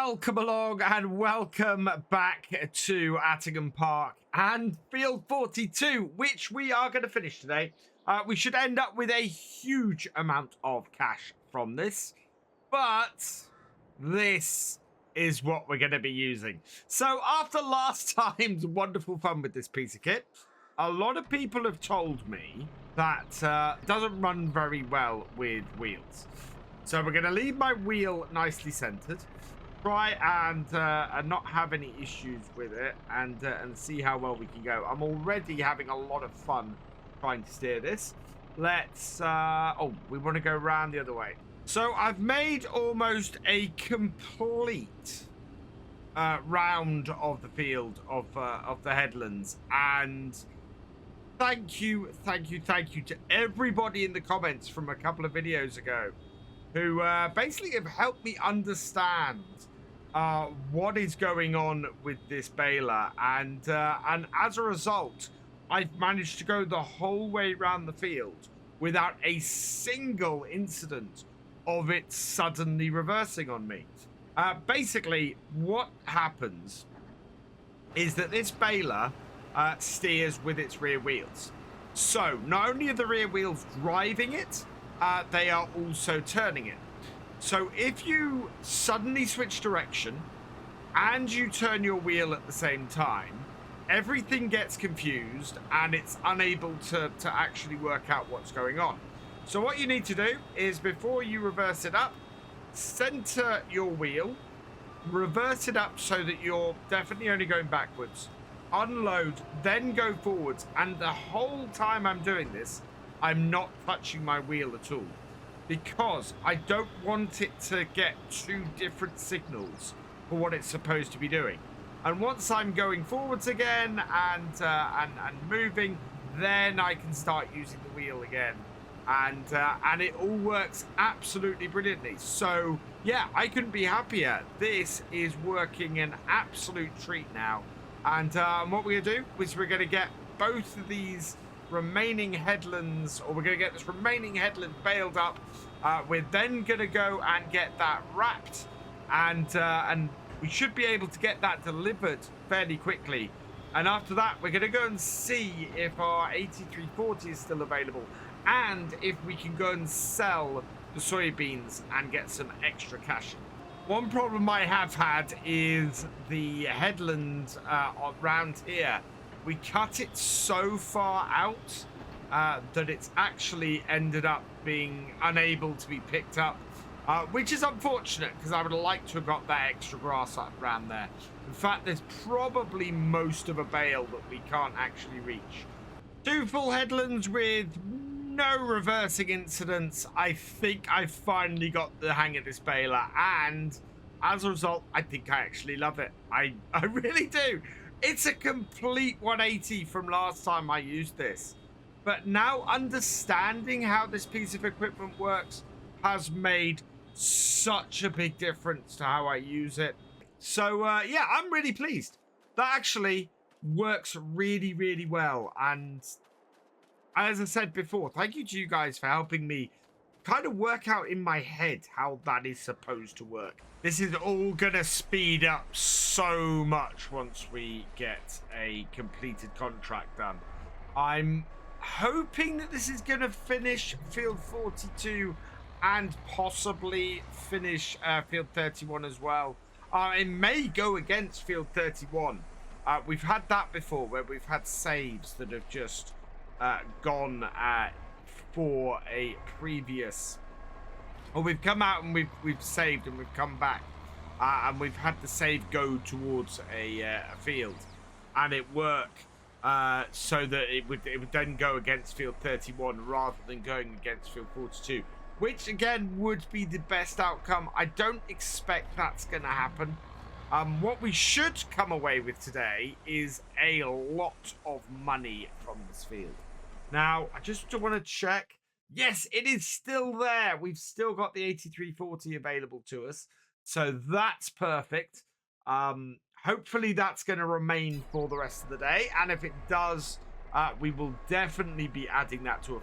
welcome along and welcome back to Attingham Park and Field 42, which we are going to finish today. We should end up with a huge amount of cash from this, but this is what we're going to be using. So after last time's wonderful fun with this piece of kit, a lot of people have told me that it doesn't run very well with wheels. So we're going to leave my wheel nicely centered, try and not have any issues with it, and see how well we can go. I'm already having a lot of fun trying to steer this. Let's, oh, we want to go around the other way. So I've made almost a complete round of the field of the headlands, and thank you to everybody in the comments from a couple of videos ago who basically have helped me understand what is going on with this baler, and as a result, I've managed to go the whole way around the field without a single incident of it suddenly reversing on me. Basically, what happens is that this baler steers with its rear wheels. So not only are the rear wheels driving it, they are also turning it. So if you suddenly switch direction and you turn your wheel at the same time, everything gets confused and it's unable to actually work out what's going on. So what you need to do is, before you reverse it up, center your wheel, reverse it up so that you're definitely only going backwards, unload, then go forwards, and the whole time I'm doing this, I'm not touching my wheel at all, because I don't want it to get two different signals for what it's supposed to be doing. And once I'm going forwards again and moving, then I can start using the wheel again, and it all works absolutely brilliantly. So yeah, I couldn't be happier. This is working an absolute treat now. And what we're gonna do is we're gonna get both of these remaining headlands, or we're going to get this remaining headland baled up. We're then going to go and get that wrapped, and we should be able to get that delivered fairly quickly. And after that, we're going to go and see if our 8340 is still available, and if we can go and sell the soybeans and get some extra cash. One problem I have had is the headland around here. We cut it so far out that it's actually ended up being unable to be picked up, which is unfortunate, because I would like to have got that extra grass up around there. In fact, there's probably most of a bale that we can't actually reach. 2 full headlands with no reversing incidents. I think I finally got the hang of this baler, and as a result, I think I actually love it. I really do. It's a complete 180 from last time I used this. But now understanding how this piece of equipment works has made such a big difference to how I use it. So yeah, I'm really pleased. That actually works really, really well. And as I said before, thank you to you guys for helping me kind of work out in my head how that is supposed to work. This is all gonna speed up so much once we get a completed contract done. I'm hoping that this is gonna finish Field 42 and possibly finish Field 31 as well. It may go against Field 31. We've had that before, where we've had saves that have just gone for a previous, or we've come out and we've saved and we've come back, and we've had the save go towards a field, and it work so that it would then go against Field 31 rather than going against Field 42, which again would be the best outcome. I don't expect that's going to happen. What we should come away with today is a lot of money from this field. Now, I just want to check. Yes, it is still there. We've still got the 8340 available to us. So that's perfect. Hopefully that's going to remain for the rest of the day. And if it does, we will definitely be adding that to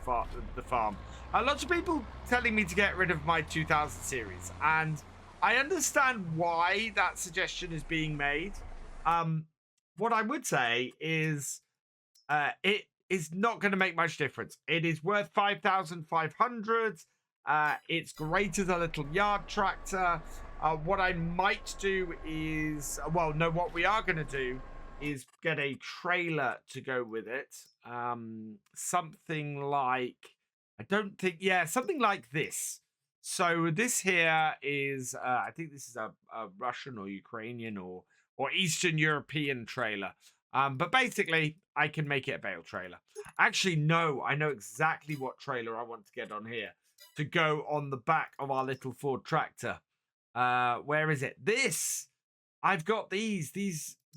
the farm. Lots of people telling me to get rid of my 2000 series. And I understand why that suggestion is being made. What I would say is it is not going to make much difference. It is worth 5,500. It's great as a little yard tractor. What I might do is, well, no, what we are going to do is get a trailer to go with it. Something like, I don't think, yeah, something like this. So this here is, I think this is a Russian or Ukrainian or Eastern European trailer. But basically, I can make it a bale trailer. Actually, no, I know exactly what trailer I want to get on here to go on the back of our little Ford tractor. Where is it? This. I've got these.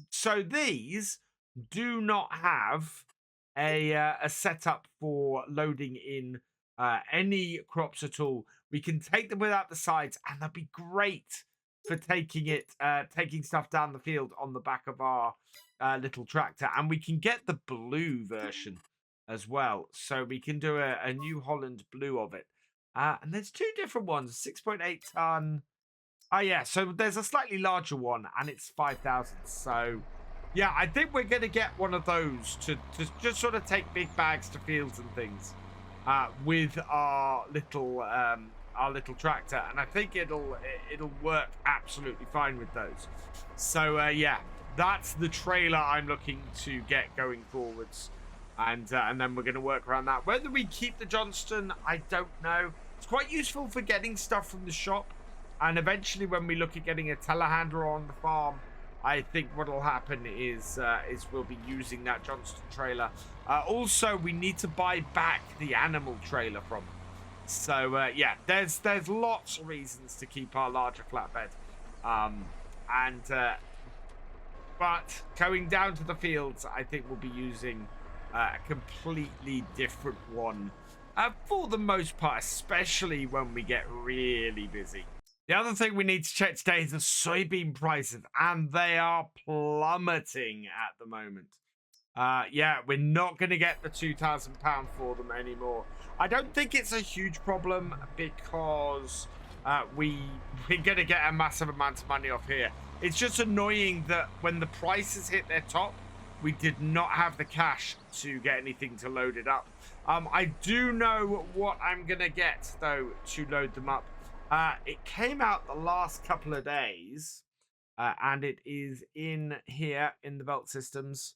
So these do not have a setup for loading in any crops at all. We can take them without the sides, and they'll be great for taking stuff down the field on the back of our little tractor. And we can get the blue version as well, so we can do a New Holland blue of it. And there's two different ones, 6.8 ton. Oh yeah, so there's a slightly larger one, and it's 5,000. So yeah, I think we're gonna get one of those to just sort of take big bags to fields and things with our little tractor, and I think it'll work absolutely fine with those. So yeah, that's the trailer I'm looking to get going forwards, and then we're going to work around that. Whether we keep the Johnston, I don't know. It's quite useful for getting stuff from the shop, and eventually when we look at getting a telehandler on the farm, I think what'll happen is we'll be using that Johnston trailer. Also, we need to buy back the animal trailer from them. So yeah, there's lots of reasons to keep our larger flatbed, but going down to the fields, I think we'll be using a completely different one for the most part, especially when we get really busy. The other thing we need to check today is the soybean prices, and they are plummeting at the moment. Yeah, we're not going to get the £2,000 for them anymore. I don't think it's a huge problem because we're going to get a massive amount of money off here. It's just annoying that when the prices hit their top, we did not have the cash to get anything to load it up. I do know what I'm going to get, though, to load them up. It came out the last couple of days, and it is in here in the belt systems.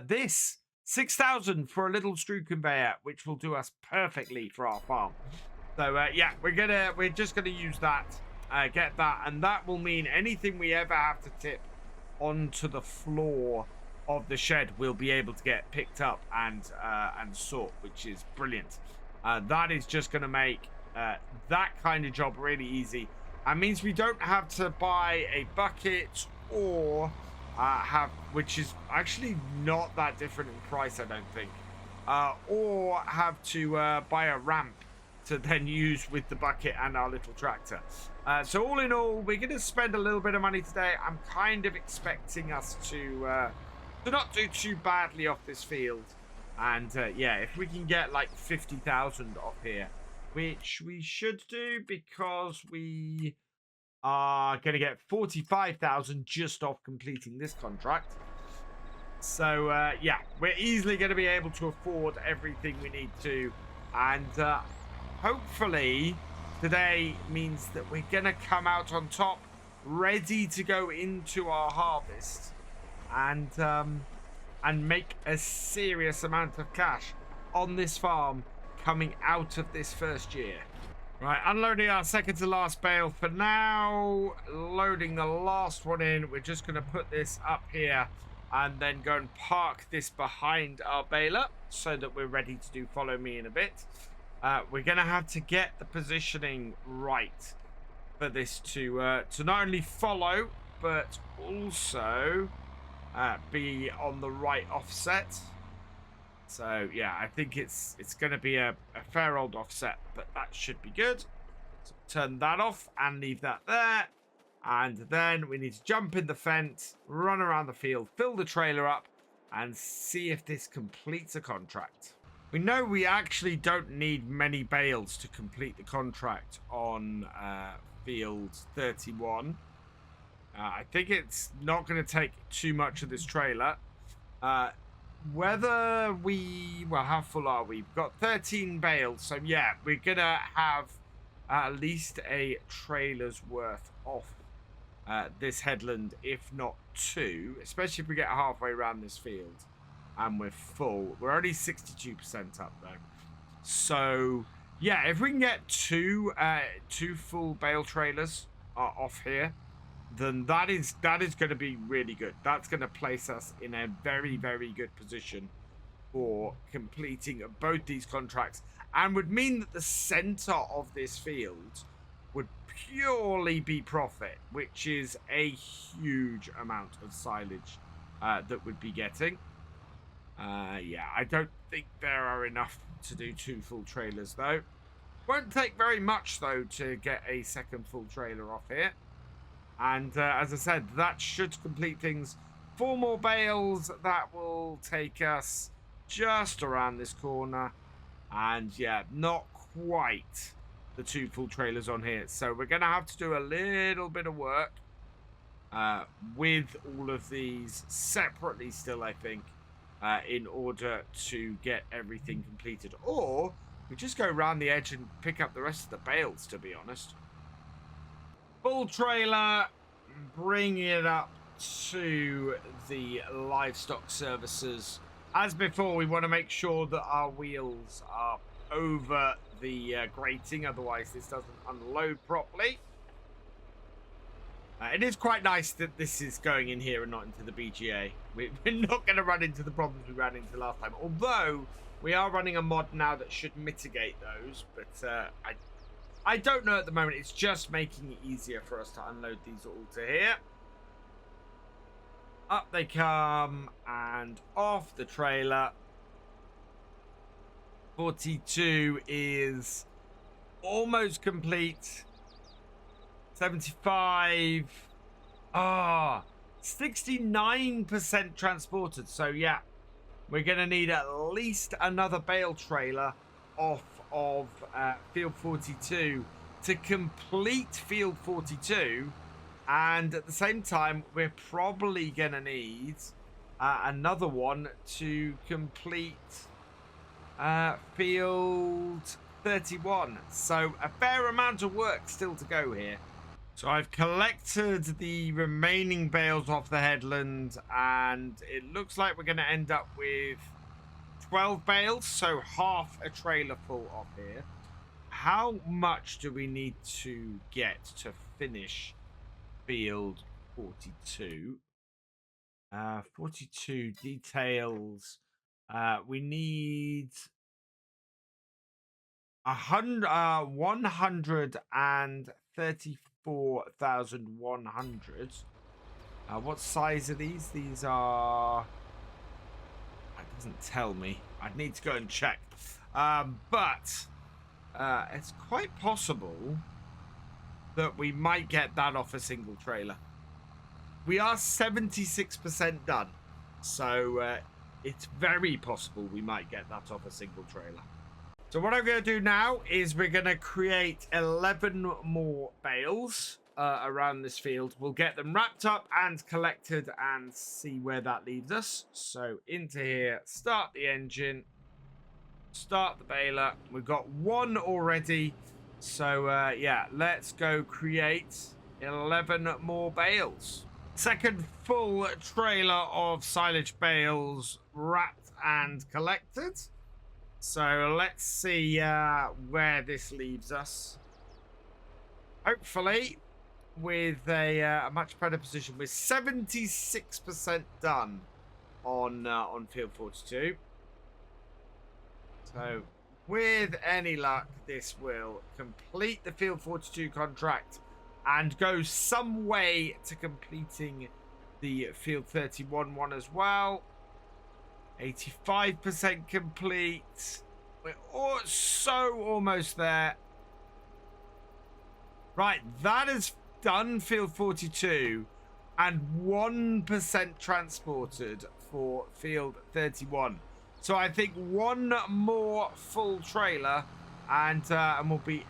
This 6,000 for a little screw conveyor, which will do us perfectly for our farm. So yeah, we're just gonna use that, get that, and that will mean anything we ever have to tip onto the floor of the shed will be able to get picked up and sort, which is brilliant. That is just gonna make that kind of job really easy. That means we don't have to buy a bucket or which is actually not that different in price, I don't think, or have to buy a ramp to then use with the bucket and our little tractor. So all in all, we're going to spend a little bit of money today. I'm kind of expecting us to not do too badly off this field, and yeah, if we can get like 50,000 off here, which we should do, because we are going to get 45,000 just off completing this contract. So yeah, we're easily going to be able to afford everything we need to, and hopefully today means that we're going to come out on top, ready to go into our harvest, and make a serious amount of cash on this farm coming out of this first year. Right, unloading our second to last bale for now, loading the last one in. We're just going to put this up here and then go and park this behind our baler so that we're ready to do follow me in a bit. We're going to have to get the positioning right for this to not only follow, but also be on the right offset. So yeah, I think it's going to be a fair old offset, but that should be good. So turn that off and leave that there. And then we need to jump in the fence, run around the field, fill the trailer up, and see if this completes a contract. We know we actually don't need many bales to complete the contract on field 31. I think it's not going to take too much of this trailer. Whether we... Well, how full are we? We've got 13 bales. So, yeah, we're going to have at least a trailer's worth off this headland, if not two. Especially if we get halfway around this field and we're full. We're only 62% up, though. So, yeah, if we can get two full bale trailers off here, then that is going to be really good. That's going to place us in a very, very good position for completing both these contracts, and would mean that the center of this field would purely be profit, which is a huge amount of silage that would be getting. Yeah, I don't think there are enough to do two full trailers, though. Won't take very much, though, to get a second full trailer off here. And as I said, that should complete things. 4 more bales. That will take us just around this corner. And yeah, not quite the 2 full trailers on here. So we're going to have to do a little bit of work with all of these separately still, I think, in order to get everything completed. Or we just go around the edge and pick up the rest of the bales, to be honest. Full trailer, bring it up to the livestock services. As before, we want to make sure that our wheels are over the grating, otherwise this doesn't unload properly. It is quite nice that this is going in here and not into the BGA. We're not going to run into the problems we ran into last time, although we are running a mod now that should mitigate those, but I don't know at the moment. It's just making it easier for us to unload these all to here. Up they come and off the trailer. 42 is almost complete. 75. 69% transported. So yeah, we're going to need at least another bale trailer off of field 42 to complete field 42, and at the same time we're probably gonna need another one to complete field 31. So a fair amount of work still to go here. So I've collected the remaining bales off the headland, and it looks like we're going to end up with 12 bales, so half a trailer full off here. How much do we need to get to finish field 42? 42 details. We need 134,100. What size are these? These are... That doesn't tell me. I'd need to go and check. But it's quite possible that we might get that off a single trailer. We are 76% done. So it's very possible we might get that off a single trailer. So what I'm going to do now is we're going to create 11 more bales around this field. We'll get them wrapped up and collected and see where that leaves us. So into here, start the engine, start the baler. We've got one already. So yeah, let's go create 11 more bales. Second full trailer of silage bales wrapped and collected. So let's see where this leaves us. Hopefully with a much better position. We're 76% done on field 42. So with any luck, this will complete the field 42 contract and go some way to completing the field 31 one as well. 85% complete. We're so almost there. Right, that is done field 42 and 1% transported for field 31. So I think one more full trailer and we'll be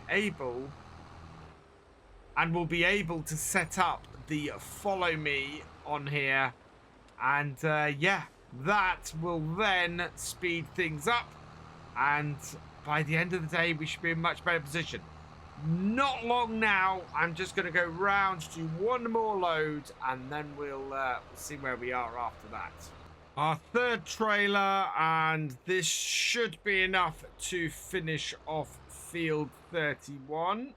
able to set up the follow me on here. And yeah, that will then speed things up. And by the end of the day, we should be in a much better position. Not long now. I'm just going to go round to one more load, and then we'll see where we are after that. Our third trailer, and this should be enough to finish off field 31.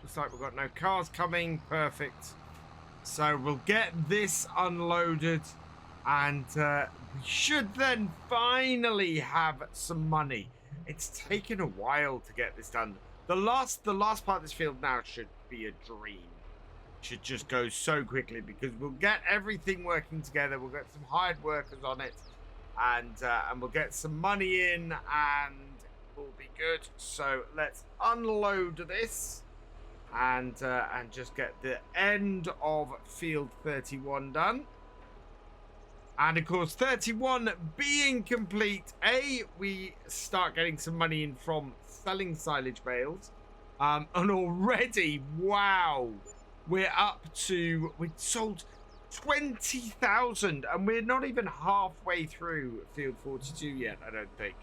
Looks like we've got no cars coming. Perfect. So we'll get this unloaded, and we should then finally have some money. It's taken a while to get this done. The last part of this field now should be a dream. It should just go so quickly because we'll get everything working together. We'll get some hired workers on it, and we'll get some money in, and we'll be good. So let's unload this and just get the end of field 31 done. And of course, 31 being complete, we start getting some money in from selling silage bales. And already, wow, we've sold 20,000, and we're not even halfway through field 42 yet, I don't think.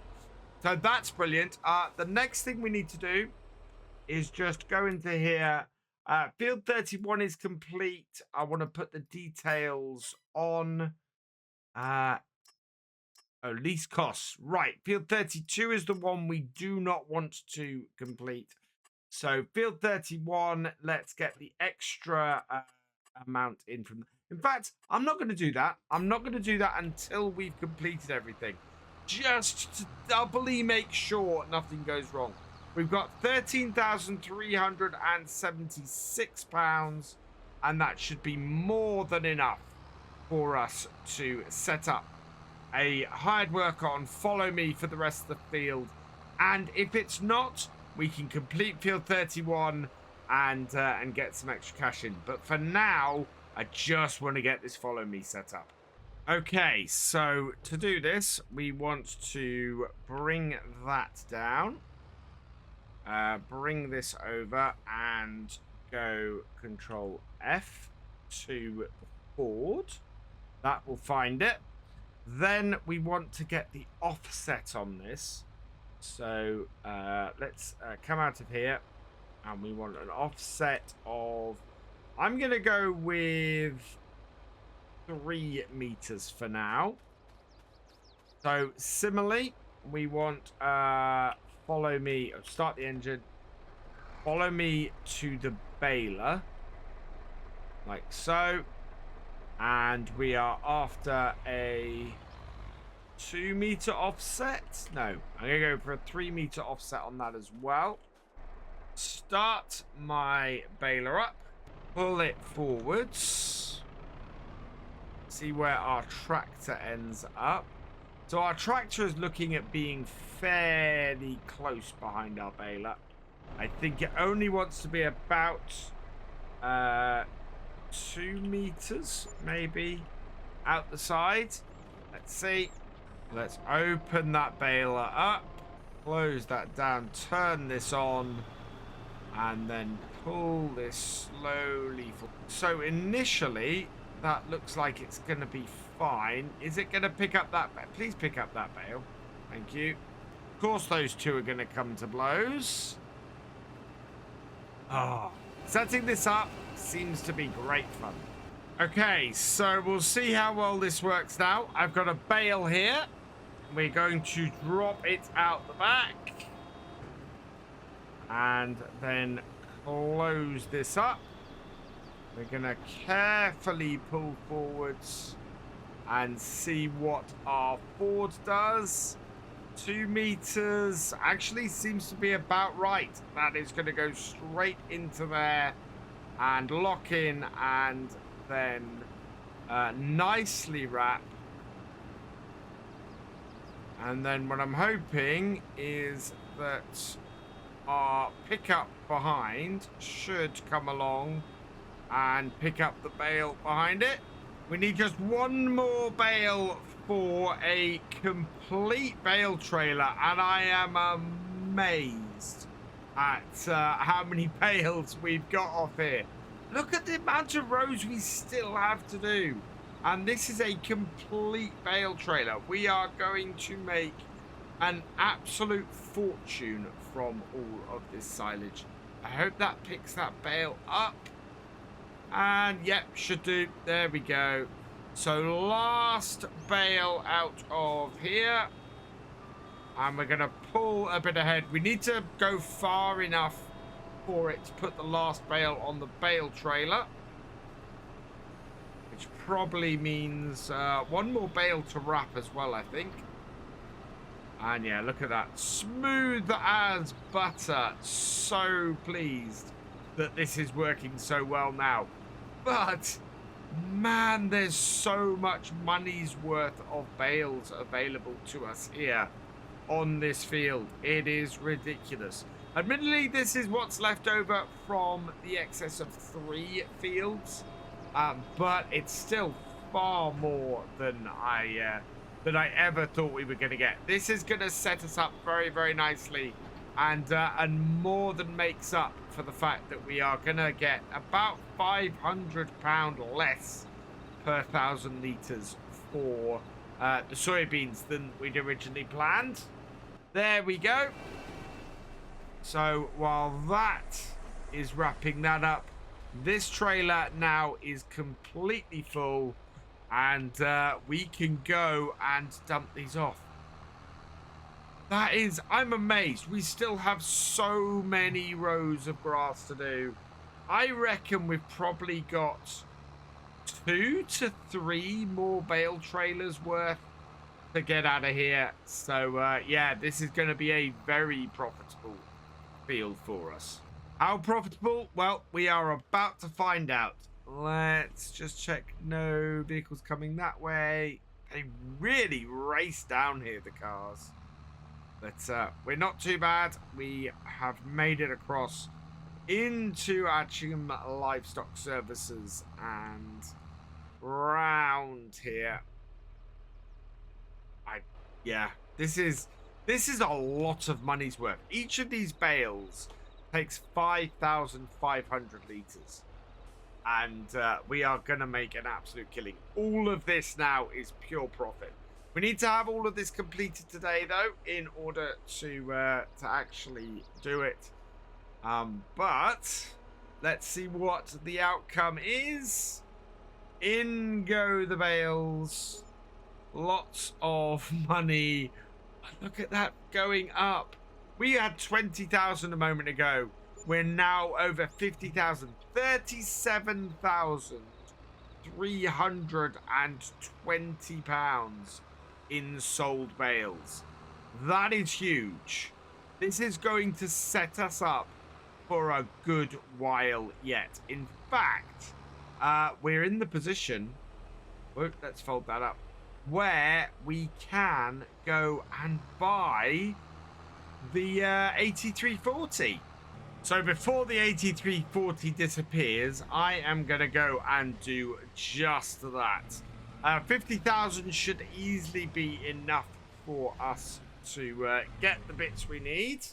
So that's brilliant. The next thing we need to do is just go into here. Field 31 is complete. I want to put the details on. Lease costs. Right. Field 32 is the one we do not want to complete. So field 31, let's get the extra amount in from. In fact, I'm not going to do that. I'm not going to do that until we've completed everything. Just to doubly make sure nothing goes wrong. We've got £13,376, and that should be more than enough for us to set up a hired worker on follow me for the rest of the field. And if it's not, we can complete field 31 and get some extra cash in. But for now, I just want to get this follow me set up. Okay, so to do this, we want to bring that down. Bring this over and go Control F to the board. That will find it. Then we want to get the offset on this. So let's come out of here, and we want an offset of, I'm going to go with 3 meters for now. So similarly, we want follow me, start the engine, follow me to the baler, like so. And we are after a 2 meter offset. No, I'm going to go for a 3 meter offset on that as well. Start my baler up. Pull it forwards. See where our tractor ends up. So our tractor is looking at being fairly close behind our baler. I think it only wants to be about 2 meters, maybe, out the side. Let's see. Let's open that baler up, close that down, turn this on, and then pull this slowly forward. So initially, that looks like it's going to be fine. Is it going to pick up that? Please pick up that bale. Thank you. Of course, those two are going to come to blows. Oh, setting this up seems to be great fun. Okay, so we'll see how well this works now. I've got a bale here. We're going to drop it out the back. And then close this up. We're going to carefully pull forwards and see what our Ford does. 2 meters actually seems to be about right. That is going to go straight into there and lock in, and then nicely wrap. And then what I'm hoping is that our pickup behind should come along and pick up the bale behind it. We need just one more bale for a complete bale trailer, and I am amazed at how many bales we've got off here. Look at the amount of rows we still have to do. And this is a complete bale trailer. We are going to make an absolute fortune from all of this silage. I hope that picks that bale up. And yep, should do. There we go. So last bale out of here. And we're going to pull a bit ahead. We need to go far enough for it to put the last bale on the bale trailer. Which probably means one more bale to wrap as well, I think. And yeah, look at that. Smooth as butter. So pleased that this is working so well now. But, man, there's so much money's worth of bales available to us here on this field. It is ridiculous. Admittedly, this is what's left over from the excess of 3 fields. But it's still far more than I ever thought we were going to get. This is going to set us up very, very nicely, and more than makes up for the fact that we are going to get about £500 less per 1,000 litres for the soybeans than we'd originally planned. There we go. So while that is wrapping that up, this trailer now is completely full, and we can go and dump these off. That is, I'm amazed. We still have so many rows of grass to do. I reckon we've probably got 2 to 3 more bale trailers worth to get out of here. So yeah, this is going to be a very profitable field for us. How profitable? Well, we are about to find out. Let's just check. No vehicles coming that way. They really race down here, the cars. But we're not too bad. We have made it across into Attingham Livestock Services and round here. Yeah, this is a lot of money's worth. Each of these bales takes 5,500 litres. And we are going to make an absolute killing. All of this now is pure profit. We need to have all of this completed today, though, in order to actually do it. But let's see what the outcome is. In go the bales. Lots of money. Look at that going up. We had 20,000 a moment ago. We're now over 50,000. 37,320 pounds in sold bales. That is huge. This is going to set us up for a good while yet. In fact, we're in the position, let's fold that up, where we can go and buy the 8340. So before the 8340 disappears, I am going to go and do just that. 50,000 should easily be enough for us to get the bits we need.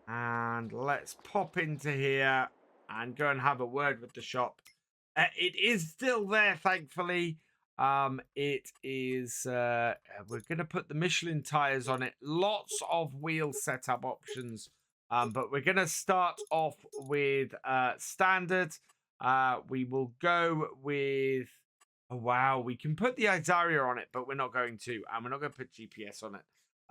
And let's pop into here and go and have a word with the shop. It is still there, thankfully. It is, we're going to put the Michelin tires on it. Lots of wheel setup options. But we're going to start off with standard. We will go with, oh wow, we can put the Izaria on it, but we're not going to. And we're not going to put GPS on it.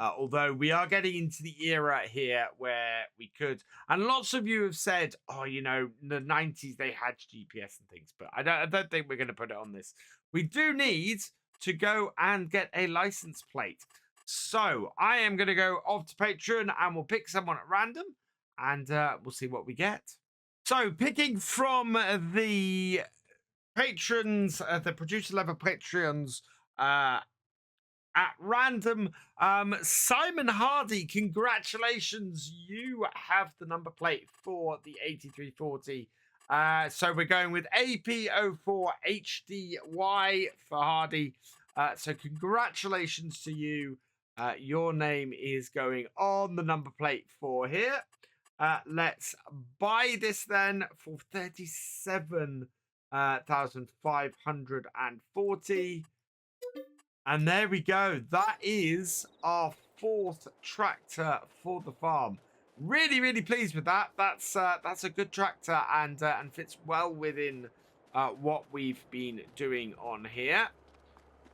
Although we are getting into the era here where we could. And lots of you have said, oh, you know, in the 90s they had GPS and things. But I don't think we're going to put it on this. We do need to go and get a license plate. So I am going to go off to Patron and we'll pick someone at random and we'll see what we get. So picking from the patrons, the producer level patrons at random, Simon Hardy, congratulations. You have the number plate for the 8340. So we're going with AP04HDY for Hardy. So congratulations to you. Your name is going on the number plate for here. Let's buy this then for 37,540. And there we go. That is our 4th tractor for the farm. Really, really pleased with that. That's a good tractor and fits well within what we've been doing on here.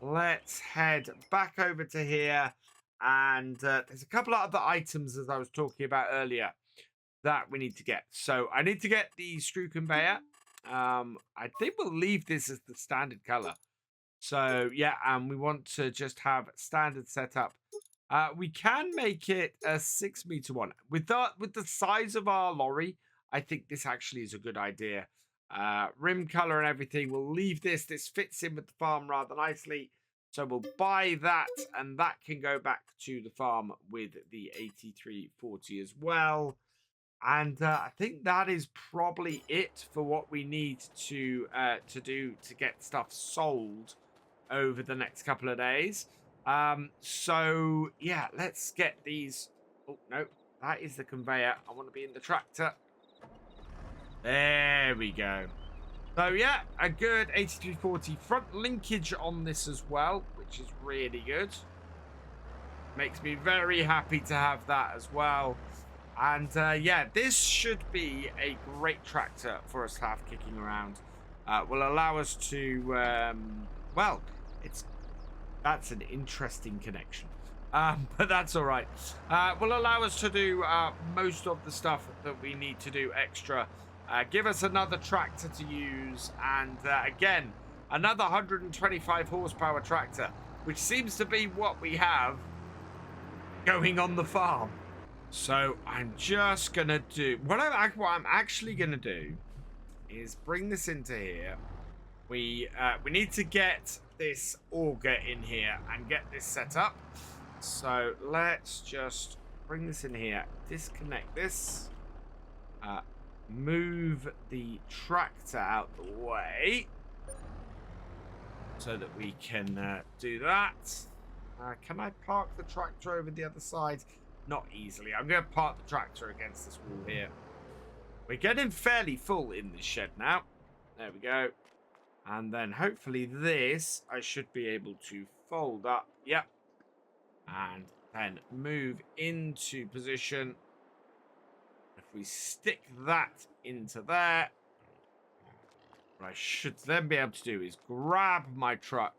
Let's head back over to here. And there's a couple of other items, as I was talking about earlier, that we need to get. So I need to get the screw conveyor. I think we'll leave this as the standard color. So yeah, and we want to just have standard setup. We can make it a 6-meter one. With the size of our lorry, I think this actually is a good idea. Rim color and everything, we'll leave this. This fits in with the farm rather nicely. So we'll buy that, and that can go back to the farm with the 8340 as well. And I think that is probably it for what we need to do to get stuff sold over the next couple of days. So yeah, let's get these. Oh no, that is the conveyor. I want to be in the tractor. There we go. So yeah, a good 8340 front linkage on this as well, which is really good. Makes me very happy to have that as well. And yeah, this should be a great tractor for us to have kicking around. Will allow us to, well, that's an interesting connection. But that's all right. Will allow us to do most of the stuff that we need to do extra. Give us another tractor to use. And again, another 125 horsepower tractor, which seems to be what we have going on the farm. So I'm just going to do... What I'm actually going to do is bring this into here. We need to get this auger in here and get this set up. So let's just bring this in here. Disconnect this. Move the tractor out the way so that we can do that. Can I park the tractor over the other side? Not easily. I'm going to park the tractor against this wall here. We're getting fairly full in this shed now. There we go. And then hopefully this I should be able to fold up. Yep. And then move into position. If we stick that into there, what I should then be able to do is grab my truck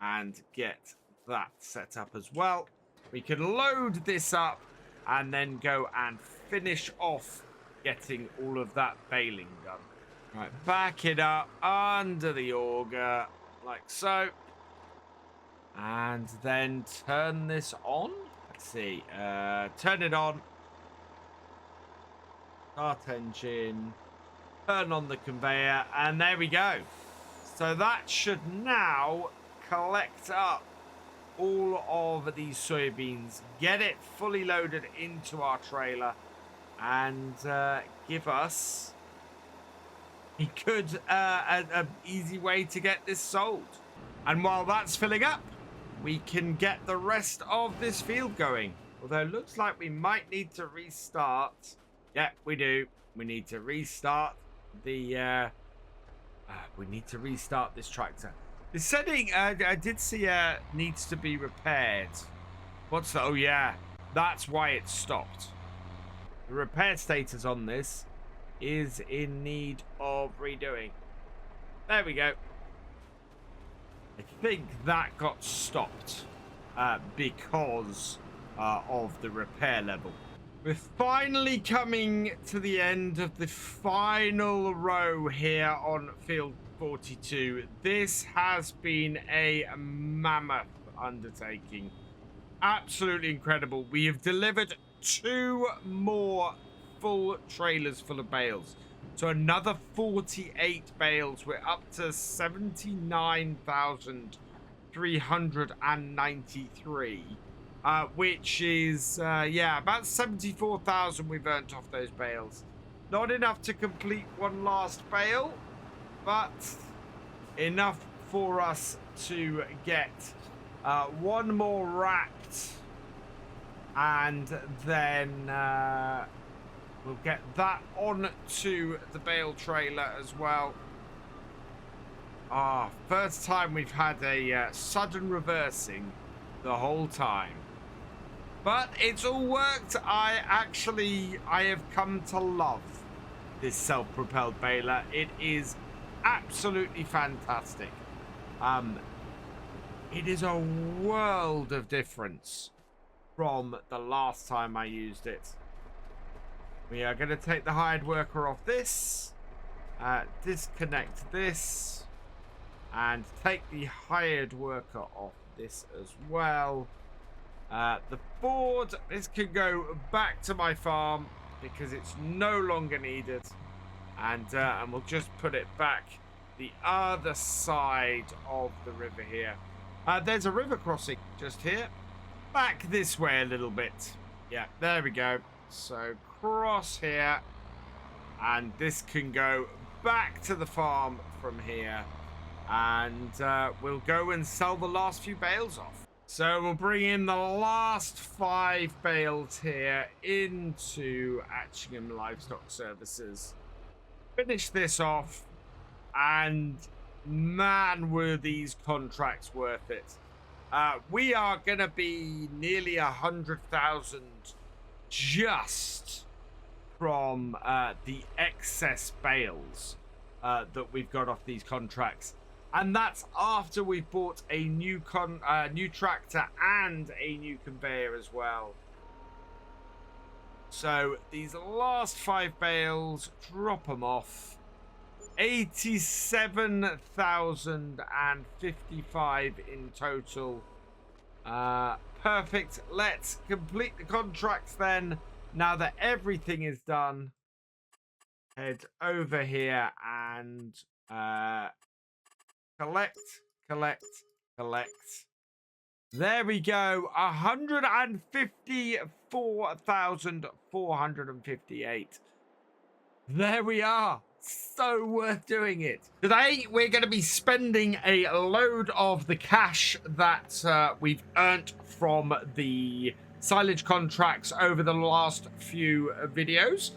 and get that set up as well. We can load this up and then go and finish off getting all of that baling done. Right, back it up under the auger, like so. And then turn this on. Let's see. Turn it on. Start engine. Turn on the conveyor. And there we go. So that should now collect up all of these soybeans, get it fully loaded into our trailer, and give us a good, an easy way to get this sold. And while that's filling up, we can get the rest of this field going. Although it looks like we might need to restart. Yeah, we do. We need to restart the. We need to restart this tractor. The setting, I did see, needs to be repaired. What's that? Oh, yeah. That's why it stopped. The repair status on this is in need of redoing. There we go. I think that got stopped because of the repair level. We're finally coming to the end of the final row here on field 42. This has been a mammoth undertaking. Absolutely incredible. We have delivered 2 more full trailers full of bales. So another 48 bales. We're up to 79,393. Which is, yeah, about 74,000 we've earned off those bales. Not enough to complete one last bale, but enough for us to get one more wrapped, and then we'll get that onto the bale trailer as well. First time we've had a sudden reversing the whole time. But it's all worked. I have come to love this self-propelled baler. It is absolutely fantastic. It is a world of difference from the last time I used it. We are going to take the hired worker off this, disconnect this, and take the hired worker off this as well. The board, this can go back to my farm because it's no longer needed, and we'll just put it back the other side of the river here. There's a river crossing just here. Back this way a little bit. Yeah, there we go. So cross here, and this can go back to the farm from here, and we'll go and sell the last few bales off. So we'll bring in the last 5 bales here into Attingham Livestock Services. Finish this off, and man, were these contracts worth it. We are going to be nearly 100,000 just from the excess bales that we've got off these contracts. And that's after we've bought a new tractor and a new conveyor as well. So these last 5 bales, drop them off. 87,055 in total. Perfect. Let's complete the contracts then. Now that everything is done, head over here and collect. There we go. 154,458. There we are. So worth doing it. Today we're going to be spending a load of the cash that we've earned from the silage contracts over the last few videos.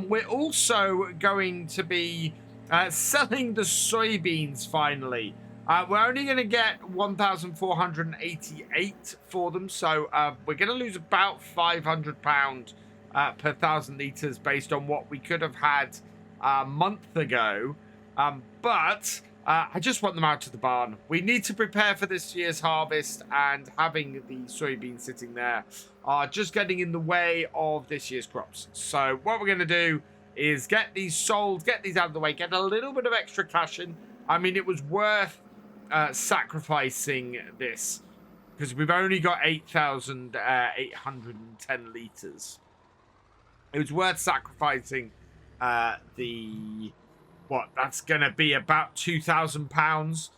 We're also going to be selling the soybeans finally. We're only going to get 1,488 for them, so we're going to lose about £500 per 1,000 litres based on what we could have had a month ago. But I just want them out of the barn. We need to prepare for this year's harvest, and having the soybeans sitting there are just getting in the way of this year's crops. So what we're going to do is get these sold, get these out of the way, get a little bit of extra cash in. I mean, it was worth sacrificing this because we've only got 8,810 litres. It was worth sacrificing that's going to be about £2,000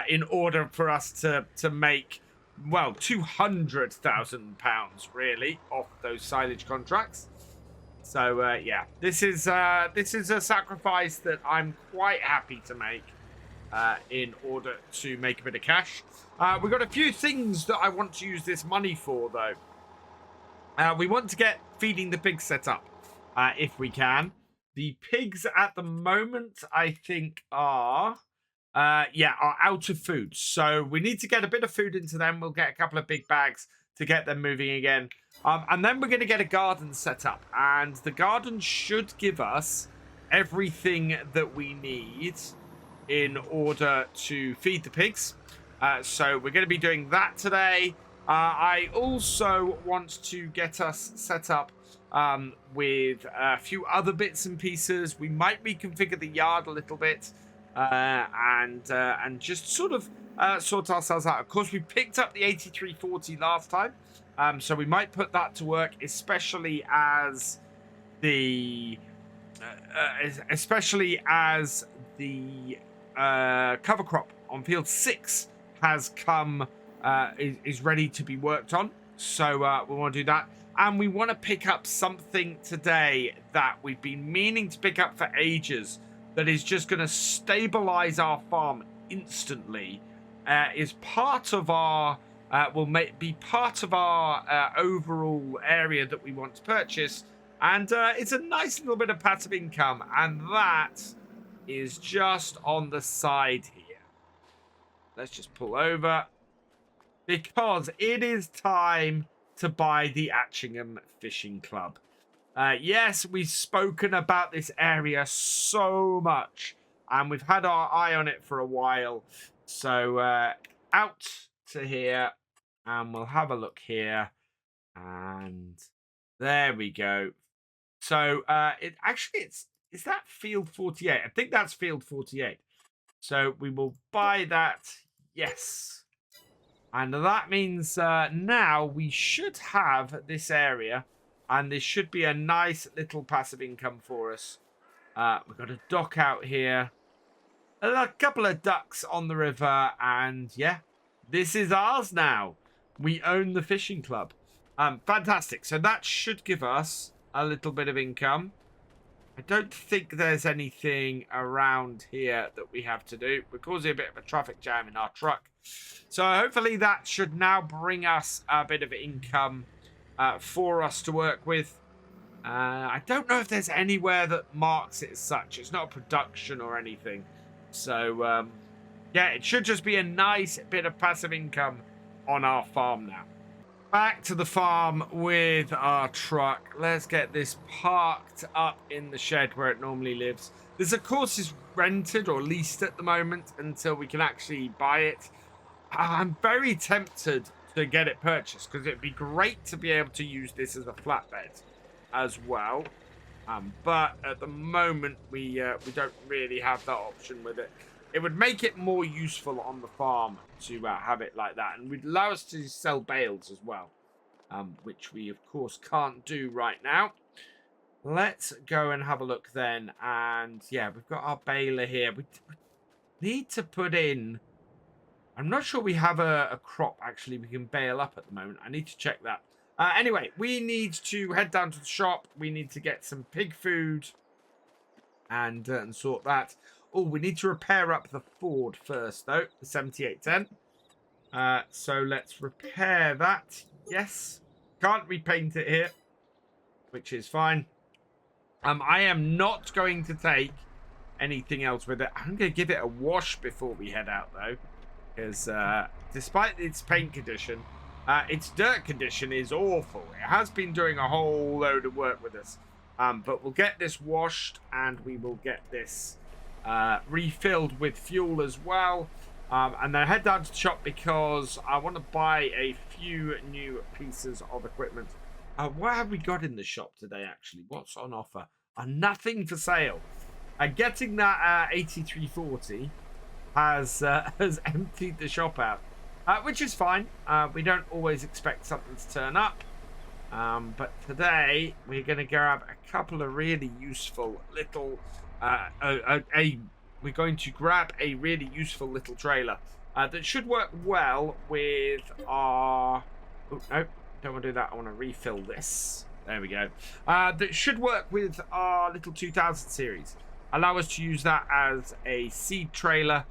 in order for us to make, well, £200,000 really off those silage contracts. So yeah, this is a sacrifice that I'm quite happy to make in order to make a bit of cash. We've got a few things that I want to use this money for, though. We want to get feeding the pigs set up if we can. The pigs at the moment, I think, are out of food. So we need to get a bit of food into them. We'll get a couple of big bags to get them moving again. And then we're going to get a garden set up. And the garden should give us everything that we need in order to feed the pigs. So we're going to be doing that today. I also want to get us set up with a few other bits and pieces. We might reconfigure the yard a little bit and just sort of sort ourselves out. Of course, we picked up the 8340 last time, so we might put that to work, especially as the cover crop on field 6 has come, is ready to be worked on. So we want to do that. And we want to pick up something today that we've been meaning to pick up for ages, that is just going to stabilize our farm instantly is part of our be part of our overall area that we want to purchase, and it's a nice little bit of passive income, and that is just on the side here. Let's just pull over because it is time to buy the Attingham Fishing Club. Yes, we've spoken about this area so much, and we've had our eye on it for a while. So out to here, and we'll have a look here, and there we go. So is that field 48? I think that's field 48. So we will buy that. Yes. And that means now we should have this area, and this should be a nice little passive income for us. We've got a dock out here, a couple of ducks on the river, and yeah, this is ours now. We own the fishing club. Fantastic. So that should give us a little bit of income. I don't think there's anything around here that we have to do. We're causing a bit of a traffic jam in our truck. So hopefully that should now bring us a bit of income for us to work with. I don't know if there's anywhere that marks it as such. It's not a production or anything. So, yeah, it should just be a nice bit of passive income on our farm now. Back to the farm with our truck. Let's get this parked up in the shed where it normally lives. This, of course, is rented or leased at the moment until we can actually buy it. I'm very tempted to get it purchased because it'd be great to be able to use this as a flatbed as well. But at the moment, we don't really have that option with it. It would make it more useful on the farm to have it like that, and would allow us to sell bales as well, which we of course can't do right now. Let's go and have a look then, and yeah, we've got our baler here. We need to put in. I'm not sure we have a crop actually we can bale up at the moment. I need to check that. Anyway, we need to head down to the shop. We need to get some pig food and sort that. Oh, we need to repair up the Ford first, though, the 7810. So let's repair that. Yes. Can't repaint it here, which is fine. I am not going to take anything else with it. I'm going to give it a wash before we head out, though, because despite its paint condition, its dirt condition is awful. It has been doing a whole load of work with us. But we'll get this washed, and we will get this refilled with fuel as well, and then head down to the shop because I want to buy a few new pieces of equipment. What have we got in the shop today actually? What's on offer? Nothing for sale. Getting that 8340 has emptied the shop out, which is fine. We don't always expect something to turn up, but today we're going to grab a couple of really useful little we're going to grab a really useful little trailer that should work well with our... Oh, no, don't want to do that. I want to refill this. There we go. That should work with our little 2000 series. Allow us to use that as a seed trailer,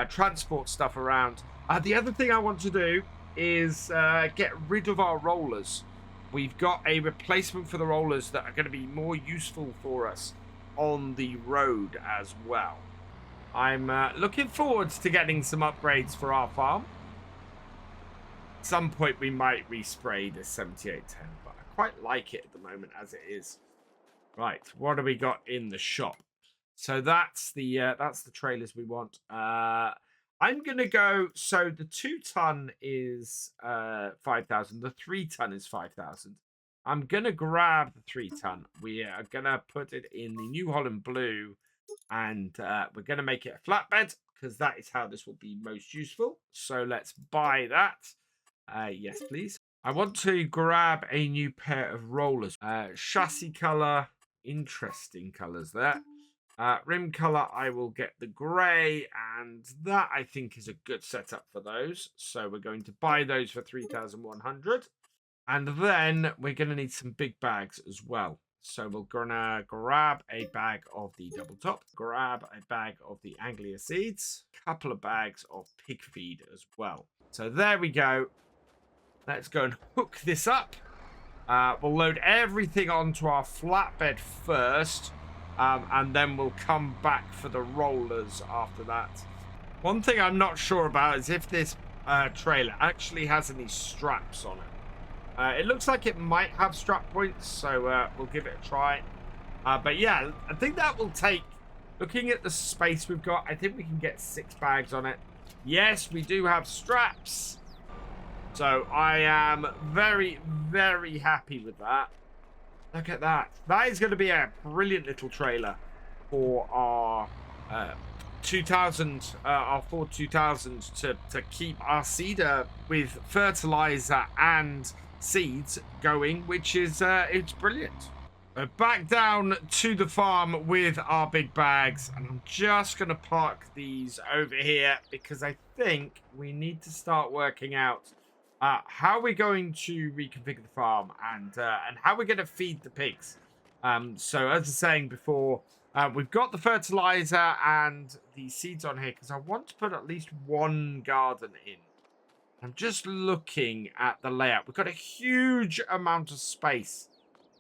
transport stuff around. The other thing I want to do is get rid of our rollers. We've got a replacement for the rollers that are going to be more useful for us on the road as well. I'm looking forward to getting some upgrades for our farm. At some point we might respray the 7810, but I quite like it at the moment as it is. Right, what do we got in the shop? So that's the trailers we want. I'm gonna go. So the 2-ton is 5,000. The 3-ton is 5,000. I'm gonna grab the 3-ton. We are gonna put it in the New Holland blue, and we're gonna make it a flatbed because that is how this will be most useful. So let's buy that. Yes, please. I want to grab a new pair of rollers. Chassis color, interesting colors there. Rim color, I will get the grey, and that I think is a good setup for those. So we're going to buy those for 3,100. And then we're going to need some big bags as well. So we're gonna grab a bag of the double top, grab a bag of the Anglia seeds, a couple of bags of pig feed as well. So there we go. Let's go and hook this up. We'll load everything onto our flatbed first, and then we'll come back for the rollers after that. One thing I'm not sure about is if this trailer actually has any straps on it. It looks like it might have strap points, so we'll give it a try. But yeah, I think that will take, looking at the space we've got, I think we can get 6 bags on it. Yes, we do have straps. So I am very, very happy with that. Look at that. That is going to be a brilliant little trailer for our 2000, our Ford 2000 to keep our seeder with fertilizer and seeds going, which is it's brilliant. Back down to the farm with our big bags, and I'm just going to park these over here because I think we need to start working out how we're going to reconfigure the farm and how we're going to feed the pigs. So as I was saying before, we've got the fertilizer and the seeds on here because I want to put at least one garden in. I'm just looking at the layout. We've got a huge amount of space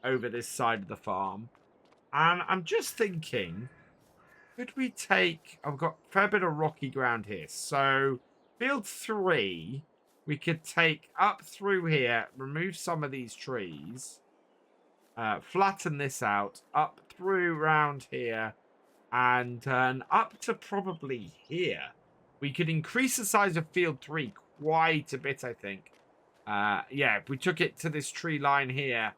over this side of the farm. And I'm just thinking, could we take... I've got a fair bit of rocky ground here. So field 3, we could take up through here, remove some of these trees, flatten this out, up through around here, and up to probably here. We could increase the size of field 3 quite a bit, I think. Yeah, if we took it to this tree line here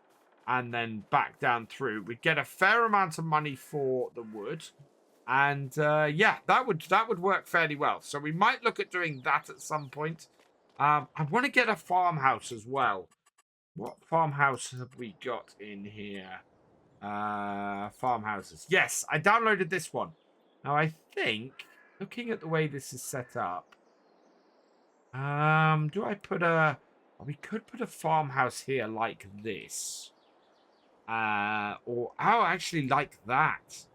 and then back down through, we'd get a fair amount of money for the wood. And yeah, that would work fairly well. So we might look at doing that at some point. I want to get a farmhouse as well. What farmhouse have we got in here? Farmhouses. Yes, I downloaded this one. Now, I think, looking at the way this is set up, do I put a... Oh, we could put a farmhouse here like this. Or, oh, actually like that.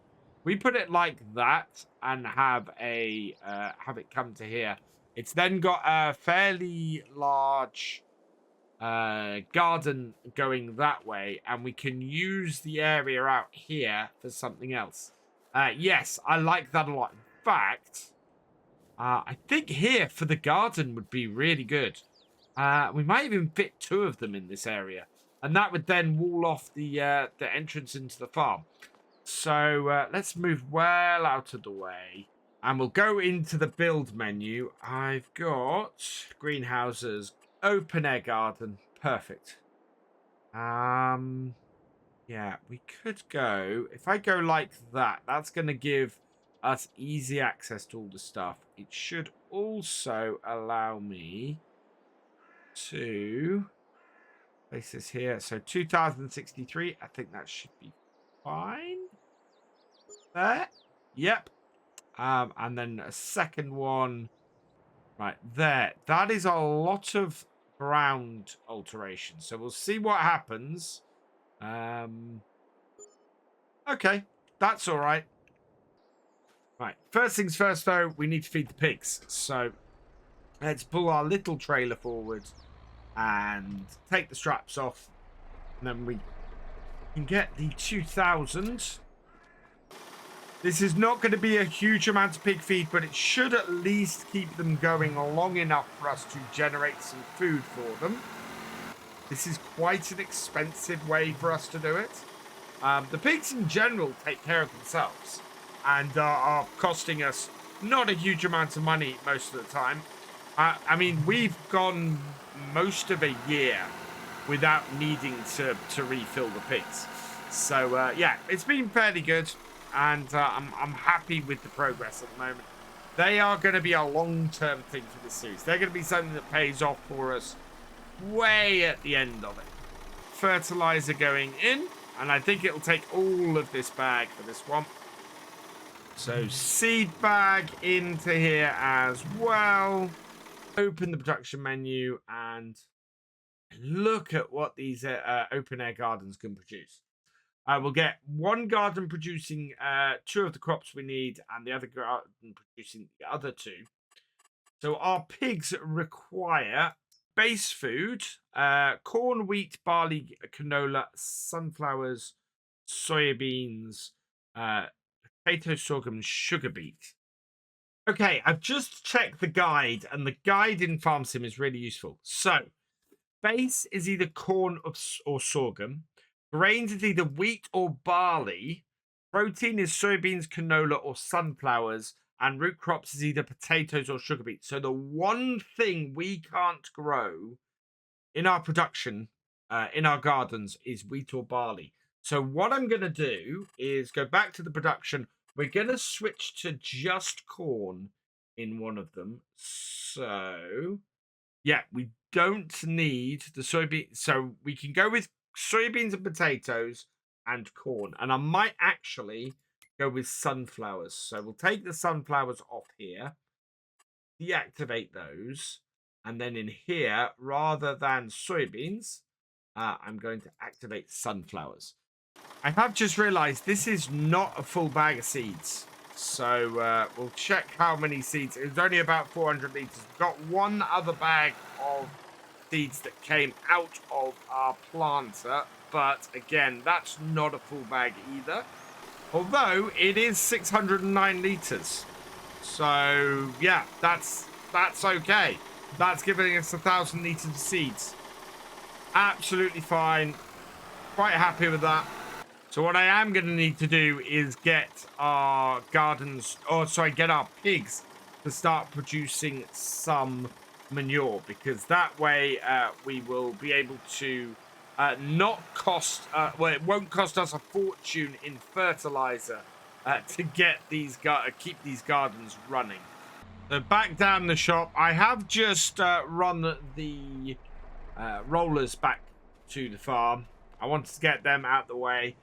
We put it like that and have a have it come to here. It's then got a fairly large garden going that way, and we can use the area out here for something else. Yes, I like that a lot. In fact, I think here for the garden would be really good. We might even fit 2 of them in this area, and that would then wall off the entrance into the farm. So let's move well out of the way, and we'll go into the build menu. I've got greenhouses, open air garden, perfect. Yeah, we could go, if I go like that, that's going to give us easy access to all the stuff. It should also allow me to place this here. So 2063, I think that should be fine. There. Yep. And then a second one right there. That is a lot of ground alteration. So we'll see what happens. Okay. That's all right. Right. First things first, though, we need to feed the pigs. So let's pull our little trailer forward and take the straps off. And then we can get the 2000. This is not going to be a huge amount of pig feed, but it should at least keep them going long enough for us to generate some food for them. This is quite an expensive way for us to do it. The pigs in general take care of themselves and are costing us not a huge amount of money most of the time. I mean, we've gone most of a year without needing to refill the pigs. So, yeah, it's been fairly good. And I'm happy with the progress at the moment. They are going to be a long-term thing for this series. They're going to be something that pays off for us way at the end of it. Fertilizer going in. And I think it'll take all of this bag for this one. So seed bag into here as well. Open the production menu and look at what these open-air gardens can produce. We'll get one garden producing 2 of the crops we need, and the other garden producing the other 2. So our pigs require base food, corn, wheat, barley, canola, sunflowers, soybeans, potato, sorghum, and sugar beet. Okay, I've just checked the guide, and the guide in Farm Sim is really useful. So, base is either corn or sorghum. Grains is either wheat or barley. Protein is soybeans, canola, or sunflowers. And root crops is either potatoes or sugar beets. So the one thing we can't grow in our production, in our gardens, is wheat or barley. So what I'm going to do is go back to the production. We're going to switch to just corn in one of them. So, yeah, we don't need the soybean. So we can go with soybeans and potatoes and corn. And I might actually go with sunflowers. So we'll take the sunflowers off here, deactivate those. And then in here, rather than soybeans, I'm going to activate sunflowers. I have just realized this is not a full bag of seeds. So we'll check how many seeds. It was only about 400 liters. We've got one other bag of seeds that came out of our planter. But again, that's not a full bag either. Although it is 609 liters. So yeah, that's okay. That's giving us 1,000 liters of seeds. Absolutely fine. Quite happy with that. So what I am going to need to do is get our gardens, get our pigs to start producing some manure, because that way we will be able to not cost, it won't cost us a fortune in fertilizer to get these keep these gardens running. So back down the shop, I have just run the rollers back to the farm. I wanted to get them out the way.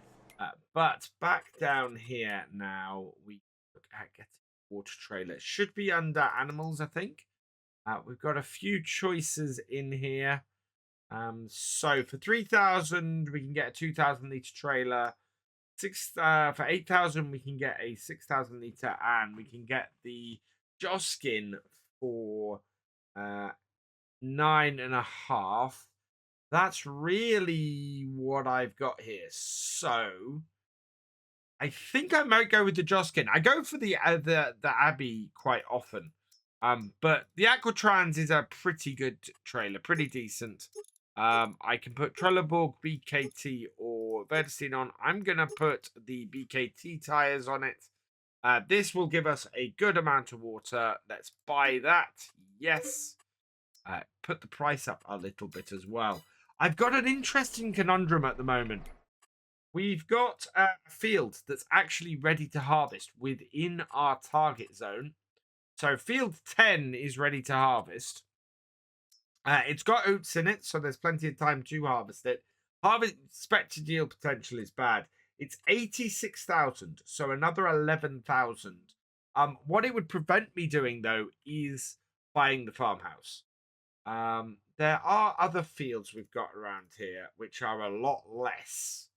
But back down here now, we look at getting a water trailer. It should be under animals, I think. We've got a few choices in here. So for 3,000, we can get a 2,000 litre trailer. For 8,000, we can get a 6,000 litre, and we can get the Joskin for 9.5. That's really what I've got here. So I think I might go with the Joskin. I go for the Abbey quite often. But the Aquatrans is a pretty good trailer, pretty decent. I can put Trelleborg, BKT, or Verdestein on. I'm going to put the BKT tires on it. This will give us a good amount of water. Let's buy that. Yes. Put the price up a little bit as well. I've got an interesting conundrum at the moment. We've got a field that's actually ready to harvest within our target zone. So field 10 is ready to harvest. It's got oats in it, so there's plenty of time to harvest it. Harvest expected yield potential is bad. It's 86,000, so another 11,000. What it would prevent me doing, though, is buying the farmhouse. There are other fields we've got around here which are a lot less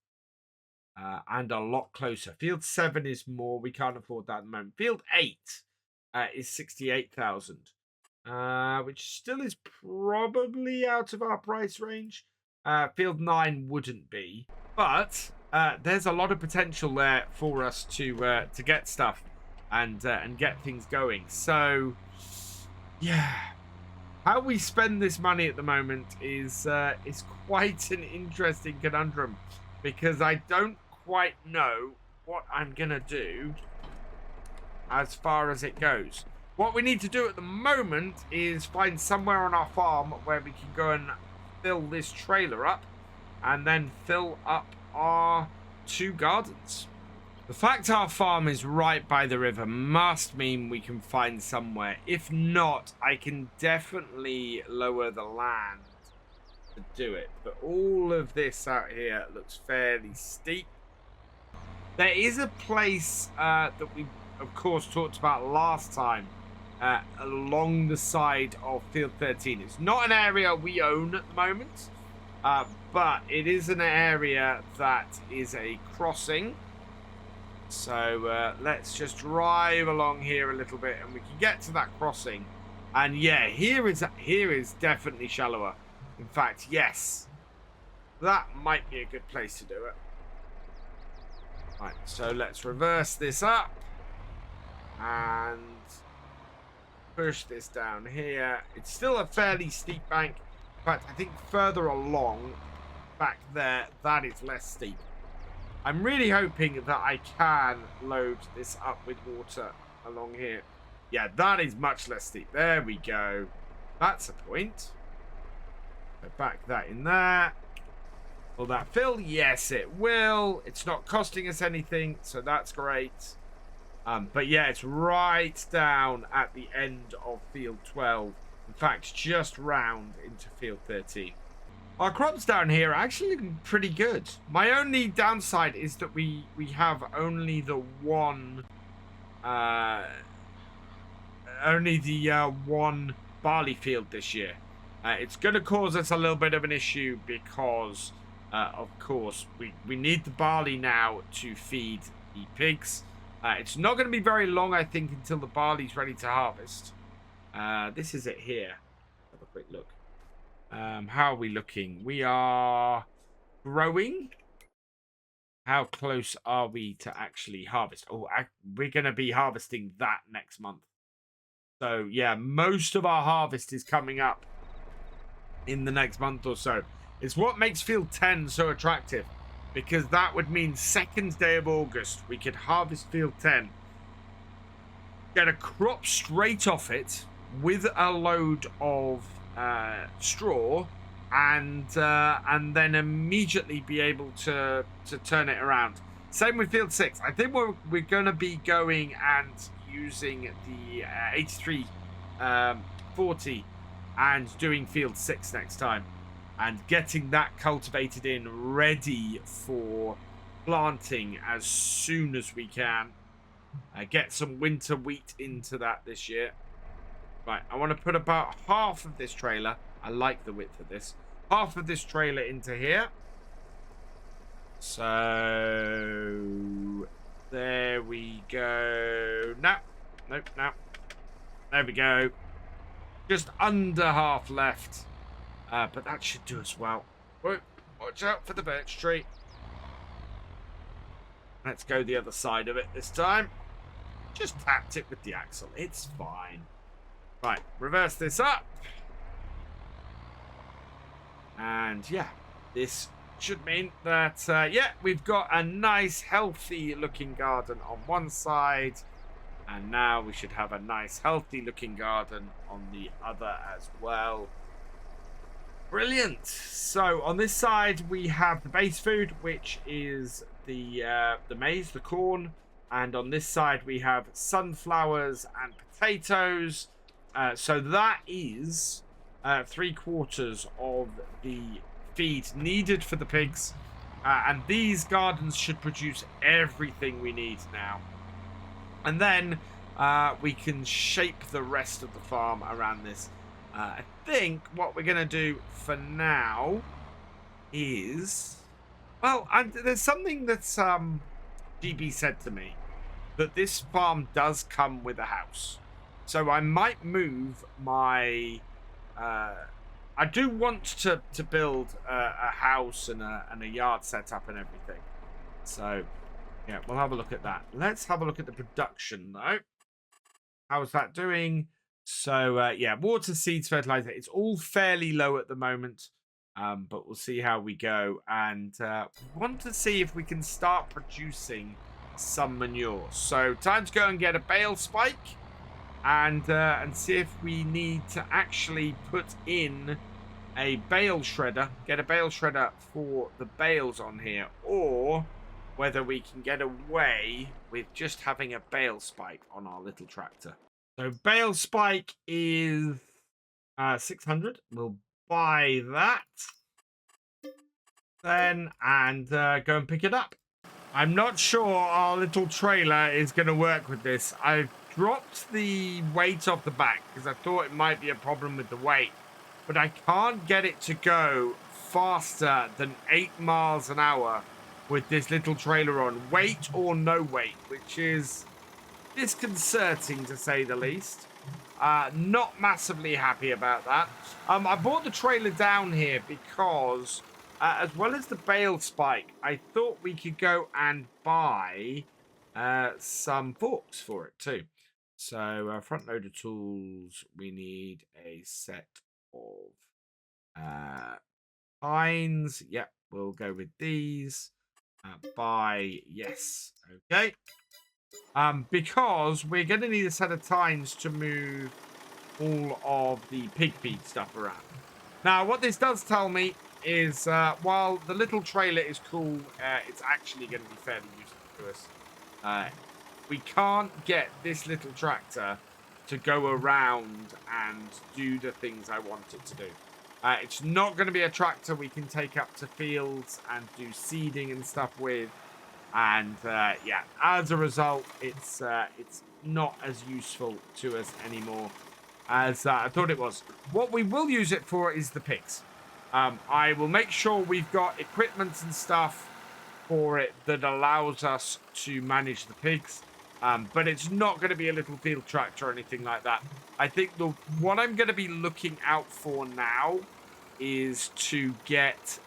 and a lot closer. Field 7 is more. We can't afford that at the moment. Field 8 is 68,000, which still is probably out of our price range. Field 9 wouldn't be, but there's a lot of potential there for us to get stuff and get things going. So yeah. How we spend this money at the moment is quite an interesting conundrum, because I don't quite know what I'm going to do as far as it goes. What we need to do at the moment is find somewhere on our farm where we can go and fill this trailer up and then fill up our 2 gardens. The fact our farm is right by the river must mean we can find somewhere. If not, I can definitely lower the land to do it. But all of this out here looks fairly steep. There is a place that we, of course, talked about last time along the side of Field 13. It's not an area we own at the moment. But it is an area that is a crossing. So let's just drive along here a little bit and we can get to that crossing. And yeah, here is definitely shallower. In fact, yes, that might be a good place to do it. Right, so let's reverse this up and push this down here. It's still a fairly steep bank. In fact, I think further along back there, that is less steep. I'm really hoping that I can load this up with water along here. Yeah, that is much less steep. There we go. That's a point. So back that in there. Will that fill? Yes, it will. It's not costing us anything, so that's great. But yeah, it's right down at the end of field 12. In fact, just round into field 13. Our crops down here are actually looking pretty good. My only downside is that we have only the one one barley field this year. It's going to cause us a little bit of an issue because of course we need the barley now to feed the pigs. It's not going to be very long, I think, until the barley's ready to harvest. This is it here. Have a quick look. How are we looking? We are growing. How close are we to actually harvest? Oh, we're going to be harvesting that next month. So, yeah, most of our harvest is coming up in the next month or so. It's what makes field 10 so attractive, because that would mean 2nd day of August, we could harvest field 10, get a crop straight off it with a load of straw, and then immediately be able to turn it around. Same with field 6. I think we're going to be going and using the 8340 and doing field 6 next time, and getting that cultivated in ready for planting as soon as we can. Get some winter wheat into that this year. Right, I want to put about half of this trailer, I like the width of this, half of this trailer into here. So there we go. Nope. There we go. Just under half left. But that should do us well. Whoa, watch out for the birch tree. Let's go the other side of it this time. Just tapped it with the axle. It's fine. Right, reverse this up. And yeah, this should mean that, yeah, we've got a nice, healthy looking garden on one side. And now we should have a nice, healthy looking garden on the other as well. Brilliant. So on this side, we have the base food, which is the maize, the corn. And on this side, we have sunflowers and potatoes. So that is 3/4 of the feed needed for the pigs. And these gardens should produce everything we need now. And then we can shape the rest of the farm around this. I think what we're going to do for now is... Well, there's something that's GB said to me, that this farm does come with a house. So I might move my... I do want to build a house and a yard setup and everything. So, yeah, we'll have a look at that. Let's have a look at the production, though. How's that doing? So, yeah, water, seeds, fertilizer. It's all fairly low at the moment, but we'll see how we go. And we want to see if we can start producing some manure. So, time to go and get a bale spike and see if we need to actually put in a bale shredder, get a bale shredder for the bales on here, or whether we can get away with just having a bale spike on our little tractor. So bale spike is 600. We'll buy that then and go and pick it up. I'm not sure our little trailer is going to work with this. I've dropped the weight off the back because I thought it might be a problem with the weight, but I can't get it to go faster than 8 miles an hour with this little trailer on, weight or no weight, which is disconcerting to say the least. Not massively happy about that. I brought the trailer down here because, as well as the bale spike, I thought we could go and buy some forks for it too. So front loader tools, we need a set of pines. Yep, we'll go with these. Buy, yes, okay. Because we're going to need a set of tines to move all of the pig feed stuff around. Now, what this does tell me is while the little trailer is cool, it's actually going to be fairly useful to us. We can't get this little tractor to go around and do the things I want it to do. It's not going to be a tractor we can take up to fields and do seeding and stuff with. And yeah, as a result, it's not as useful to us anymore as I thought it was. What we will use it for is the pigs. I will make sure we've got equipment and stuff for it that allows us to manage the pigs. But it's not going to be a little field tractor or anything like that. I think what I'm going to be looking out for now is to get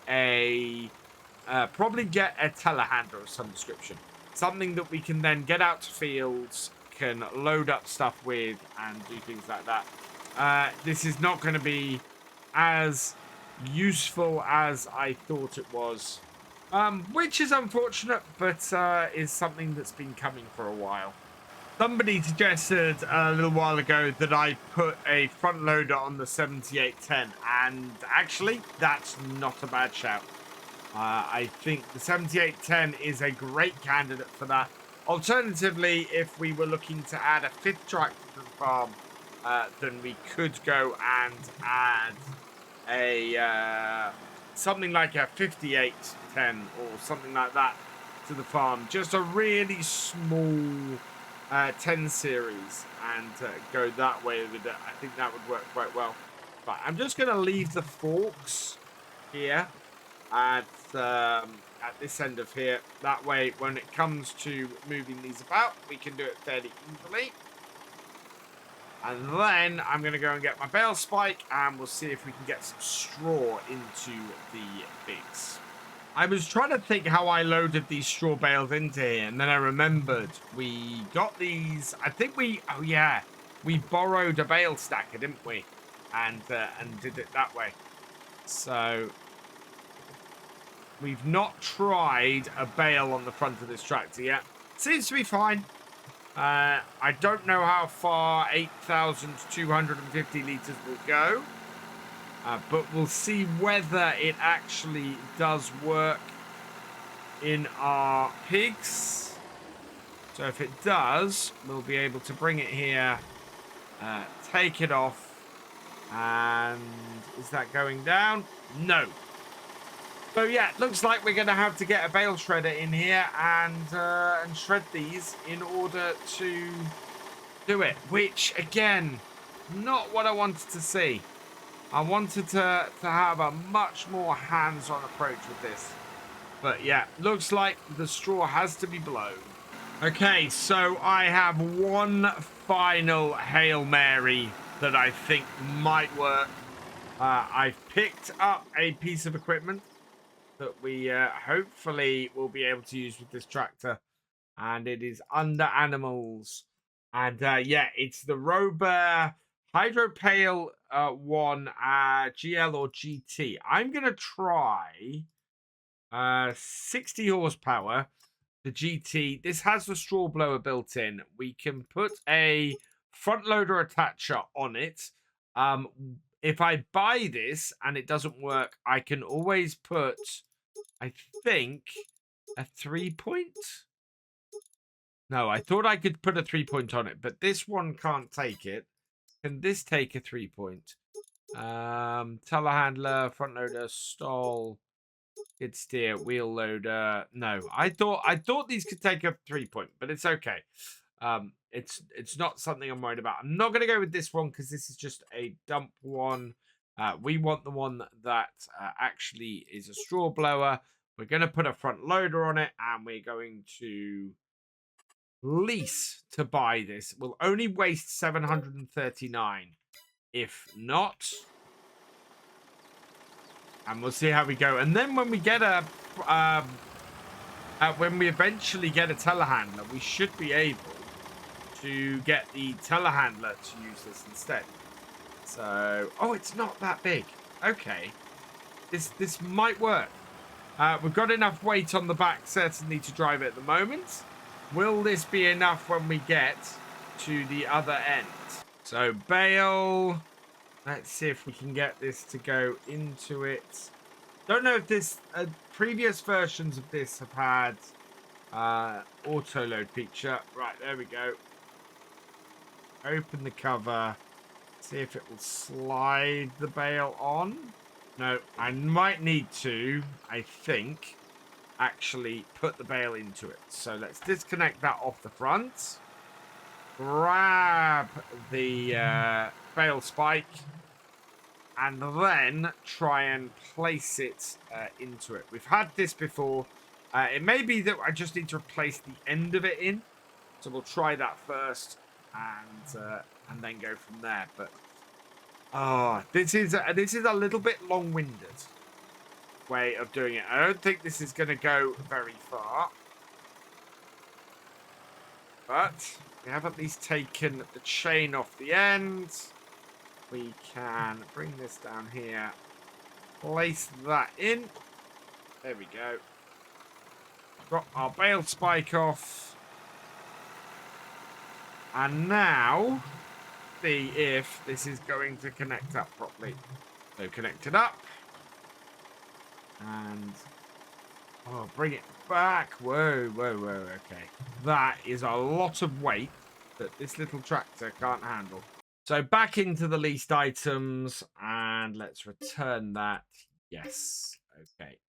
probably get a telehandler of some description. Something that we can then get out to fields, can load up stuff with, and do things like that. This is not going to be as useful as I thought it was. Which is unfortunate, but is something that's been coming for a while. Somebody suggested a little while ago that I put a front loader on the 7810, and actually, that's not a bad shout. I think the 7810 is a great candidate for that. Alternatively, if we were looking to add a 5th tractor to the farm, then we could go and add a something like a 5810 or something like that to the farm. Just a really small 10 series and go that way with it. I think that would work quite well. But I'm just going to leave the forks here at this end of here. That way, when it comes to moving these about, we can do it fairly easily. And then I'm going to go and get my bale spike, and we'll see if we can get some straw into the pigs. I was trying to think how I loaded these straw bales into here, and then I remembered we got these. I think we borrowed a bale stacker, didn't we? And did it that way. So we've not tried a bale on the front of this tractor yet. Seems to be fine. I don't know how far 8,250 litres will go. But we'll see whether it actually does work in our pigs. So if it does, we'll be able to bring it here, take it off. And is that going down? No. So yeah, looks like we're going to have to get a bale shredder in here and shred these in order to do it. Which, again, not what I wanted to see. I wanted to have a much more hands-on approach with this. But yeah, looks like the straw has to be blown. Okay, so I have one final Hail Mary that I think might work. I've picked up a piece of equipment that we hopefully will be able to use with this tractor. And it is under animals. And yeah, it's the Robur Hydropale 1 GL or GT. I'm going to try 60 horsepower, the GT. This has the straw blower built in. We can put a front loader attacher on it. If I buy this and it doesn't work, I can always put, I think, a 3-point. No, I thought I could put a 3-point on it, but this one can't take it. Can this take a 3-point? Telehandler, front loader, stall, skid steer, wheel loader. No, I thought these could take a 3-point, but it's okay. It's not something I'm worried about. I'm not going to go with this one because this is just a dump one. We want the one that actually is a straw blower. We're going to put a front loader on it, and we're going to lease to buy this. We'll only waste 739. If not, and we'll see how we go. And then when we get a when we eventually get a telehandler, we should be able to get the telehandler to use this instead. So, oh, it's not that big. Okay, this might work. We've got enough weight on the back, certainly, to drive it at the moment. Will this be enough when we get to the other end? So, bale. Let's see if we can get this to go into it. Don't know if this previous versions of this have had auto load feature. Right, there we go. Open the cover. See if it will slide the bale on. No, I might need to, I think, actually put the bale into it. So let's disconnect that off the front. Grab the bale spike. And then try and place it into it. We've had this before. It may be that I just need to replace the end of it in. So we'll try that first and then go from there. But this is a little bit long-winded way of doing it. I don't think this is going to go very far. But we have at least taken the chain off the end. We can bring this down here, place that in. There we go. Got our bale spike off. And now, see if this is going to connect up properly. So connect it up. And, bring it back. Whoa, okay. That is a lot of weight that this little tractor can't handle. So back into the leased items, and let's return that. Yes. Okay.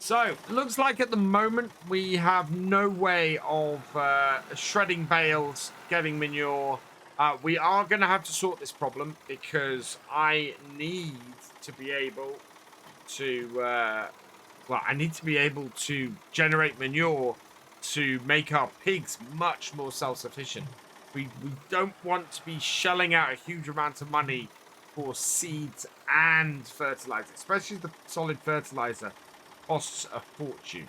So, looks like at the moment we have no way of shredding bales, getting manure. We are going to have to sort this problem because I need to be able to, I need to be able to generate manure to make our pigs much more self-sufficient. We don't want to be shelling out a huge amount of money for seeds and fertilizer, especially the solid fertilizer costs a fortune.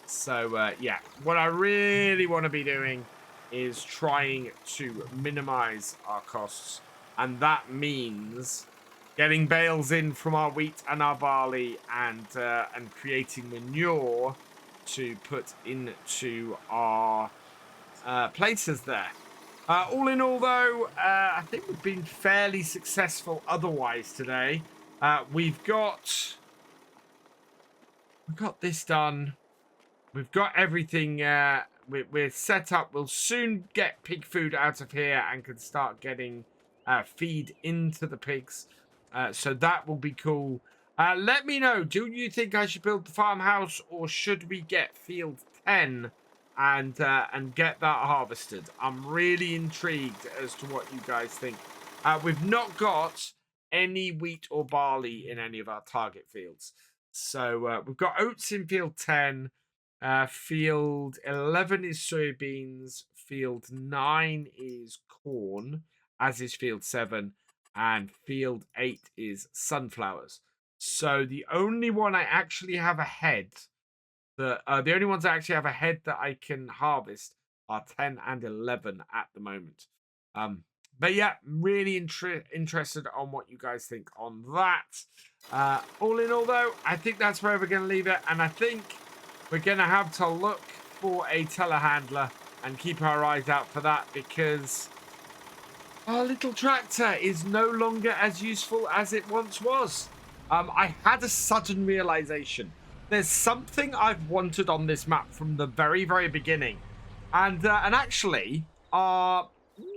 So, yeah, what I really want to be doing is trying to minimize our costs. And that means getting bales in from our wheat and our barley and creating manure to put into our places there. All in all, though, I think we've been fairly successful otherwise today. We've got this done. We've got everything. We're set up. We'll soon get pig food out of here and can start getting feed into the pigs. So that will be cool. Let me know. Do you think I should build the farmhouse, or should we get field 10 and get that harvested? I'm really intrigued as to what you guys think. We've not got any wheat or barley in any of our target fields. So we've got oats in field 10. Field 11 is soybeans. Field 9 is corn, as is field 7. And field 8 is sunflowers. So the only one I actually have ahead, the only ones I actually have ahead that I can harvest are 10 and 11 at the moment. But yeah, really interested on what you guys think on that. All in all, though, I think that's where we're going to leave it. And I think we're going to have to look for a telehandler and keep our eyes out for that, because our little tractor is no longer as useful as it once was. I had a sudden realization. There's something I've wanted on this map from the very, very beginning. And actually are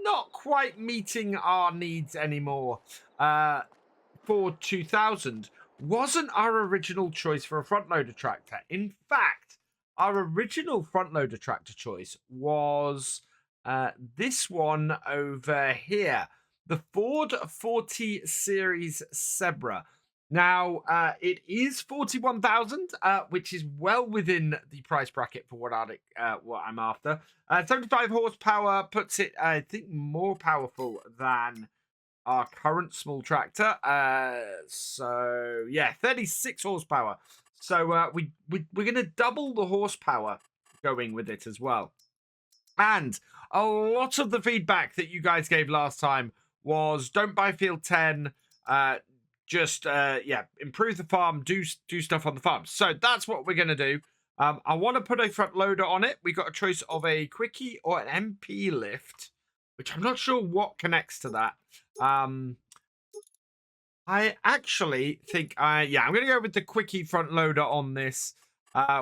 not quite meeting our needs anymore. For 2000 wasn't our original choice for a front loader tractor. In fact, our original front loader tractor choice was this one over here. the Ford 40 Series Zebra. Now, it is 41,000, which is well within the price bracket for what I'm after. 75 horsepower puts it, I think, more powerful than our current small tractor. So yeah, 36 horsepower. So we're gonna double the horsepower going with it as well. And a lot of the feedback that you guys gave last time was don't buy field 10. Just improve the farm, do stuff on the farm. So that's what we're gonna do. I want to put a front loader on it. We got a choice of a quickie or an MP lift, which I'm not sure what connects to that. I actually think I'm going to go with the quickie front loader on this.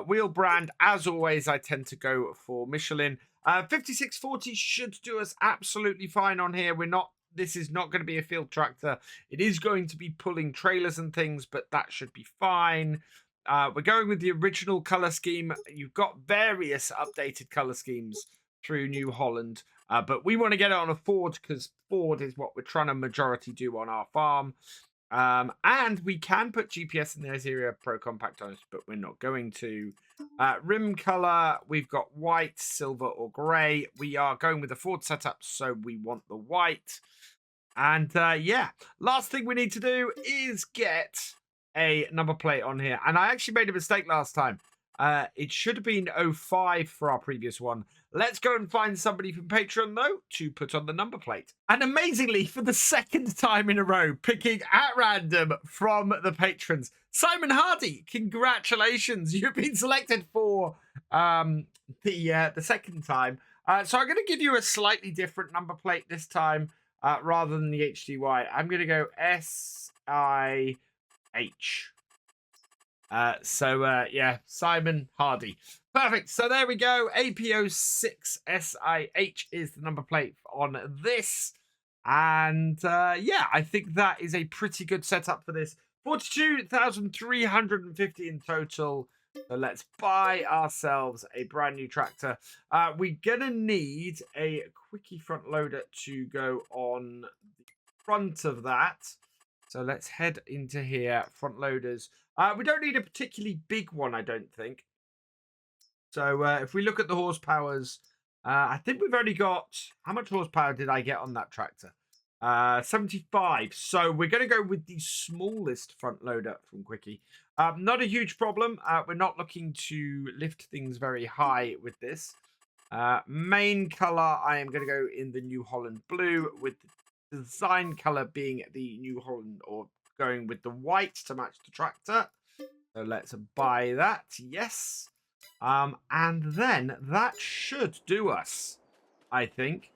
Wheel brand, as always, I tend to go for Michelin. 5640 should do us absolutely fine on here. This is not going to be a field tractor. It is going to be pulling trailers and things, but that should be fine. We're going with the original color scheme. You've got various updated color schemes through New Holland, but we want to get it on a Ford because Ford is what we're trying to majority do on our farm. And we can put GPS in the Azera Pro Compact on it, but we're not going to. Rim color, we've got white, silver, or grey. We are going with the Ford setup, so we want the white. And last thing we need to do is get a number plate on here. And I actually made a mistake last time. It should have been 05 for our previous one. Let's go and find somebody from Patron, though, to put on the number plate. And amazingly, for the second time in a row, picking at random from the patrons, Simon Hardy, congratulations. You've been selected for the second time. So I'm going to give you a slightly different number plate this time rather than the HDY. I'm going to go SIH. Simon Hardy. Perfect. So there we go. APO6SIH is the number plate on this. And I think that is a pretty good setup for this. 42,350 in total. So let's buy ourselves a brand new tractor. We're going to need a quickie front loader to go on the front of that. So let's head into here. Front loaders. We don't need a particularly big one, I don't think. So if we look at the horsepowers, I think we've only got... How much horsepower did I get on that tractor? 75. So we're going to go with the smallest front loader from Quickie. Not a huge problem. We're not looking to lift things very high with this. Main color, I am going to go in the New Holland blue, with the design color being the New Holland, or going with the white to match the tractor. So let's buy that. Yes. And then that should do us, I think.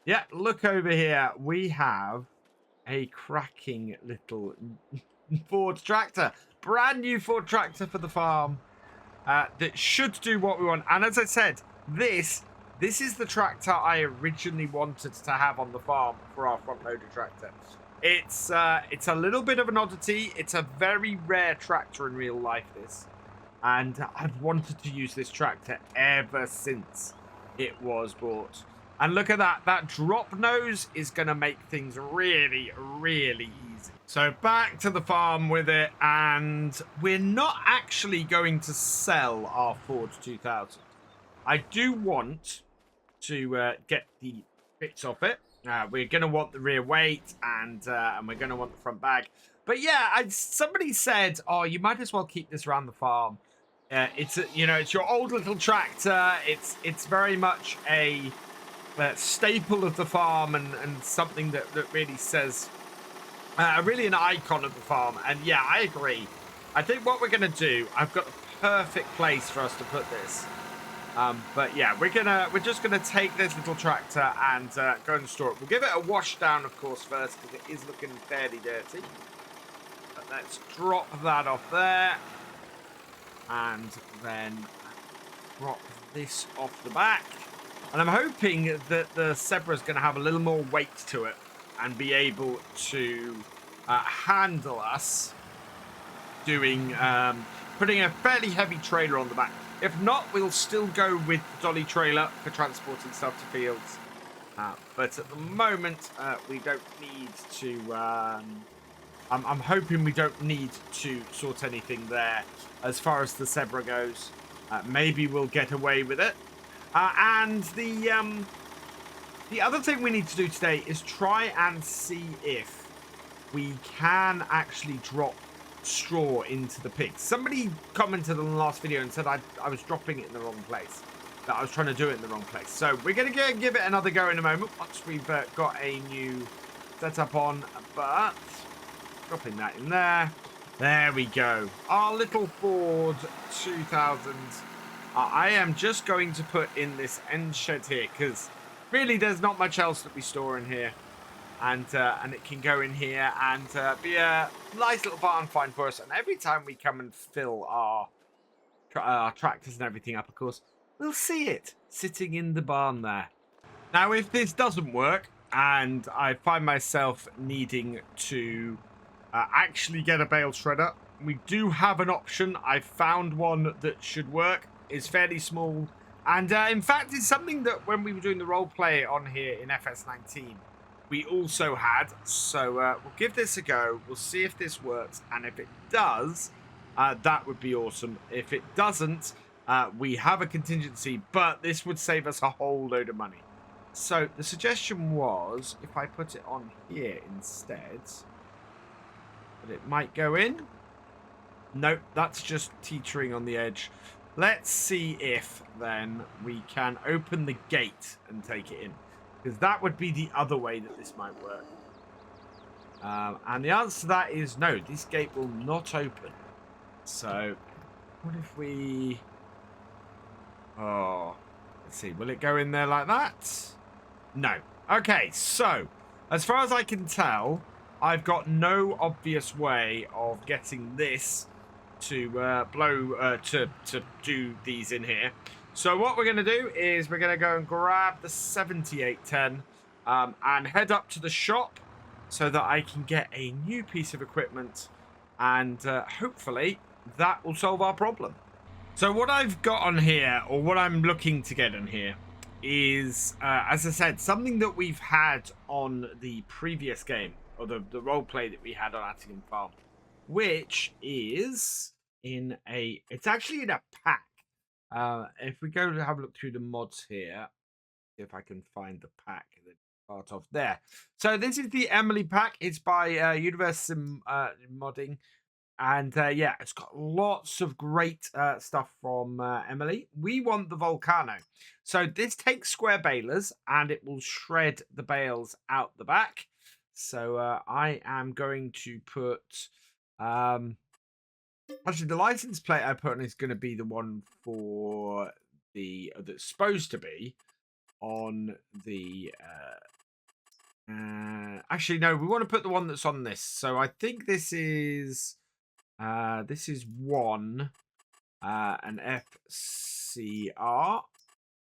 Yeah, look over here. We have a cracking little Ford tractor. Brand new Ford tractor for the farm that should do what we want. And as I said, this is the tractor I originally wanted to have on the farm for our front loader tractor. It's a little bit of an oddity. It's a very rare tractor in real life, this. And I've wanted to use this tractor ever since it was bought. And look at that. That drop nose is going to make things really, really easy. So back to the farm with it. And we're not actually going to sell our Ford 2000. I do want to get the bits off it. We're going to want the rear weight and we're going to want the front bag. But yeah, somebody said, oh, you might as well keep this around the farm. It's your old little tractor. It's very much a staple of the farm and something that really says, really an icon of the farm. And yeah, I agree. I think what we're going to do, I've got the perfect place for us to put this. But yeah, we're just gonna take this little tractor and go and store it. We'll give it a wash down, of course, first, because it is looking fairly dirty. But let's drop that off there, and then drop this off the back. And I'm hoping that the Zebra is going to have a little more weight to it and be able to handle us doing putting a fairly heavy trailer on the back. If not, we'll still go with the dolly trailer for transporting stuff to fields. But at the moment, we don't need to... I'm hoping we don't need to sort anything there as far as the zebra goes. Maybe we'll get away with it. And the other thing we need to do today is try and see if we can actually drop straw into the pigs. Somebody commented on the last video and said I was dropping it in the wrong place. That I was trying to do it in the wrong place. So we're going to give it another go in a moment once we've got a new setup on. But dropping that in there. There we go. Our little Ford 2000. I am just going to put in this end shed here because really there's not much else that we store in here. And it can go in here and be a nice little barn find for us. And every time we come and fill our tractors and everything up, of course, we'll see it sitting in the barn there. Now, if this doesn't work and I find myself needing to actually get a bale shredder, we do have an option. I found one that should work. It's fairly small. And in fact, it's something that when we were doing the role play on here in FS19, we also had. So we'll give this a go. We'll see if this works. And if it does, that would be awesome. If it doesn't, we have a contingency, but this would save us a whole load of money. So the suggestion was, if I put it on here instead, that it might go in. Nope, that's just teetering on the edge. Let's see if then we can open the gate and take it in, because that would be the other way that this might work. And the answer to that is no, this gate will not open. So what if we... Oh, let's see. Will it go in there like that? No. Okay, so as far as I can tell, I've got no obvious way of getting this to to do these in here. So what we're going to do is we're going to go and grab the 7810 and head up to the shop so that I can get a new piece of equipment, and hopefully that will solve our problem. So what I've got on here, or what I'm looking to get on here, is, as I said, something that we've had on the previous game, or the roleplay that we had on Attingham Farm, which is in a... It's actually in a pack. If we go to have a look through the mods here, see if I can find the pack that part of there. So this is the Emily pack. It's by Universal Modding. And yeah, it's got lots of great stuff from Emily. We want the Volcano. So this takes square balers and it will shred the bales out the back. So I am going to put... actually, the license plate I put on is going to be the one for the... that's supposed to be on the... actually, no, we want to put the one that's on this. So I think this is... this is one, an FCR.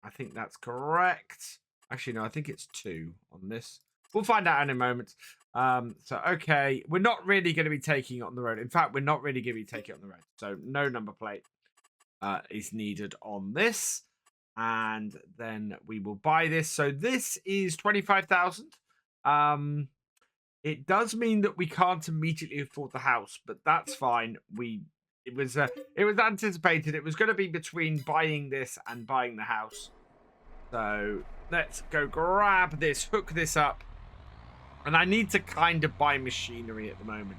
I think that's correct. Actually, no, I think it's 2 on this. We'll find out in a moment. So, okay, we're not really going to be taking it on the road. In fact, we're not really going to be taking it on the road. So, no number plate is needed on this. And then we will buy this. So, this is 25,000. It does mean that we can't immediately afford the house, but that's fine. It was anticipated. It was going to be between buying this and buying the house. So let's go grab this, hook this up, and I need to kind of buy machinery at the moment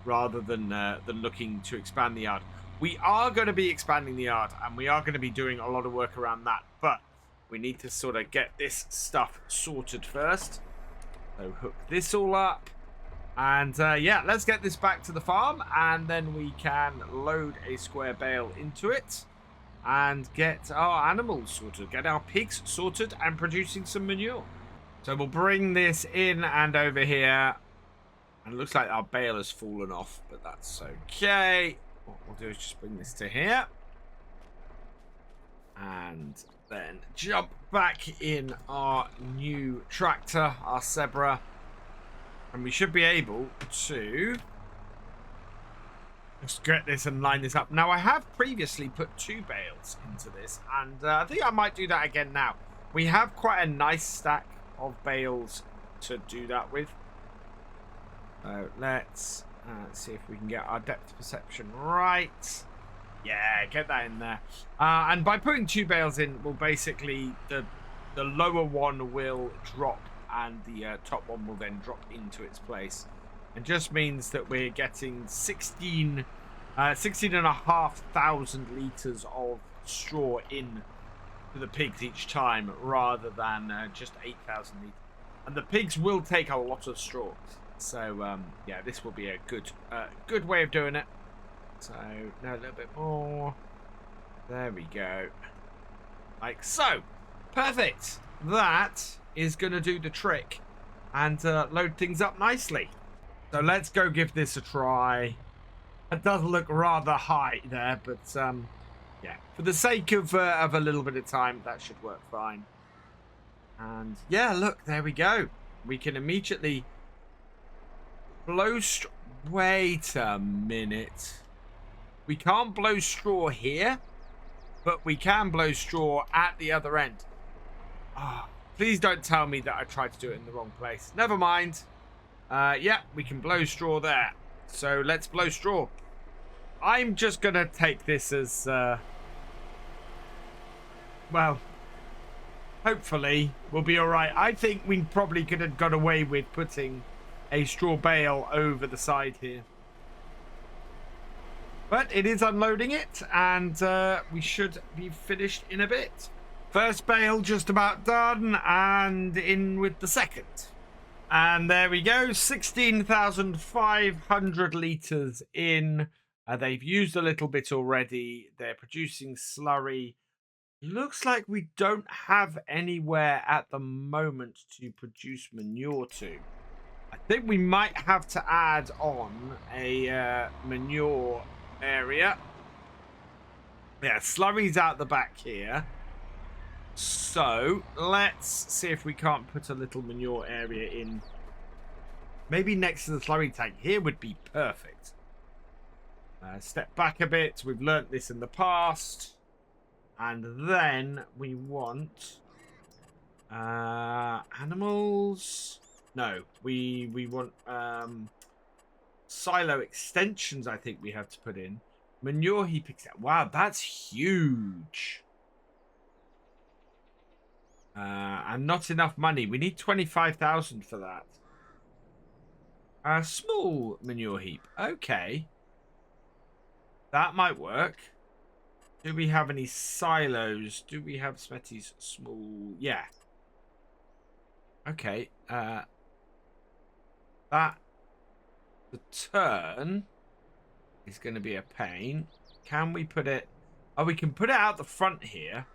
rather than looking to expand the yard. We are going to be expanding the yard, and we are going to be doing a lot of work around that, but we need to sort of get this stuff sorted first. So hook this all up, and yeah, let's get this back to the farm, and then we can load a square bale into it and get our animals sorted, get our pigs sorted and producing some manure. So we'll bring this in and over here, and it looks like our bale has fallen off, but that's okay. What we'll do is just bring this to here and then jump back in our new tractor, our Zebra, and we should be able to just get this and line this up. Now, I have previously put 2 bales into this, and I think I might do that again now. We have quite a nice stack of bales to do that with. So let's see if we can get our depth perception right. Yeah, get that in there. And by putting 2 bales in, will basically the lower one will drop and the top one will then drop into its place. It just means that we're getting 16,500 litres of straw in to the pigs each time, rather than just 8,000 litres. And the pigs will take a lot of straw. So, yeah, this will be a good way of doing it. So, now a little bit more. There we go. Like so. Perfect. That is going to do the trick and load things up nicely. So let's go give this a try. It does look rather high there, but yeah, for the sake of a little bit of time, that should work fine. And yeah, look, there we go. We can immediately blow straw. Wait a minute. We can't blow straw here, but we can blow straw at the other end. Oh, please don't tell me that I tried to do it in the wrong place. Never mind. Yeah, we can blow straw there. So let's blow straw. I'm just going to take this as, well, hopefully we'll be all right. I think we probably could have got away with putting a straw bale over the side here. But it is unloading it, and we should be finished in a bit. First bale just about done, and in with the second. And there we go, 16,500 litres in. They've used a little bit already. They're producing slurry. Looks like we don't have anywhere at the moment to produce manure to. I think we might have to add on a manure area. Yeah, slurry's out the back here. So let's see if we can't put a little manure area in. Maybe next to the slurry tank here would be perfect. Step back a bit. We've learnt this in the past. And then we want animals. No, we want silo extensions. I think we have to put in manure heap. Wow, that's huge. And not enough money. We need 25,000 for that. A small manure heap. Okay. That might work. Do we have any silos? Do we have Smetty's small? Yeah. Okay. That. The turn is going to be a pain. Can we put it? Oh, we can put it out the front here.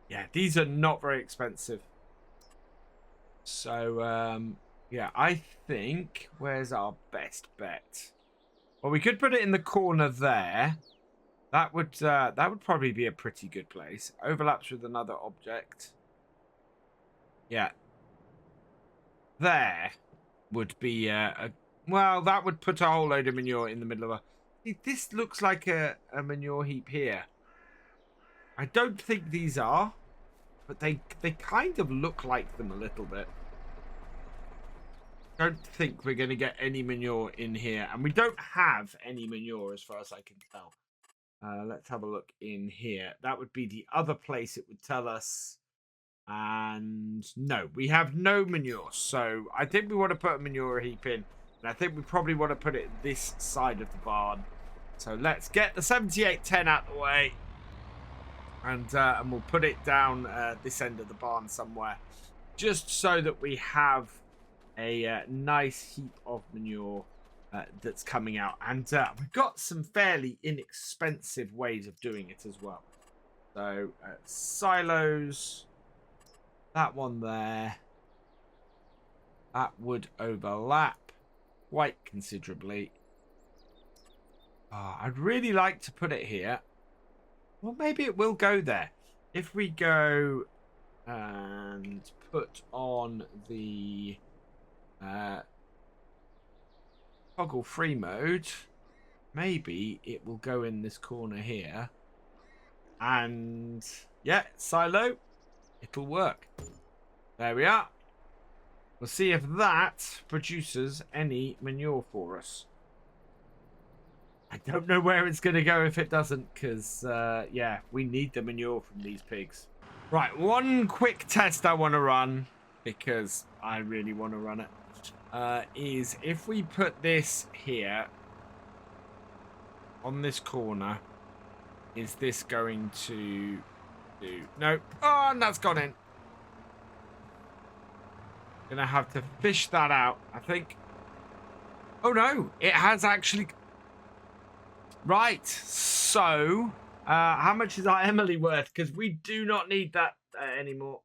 Yeah, these are not very expensive. So, yeah, I think, where's our best bet? Well, we could put it in the corner there. That would probably be a pretty good place. Overlaps with another object. Yeah. There would be well, that would put a whole load of manure in the middle of a... See, this looks like a manure heap here. I don't think these are, but they kind of look like them a little bit. Don't think we're going to get any manure in here, and we don't have any manure as far as I can tell. Let's have a look in here. That would be the other place it would tell us. And no, we have no manure. So I think we want to put a manure heap in, and I think we probably want to put it this side of the barn. So let's get the 7810 out the way. And we'll put it down this end of the barn somewhere, just so that we have a nice heap of manure that's coming out. And we've got some fairly inexpensive ways of doing it as well. So silos, that one there, that would overlap quite considerably. I'd really like to put it here. Well, maybe it will go there. If we go and put on the toggle free mode, maybe it will go in this corner here. And yeah, silo, it'll work. There we are. We'll see if that produces any manure for us. I don't know where it's going to go if it doesn't, because, yeah, we need the manure from these pigs. Right, one quick test I want to run, because I really want to run it, is if we put this here on this corner, is this going to do? No. Oh, and that's gone in. Gonna have to fish that out, I think. Oh, no. It has actually... Right. So, how much is our Emily worth? Because we do not need that anymore.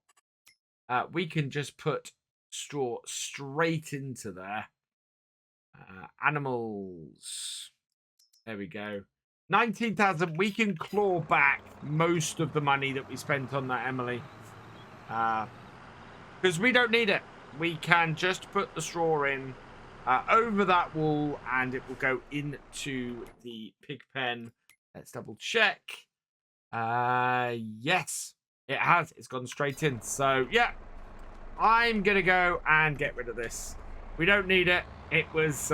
We can just put straw straight into there. Animals. There we go. 19,000. We can claw back most of the money that we spent on that Emily. Because we don't need it. We can just put the straw in over that wall and it will go into the pig pen. Let's double check. Yes, it has. It's gone straight in. So, yeah, I'm going to go and get rid of this. We don't need it. It was,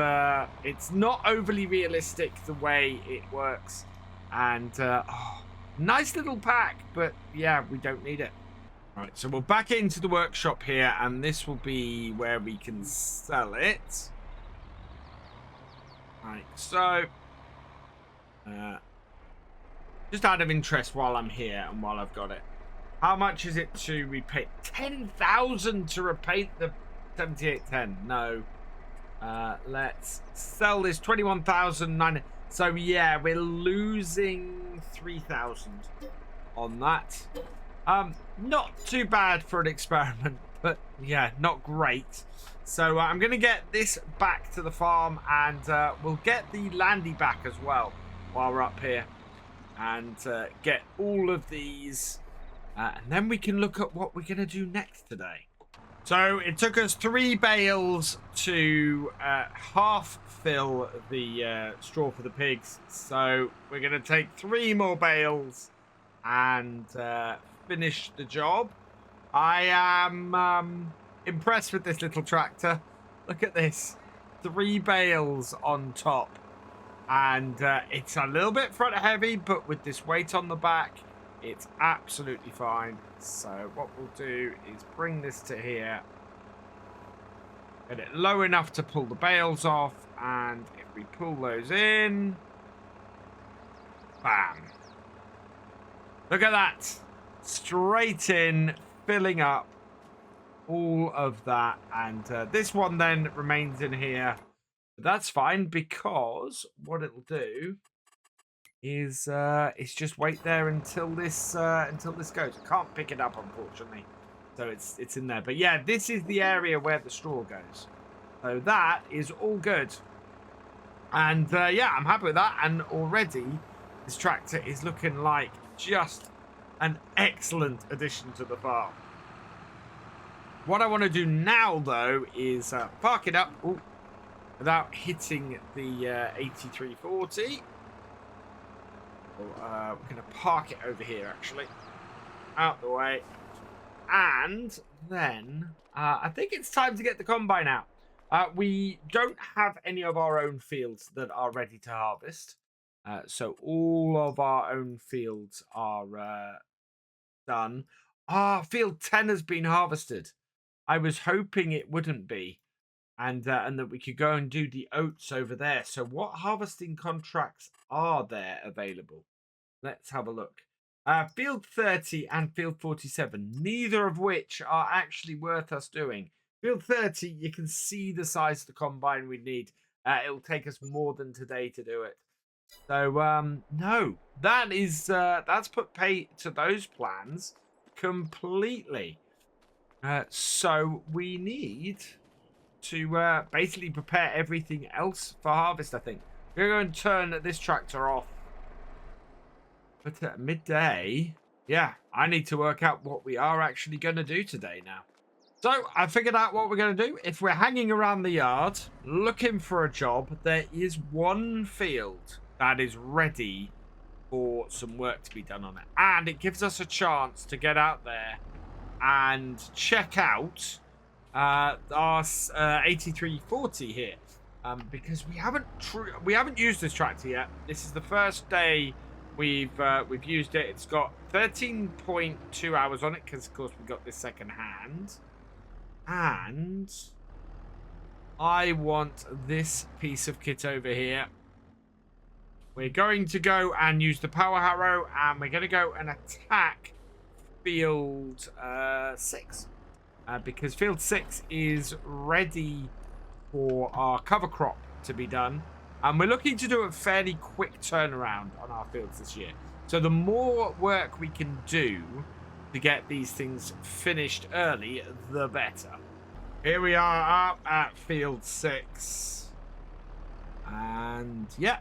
it's not overly realistic the way it works. And, oh, nice little pack, but yeah, we don't need it. Right, so we'll back into the workshop here, and this will be where we can sell it. Right, so, just out of interest while I'm here and while I've got it, how much is it to repaint? 10,000 to repaint the 7810. No. Let's sell this 21,900. So yeah, we're losing 3,000 on that. Not too bad for an experiment, but yeah, not great. So I'm going to get this back to the farm, and we'll get the landy back as well while we're up here, and get all of these, and then we can look at what we're going to do next today. So it took us 3 bales to half fill the straw for the pigs. So we're going to take 3 more bales and finish the job. I am impressed with this little tractor. Look at this. 3 bales on top. And it's a little bit front heavy, but with this weight on the back, it's absolutely fine. So what we'll do is bring this to here. Get it low enough to pull the bales off. And if we pull those in, bam. Look at that. Straight in, filling up all of that. And this one then remains in here. But that's fine, because what it'll do is it's just wait there until this goes. I can't pick it up, unfortunately, so it's in there. But yeah, this is the area where the straw goes, so that is all good. And yeah, I'm happy with that. And already this tractor is looking like just an excellent addition to the farm. What I want to do now, though, is park it up without hitting the 8340. We're going to park it over here, actually. Out the way. And then I think it's time to get the combine out. We don't have any of our own fields that are ready to harvest. So all of our own fields are done. Field 10 has been harvested. I was hoping it wouldn't be. And that we could go and do the oats over there. So what harvesting contracts are there available? Let's have a look. Field 30 and Field 47, neither of which are actually worth us doing. Field 30, you can see the size of the combine we need. It'll take us more than today to do it. So, no, that is, that's put pay to those plans completely. So we need to basically prepare everything else for harvest, I think. We're going to turn this tractor off. But at midday, yeah, I need to work out what we are actually going to do today now. So I figured out what we're going to do. If we're hanging around the yard looking for a job, there is one field that is ready for some work to be done on it. And it gives us a chance to get out there and check out our 8340 here, because we haven't used this tractor yet. This is the first day we've used it. It's got 13.2 hours on it because, of course, we got this second hand. And I want this piece of kit over here. We're going to go and use the power harrow, and we're going to go and attack field 6. Because field 6 is ready for our cover crop to be done. And we're looking to do a fairly quick turnaround on our fields this year. So the more work we can do to get these things finished early, the better. Here we are up at field 6. And yeah,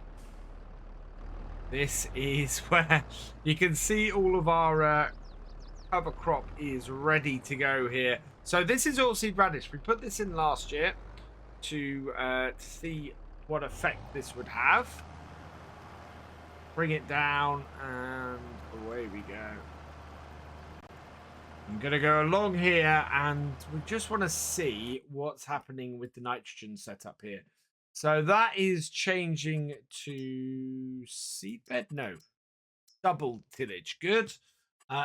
this is where you can see all of our cover crop is ready to go here. So this is oilseed radish. We put this in last year to see what effect this would have. Bring it down, and away we go. I'm going to go along here, and we just want to see what's happening with the nitrogen setup here. So that is changing to seedbed? No. Double tillage. Good.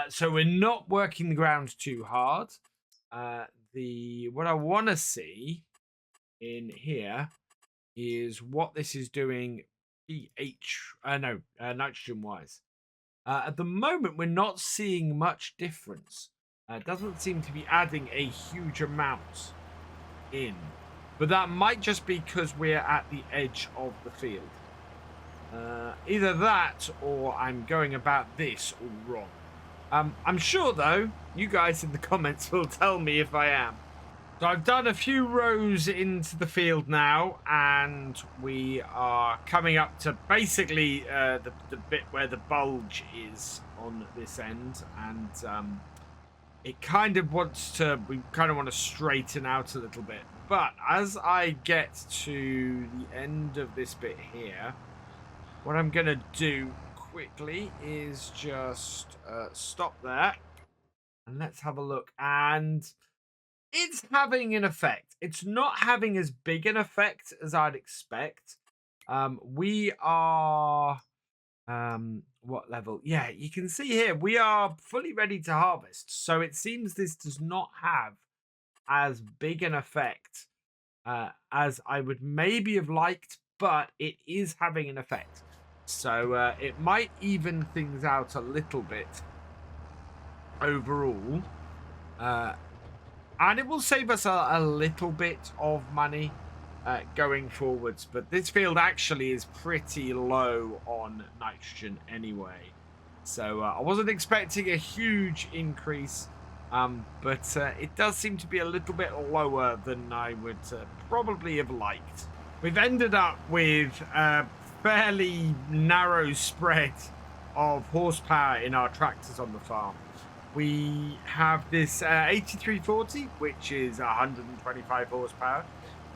So we're not working the ground too hard. What I want to see in here is what this is doing nitrogen wise. At the moment, we're not seeing much difference. It doesn't seem to be adding a huge amount in, but that might just be because we're at the edge of the field. Either that or I'm going about this all wrong. I'm sure, though, you guys in the comments will tell me if I am. So I've done a few rows into the field now, and we are coming up to basically the bit where the bulge is on this end, and we kind of want to straighten out a little bit. But as I get to the end of this bit here, what I'm going to do quickly is just stop there, and let's have a look. And it's having an effect. It's not having as big an effect as I'd expect. We are what level? Yeah, you can see here we are fully ready to harvest. So it seems this does not have as big an effect as I would maybe have liked, but it is having an effect. So it might even things out a little bit overall. And it will save us a little bit of money going forwards. But this field actually is pretty low on nitrogen anyway. So I wasn't expecting a huge increase. But it does seem to be a little bit lower than I would probably have liked. We've ended up with a fairly narrow spread of horsepower in our tractors on the farm. We have this 8340, which is 125 horsepower.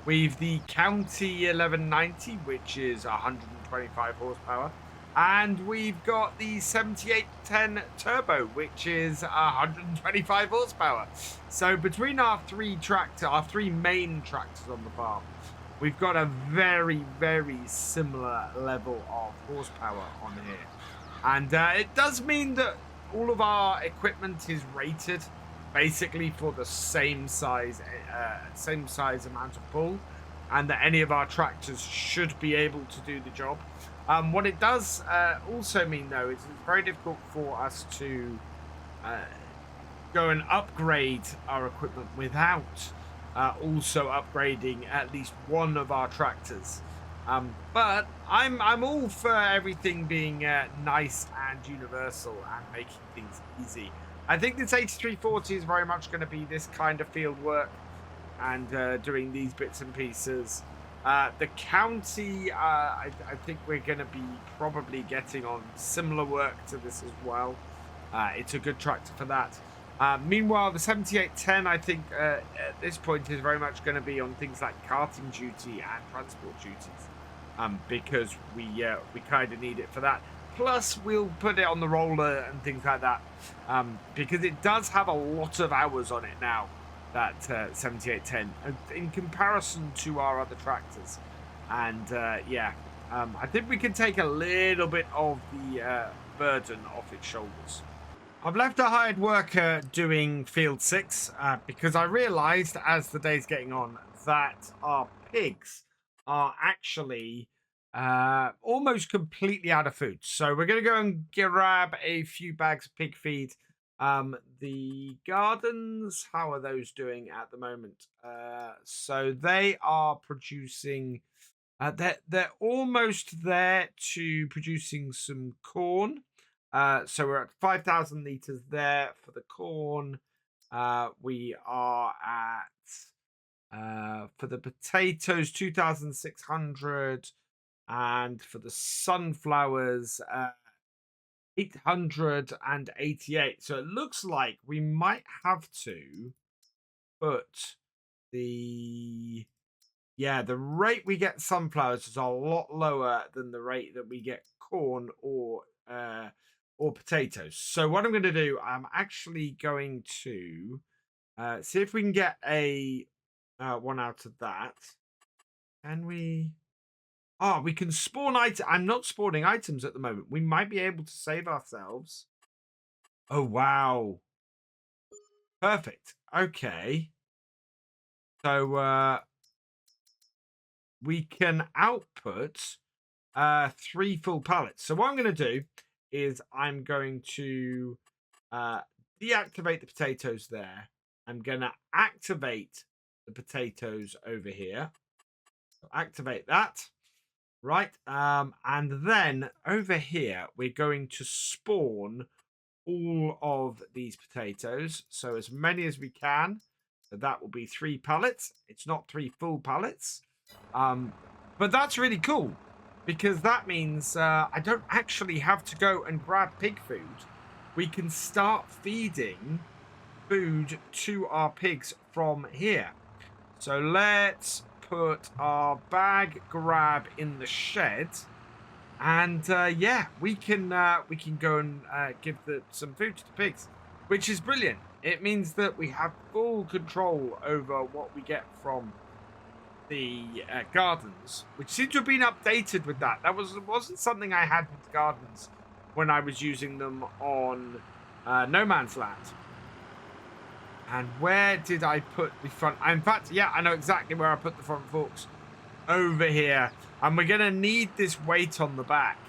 We've the County 1190, which is 125 horsepower. And we've got the 7810 Turbo, which is 125 horsepower. So between our three main tractors on the farm, we've got a very, very similar level of horsepower on here. And it does mean that all of our equipment is rated basically for the same size amount of pull, and that any of our tractors should be able to do the job. What it does also mean, though, is it's very difficult for us to go and upgrade our equipment without also upgrading at least one of our tractors. But I'm all for everything being nice and universal and making things easy. I think this 8340 is very much going to be this kind of field work and doing these bits and pieces. The County, I think we're going to be probably getting on similar work to this as well. It's a good tractor for that. Meanwhile, the 7810, I think at this point is very much going to be on things like carting duty and transport duties, because we kind of need it for that. Plus, we'll put it on the roller and things like that, because it does have a lot of hours on it now. that 7810 in comparison to our other tractors. And yeah, I think we can take a little bit of the burden off its shoulders. I've left a hired worker doing field 6 because I realized as the day's getting on that our pigs are actually almost completely out of food. So we're going to go and grab a few bags of pig feed. The gardens, how are those doing at the moment? So they are producing, they're almost there to producing some corn. So we're at 5,000 litres there for the corn. We are at, for the potatoes, 2,600. And for the sunflowers, 888. So it looks like we might have to put the... Yeah, the rate we get sunflowers is a lot lower than the rate that we get corn or potatoes. So what I'm going to do, I'm actually going to see if we can get a one out of that. Can we? Oh, we can spawn items. I'm not spawning items at the moment. We might be able to save ourselves. Oh, wow. Perfect. Okay. So we can output 3 full pallets. So what I'm going to do is I'm going to deactivate the potatoes there. I'm going to activate the potatoes over here. So activate that. Right. And then over here, we're going to spawn all of these potatoes. So as many as we can. So that will be 3 pallets. It's not 3 full pallets. But that's really cool. Because that means I don't actually have to go and grab pig food. We can start feeding food to our pigs from here. So let's put our bag grab in the shed. And yeah, we can go and give some food to the pigs, which is brilliant. It means that we have full control over what we get from the gardens, which seem to have been updated with that. That wasn't something I had with gardens when I was using them on No Man's Land. And where did I put the front? In fact, yeah, I know exactly where I put the front forks. Over here. And we're going to need this weight on the back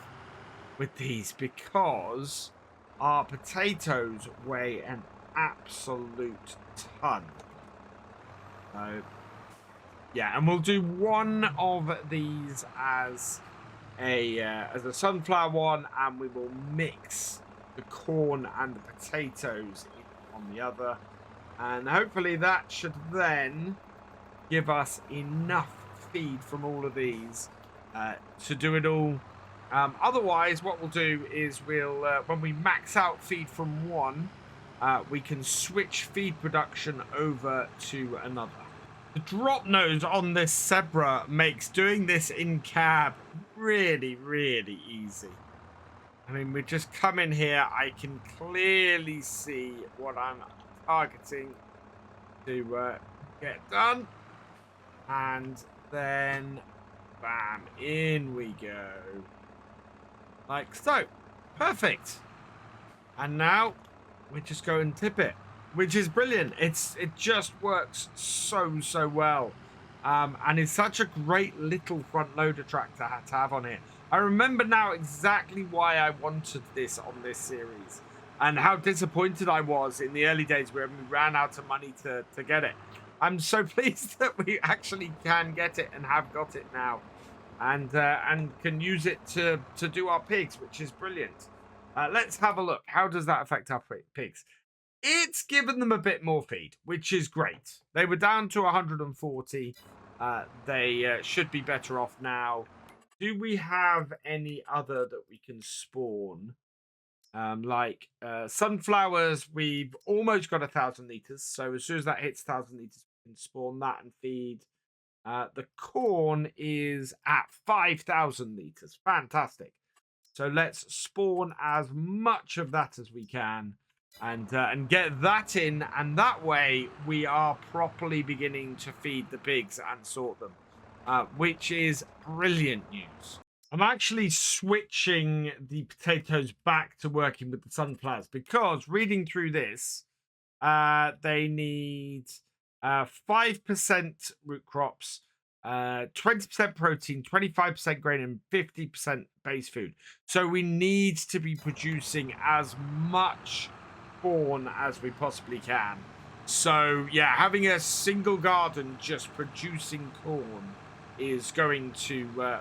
with these because our potatoes weigh an absolute ton. So yeah, and we'll do one of these as a sunflower one, and we will mix the corn and the potatoes on the other, and hopefully that should then give us enough feed from all of these to do it all. Otherwise, what we'll do is we'll when we max out feed from one, we can switch feed production over to another. The drop nose on this zebra makes doing this in cab really, really easy. I mean, we just come in here. I can clearly see what I'm targeting to get done. And then, bam, in we go. Like so. Perfect. And now, we just go and tip it. Which is brilliant. It just works so well. And it's such a great little front loader tractor to have on here. I remember now exactly why I wanted this on this series. And how disappointed I was in the early days when we ran out of money to get it. I'm so pleased that we actually can get it and have got it now. And can use it to do our pigs, which is brilliant. Let's have a look. How does that affect our pigs? It's given them a bit more feed, which is great. They were down to 140. They should be better off now. Do we have any other that we can spawn? Like sunflowers, we've almost got 1,000 litres. So as soon as that hits 1,000 litres, we can spawn that and feed. The corn is at 5,000 litres. Fantastic. So let's spawn as much of that as we can. and get that in, and that way we are properly beginning to feed the pigs and sort them, which is brilliant news. I'm actually switching the potatoes back to working with the sunflowers because reading through this, they need 5% root crops, 20% protein, 25% grain, and 50% base food. So we need to be producing as much corn as we possibly can. So yeah, having a single garden just producing corn is going to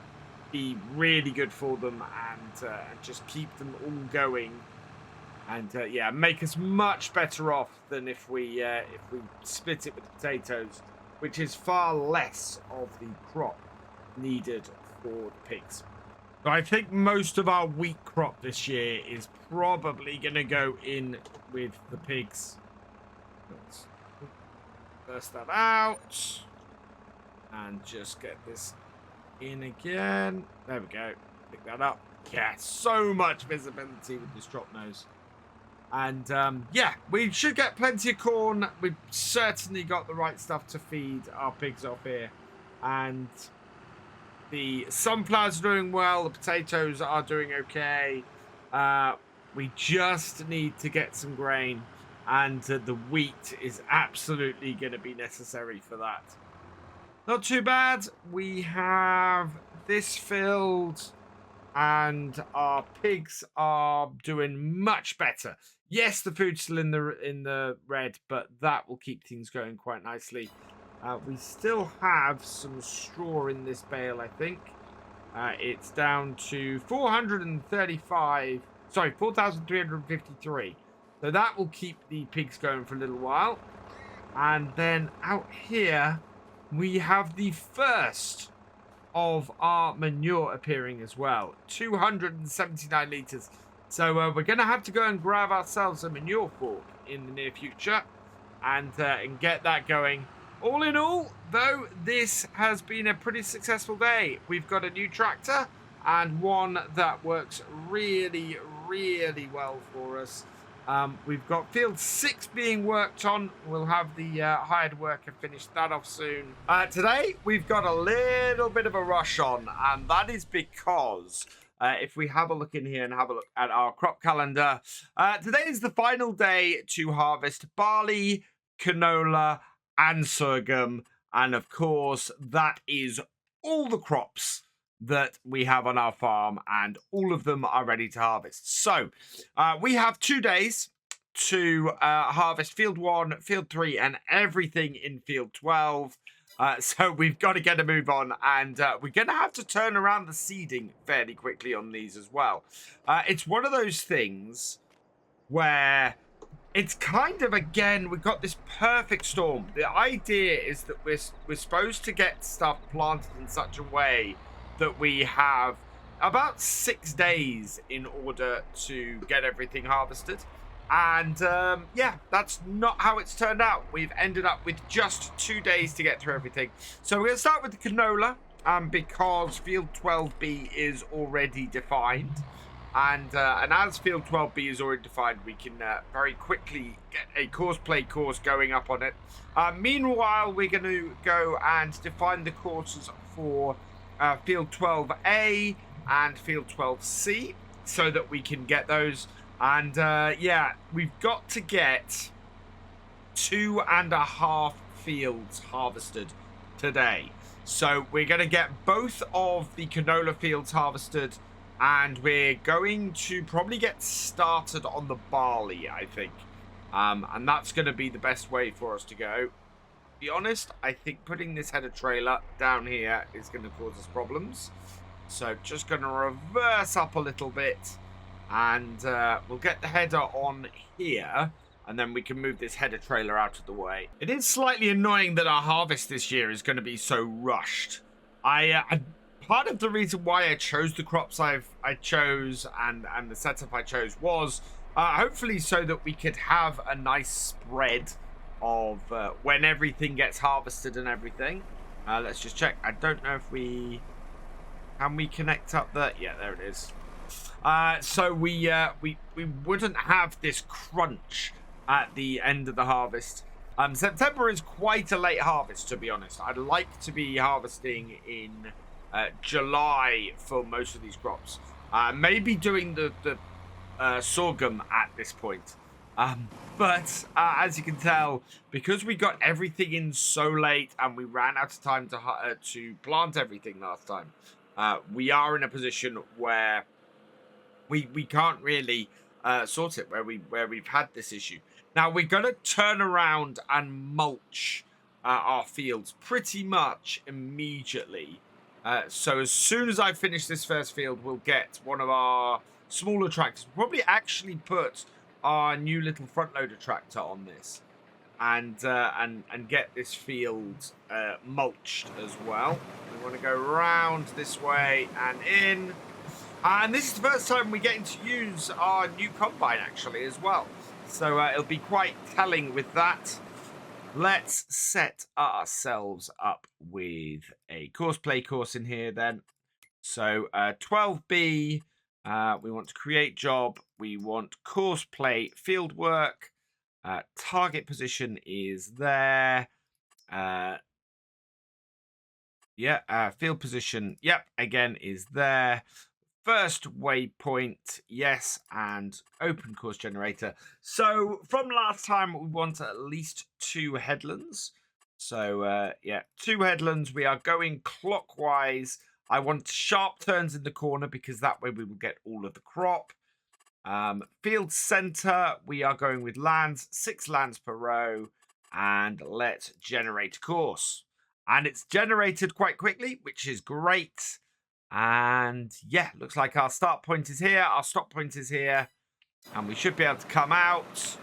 be really good for them, and just keep them all going, and yeah, make us much better off than if we split it with potatoes, which is far less of the crop needed for the pigs. So I think most of our wheat crop this year is probably going to go in with the pigs. Let's burst that out and just get this in again. There we go. Pick that up. Yeah, so much visibility with this drop nose. And yeah, we should get plenty of corn. We've certainly got the right stuff to feed our pigs off here. And the sunflowers are doing well. The potatoes are doing okay. We just need to get some grain. And the wheat is absolutely going to be necessary for that. Not too bad. We have this filled. And our pigs are doing much better. Yes, the food's still in the red, but that will keep things going quite nicely. We still have some straw in this bale, I think. It's down to 4,353. So that will keep the pigs going for a little while. And then out here, we have the first of our manure appearing as well. 279 litres. So we're going to have to go and grab ourselves a manure fork in the near future and get that going. All in all, though, this has been a pretty successful day. We've got a new tractor and one that works really, really well for us. We've got field 6 being worked on. We'll have the hired worker finish that off soon. Today, we've got a little bit of a rush on, and that is because if we have a look in here and have a look at our crop calendar, today is the final day to harvest barley, canola, and sorghum. And of course, that is all the crops that we have on our farm, and all of them are ready to harvest. So we have 2 days to harvest field 1, field 3, and everything in field 12. So we've got to get a move on, and we're going to have to turn around the seeding fairly quickly on these as well. It's one of those things where it's kind of, again, we've got this perfect storm. The idea is that we're supposed to get stuff planted in such a way that we have about 6 days in order to get everything harvested. And yeah, that's not how it's turned out. We've ended up with just 2 days to get through everything. So we're going to start with the canola, because field 12B is already defined. And as field 12B is already defined, we can very quickly get a course going up on it. Meanwhile, we're going to go and define the courses for field 12A and field 12C so that we can get those. And yeah, we've got to get 2.5 fields harvested today. So we're going to get both of the canola fields harvested, and we're going to probably get started on the barley, I think. And that's going to be the best way for us to go. To be honest, I think putting this header trailer down here is going to cause us problems. So just going to reverse up a little bit, and we'll get the header on here, and then we can move this header trailer out of the way. It is slightly annoying that our harvest this year is going to be so rushed. Part of the reason why I chose the crops I chose and the setup I chose was hopefully so that we could have a nice spread of when everything gets harvested and everything. Let's just check. I don't know if can we connect up there? Yeah, there it is. So we wouldn't have this crunch at the end of the harvest. September is quite a late harvest, to be honest. I'd like to be harvesting in July for most of these crops. Maybe doing the sorghum at this point. But as you can tell, because we got everything in so late and we ran out of time to plant everything last time, we are in a position where we can't really sort it, where we've had this issue. Now we're gonna turn around and mulch our fields pretty much immediately. So as soon as I finish this first field, we'll get one of our smaller tractors. We'll probably actually put our new little front loader tractor on this, and get this field mulched as well. We want to go round this way and in. And this is the first time we're getting to use our new combine, actually, as well. So it'll be quite telling with that. Let's set ourselves up with a play course in here, then. So 12B, we want to create job. We want course play field work. Target position is there. Field position, yep, again, is there. First waypoint, yes, and open course generator. So from last time, we want at least 2 headlands. So, 2 headlands. We are going clockwise. I want sharp turns in the corner because that way we will get all of the crop. Field center, we are going with lands, 6 lands per row. And let's generate a course. And it's generated quite quickly, which is great. And yeah, looks like our start point is here, our stop point is here, and we should be able to come out.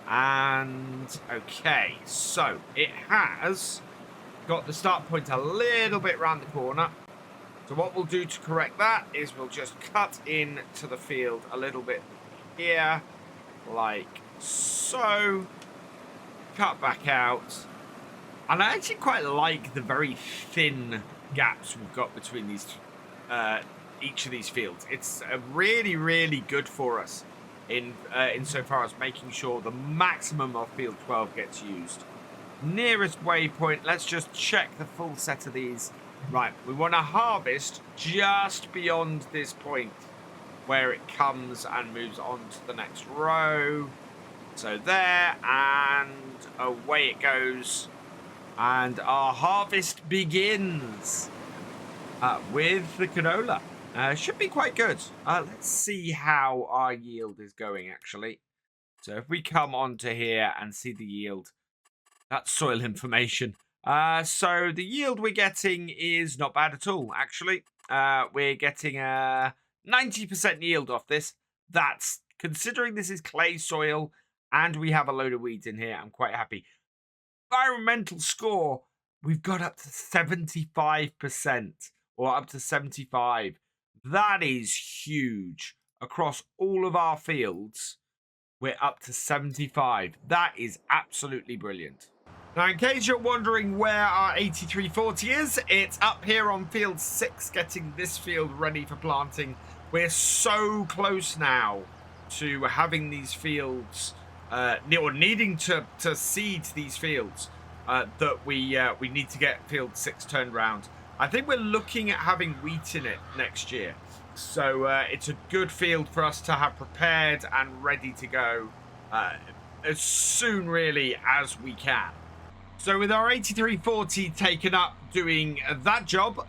And okay, so it has got the start point a little bit round the corner. So what we'll do to correct that is we'll just cut in to the field a little bit here, like so. Cut back out. And I actually quite like the very thin gaps we've got between these each of these fields. It's really, really good for us in so far as making sure the maximum of field 12 gets used. Nearest waypoint, let's just check the full set of these. Right, we want to harvest just beyond this point where it comes and moves on to the next row. So there, and away it goes. And our harvest begins. With the canola. Should be quite good. Let's see how our yield is going, actually. So if we come onto here and see the yield, that's soil information. So the yield we're getting is not bad at all, actually. We're getting a 90% yield off this. That's, considering this is clay soil and we have a load of weeds in here, I'm quite happy. Environmental score, we've got up to 75%. Or up to 75. That is huge. Across all of our fields, we're up to 75. That is absolutely brilliant. Now, in case you're wondering where our 8340 is, it's up here on field 6, getting this field ready for planting. We're so close now to having these fields, or needing to seed these fields, that we need to get field 6 turned around. I think we're looking at having wheat in it next year. So it's a good field for us to have prepared and ready to go as soon, really, as we can. So with our 8340 taken up doing that job,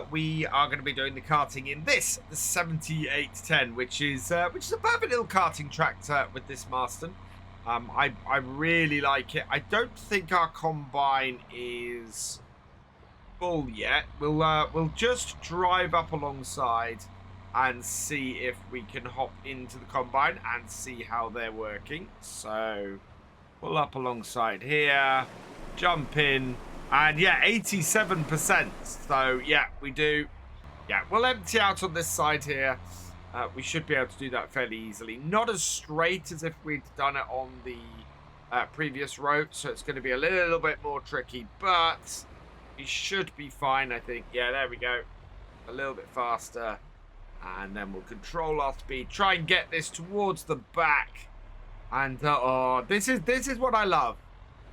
we are going to be doing the carting in this, the 7810, which is a perfect little carting tractor with this Marston. I really like it. I don't think our combine is full yet. We'll just drive up alongside and see if we can hop into the combine and see how they're working. So pull up alongside here, jump in, and yeah, 87%. So yeah, we do. Yeah, we'll empty out on this side here. We should be able to do that fairly easily. Not as straight as if we'd done it on the previous road, so it's going to be a little bit more tricky, but we should be fine, I think. Yeah, there we go. A little bit faster. And then we'll control our speed. Try and get this towards the back. And, oh, this is what I love.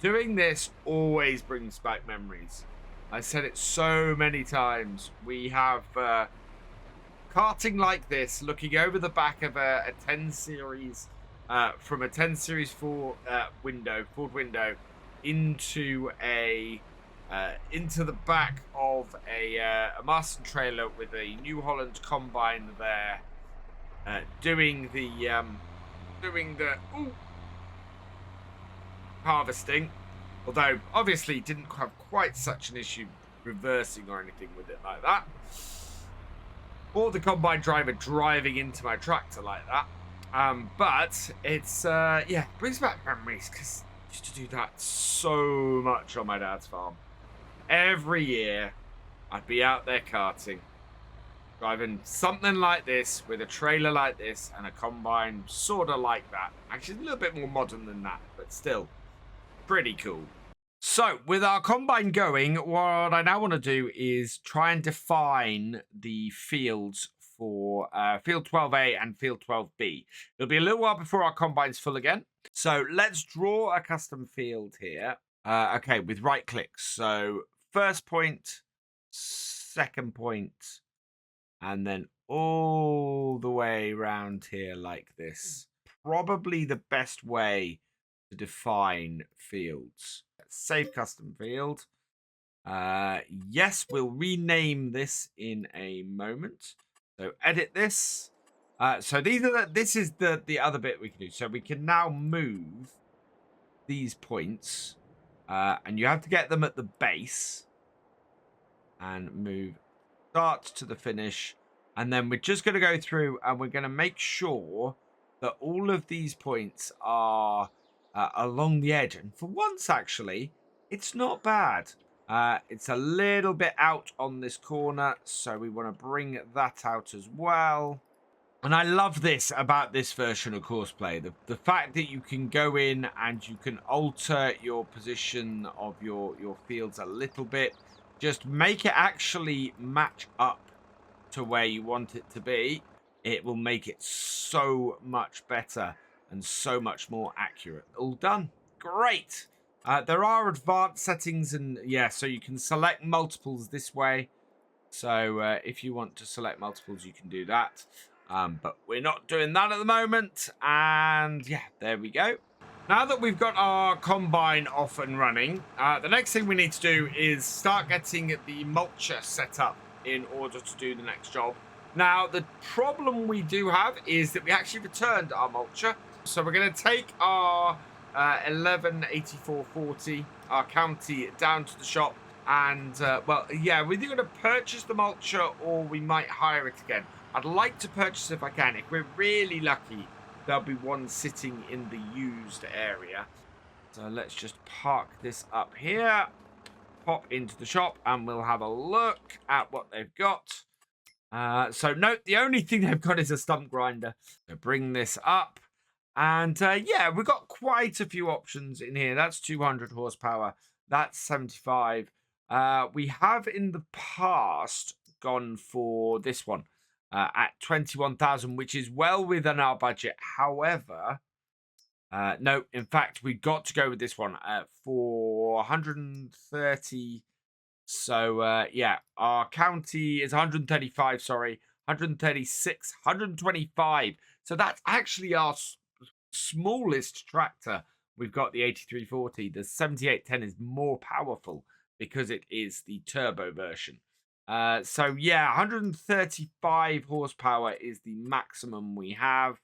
Doing this always brings back memories. I said it so many times. We have karting like this, looking over the back of a 10 Series, from a 10 Series Ford window, into the back of a Marston trailer with a New Holland combine there, doing the harvesting. Although obviously didn't have quite such an issue reversing or anything with it like that, or the combine driver driving into my tractor like that. But it's yeah, brings back memories because I used to do that so much on my dad's farm. Every year I'd be out there karting, driving something like this with a trailer like this and a combine sort of like that. Actually a little bit more modern than that, but still pretty cool. So with our combine going, what I now want to do is try and define the fields for field 12A and field 12B. It'll be a little while before our combine's full again. So let's draw a custom field here. Okay, with right clicks. So first point, second point, and then all the way around here like this. Probably the best way to define fields. Save custom field. Yes, we'll rename this in a moment. So edit this. So this is the other bit we can do. So we can now move these points, and you have to get them at the base and move start to the finish. And then we're just going to go through and we're going to make sure that all of these points are along the edge. And for once, actually, it's not bad. It's a little bit out on this corner, so we want to bring that out as well. And I love this about this version of Courseplay. The fact that you can go in and you can alter your position of your fields a little bit. Just make it actually match up to where you want it to be. It will make it so much better and so much more accurate. All done. Great. There are advanced settings, and yeah, so you can select multiples this way. So if you want to select multiples, you can do that. But we're not doing that at the moment. And yeah, there we go. Now that we've got our combine off and running, the next thing we need to do is start getting the mulcher set up in order to do the next job. Now, the problem we do have is that we actually returned our mulcher. So we're going to take our 118440, our county, down to the shop. And, well, yeah, we're either going to purchase the mulcher or we might hire it again. I'd like to purchase if I can. If we're really lucky, there'll be one sitting in the used area. So let's just park this up here, pop into the shop, and we'll have a look at what they've got. So note, the only thing they've got is a stump grinder. So bring this up. And yeah, we've got quite a few options in here. That's 200 horsepower. That's 75. We have in the past gone for this one at 21,000, which is well within our budget. However, no, in fact, we got to go with this one for 130. So yeah, our county is 135, sorry, 136, 125. So that's actually our smallest tractor. We've got the 8340. The 7810 is more powerful because it is the turbo version. So yeah, 135 horsepower is the maximum we have.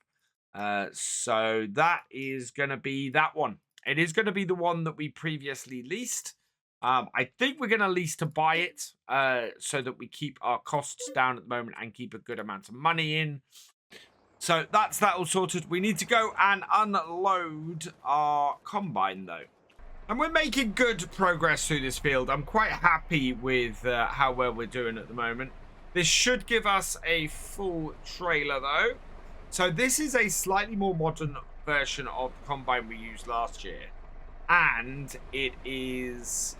So that is going to be that one. It is going to be the one that we previously leased. I think we're going to lease to buy it so that we keep our costs down at the moment and keep a good amount of money in. So that's that all sorted. We need to go and unload our combine, though. And we're making good progress through this field. I'm quite happy with how well we're doing at the moment. This should give us a full trailer, though. So this is a slightly more modern version of the combine we used last year. And it is...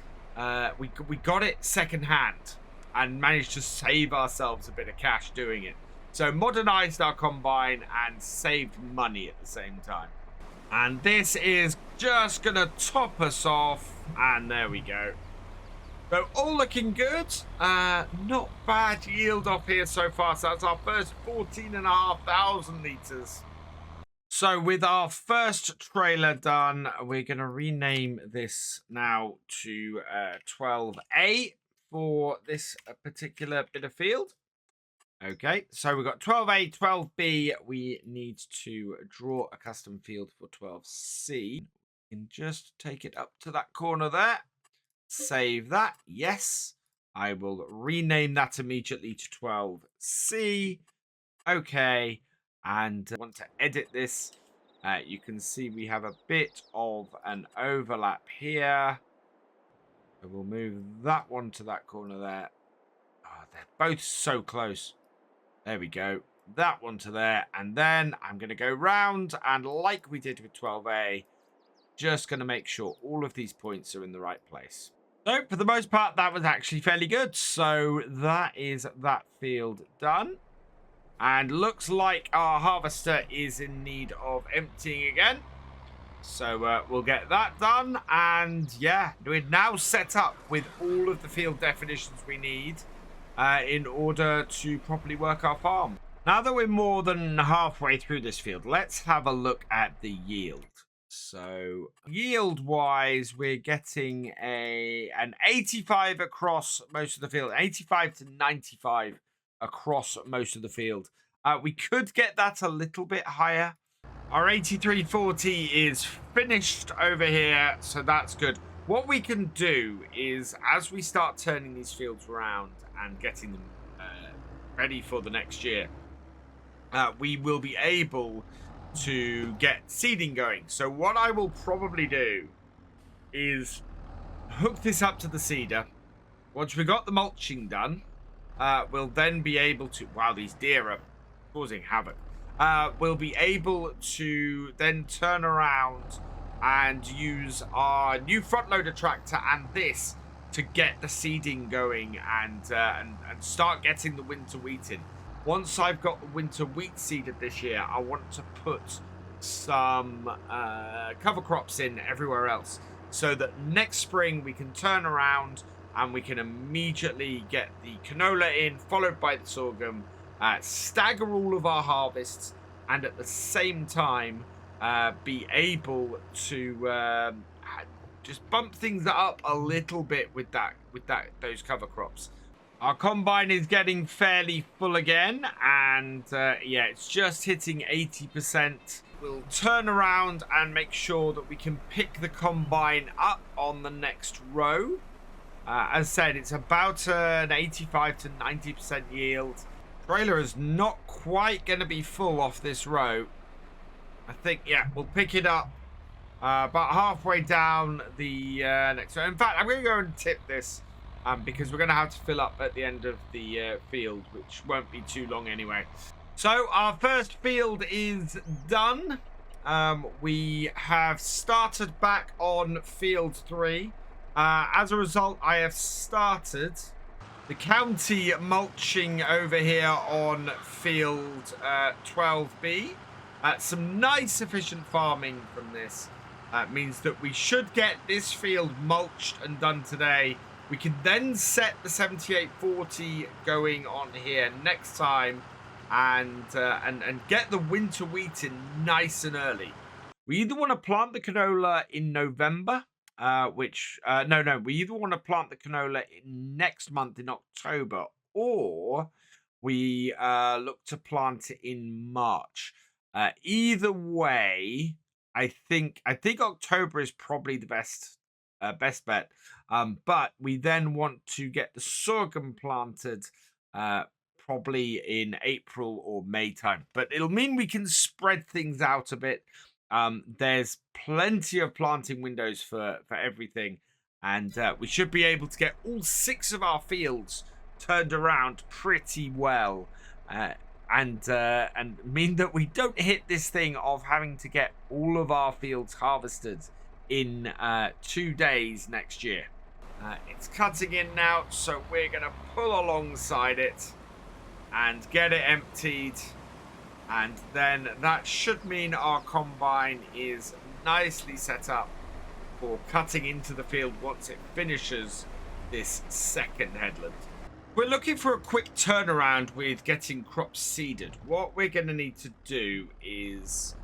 we got it secondhand and managed to save ourselves a bit of cash doing it. So modernized our combine and saved money at the same time. And this is just going to top us off. And there we go. So all looking good. Not bad yield off here so far. So that's our first 14,500 litres. So with our first trailer done, we're going to rename this now to 12A for this particular bit of field. Okay, so we've got 12A, 12B. We need to draw a custom field for 12C. We can just take it up to that corner there. Save that. Yes. I will rename that immediately to 12C. Okay. And I want to edit this. You can see we have a bit of an overlap here. So we'll move that one to that corner there. Oh, they're both so close. There we go. That one to there. And then I'm going to go round. And like we did with 12A, just going to make sure all of these points are in the right place. So for the most part, that was actually fairly good. So that is that field done. And looks like our harvester is in need of emptying again. So we'll get that done. And yeah, we're now set up with all of the field definitions we need in order to properly work our farm. Now that we're more than halfway through this field, let's have a look at the yield. So yield-wise, we're getting an 85 across most of the field, 85 to 95 across most of the field. We could get that a little bit higher. Our 8340 is finished over here, so that's good. What we can do is, as we start turning these fields around and getting them ready for the next year, we will be able to get seeding going. So what I will probably do is hook this up to the seeder. Once we've got the mulching done, we'll then be able to... Wow, these deer are causing havoc. We'll be able to then turn around and use our new front loader tractor and this to get the seeding going and start getting the winter wheat in. Once I've got the winter wheat seeded this year, I want to put some cover crops in everywhere else so that next spring we can turn around and we can immediately get the canola in, followed by the sorghum, stagger all of our harvests, and at the same time be able to just bump things up a little bit with those cover crops. Our combine is getting fairly full again, and yeah, it's just hitting 80%. We'll turn around and make sure that we can pick the combine up on the next row. As I said, it's about an 85 to 90% yield. Trailer is not quite going to be full off this row. I think, yeah, we'll pick it up about halfway down the next row. In fact, I'm going to go and tip this. Because we're going to have to fill up at the end of the field, which won't be too long anyway. So our first field is done. We have started back on field 3. As a result, I have started the county mulching over here on field 12B. Some nice efficient farming from this. Means that we should get this field mulched and done today. We can then set the 7840 going on here next time and get the winter wheat in nice and early. We either want to plant the canola in November, we either want to plant the canola next month in October, or we look to plant it in March. Either way, I think October is probably the best bet. But we then want to get the sorghum planted probably in April or May time. But it'll mean we can spread things out a bit. There's plenty of planting windows for everything. And we should be able to get all 6 of our fields turned around pretty well. And mean that we don't hit this thing of having to get all of our fields harvested in 2 days next year. It's cutting in now, so we're going to pull alongside it. and get it emptied. And then that should mean our combine is nicely set up for cutting into the field once it finishes this second headland. We're looking for a quick turnaround with getting crops seeded. What we're going to need to do is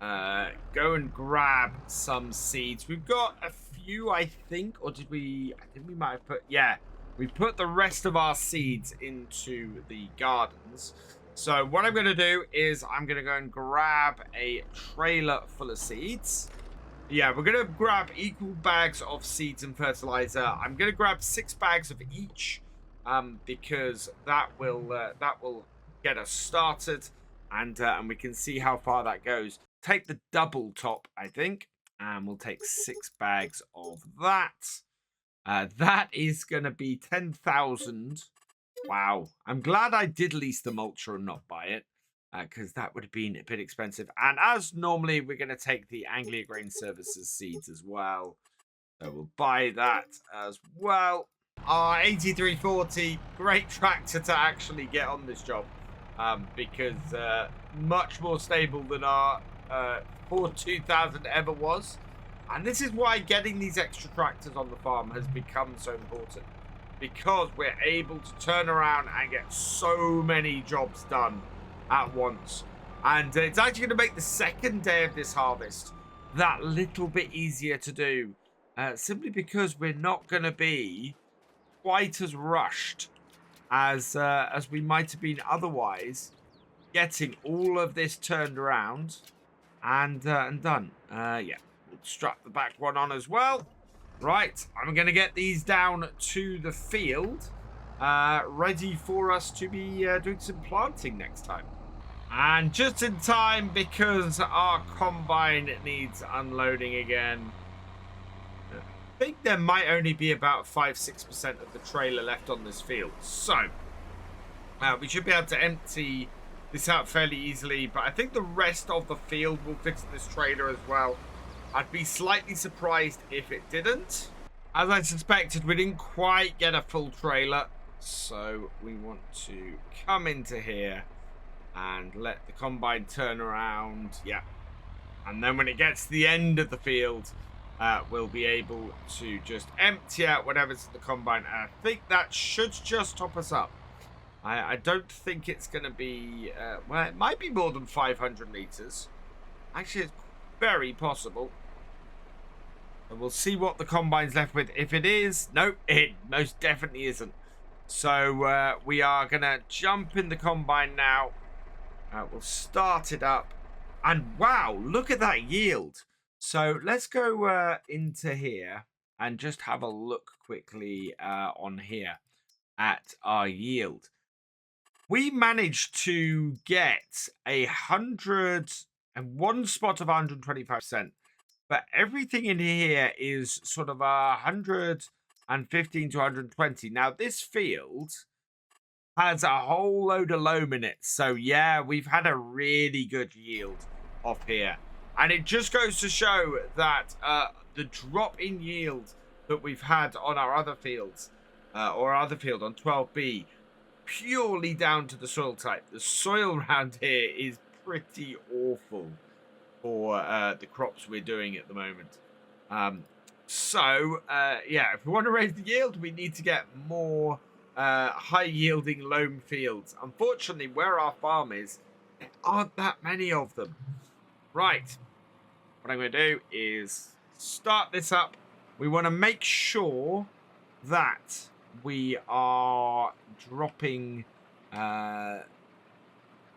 go and grab some seeds. We've got a few, I think, or did we? I think we might have put, yeah, we put the rest of our seeds into the gardens. So what I'm going to do is I'm going to go and grab a trailer full of seeds. Yeah, we're going to grab equal bags of seeds and fertilizer. I'm going to grab 6 bags of each because that will get us started, and we can see how far that goes. Take the double top, I think, and we'll take 6 bags of that. That is going to be 10,000. Wow. I'm glad I did lease the mulcher and not buy it, because that would have been a bit expensive. And as normally, we're going to take the Anglia Grain Services seeds as well. So we'll buy that as well. Our 8340, great tractor to actually get on this job, because much more stable than our 42,000 ever was. And this is why getting these extra tractors on the farm has become so important, because we're able to turn around and get so many jobs done at once. And it's actually going to make the second day of this harvest that little bit easier to do, simply because we're not going to be quite as rushed as we might have been otherwise, getting all of this turned around and done. Yeah, we'll strap the back one on as well. Right, I'm going to get these down to the field, ready for us to be doing some planting next time. And just in time, because our combine needs unloading again. I think there might only be about 5-6% of the trailer left on this field. So, we should be able to empty this out fairly easily. But I think the rest of the field will fit in this trailer as well. I'd be slightly surprised if it didn't. As I suspected, we didn't quite get a full trailer. So we want to come into here and let the combine turn around. Yeah. And then when it gets to the end of the field, we'll be able to just empty out whatever's in the combine. And I think that should just top us up. I don't think it's going to be... well, it might be more than 500 litres. Actually, it's very possible. And we'll see what the combine's left with. If it is, nope, it most definitely isn't. So we are going to jump in the combine now. We'll start it up. And wow, look at that yield. So let's go into here and just have a look quickly on here at our yield. We managed to get 101 spot of 125%. But everything in here is sort of 115 to 120. Now, this field has a whole load of loam in it. So, yeah, we've had a really good yield off here. And it just goes to show that the drop in yield that we've had on our other fields, or our other field on 12B, purely down to the soil type. The soil around here is pretty awful for the crops we're doing at the moment. Yeah, if we want to raise the yield, we need to get more high-yielding loam fields. Unfortunately, where our farm is, there aren't that many of them. Right. What I'm going to do is start this up. We want to make sure that we are dropping... that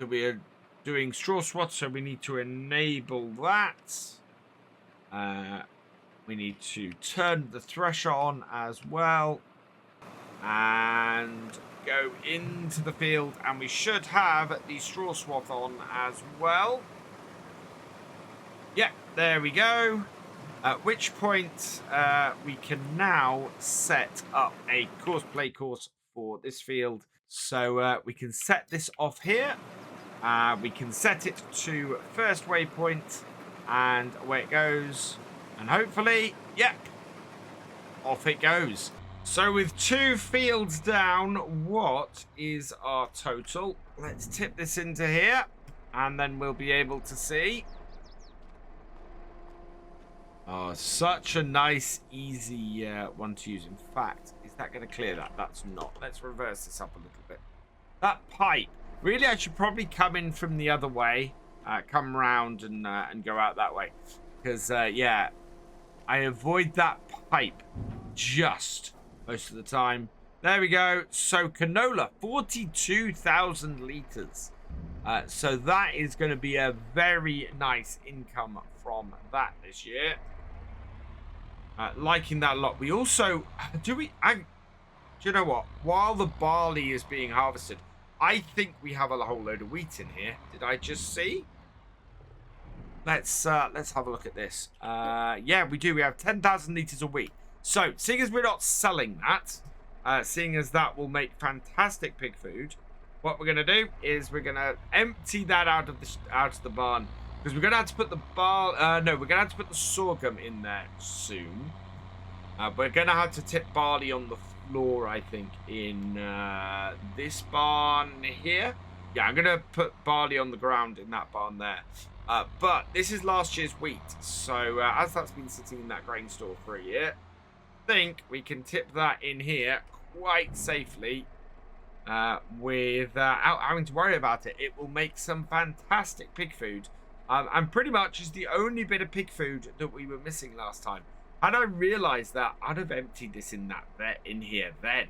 we are doing straw swaths, so we need to enable that. We need to turn the thresher on as well and go into the field, and we should have the straw swath on as well. Yeah, there we go. At which point we can now set up a play course for this field. So we can set this off here. We can set it to first waypoint, and away it goes. And hopefully, yep, off it goes. So with 2 fields down, what is our total? Let's tip this into here, and then we'll be able to see. Oh, such a nice, easy one to use. In fact, is that going to clear that? That's not. Let's reverse this up a little bit. That pipe. Really, I should probably come in from the other way. Come round and go out that way. Because, yeah, I avoid that pipe just most of the time. There we go. So, canola, 42,000 litres. So, that is going to be a very nice income from that this year. Liking that a lot. We also... Do you know what? While the barley is being harvested, I think we have a whole load of wheat in here. Did I just see? Let's have a look at this. Yeah, we do. We have 10,000 litres of wheat. So, seeing as we're not selling that, seeing as that will make fantastic pig food, what we're going to do is we're going to empty that out of the barn. Because we're going to have to put the we're going to have to put the sorghum in there soon. We're going to have to tip barley on the floor, I think, in this barn here. Yeah, I'm going to put barley on the ground in that barn there. But this is last year's wheat. So as that's been sitting in that grain store for a year, I think we can tip that in here quite safely without having to worry about it. It will make some fantastic pig food. And pretty much is the only bit of pig food that we were missing last time. Had I realised that, I'd have emptied this in here then.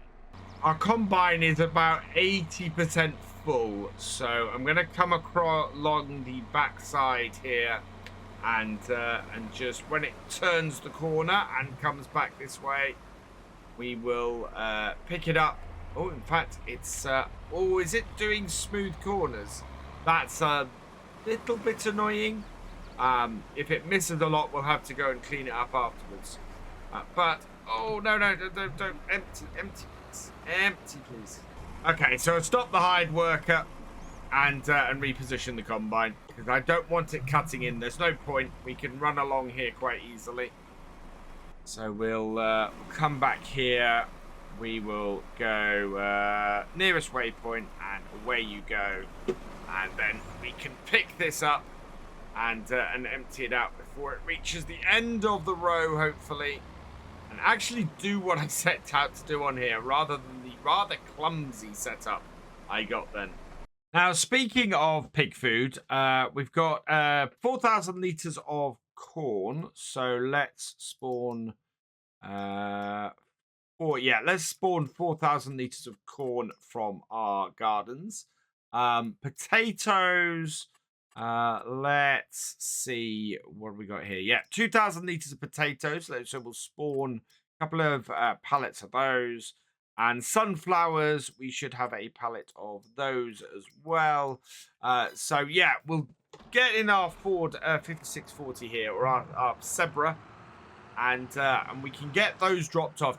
Our combine is about 80% full, so I'm going to come across along the backside here, and just when it turns the corner and comes back this way, we will pick it up. Oh, in fact, it's oh, is it doing smooth corners? That's little bit annoying. If it misses a lot, we'll have to go and clean it up afterwards. But oh no, don't empty please. Okay, so I'll stop the hide worker and reposition the combine because I don't want it cutting in. There's no point. We can run along here quite easily. So we'll come back here. We will go nearest waypoint, and away you go. And then we can pick this up and empty it out before it reaches the end of the row, hopefully. And actually do what I set out to do on here, rather than the rather clumsy setup I got then. Now, speaking of pig food, we've got 4,000 litres of corn. So let's spawn... let's spawn 4,000 litres of corn from our gardens. Potatoes, let's see what we got here. Yeah, 2,000 litres of potatoes, so we'll spawn a couple of pallets of those. And sunflowers, we should have a pallet of those as well. So yeah, we'll get in our Ford 5640 here, or our Zebra, and we can get those dropped off.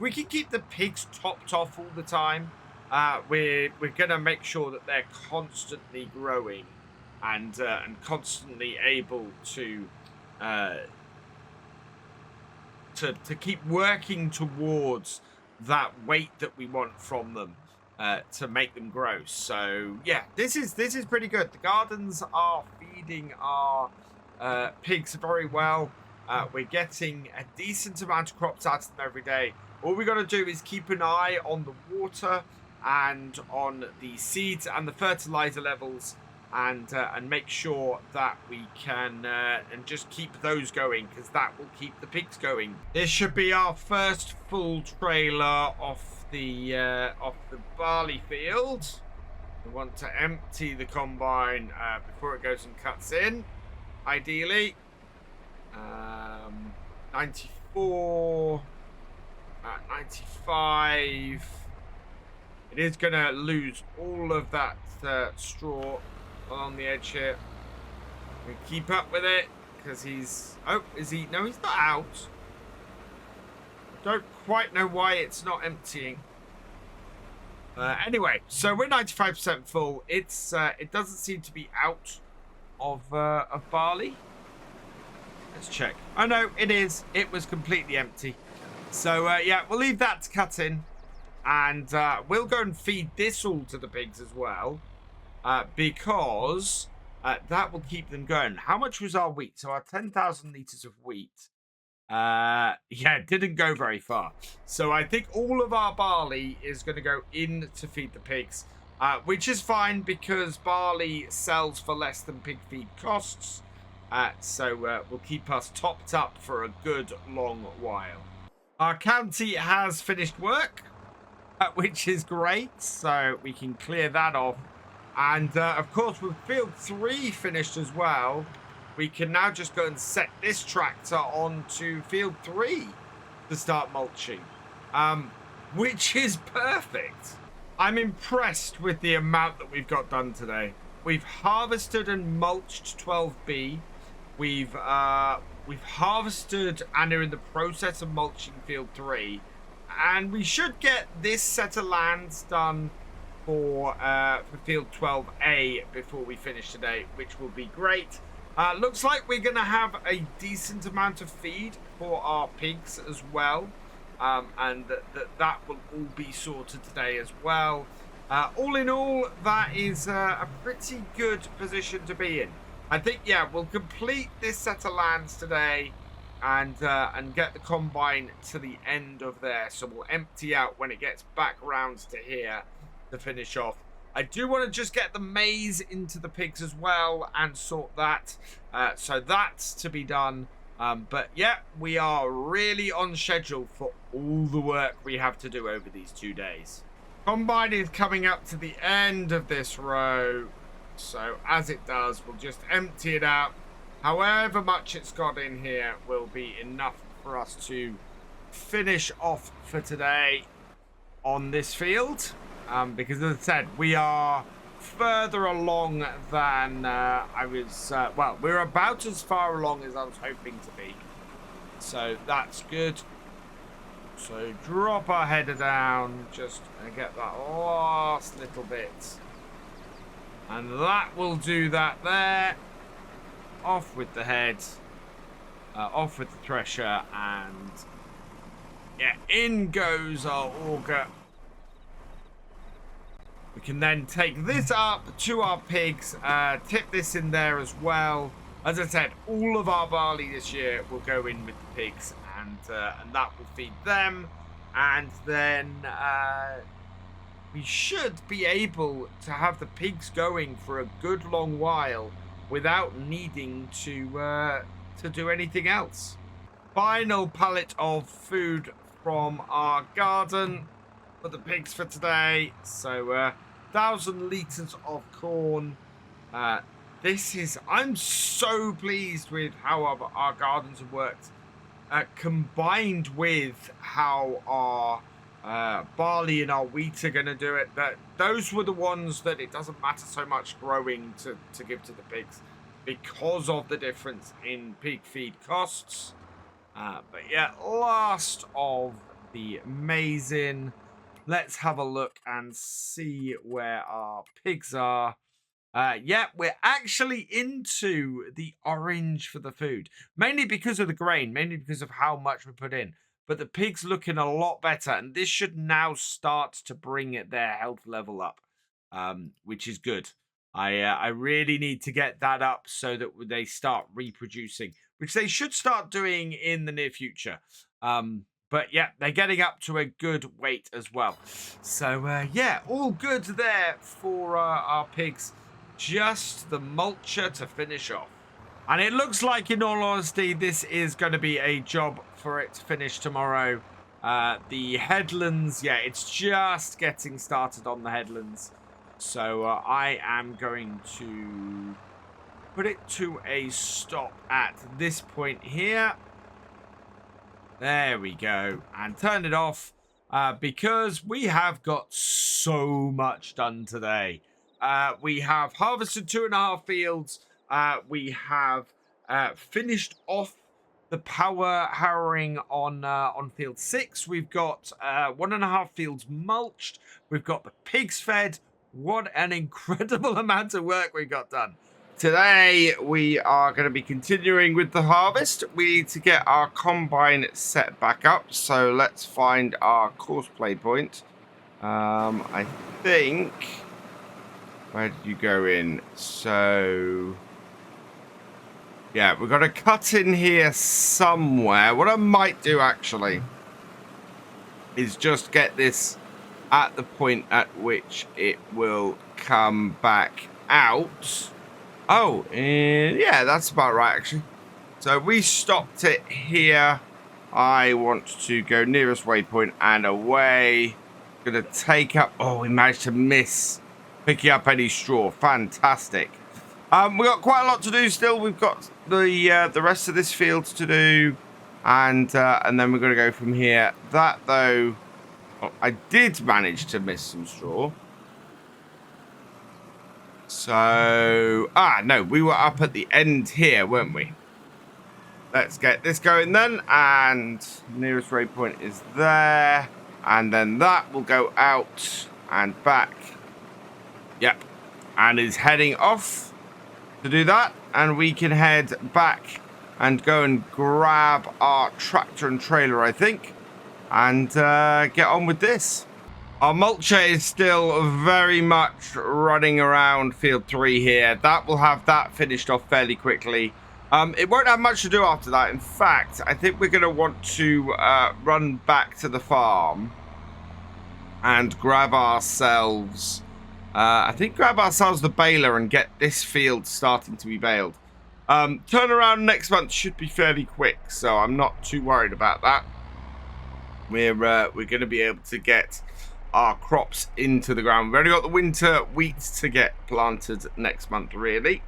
We can keep the pigs topped off all the time. We're gonna make sure that they're constantly growing and constantly able to keep working towards that weight that we want from them to make them grow. So yeah, this is pretty good. The gardens are feeding our pigs very well. We're getting a decent amount of crops out of them every day. All we got to do is keep an eye on the water and on the seeds and the fertilizer levels, and make sure that we can and just keep those going, because that will keep the pigs going. This should be our first full trailer off the barley field. We want to empty the combine before it goes and cuts in, ideally. 94, 95. It is going to lose all of that straw along the edge here. We keep up with it because he's... Oh, is he? No, he's not out. I don't quite know why it's not emptying. Anyway, so we're 95% full. It's it doesn't seem to be out of barley. Let's check. Oh no, it is. It was completely empty. So, yeah, we'll leave that to cut in. And we'll go and feed this all to the pigs as well. Because that will keep them going. How much was our wheat? So our 10,000 litres of wheat. Yeah, didn't go very far. So I think all of our barley is going to go in to feed the pigs. Which is fine because barley sells for less than pig feed costs. So will keep us topped up for a good long while. Our county has finished work, which is great. So we can clear that off. And of course, with field 3 finished as well, we can now just go and set this tractor onto field 3 to start mulching, which is perfect. I'm impressed with the amount that we've got done today. We've harvested and mulched 12B. We've harvested and are in the process of mulching field 3. And we should get this set of lands done for field 12A before we finish today, which will be great. Looks like we're going to have a decent amount of feed for our pigs as well. And that will all be sorted today as well. All in all, that is a pretty good position to be in. I think, yeah, we'll complete this set of lands today and get the combine to the end of there. So we'll empty out when it gets back round to here to finish off. I do want to just get the maize into the pigs as well and sort that. So that's to be done. But yeah, we are really on schedule for all the work we have to do over these 2 days. Combine is coming up to the end of this row. So as it does, we'll just empty it out. However much it's got in here will be enough for us to finish off for today on this field. Because as I said, we are further along than I was, well, we're about as far along as I was hoping to be. So that's good. So drop our header down, just get that last little bit. And that will do that there. Off with the head, off with the thresher, and yeah, in goes our auger. We can then take this up to our pigs, tip this in there as well. As I said, all of our barley this year will go in with the pigs, and that will feed them. And then we should be able to have the pigs going for a good long while without needing to do anything else. Final pallet of food from our garden for the pigs for today. So 1,000 litres of corn. I'm so pleased with how our gardens have worked, combined with how our barley and our wheat are going to do it. That those were the ones that it doesn't matter so much growing to give to the pigs because of the difference in pig feed costs. But yeah, last of the amazing. Let's have a look and see where our pigs are. Yeah, we're actually into the orange for the food. Mainly because of the grain, mainly because of how much we put in. But the pigs looking a lot better. And this should now start to bring their health level up, which is good. I really need to get that up so that they start reproducing, which they should start doing in the near future. But yeah, they're getting up to a good weight as well. So yeah, all good there for our pigs. Just the mulcher to finish off. And it looks like, in all honesty, this is going to be a job for it to finish tomorrow. The headlands, yeah, it's just getting started on the headlands. So I am going to put it to a stop at this point here. There we go. And turn it off because we have got so much done today. We have harvested 2.5 fields. We have finished off the power harrowing on field 6. We've got 1.5 fields mulched. We've got the pigs fed. What an incredible amount of work we got done. Today we are going to be continuing with the harvest. We need to get our combine set back up, so let's find our course play point. I think, where did you go in? So yeah, we've got to cut in here somewhere. What I might do actually is just get this at the point at which it will come back out. Oh, yeah, that's about right, actually. So we stopped it here. I want to go nearest waypoint and away. Gonna take up. Oh, we managed to miss picking up any straw. Fantastic. We got quite a lot to do still. We've got the rest of this field to do, and then we're gonna go from here. That though, I did manage to miss some straw. So, no, we were up at the end here, weren't we? Let's get this going then, and nearest waypoint is there, and then that will go out and back. Yep, and is heading off to do that, and we can head back and go and grab our tractor and trailer, I think, and get on with this. Our mulcher is still very much running around field 3 here. That will have that finished off fairly quickly. It won't have much to do after that. In fact, I think we're going to want to run back to the farm and grab ourselves, grab ourselves the baler and get this field starting to be baled. Turnaround next month should be fairly quick, so I'm not too worried about that. We're going to be able to get our crops into the ground. We've already got the winter wheat to get planted next month, really.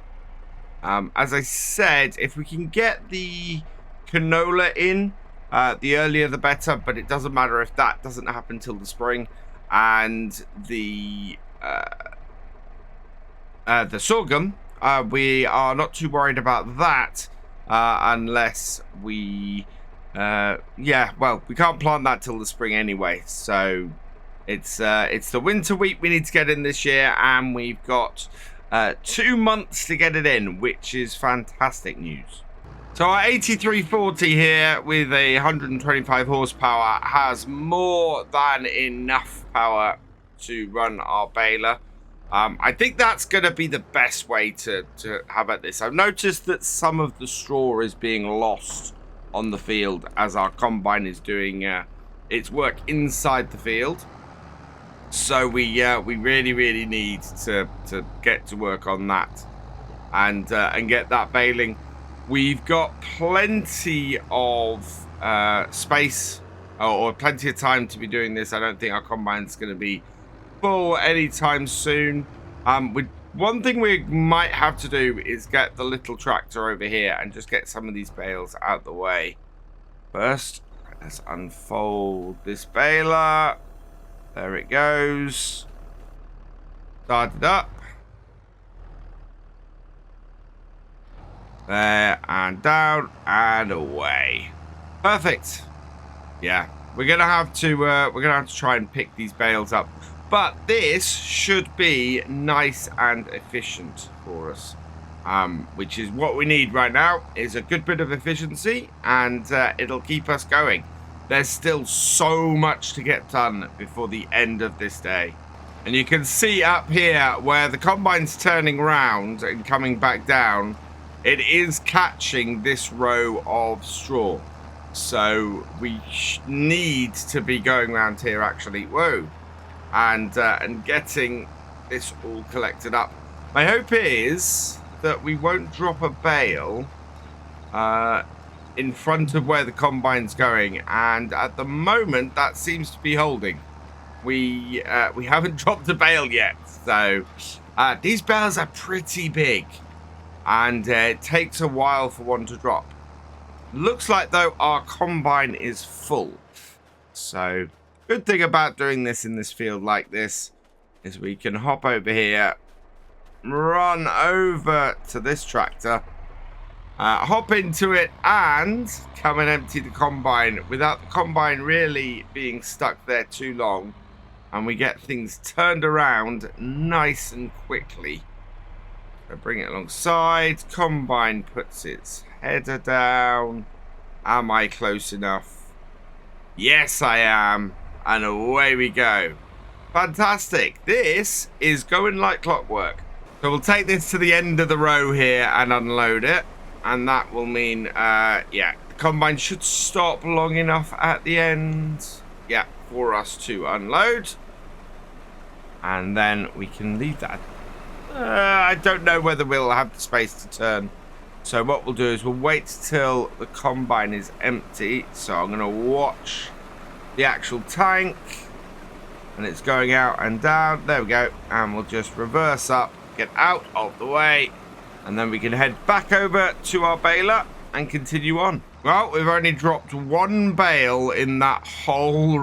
As I said, if we can get the canola in, the earlier the better, but it doesn't matter if that doesn't happen till the spring. And the sorghum, we are not too worried about that, unless we we can't plant that till the spring anyway, so it's the winter wheat we need to get in this year, and we've got 2 months to get it in, which is fantastic news. So our 8340 here with 125 horsepower has more than enough power to run our baler. I think that's going to be the best way to have at this. I've noticed that some of the straw is being lost on the field as our combine is doing its work inside the field. So we really need to get to work on that and get that baling. We've got plenty of space or plenty of time to be doing this. I don't think our combine's going to be full anytime soon. One thing we might have to do is get the little tractor over here and just get some of these bales out of the way. First, let's unfold this baler. There it goes. Start it up. There and down and away. Perfect. Yeah, we're gonna have to try and pick these bales up, but this should be nice and efficient for us, which is what we need right now. Is a good bit of efficiency, and it'll keep us going. There's still so much to get done before the end of this day. And you can see up here where the combine's turning round and coming back down, it is catching this row of straw. So we need to be going around here actually, whoa, and getting this all collected up. My hope is that we won't drop a bale in front of where the combine's going, and at the moment that seems to be holding. We haven't dropped a bale yet, so these bales are pretty big, and it takes a while for one to drop. Looks like though our combine is full, so good thing about doing this in this field like this is we can hop over here, run over to this tractor, hop into it, and come and empty the combine without the combine really being stuck there too long, and we get things turned around nice and quickly. So bring it alongside. Combine puts its header down. Am I close enough? Yes, I am. And away we go. Fantastic. This is going like clockwork. So we'll take this to the end of the row here and unload it. And that will mean, yeah, the combine should stop long enough at the end, yeah, for us to unload. And then we can leave that. I don't know whether we'll have the space to turn. So what we'll do is we'll wait till the combine is empty. So I'm going to watch the actual tank. And it's going out and down. There we go. And we'll just reverse up, get out of the way. And then we can head back over to our baler and continue on. Well, we've only dropped one bale in that whole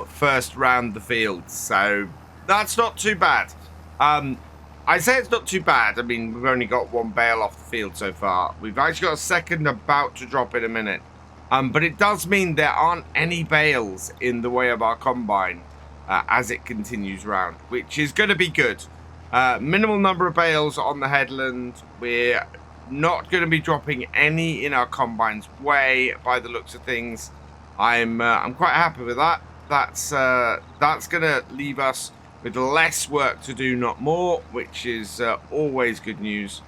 first round of the field. So that's not too bad. I say it's not too bad. I mean, we've only got one bale off the field so far. We've actually got a second about to drop in a minute. But it does mean there aren't any bales in the way of our combine as it continues round, which is going to be good. Minimal number of bales on the headland. We're not going to be dropping any in our combine's way by the looks of things. I'm quite happy with that. That's going to leave us with less work to do, not more, which is always good news.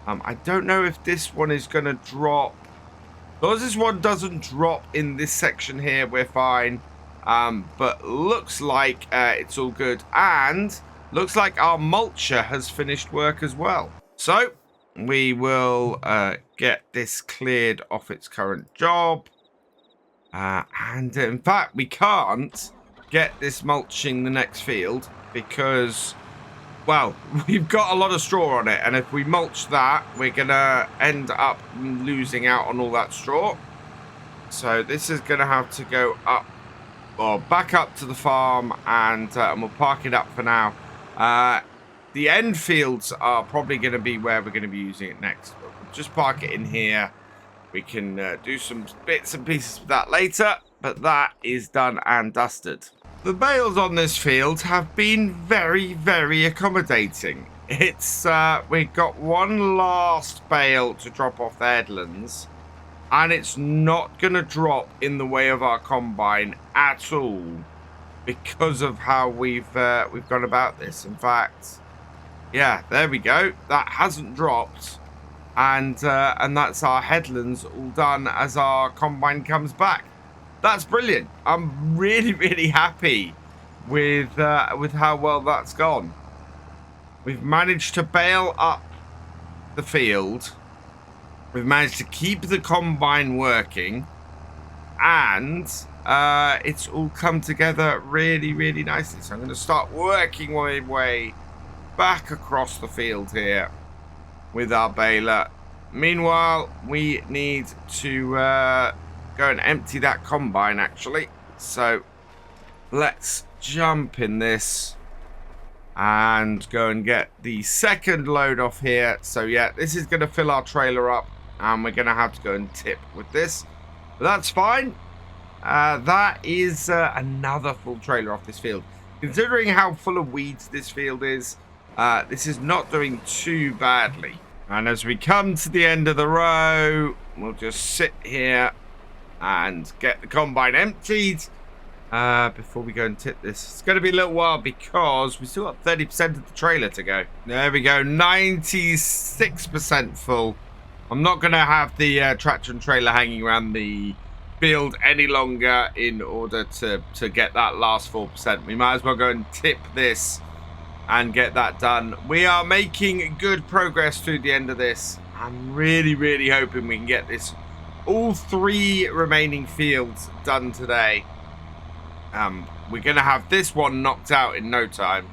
I don't know if this one is going to drop. Because this one doesn't drop in this section here, we're fine. But looks like it's all good. And looks like our mulcher has finished work as well. So we will get this cleared off its current job. And in fact, we can't get this mulching the next field because, well, we've got a lot of straw on it. And if we mulch that, we're going to end up losing out on all that straw. So this is going to have to go up or back up to the farm, and we'll park it up for now. The end fields are probably going to be where we're going to be using it next. But we'll just park it in here. We can do some bits and pieces with that later, but that is done and dusted. The bales on this field have been very, very accommodating. It's we've got one last bale to drop off the headlands, and it's not going to drop in the way of our combine at all because of how we've gone about this. In fact, yeah, there we go. That hasn't dropped, and that's our headlands all done as our combine comes back. That's brilliant. I'm really, really happy with how well that's gone. We've managed to bale up the field. We've managed to keep the combine working, and it's all come together really, really nicely. So I'm going to start working my way back across the field here with our baler. Meanwhile, we need to go and empty that combine, actually. So let's jump in this and go and get the second load off here. So yeah, this is going to fill our trailer up, and we're going to have to go and tip with this, but that's fine. That is another full trailer off this field. Considering how full of weeds this field is, this is not doing too badly. And as we come to the end of the row, we'll just sit here and get the combine emptied before we go and tip this. It's going to be a little while because we still got 30% of the trailer to go. There we go, 96% full. I'm not going to have the tractor and trailer hanging around the field any longer in order to get that last 4%. We might as well go and tip this and get that done. We are making good progress through the end of this. I'm really, really hoping we can get this all 3 remaining fields done today. We're going to have this one knocked out in no time.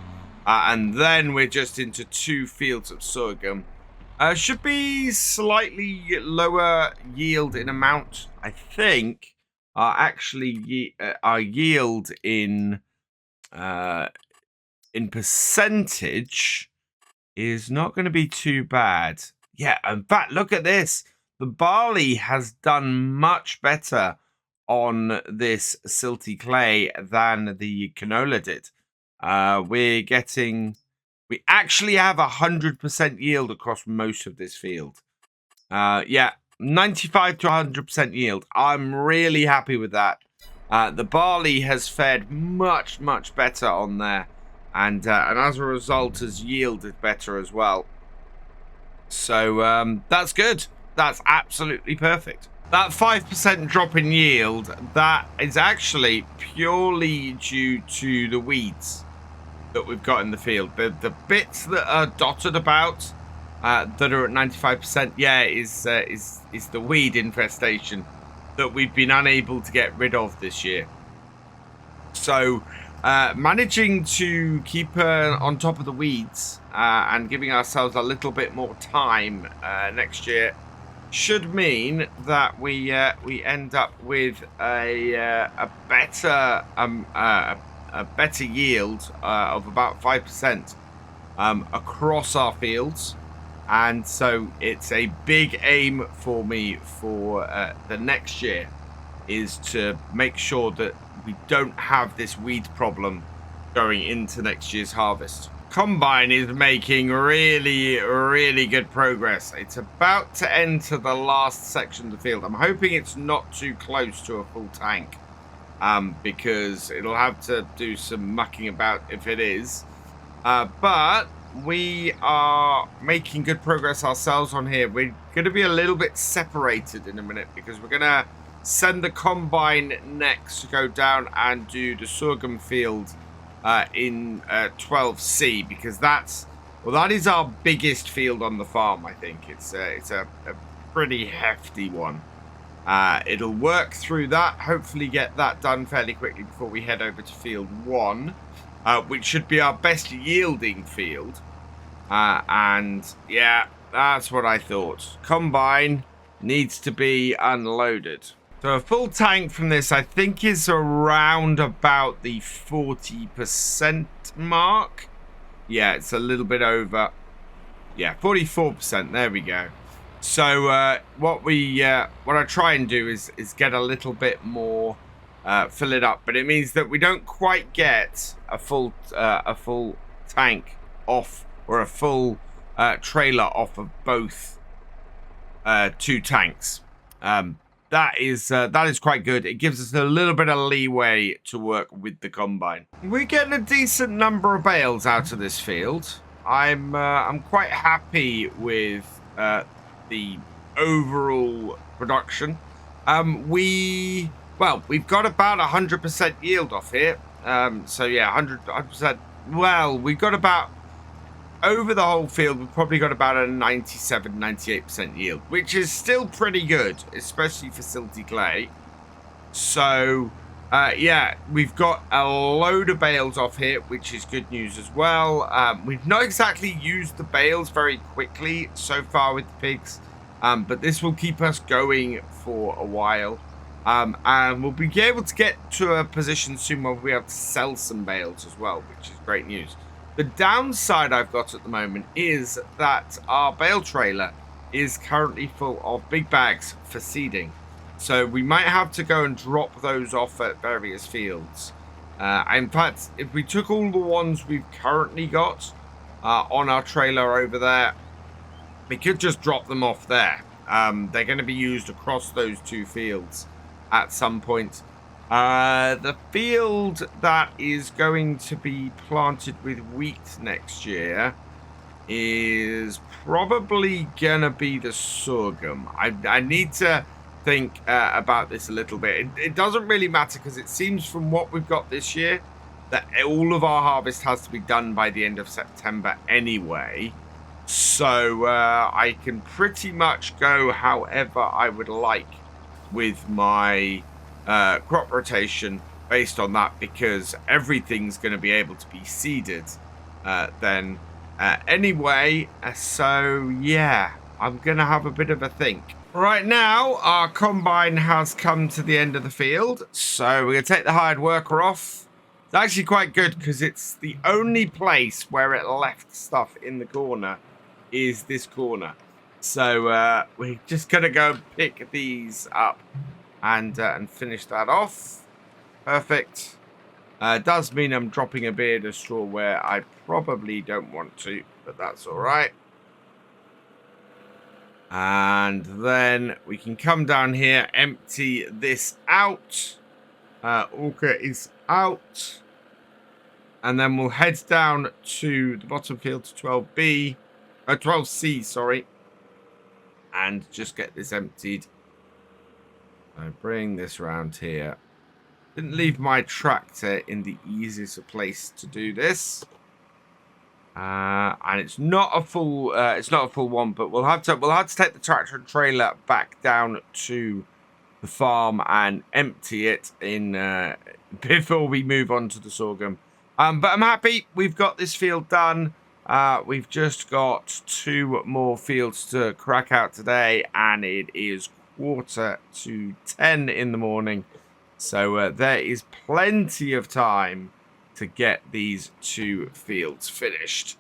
And then we're just into 2 fields of sorghum. Should be slightly lower yield in amount, I think. Actually, our yield in percentage is not going to be too bad. Yeah, in fact, look at this. The barley has done much better on this silty clay than the canola did. We're getting We actually have 100% yield across most of this field. Yeah, 95 to 100% yield. I'm really happy with that. The barley has fared much, much better on there. And as a result has yielded better as well. So that's good. That's absolutely perfect. That 5% drop in yield, that is actually purely due to the weeds that we've got in the field. The bits that are dotted about that are at 95%, yeah, is the weed infestation that we've been unable to get rid of this year. So managing to keep on top of the weeds and giving ourselves a little bit more time next year should mean that we end up with a better yield of about 5% across our fields. And so it's a big aim for me for the next year is to make sure that we don't have this weed problem going into next year's harvest. Combine is making really, really good progress. It's about to enter the last section of the field. I'm hoping it's not too close to a full tank because it'll have to do some mucking about if it is. But we are making good progress ourselves on here. We're going to be a little bit separated in a minute because we're going to send the combine next to go down and do the sorghum field in 12C because that is our biggest field on the farm. I think it's a pretty hefty one. It'll work through that, hopefully get that done fairly quickly before we head over to field 1, which should be our best yielding field. And yeah, that's what I thought. Combine needs to be unloaded. So a full tank from this, I think, is around about the 40% mark. Yeah, it's a little bit over. Yeah, 44%. There we go. So what I try and do is get a little bit more, fill it up, but it means that we don't quite get a full tank off or a full trailer off of both 2 tanks. That is quite good. It gives us a little bit of leeway to work with the combine. We're getting a decent number of bales out of this field. I'm quite happy with the overall production. We've got about 100% yield off here. So yeah, 100%. Well, we've got about over the whole field, we've probably got about a 97, 98% yield, which is still pretty good, especially for silty clay. So, yeah, we've got a load of bales off here, which is good news as well. We've not exactly used the bales very quickly so far with the pigs, but this will keep us going for a while. And we'll be able to get to a position soon where we'll be able to sell some bales as well, which is great news. The downside I've got at the moment is that our bale trailer is currently full of big bags for seeding. So we might have to go and drop those off at various fields. In fact, if we took all the ones we've currently got on our trailer over there, we could just drop them off there. They're going to be used across those 2 fields at some point. The field that is going to be planted with wheat next year is probably gonna be the sorghum. I need to think about this a little bit. It doesn't really matter because it seems from what we've got this year that all of our harvest has to be done by the end of September anyway. So I can pretty much go however I would like with my crop rotation based on that because everything's going to be able to be seeded then anyway. So yeah, I'm going to have a bit of a think. Right now, our combine has come to the end of the field, so we're going to take the hired worker off. It's actually quite good because it's the only place where it left stuff in the corner is this corner. So we're just going to go pick these up and finish that off. Perfect. Does mean I'm dropping a beard of straw where I probably don't want to, but that's all right. And then we can come down here, empty this out. Orca is out. And then we'll head down to the bottom field to 12B, 12C, sorry. And just get this emptied. So bring this around here. Didn't leave my tractor in the easiest place to do this. And it's not a full one, but we'll have to take the tractor and trailer back down to the farm and empty it in before we move on to the sorghum. But I'm happy we've got this field done. We've just got 2 more fields to crack out today, and it is 9:45 in the morning. So there is plenty of time to get these 2 fields finished.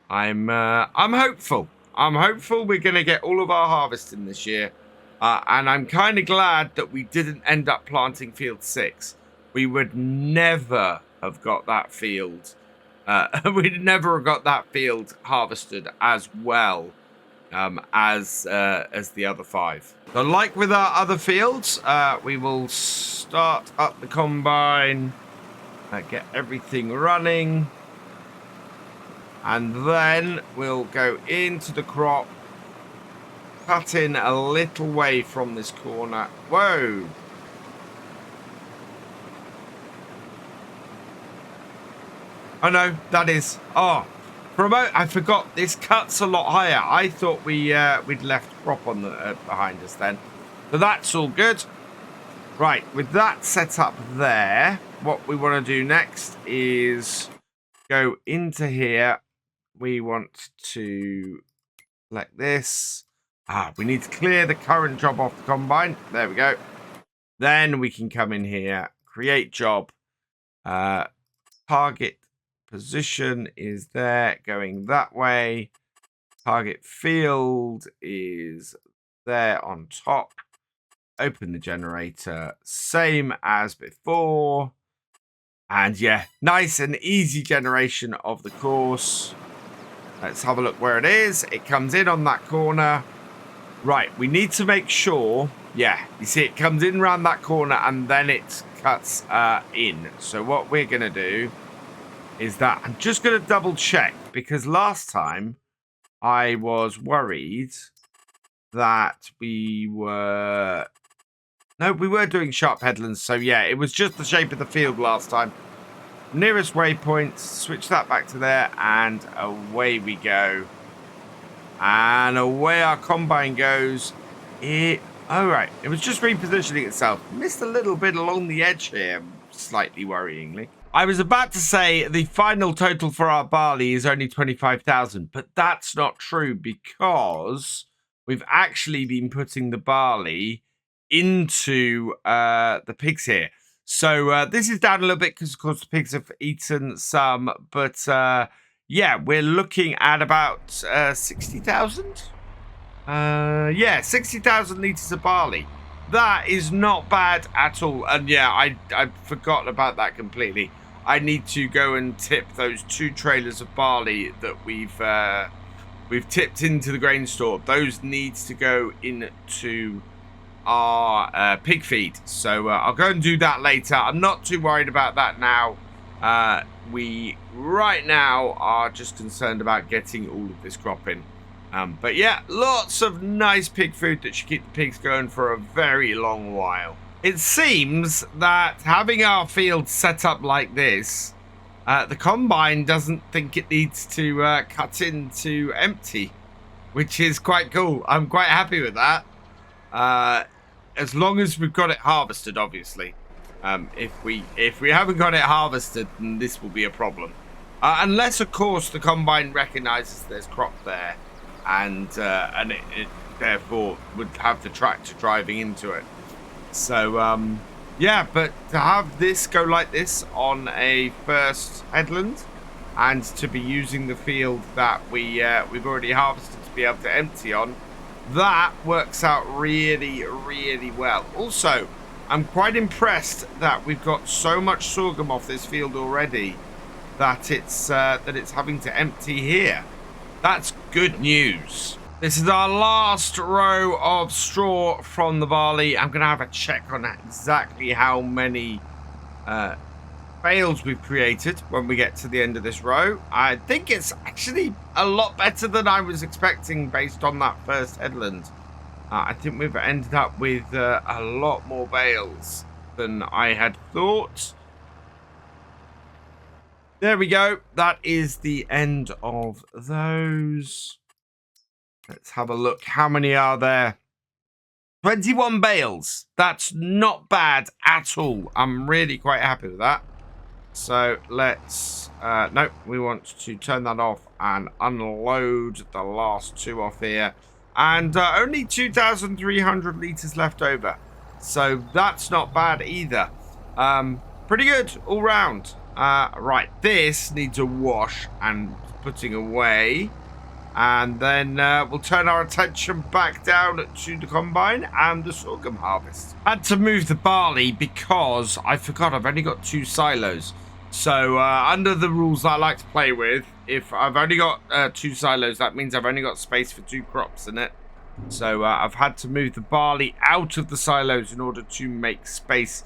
I'm hopeful. I'm hopeful we're going to get all of our harvesting this year. And I'm kind of glad that we didn't end up planting field 6. We would never have got that field. We'd never have got that field harvested as well as the other 5. So like with our other fields, we will start up the combine, get everything running, and then we'll go into the crop, cut in a little way from this corner. Whoa! Oh no, that is, I forgot this cuts a lot higher. I thought we'd left crop on the behind us then. So that's all good. Right, with that set up there, what we want to do next is go into here. We want to select this. We need to clear the current job off the combine. There we go. Then we can come in here, create job, target position is there, going that way. Target field is there on top. Open the generator, same as before. And yeah, nice and easy generation of the course. Let's have a look where it is. It comes in on that corner. Right, we need to make sure, yeah, you see it comes in around that corner and then it cuts in. So what we're going to do is that I'm just going to double check, because last time I was worried that we were doing sharp headlands. So yeah, it was just the shape of the field last time. Nearest waypoint, switch that back to there, and away we go. And away our combine goes. All right, it was just repositioning itself. Missed a little bit along the edge here, slightly worryingly. I was about to say the final total for our barley is only 25,000, but that's not true, because we've actually been putting the barley into the pigs here. So this is down a little bit because, of course, the pigs have eaten some. But, yeah, we're looking at about 60,000. Yeah, 60,000 litres of barley. That is not bad at all. And, yeah, I forgot about that completely. I need to go and tip those 2 trailers of barley that we've tipped into the grain store. Those needs to go into our pig feed. So I'll go and do that later. I'm not too worried about that now. We right now are just concerned about getting all of this crop in. But yeah, lots of nice pig food that should keep the pigs going for a very long while. It seems that having our field set up like this, the combine doesn't think it needs to cut into empty, which is quite cool. I'm quite happy with that. As long as we've got it harvested, obviously. If we haven't got it harvested, then this will be a problem. Unless, of course, the combine recognises there's crop there, and it therefore would have the tractor driving into it. So yeah, but to have this go like this on a first headland, and to be using the field that we've already harvested to be able to empty on, that works out really, really well. Also, I'm quite impressed that we've got so much sorghum off this field already that it's having to empty here. That's good news. This is our last row of straw from the barley. I'm going to have a check on exactly how many bales we've created when we get to the end of this row. I think it's actually a lot better than I was expecting based on that first headland. I think we've ended up with a lot more bales than I had thought. There we go. That is the end of those. Let's have a look. How many are there? 21 bales. That's not bad at all. I'm really quite happy with that. So let's... nope, we want to turn that off and unload the last two off here. And only 2,300 litres left over. So that's not bad either. Pretty good all round. Right, this needs a wash and putting away. And then we'll turn our attention back down to the combine and the sorghum harvest. Had to move the barley because I forgot I've only got 2 silos. So under the rules that I like to play with, if I've only got 2 silos, that means I've only got space for 2 crops in it. So I've had to move the barley out of the silos in order to make space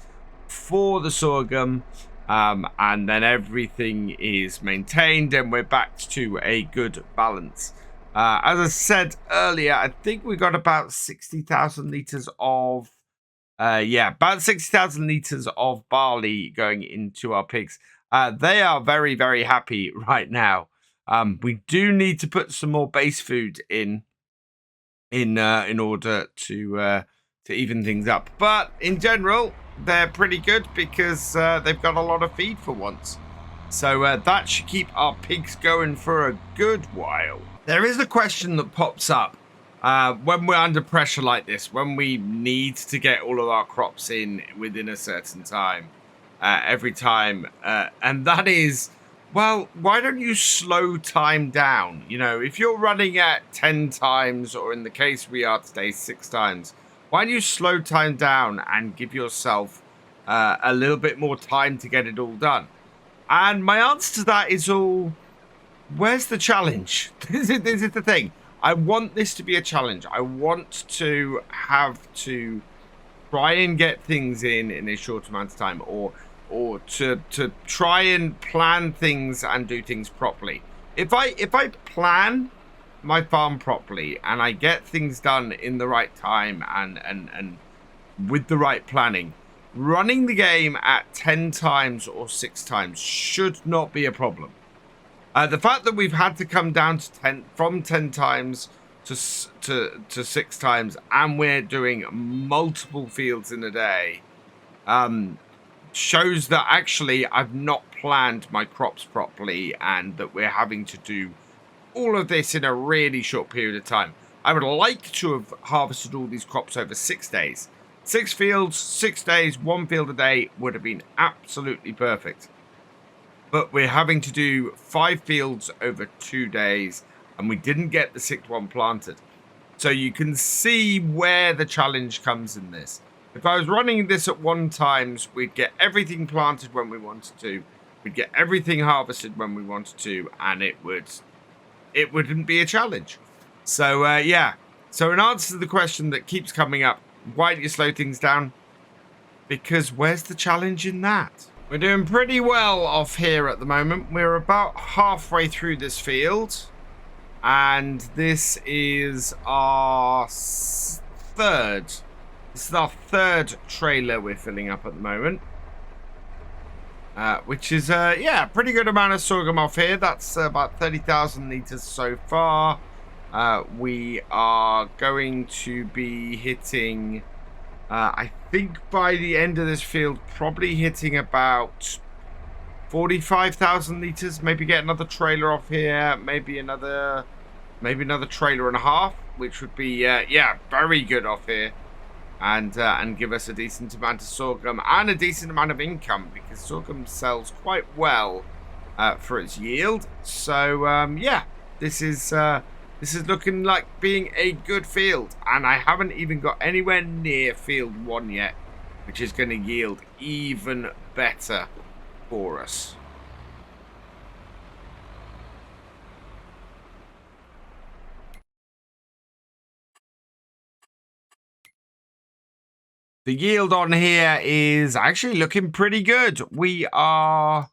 for the sorghum. And then everything is maintained and we're back to a good balance. As I said earlier, I think we got about 60,000 litres of... about 60,000 litres of barley going into our pigs. They are very, very happy right now. We do need to put some more base food in order to even things up. But in general, they're pretty good because they've got a lot of feed for once. So that should keep our pigs going for a good while. There is a question that pops up when we're under pressure like this, when we need to get all of our crops in within a certain time, every time. And that is, well, why don't you slow time down? You know, if you're running at 10 times, or in the case we are today, 6 times, why don't you slow time down and give yourself a little bit more time to get it all done? And my answer to that is all, where's the challenge? This is the thing. I want this to be a challenge. I want to have to try and get things in a short amount of time, or to try and plan things and do things properly. If I plan my farm properly and I get things done in the right time and with the right planning, running the game at 10 times or 6 times should not be a problem. The fact that we've had to come down to 10 times to 6 times, and we're doing multiple fields in a day, shows that actually I've not planned my crops properly, and that we're having to do all of this in a really short period of time. I would like to have harvested all these crops over 6 days. 6 fields, 6 days, 1 field a day would have been absolutely perfect. But we're having to do 5 fields over 2 days, and we didn't get the 6th one planted. So you can see where the challenge comes in this. If I was running this at 1 times, we'd get everything planted when we wanted to. We'd get everything harvested when we wanted to, and it wouldn't be a challenge. So, yeah. So in answer to the question that keeps coming up, why do you slow things down? Because where's the challenge in that? We're doing pretty well off here at the moment. We're about halfway through this field. And this is our third. This is our 3rd trailer we're filling up at the moment. Which is, yeah, a pretty good amount of sorghum off here. That's about 30,000 litres so far. We are going to be hitting... I think by the end of this field, probably hitting about 45,000 litres. Maybe get another trailer off here. Maybe another trailer and a half, which would be yeah, very good off here, and give us a decent amount of sorghum and a decent amount of income, because sorghum sells quite well for its yield. So yeah, this is looking like being a good field, and I haven't even got anywhere near field 1 yet, which is going to yield even better for us. The yield on here is actually looking pretty good. We are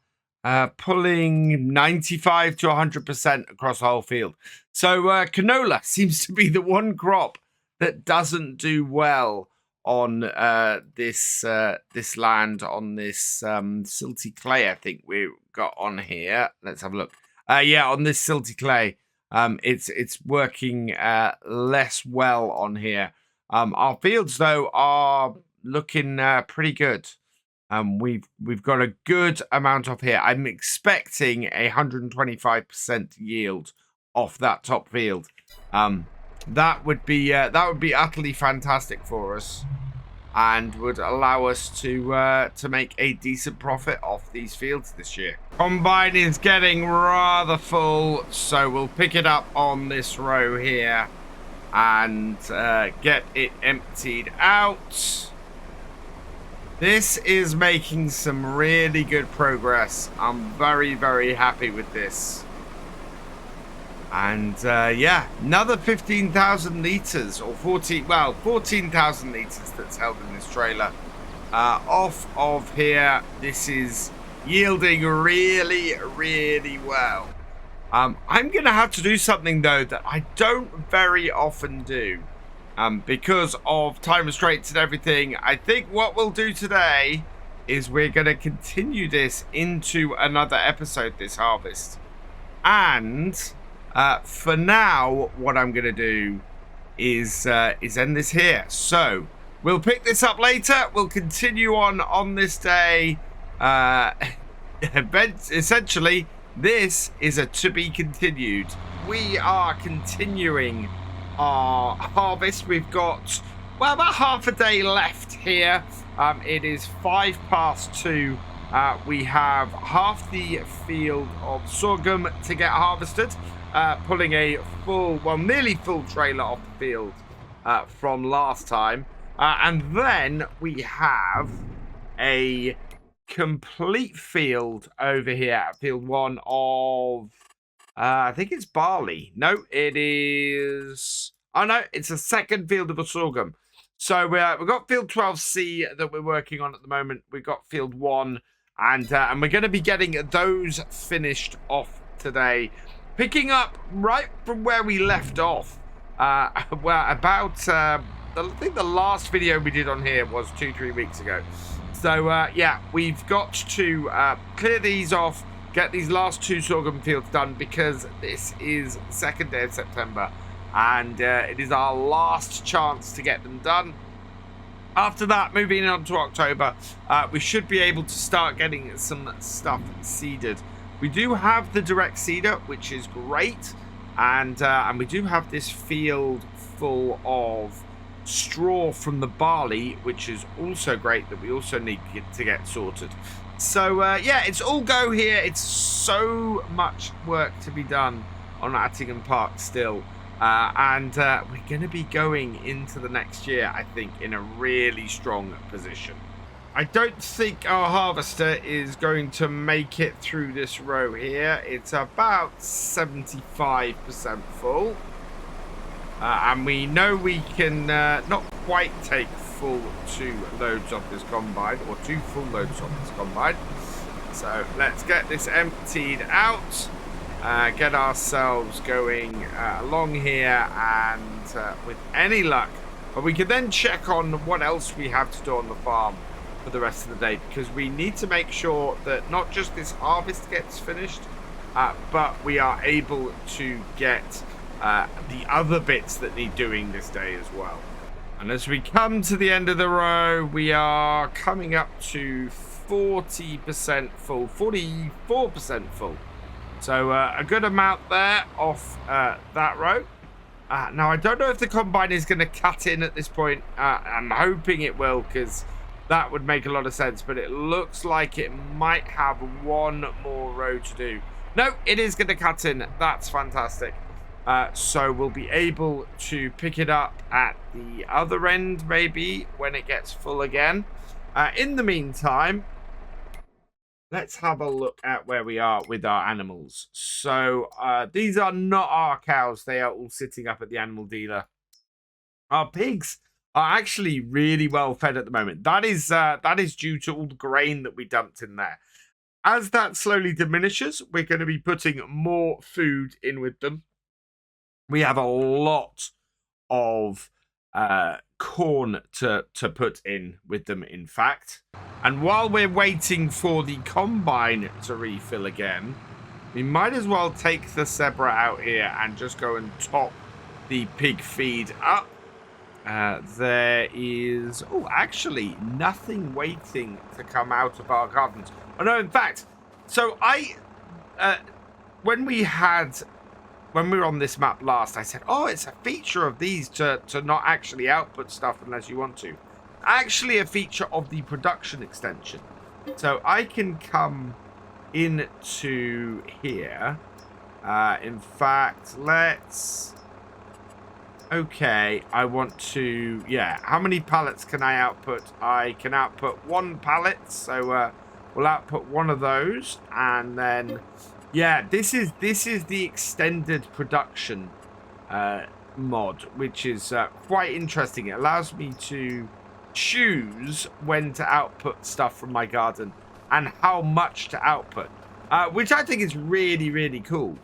pulling 95 to 100% across the whole field. So canola seems to be the one crop that doesn't do well on this land, on this silty clay. I think we've got on here. Let's have a look. Yeah, on this silty clay, it's working less well on here. Our fields though are looking pretty good. We've got a good amount off here. I'm expecting 125% yield off that top field. That would be utterly fantastic for us, and would allow us to make a decent profit off these fields this year. Combine is getting rather full, so we'll pick it up on this row here and get it emptied out. This is making some really good progress. I'm very, very happy with this. And yeah, another 15,000 litres or 14,000 litres that's held in this trailer off of here. This is yielding really, really well. I'm going to have to do something though that I don't very often do. Because of time restraints and everything, I think what we'll do today is we're going to continue this into another episode this harvest. And for now, what I'm going to do is end this here. So we'll pick this up later. We'll continue on this day. Essentially, this is a to be continued. We are continuing our harvest. We've got about half a day left here. It is 2:05. We have half the field of sorghum to get harvested, pulling a nearly full trailer off the field from last time, and then we have a complete field over here, field 1 of I think it's barley. No, it is... Oh, no, it's a second field of a sorghum. So we've got field 12C that we're working on at the moment. We've got field 1, and we're going to be getting those finished off today. Picking up right from where we left off. I think the last video we did on here was 2-3 weeks ago. So, yeah, we've got to clear these off, get these last 2 sorghum fields done, because this is the 2nd day of September and it is our last chance to get them done. After that, moving on to October, we should be able to start getting some stuff seeded. We do have the direct seeder, which is great, and we do have this field full of straw from the barley, which is also great, that we also need to get sorted. So yeah, it's all go here. It's so much work to be done on Attingham Park still, and we're going to be going into the next year, I think, in a really strong position. I don't think our harvester is going to make it through this row here. It's about 75% full, and we know we can not quite take full 2 loads off this combine, or 2 full loads off this combine. So let's get this emptied out, get ourselves going along here, and with any luck, but we can then check on what else we have to do on the farm for the rest of the day, because we need to make sure that not just this harvest gets finished, but we are able to get the other bits that need doing this day as well. And as we come to the end of the row, we are coming up to 40% full, 44% full. So a good amount there off that row. Now, I don't know if the combine is going to cut in at this point. I'm hoping it will, because that would make a lot of sense. But it looks like it might have 1 more row to do. No, it is going to cut in. That's fantastic. So we'll be able to pick it up at the other end, maybe, when it gets full again. In the meantime, let's have a look at where we are with our animals. So these are not our cows. They are all sitting up at the animal dealer. Our pigs are actually really well fed at the moment. That is due to all the grain that we dumped in there. As that slowly diminishes, we're going to be putting more food in with them. We have a lot of corn to put in with them, in fact. And while we're waiting for the combine to refill again, we might as well take the zebra out here and just go and top the pig feed up. There is, actually nothing waiting to come out of our gardens. Oh no, in fact, so when we were on this map last, I said, it's a feature of these to not actually output stuff unless you want to. Actually a feature of the production extension. So I can come into here. In fact, okay, I want to, how many pallets can I output? I can output 1 pallet, so we'll output 1 of those, and then, this is the extended production mod, which is quite interesting. It allows me to choose when to output stuff from my garden and how much to output, which I think is really, really cool.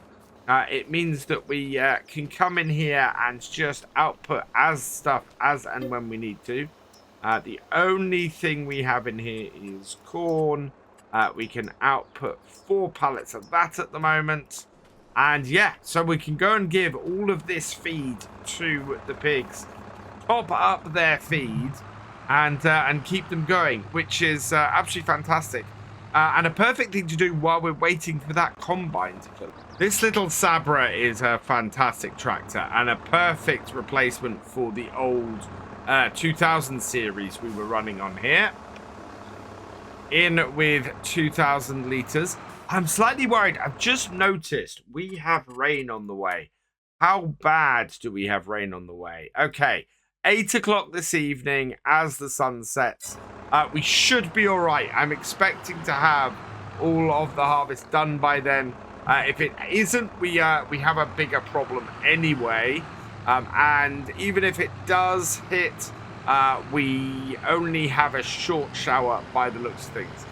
It means that we can come in here and just output stuff as and when we need to. The only thing we have in here is corn. We can output 4 pallets of that at the moment. And so we can go and give all of this feed to the pigs, top up their feed, and keep them going, which is absolutely fantastic. And a perfect thing to do while we're waiting for that combine to fill. This little Sabra is a fantastic tractor and a perfect replacement for the old 2000 series we were running on here. In with 2000 litres. I'm slightly worried. I've just noticed we have rain on the way. How bad do we have rain on the way? Okay, 8 o'clock this evening as the sun sets. We should be all right. I'm expecting to have all of the harvest done by then. If it isn't, we have a bigger problem anyway. And even if it does hit, we only have a short shower by the looks of things.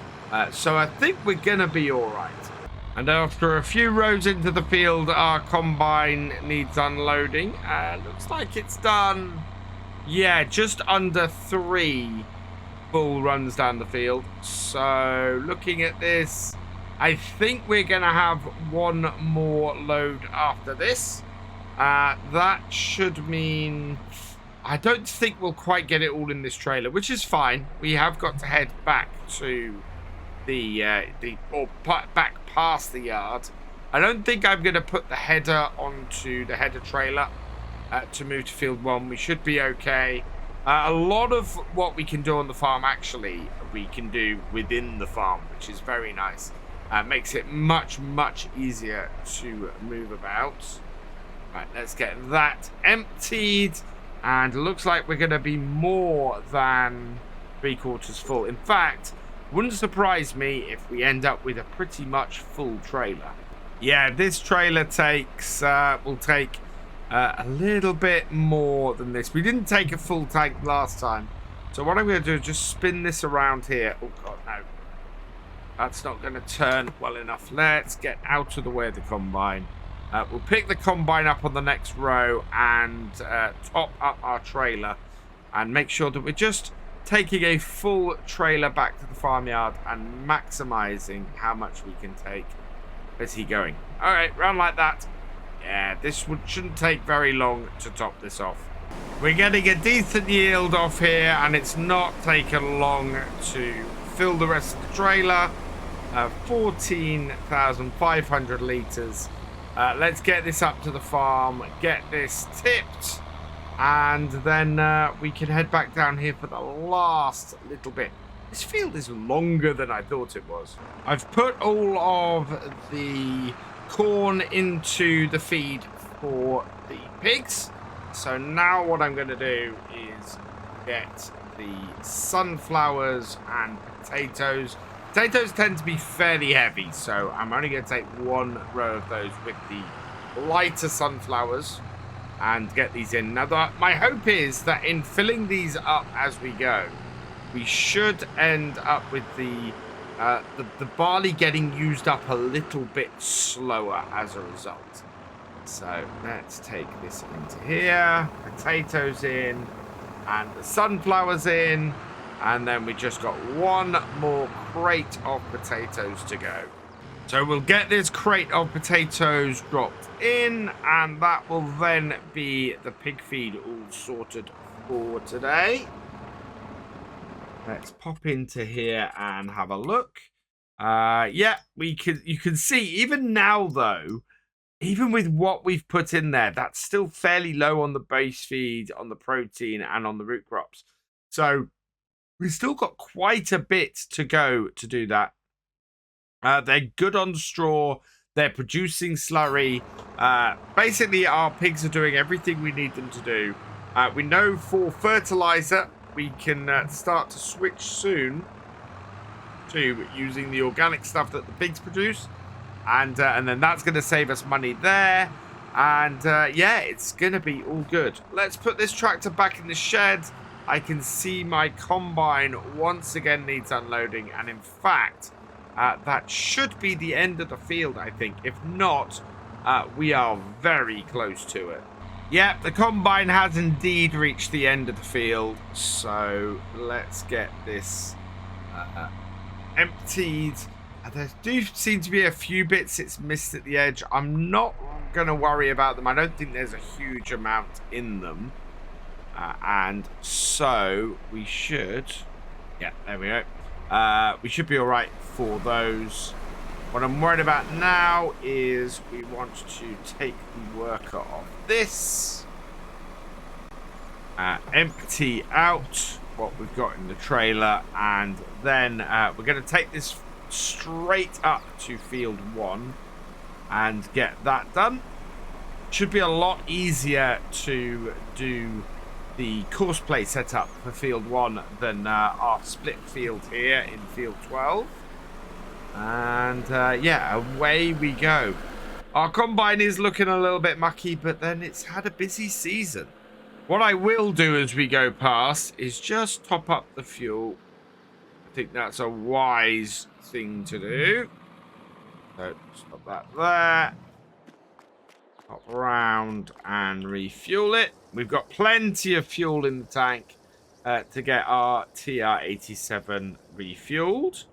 So I think we're going to be all right. And after a few rows into the field, our combine needs unloading. Looks like it's done, just under 3 full runs down the field. So looking at this, I think we're going to have 1 more load after this. That should mean I don't think we'll quite get it all in this trailer, which is fine. We have got to head back to back past the yard. I don't think I'm going to put the header onto the header trailer to move to field 1. We should be okay. A lot of what we can do on the farm, actually, we can do within the farm, which is very nice. Makes it much, much easier to move about. Right, let's get that emptied. And it looks like we're going to be more than 3/4 full. In fact, wouldn't surprise me if we end up with a pretty much full trailer. This trailer will take a little bit more than this. We didn't take a full tank last time. So what I'm going to do is just spin this around here. Oh, God, no. That's not going to turn well enough. Let's get out of the way of the combine. We'll pick the combine up on the next row and top up our trailer and make sure that we're just taking a full trailer back to the farmyard and maximizing how much we can take. Let's keep going. All right, round like that. This shouldn't take very long to top this off. We're getting a decent yield off here, and it's not taken long to fill the rest of the trailer. 14,500 litres. Let's get this up to the farm, get this tipped, and then we can head back down here for the last little bit. This field is longer than I thought it was. I've put all of the corn into the feed for the pigs. So now what I'm going to do is get the sunflowers and potatoes. Potatoes tend to be fairly heavy, so I'm only going to take one row of those with the lighter sunflowers and get these in. Now, my hope is that in filling these up as we go, we should end up with the barley getting used up a little bit slower as a result. So let's take this into here, potatoes in, and the sunflowers in, and then we just got one more crate of potatoes to go. So we'll get this crate of potatoes dropped in, and that will then be the pig feed all sorted for today. Let's pop into here and have a look. Yeah, you can see even now though, even with what we've put in there, that's still fairly low on the base feed, on the protein, and on the root crops. So we've still got quite a bit to go to do that. They're good on straw. They're producing slurry. Basically, our pigs are doing everything we need them to do. We know for fertilizer, we can start to switch soon to using the organic stuff that the pigs produce. And then that's going to save us money there. And yeah, it's going to be all good. Let's put this tractor back in the shed. I can see my combine once again needs unloading. And in fact, that should be the end of the field, I think. If not, we are very close to it. Yep, the combine has indeed reached the end of the field. So let's get this emptied. There do seem to be a few bits it's missed at the edge. I'm not going to worry about them. I don't think there's a huge amount in them. And so we should... Yeah, there we go. We should be all right for those. What I'm worried about now is we want to take the worker off this. Empty out what we've got in the trailer. And then we're going to take this straight up to field 1 and get that done. Should be a lot easier to do the course play setup for field 1 than our split field here in field 12. And yeah, away we go. Our combine is looking a little bit mucky, but then it's had a busy season. What I will do as we go past is just top up the fuel. I think that's a wise thing to do. So stop that there. Hop around and refuel it. We've got plenty of fuel in the tank to get our TR-87 refueled.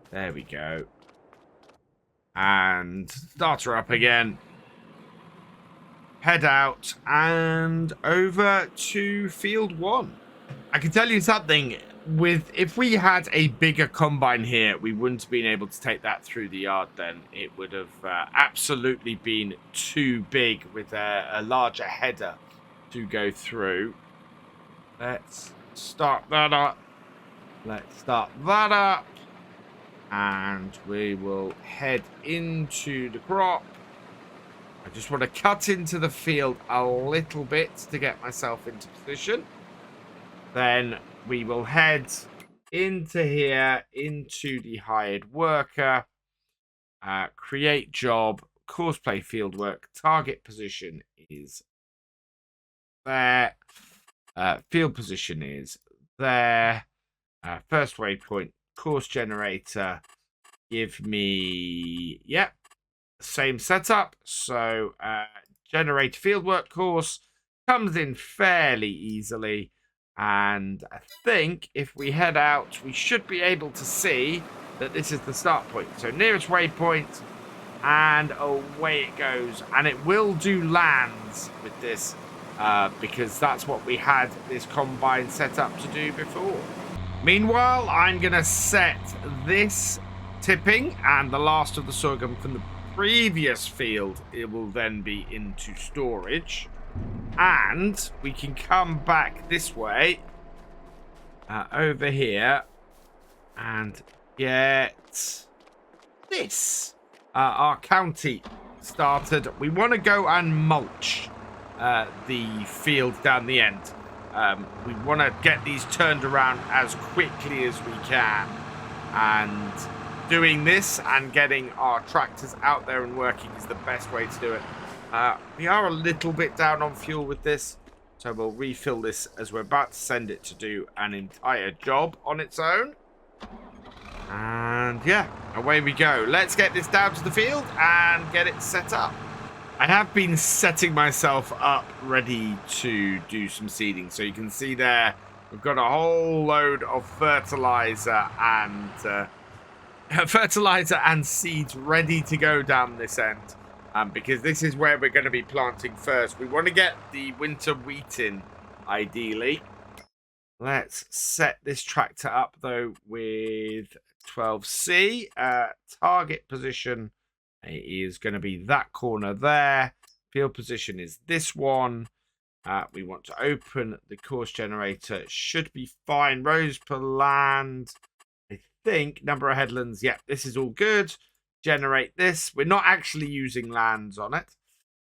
There we go. And start her up again. Head out and over to field 1. I can tell you something. If we had a bigger combine here, we wouldn't have been able to take that through the yard then. It would have absolutely been too big with a larger header to go through. Let's start that up. Let's start that up. And we will head into the crop. I just want to cut into the field a little bit to get myself into position. Then we will head into here, into the hired worker, create job, course play field work, target position is there, field position is there, first waypoint, course generator, give me, yep, same setup. So generate fieldwork course comes in fairly easily. And I think if we head out, we should be able to see that this is the start point. So nearest waypoint, and away it goes. And it will do lands with this because that's what we had this combine set up to do before. Meanwhile, I'm going to set this tipping and the last of the sorghum from the previous field. It will then be into storage. And we can come back this way, over here, and get this. Our county started. We want to go and mulch the field down the end. we want to get these turned around as quickly as we can. And doing this and getting our tractors out there and working is the best way to do it. We are a little bit down on fuel with this, so we'll refill this as we're about to send it to do an entire job on its own. And yeah, away we go. Let's get this down to the field and get it set up. I have been setting myself up ready to do some seeding. So you can see there, we've got a whole load of fertilizer and seeds ready to go down this end. Because this is where we're going to be planting first. We want to get the winter wheat in, ideally. Let's set this tractor up, though, with 12C. Target position is going to be that corner there. Field position is this one. We want to open the course generator. It should be fine. Rows per land. I think number of headlands. Yeah, this is all good. Generate this. We're not actually using lands on it.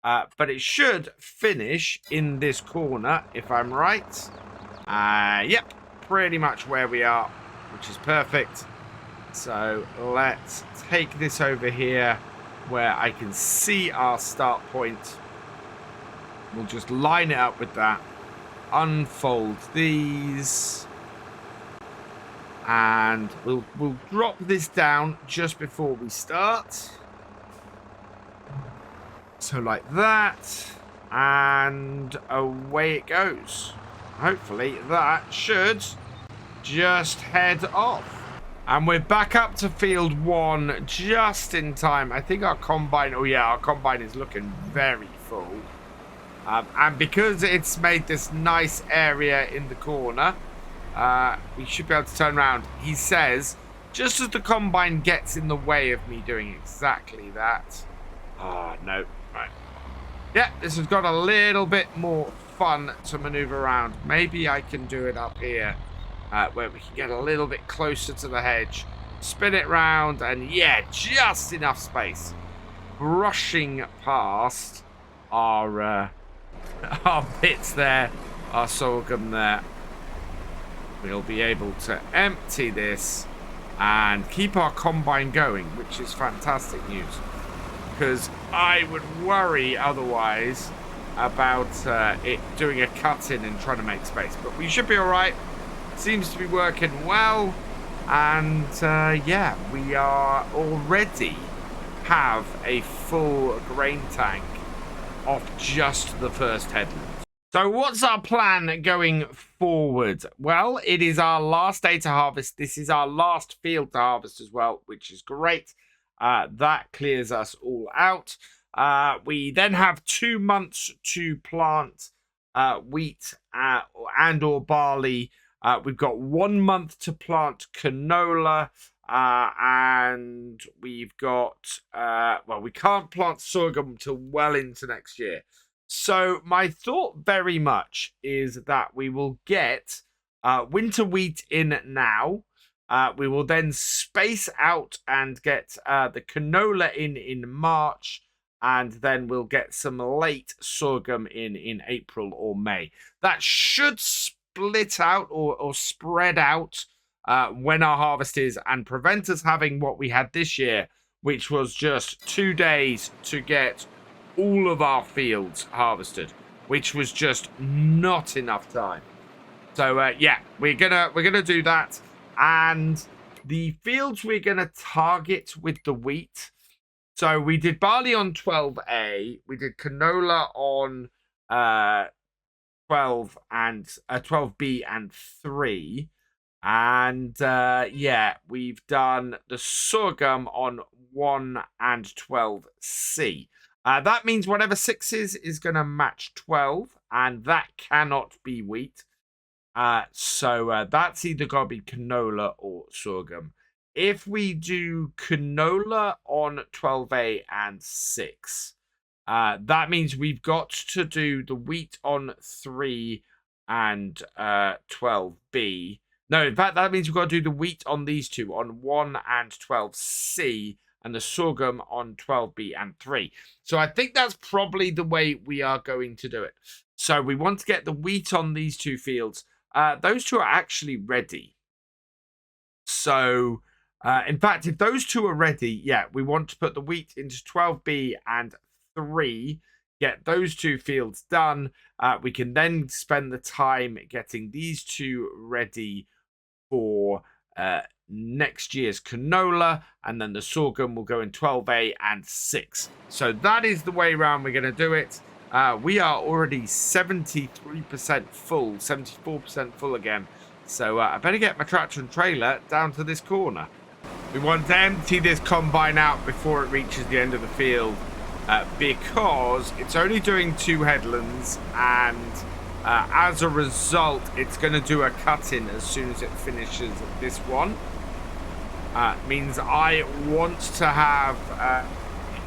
But it should finish in this corner, if I'm right. Yep, pretty much where we are, which is perfect. So let's take this over here where I can see our start point. We'll just line it up with that. Unfold these. And we'll drop this down just before we start. So like that. And away it goes. Hopefully that should just head off. And we're back up to field 1 just in time. I think our combine... Oh, yeah, our combine is looking very full. And because it's made this nice area in the corner, we should be able to turn around. He says, just as the combine gets in the way of me doing exactly that. Oh, no. Right. Yeah, this has got a little bit more fun to maneuver around. Maybe I can do it up here. Where we can get a little bit closer to the hedge. Spin it round, and yeah, just enough space. Brushing past our bits there, our sorghum there. We'll be able to empty this and keep our combine going, which is fantastic news. Because I would worry otherwise about it doing a cut-in and trying to make space. But we should be all right. Seems to be working well, and yeah, we are already have a full grain tank off just the first headland. So what's our plan going forward? Well, it is our last day to harvest. This is our last field to harvest as well, which is great. That clears us all out. We then have 2 months to plant wheat and or barley. We've got 1 month to plant canola, and we've got, well, we can't plant sorghum until well into next year. So my thought very much is that we will get winter wheat in now. We will then space out and get the canola in March, and then we'll get some late sorghum in April or May. That should split out or spread out when our harvest is, and prevent us having what we had this year, which was just 2 days to get all of our fields harvested, which was just not enough time. So yeah, we're gonna do that, and the fields we're gonna target with the wheat. So we did barley on 12A, we did canola on 12B and 3, and yeah, we've done the sorghum on 1 and 12C. That means whatever 6 is going to match 12, and that cannot be wheat. So that's either got to be canola or sorghum. If we do canola on 12A and 6, that means we've got to do the wheat on 3 and 12B. No, in fact, that means we've got to do the wheat on these two, on 1 and 12C, and the sorghum on 12B and 3. So I think that's probably the way we are going to do it. So we want to get the wheat on these 2 fields. Those 2 are actually ready. So, in fact, if those 2 are ready, yeah, we want to put the wheat into 12B and 3, get those 2 fields done. We can then spend the time getting these 2 ready for next year's canola, and then the sorghum will go in 12A and 6. So that is the way around we're going to do it. We are already 73% full, 74% full again. So I better get my tractor and trailer down to this corner. We want to empty this combine out before it reaches the end of the field, because it's only doing 2 headlands, and as a result, it's going to do a cut-in as soon as it finishes this one. Means I want to have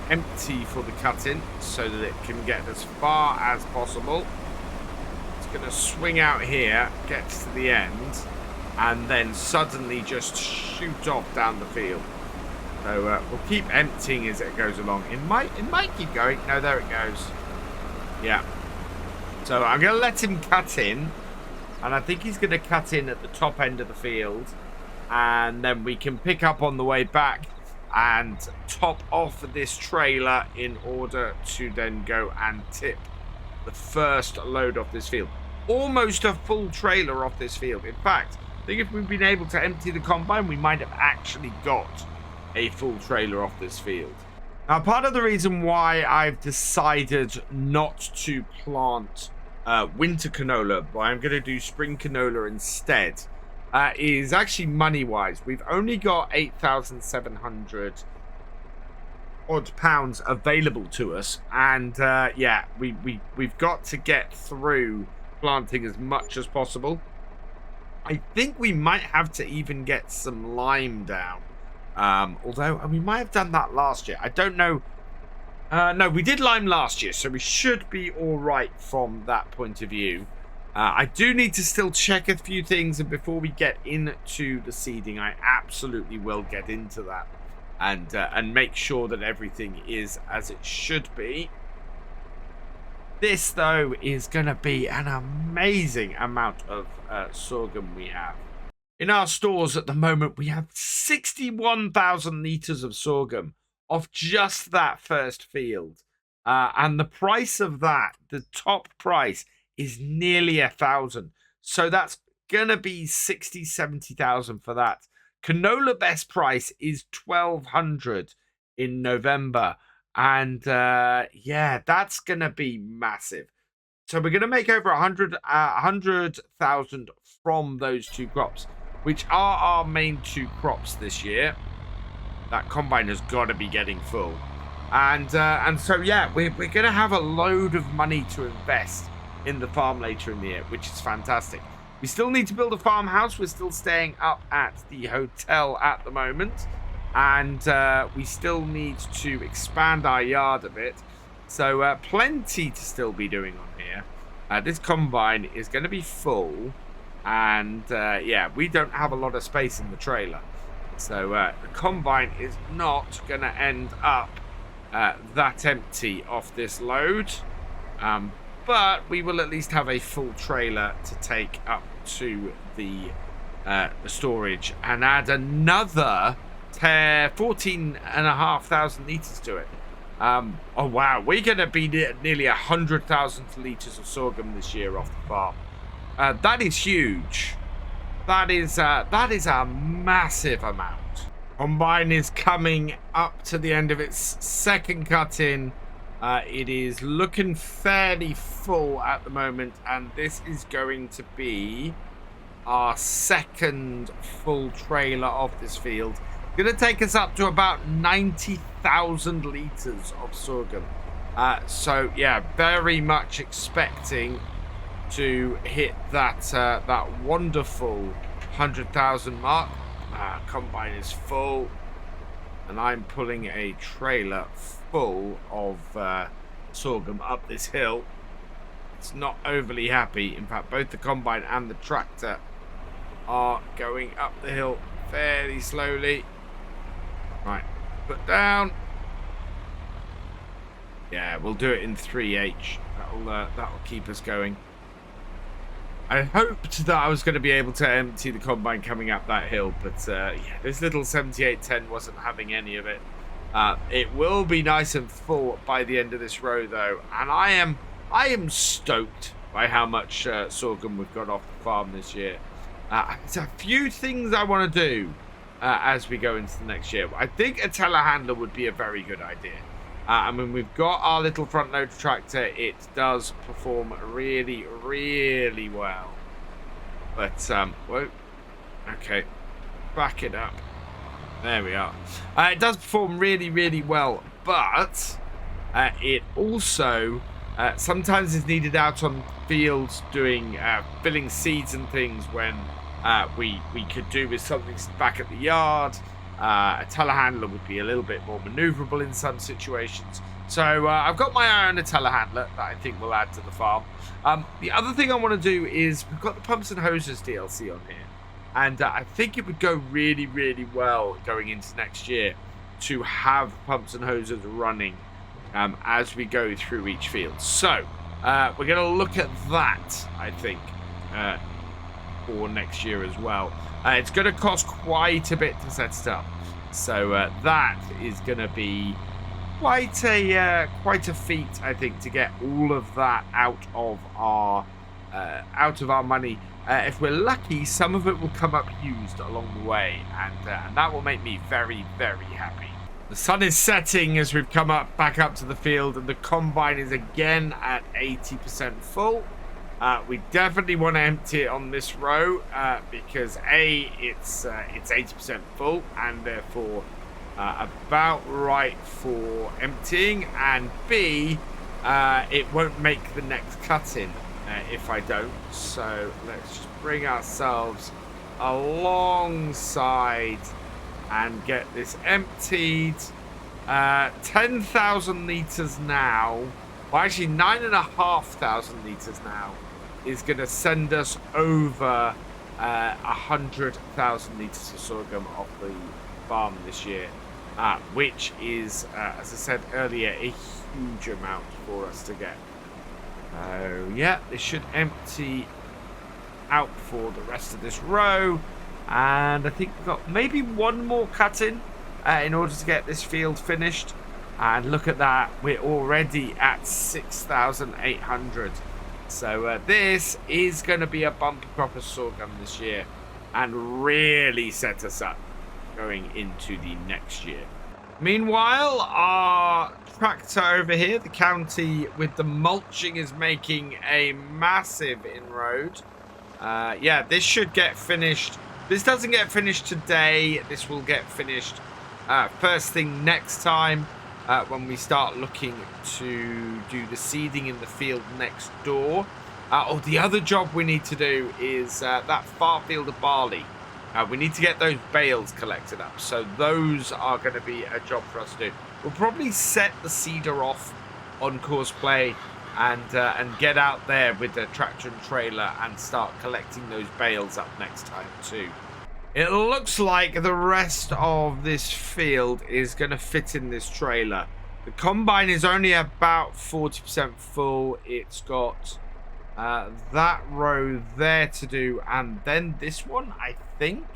empty for the cut-in so that it can get as far as possible. Going to swing out here, get to the end, and then suddenly just shoot off down the field. So we'll keep emptying as it goes along. It might keep going. No, there it goes. Yeah. So I'm going to let him cut in, and I think he's going to cut in at the top end of the field, and then we can pick up on the way back and top off this trailer in order to then go and tip the first load off this field. Almost a full trailer off this field. In fact, I think if we've been able to empty the combine, we might have actually got a full trailer off this field. Now, part of the reason why I've decided not to plant winter canola, but I'm going to do spring canola instead, is actually money-wise. We've only got 8,700 odd pounds available to us, and yeah, we've got to get through planting as much as possible. I think we might have to even get some lime down, although we might have done that last year. I don't know. No, we did lime last year, so we should be all right from that point of view. I do need to still check a few things, and before we get into the seeding, I absolutely will get into that and make sure that everything is as it should be. This, though, is going to be an amazing amount of sorghum we have. In our stores at the moment, we have 61,000 litres of sorghum off just that first field. And the price of that, the top price, is nearly 1,000. So that's going to be 60, 70,000 for that. Canola best price is 1,200 in November. And yeah, that's going to be massive. So we're going to make over 100,000 from those 2 crops, which are our main 2 crops this year. That combine has got to be getting full. And so, yeah, we're going to have a load of money to invest in the farm later in the year, which is fantastic. We still need to build a farmhouse. We're still staying up at the hotel at the moment. And we still need to expand our yard a bit. So plenty to still be doing on here. This combine is going to be full. And yeah, we don't have a lot of space in the trailer. So the combine is not going to end up that empty off this load. But we will at least have a full trailer to take up to the storage and add another 14,500 litres to it. Oh wow, we're going to be nearly 100,000 litres of sorghum this year off the farm. That is huge. That is a massive amount. Combine is coming up to the end of its second cut in. It is looking fairly full at the moment, and this is going to be our second full trailer off this field. Going to take us up to about 90,000 litres of sorghum. So yeah, very much expecting to hit that that wonderful 100,000 mark. Combine is full, and I'm pulling a trailer full of sorghum up this hill. It's not overly happy. In fact, both the combine and the tractor are going up the hill fairly slowly. Right, Put down. Yeah, we'll do it in 3H. That'll keep us going. I hoped that I was going to be able to empty the combine coming up that hill, but yeah, this little 7810 wasn't having any of it. It will be nice and full by the end of this row, though, and I am stoked by how much sorghum we've got off the farm this year. There's a few things I want to do as we go into the next year. I think a telehandler would be a very good idea. I mean, we've got our little front loader tractor. It does perform really, really well. But, whoa. Okay. Back it up. There we are. It does perform really, really well. But it also sometimes is needed out on fields doing filling seeds and things when we could do with something back at the yard. A telehandler would be a little bit more maneuverable in some situations. So I've got my eye on a telehandler that I think will add to the farm. The other thing I want to do is we've got the pumps and hoses DLC on here. And I think it would go really, really well going into next year to have pumps and hoses running as we go through each field. So we're going to look at that, I think, for next year as well. It's going to cost quite a bit to set it up, so that is going to be quite a feat, I think, to get all of that out of our money. If we're lucky, some of it will come up used along the way, and that will make me very, very happy. The sun is setting as we've come back up to the field, and the combine is again at 80% full. We definitely want to empty it on this row because A, it's 80% full and therefore about right for emptying, and B, it won't make the next cut in if I don't. So let's just bring ourselves alongside and get this emptied. 10,000 litres now, well actually 9,500 litres now, is going to send us over 100,000 litres of sorghum off the farm this year, which is, as I said earlier, a huge amount for us to get. Yeah, this should empty out for the rest of this row, and I think we've got maybe one more cut in order to get this field finished. And look at that, we're already at 6,800. So this is going to be a bumper crop of sorghum this year and really set us up going into the next year. Meanwhile, our tractor over here, the county with the mulching, is making a massive inroad. Yeah, this should get finished. This doesn't get finished today. This will get finished first thing next time. When we start looking to do the seeding in the field next door. The other job we need to do is that far field of barley. We need to get those bales collected up. So those are going to be a job for us to do. We'll probably set the seeder off on course play and get out there with the tractor and trailer and start collecting those bales up next time too. It looks like the rest of this field is going to fit in this trailer. The combine is only about 40% full. It's got that row there to do, and then this one, I think.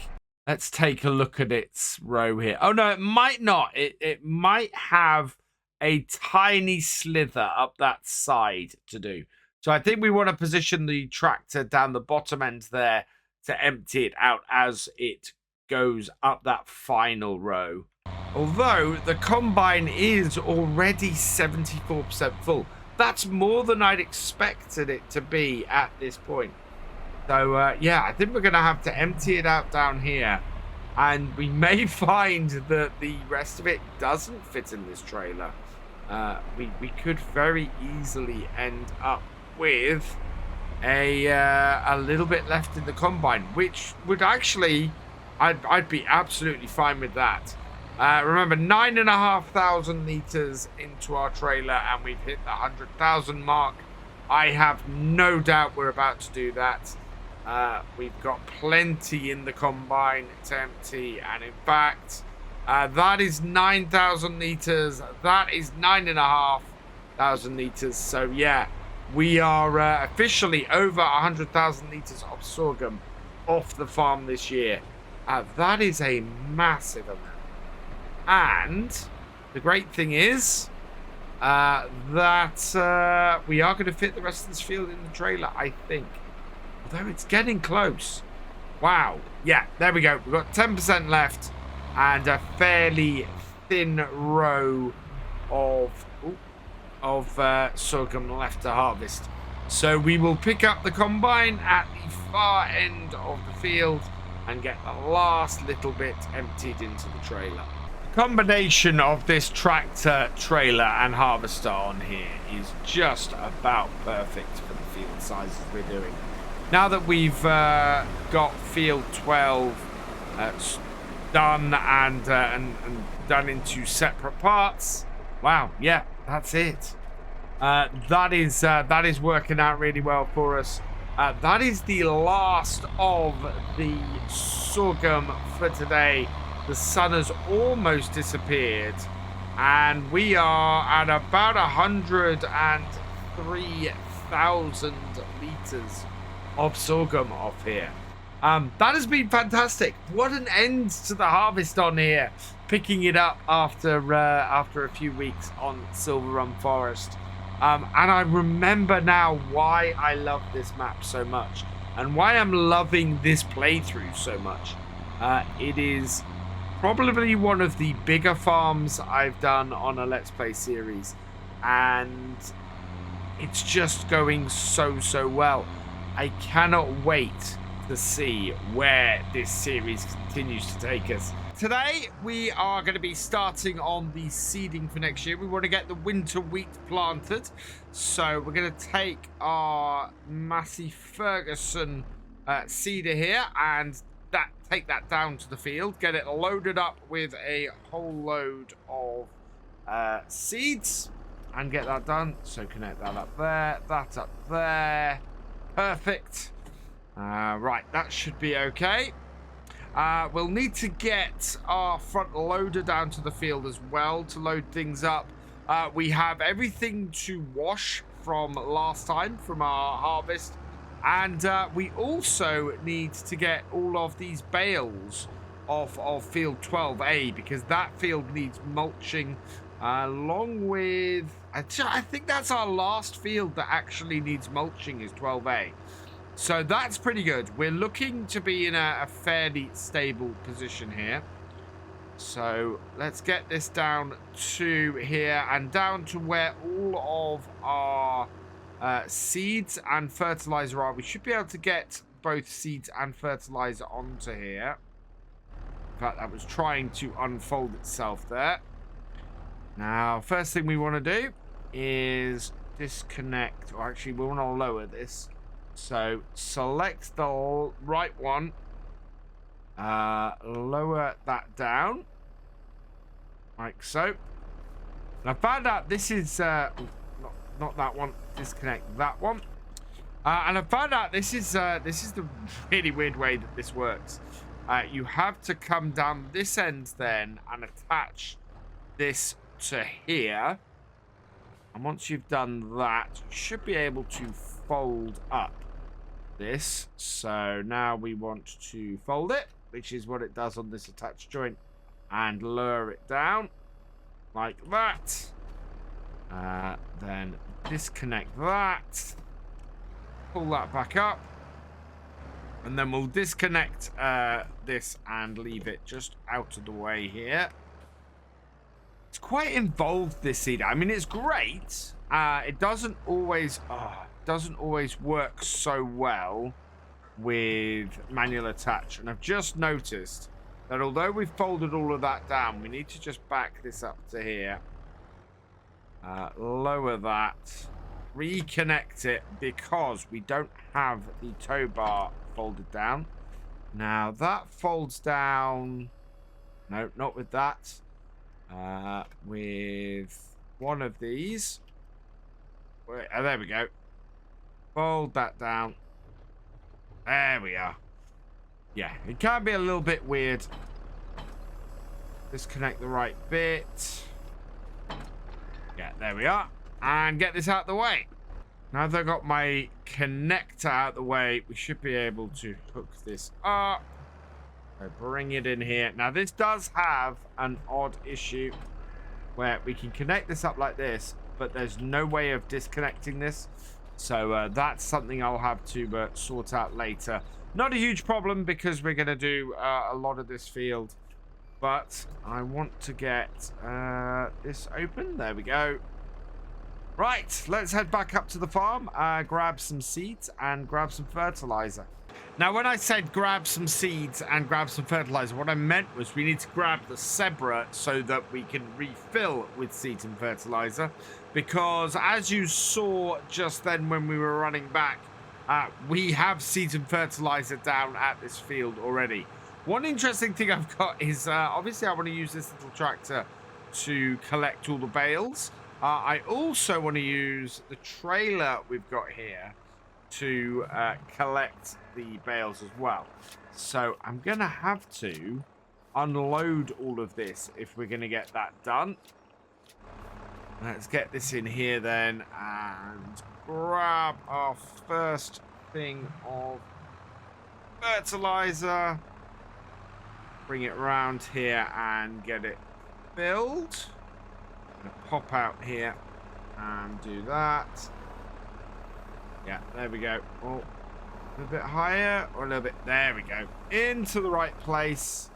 Let's take a look at its row here. Oh, no, it might not. It might have a tiny slither up that side to do. So I think we want to position the tractor down the bottom end there to empty it out as it goes up that final row. Although the combine is already 74% full. That's more than I'd expected it to be at this point. So yeah, I think we're going to have to empty it out down here. And we may find that the rest of it doesn't fit in this trailer. We could very easily end up with a little bit left in the combine, which would actually, I'd be absolutely fine with that. Remember, 9,500 litres into our trailer and we've hit the 100,000 mark. I have no doubt we're about to do that. We've got plenty in the combine to empty, and in fact, That is 9,000 litres. That is 9,500 litres. So, yeah, we are officially over 100,000 litres of sorghum off the farm this year. That is a massive amount. And the great thing is that we are going to fit the rest of this field in the trailer, I think. Although it's getting close. Wow. Yeah, there we go. We've got 10% left and a fairly thin row of sorghum left to harvest. So we will pick up the combine at the far end of the field and get the last little bit emptied into the trailer. The combination of this tractor, trailer and harvester on here is just about perfect for the field sizes we're doing. Now that we've got field 12 done and done into separate parts, wow, yeah, that's it. That is working out really well for us. That is the last of the sorghum for today. The sun has almost disappeared, and we are at about 103,000 litres of sorghum off here. That has been fantastic. What an end to the harvest on here. Picking it up after a few weeks on Silver Run Forest. And I remember now why I love this map so much and why I'm loving this playthrough so much. It is probably one of the bigger farms I've done on a Let's Play series, and it's just going so well. I cannot wait to see where this series continues to take us. Today we are going to be starting on the seeding for next year. We want to get the winter wheat planted, so we're going to take our Massey Ferguson seeder here and take that down to the field, get it loaded up with a whole load of seeds and get that done. So connect that up there, that up there. Perfect. Right, that should be okay. We'll need to get our front loader down to the field as well to load things up. We have everything to wash from last time from our harvest, and we also need to get all of these bales off of field 12A because that field needs mulching along with I think that's our last field that actually needs mulching is 12A. So that's pretty good. We're looking to be in a fairly stable position here. So let's get this down to here and down to where all of our seeds and fertilizer are. We should be able to get both seeds and fertilizer onto here. In fact, that was trying to unfold itself there. Now, first thing we want to do is disconnect, or actually we want to lower this. So select the right one, lower that down, like so. And I found out this is, not that one, disconnect that one. And I found out this is the really weird way that this works. You have to come down this end then and attach this to here. And once you've done that, you should be able to fold up this. So now we want to fold it, which is what it does on this attached joint, and lower it down like that. Then disconnect that, pull that back up, and then we'll disconnect this and leave it just out of the way here. It's quite involved, this seeder. I mean, it's great. It doesn't always work so well with manual attach, and I've just noticed that although we've folded all of that down, we need to just back this up to here, lower that, reconnect it, because we don't have the tow bar folded down. Now that folds down, no, not with that, with one of these. There we go. Fold that down. There we are. Yeah, it can be a little bit weird disconnect the right bit. Yeah, there we are. And get this out of the way. Now that I've got my connector out of the way, we should be able to hook this up. So bring it in here. Now, this does have an odd issue where we can connect this up like this, but there's no way of disconnecting this. So that's something I'll have to sort out later. Not a huge problem because we're going to do a lot of this field. But I want to get this open. There we go. Right, let's head back up to the farm, grab some seeds and grab some fertilizer. Now, when I said grab some seeds and grab some fertilizer, what I meant was we need to grab the zebra so that we can refill with seeds and fertilizer. Because as you saw just then when we were running back, we have seeds and fertilizer down at this field already. One interesting thing I've got is, obviously I want to use this little tractor to collect all the bales. I also want to use the trailer we've got here to collect the bales as well. So I'm going to have to unload all of this if we're going to get that done. Let's get this in here then and grab our first thing of fertilizer. Bring it around here and get it filled. Pop out here and do that. Yeah, there we go. Oh, a little bit higher or a little bit. There we go. Into the right place.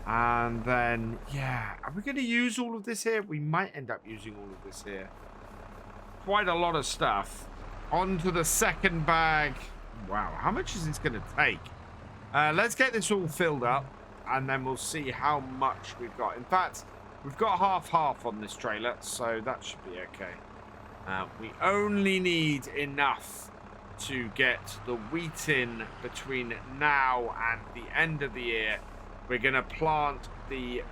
And then, yeah, are we going to use all of this here? We might end up using all of this here. Quite a lot of stuff. Onto the second bag. Wow, how much is this going to take? Let's get this all filled up. And then we'll see how much we've got. In fact, we've got half on this trailer, so that should be okay. We only need enough to get the wheat in between now and the end of the year. We're going to plant the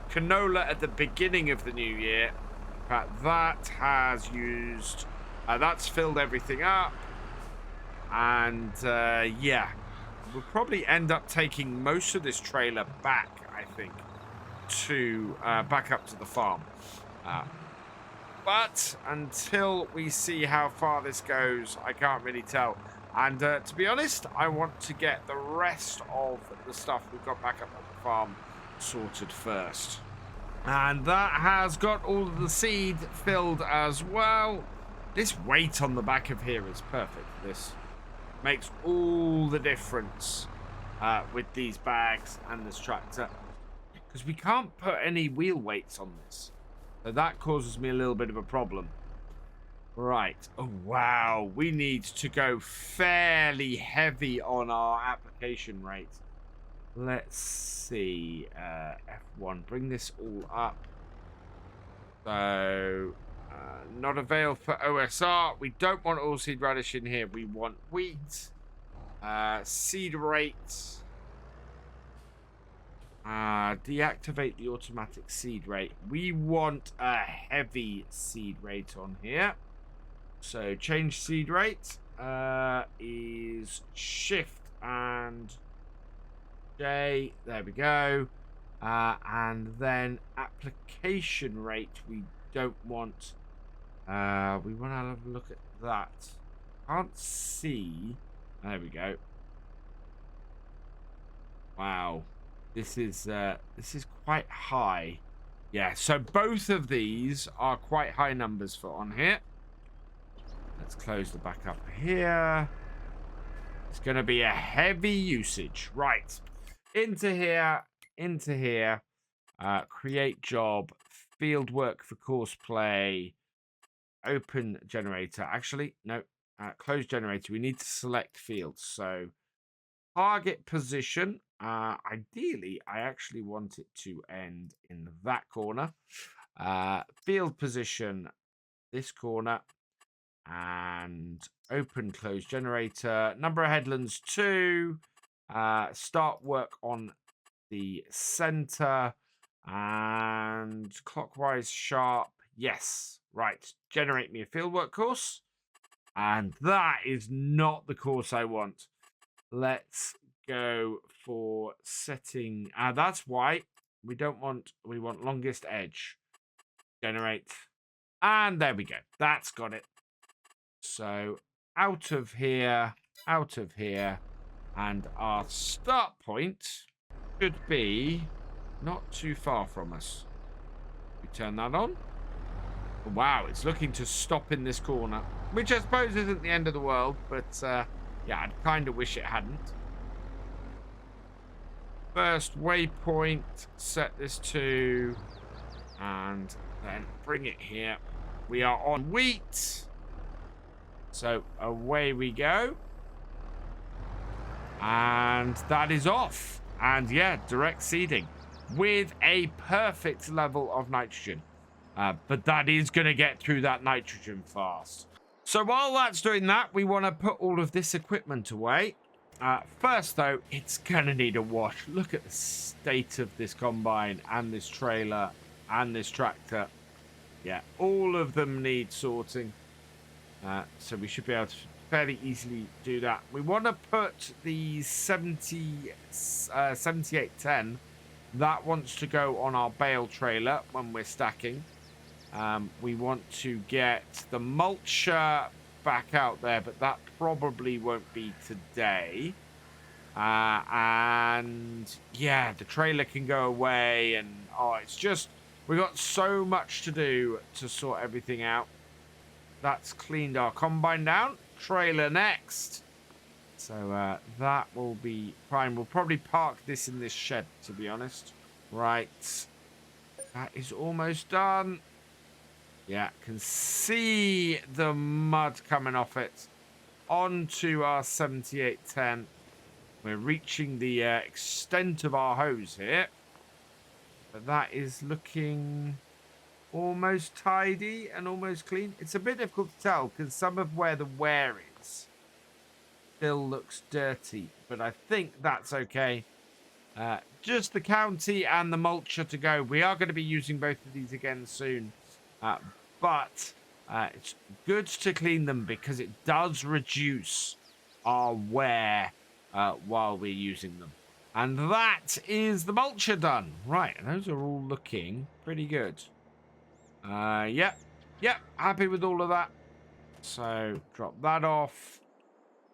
canola at the beginning of the new year. In fact, that has used... that's filled everything up. And, yeah. We'll probably end up taking most of this trailer back, I think, to back up to the farm. But until we see how far this goes, I can't really tell. And to be honest, I want to get the rest of the stuff we've got back up at the farm sorted first. And that has got all of the seed filled as well. This weight on the back of here is perfect. This makes all the difference with these bags and this tractor, because we can't put any wheel weights on this, so that causes me a little bit of a problem. Right. Oh wow, we need to go fairly heavy on our application rate. Let's see. F1, bring this all up. So not availed for OSR. We don't want oilseed radish in here. We want wheat. Seed rate. Deactivate the automatic seed rate. We want a heavy seed rate on here. So change seed rate is shift and J. There we go. And then application rate we don't want. We want to have a look at that. Can't see. There we go. Wow, this is quite high. Yeah, so both of these are quite high numbers for on here. Let's close the back up here. It's going to be a heavy usage. Right, into here, create job, field work for course play. Open generator. Actually, no. Close generator. We need to select fields. So, target position. Ideally, I actually want it to end in that corner. Field position, this corner. And open close generator. Number of headlands 2. Start work on the center. And clockwise sharp. Yes. Right, generate me a fieldwork course. And that is not the course I want. Let's go for setting. That's why We want longest edge. Generate. And there we go. That's got it. So out of here, and our start point should be not too far from us. We turn that on. Wow, it's looking to stop in this corner, which I suppose isn't the end of the world, but yeah, I'd kind of wish it hadn't. First waypoint, set this to, and then bring it here. We are on wheat. So away we go. And that is off. And yeah, direct seeding with a perfect level of nitrogen. But that is going to get through that nitrogen fast. So while that's doing that, we want to put all of this equipment away. First, though, it's going to need a wash. Look at the state of this combine and this trailer and this tractor. Yeah, all of them need sorting. So we should be able to fairly easily do that. We want to put the 7810. That wants to go on our bale trailer when we're stacking. We want to get the mulcher back out there, but that probably won't be today. And yeah, the trailer can go away, and it's just, we got so much to do to sort everything out. That's cleaned our combine down. Trailer next. So that will be fine. We'll probably park this in this shed, to be honest. Right. That is almost done. Yeah, can see the mud coming off it. Onto our 7810. We're reaching the extent of our hose here. But that is looking almost tidy and almost clean. It's a bit difficult to tell because some of where the wear is still looks dirty. But I think that's okay. Just the county and the mulcher to go. We are going to be using both of these again soon. But it's good to clean them because it does reduce our wear while we're using them. And that is the mulcher done. Right, those are all looking pretty good. Yep, happy with all of that. So drop that off.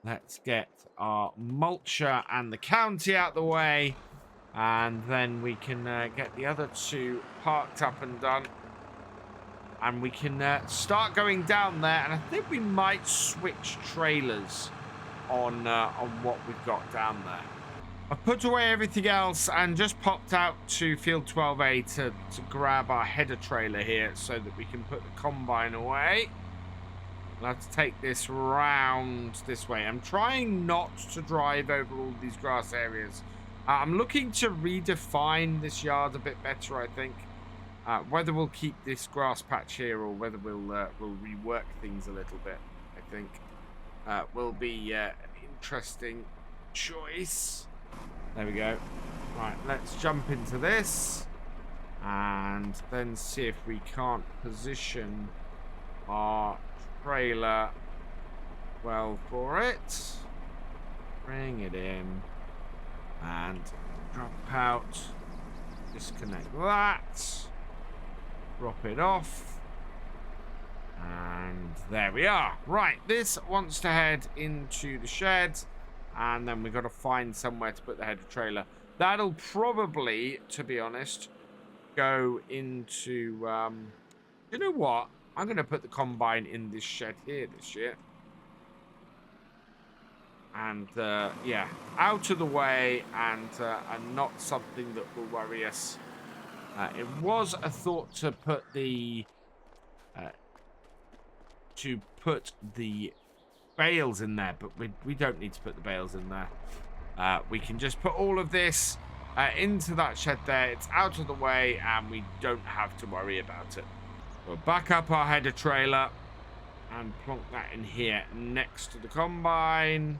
Let's get our mulcher and the county out the way. And then we can get the other two parked up and done. And we can start going down there. And I think we might switch trailers on what we've got down there. I've put away everything else and just popped out to field 12A to grab our header trailer here so that we can put the combine away. I'll have to take this round this way. I'm trying not to drive over all these grass areas. I'm looking to redefine this yard a bit better, I think. Whether we'll keep this grass patch here or whether we'll rework things a little bit, I think, will be an interesting choice. There we go. Right, let's jump into this and then see if we can't position our trailer well for it. Bring it in and drop out. Disconnect that. Drop it off. And there we are. Right, this wants to head into the shed. And then we've got to find somewhere to put the header trailer. That'll probably, to be honest, go into... you know what? I'm going to put the combine in this shed here this year. And, yeah, out of the way and not something that will worry us. It was a thought to put the... bales in there, but we don't need to put the bales in there. We can just put all of this into that shed there. It's out of the way and we don't have to worry about it. We'll back up our header trailer and plonk that in here next to the combine.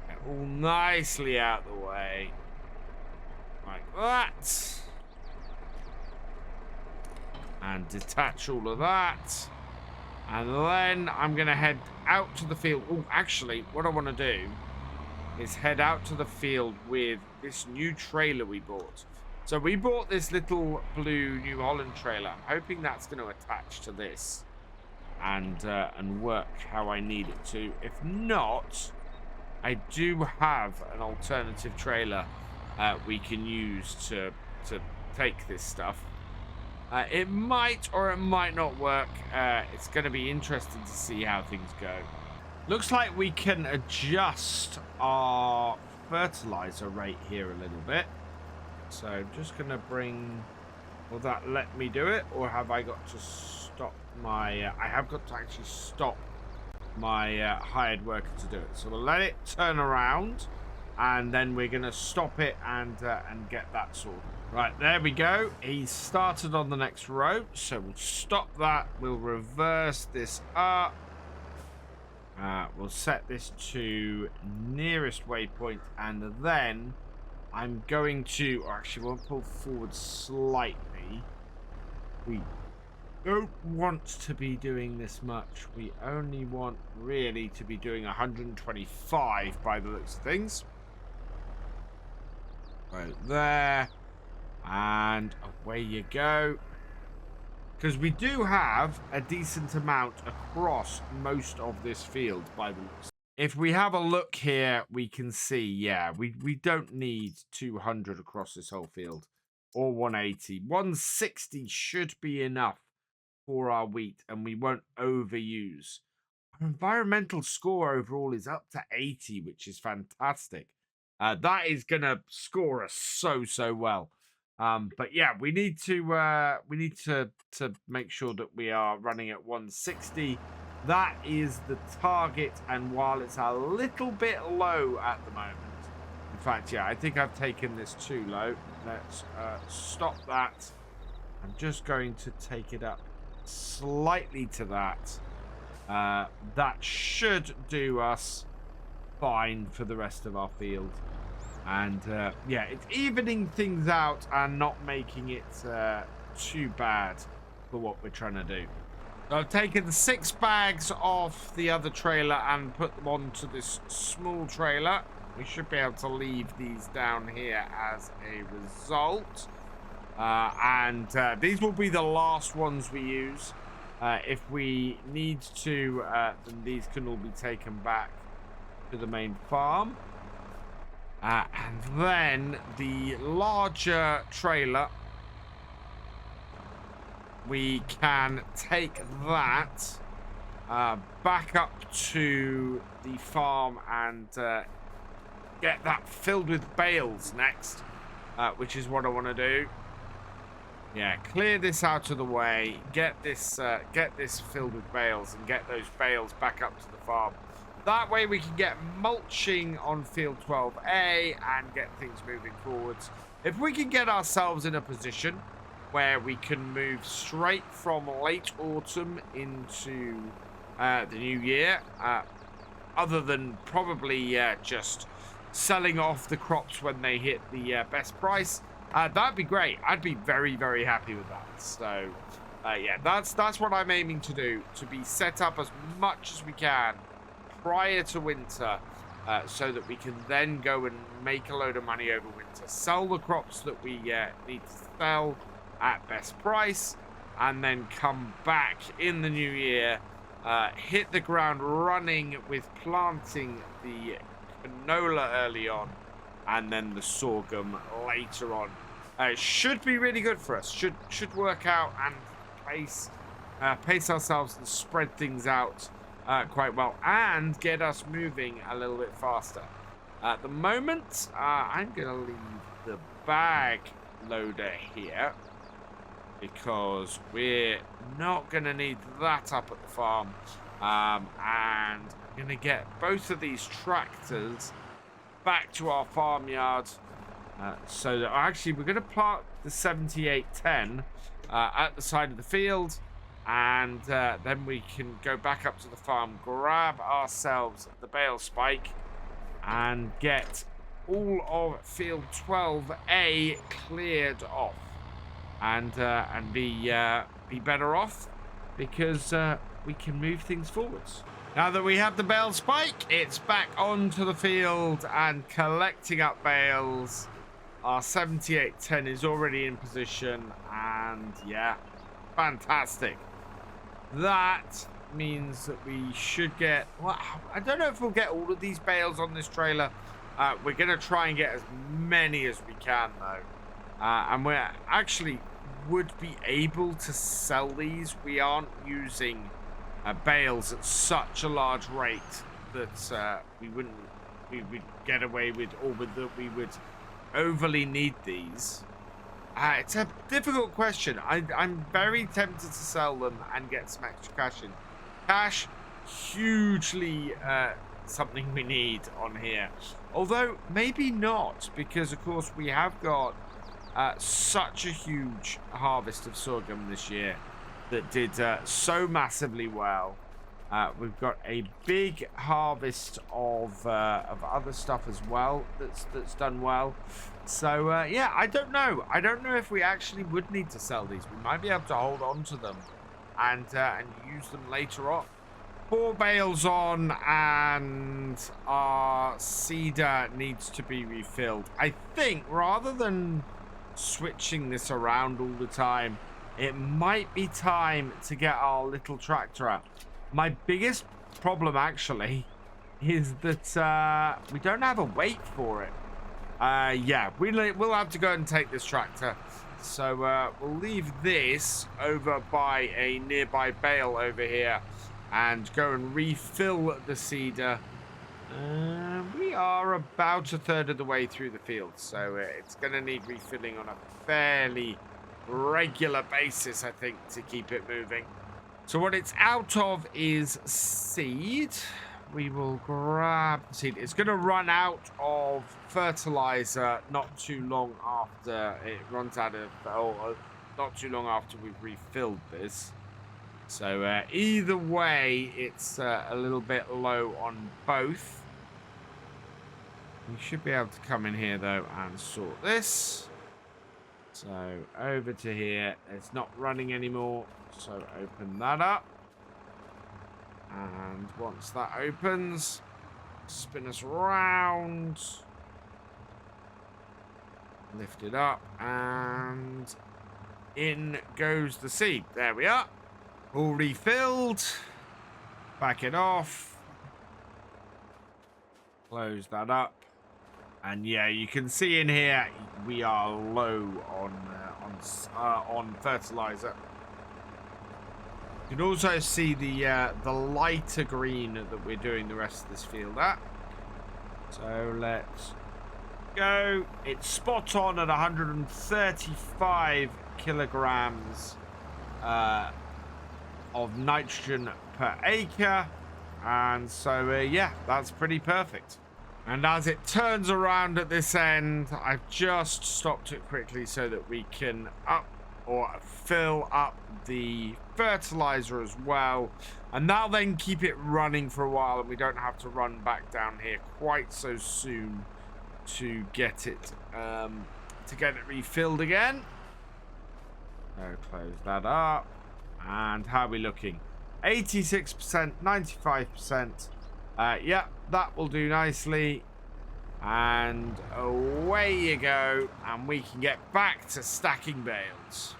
Get all nicely out of the way like that, and detach all of that. And then I'm going to head out to the field. Oh, actually, what I want to do is head out to the field with this new trailer we bought. So we bought this little blue New Holland trailer. I'm hoping that's going to attach to this and work how I need it to. If not, I do have an alternative trailer we can use to take this stuff. It might or it might not work. It's going to be interesting to see how things go. Looks like we can adjust our fertilizer rate here a little bit. So I'm just going to bring... Will that let me do it? Or have I got to stop my... I have got to actually stop my hired worker to do it. So we'll let it turn around. And then we're going to stop it and get that sorted. Right, there we go. He's started on the next row. So we'll stop that. We'll reverse this up. We'll set this to nearest waypoint. And then I'm going to... Or actually, we'll pull forward slightly. We don't want to be doing this much. We only want really to be doing 125 by the looks of things. Right there. And away you go. Because we do have a decent amount across most of this field by the looks. If we have a look here, we can see, yeah, we don't need 200 across this whole field. Or 180. 160 should be enough for our wheat, and we won't overuse. Our environmental score overall is up to 80, which is fantastic. That is going to score us so well. But yeah, we need to make sure that we are running at 160. That is the target, and while it's a little bit low at the moment, in fact, yeah, I think I've taken this too low. Let's stop that. I'm just going to take it up slightly to that. That should do us fine for the rest of our field. And yeah, it's evening things out and not making it too bad for what we're trying to do. So I've taken the 6 bags off the other trailer and put them onto this small trailer. We should be able to leave these down here as a result. And these will be the last ones we use. If we need to, then these can all be taken back to the main farm. And then the larger trailer, we can take that back up to the farm and get that filled with bales next, which is what I want to do. Yeah, clear this out of the way, get this filled with bales, and get those bales back up to the farm. That way we can get mulching on field 12A and get things moving forwards. If we can get ourselves in a position where we can move straight from late autumn into the new year, other than probably just selling off the crops when they hit the best price, that'd be great. I'd be very happy with that. So yeah, that's what I'm aiming to do, to be set up as much as we can prior to winter, so that we can then go and make a load of money over winter, sell the crops that we need to sell at best price, and then come back in the new year, hit the ground running with planting the canola early on, and then the sorghum later on. It should be really good for us. Should work out and pace ourselves and spread things out quite well, and get us moving a little bit faster. At the moment, I'm going to leave the bag loader here, because we're not going to need that up at the farm. And I'm going to get both of these tractors back to our farmyard, so that actually we're going to park the 7810 at the side of the field, and then we can go back up to the farm, grab ourselves the bale spike, and get all of field 12A cleared off, and be better off, because we can move things forwards. Now that we have the bale spike, it's back onto the field and collecting up bales. Our 7810 is already in position, and yeah, fantastic. That means that we should get, well, I don't know if we'll get all of these bales on this trailer. We're going to try and get as many as we can, though. And we're actually would be able to sell these. We aren't using bales at such a large rate that we would get away with, or that we would overly need these. It's a difficult question. I'm very tempted to sell them and get some extra cash in. Cash, hugely something we need on here. Although, maybe not, because, of course, we have got such a huge harvest of sorghum this year that did so massively well. We've got a big harvest of other stuff as well that's done well. So yeah, I don't know. I don't know if we actually would need to sell these. We might be able to hold on to them and use them later on. 4 bales on, and our seeder needs to be refilled. I think rather than switching this around all the time, it might be time to get our little tractor out. My biggest problem, actually, is that we don't have a weight for it. Yeah, we'll have to go and take this tractor. So we'll leave this over by a nearby bale over here and go and refill the seeder. We are about a third of the way through the field, so it's going to need refilling on a fairly regular basis, I think, to keep it moving. So what it's out of is seed. We will grab the seed. It's going to run out of fertilizer not too long after it runs out of, or not too long after we've refilled this. So either way, it's a little bit low on both. We should be able to come in here, though, and sort this. So over to here. It's not running anymore. So open that up. And once that opens, spin us around. Lift it up. And in goes the seed. There we are. All refilled. Back it off. Close that up. And yeah, you can see in here we are low on fertilizer. You can also see the lighter green that we're doing the rest of this field at. So let's go. It's spot on at 135 kilograms of nitrogen per acre. And so, yeah, that's pretty perfect. And as it turns around at this end, I've just stopped it quickly so that we can fill up the fertilizer as well. And that'll then keep it running for a while, and we don't have to run back down here quite so soon to get it refilled again. So close that up. And how are we looking? 86%, 95%. Yeah, that will do nicely. And away you go. And we can get back to stacking bales.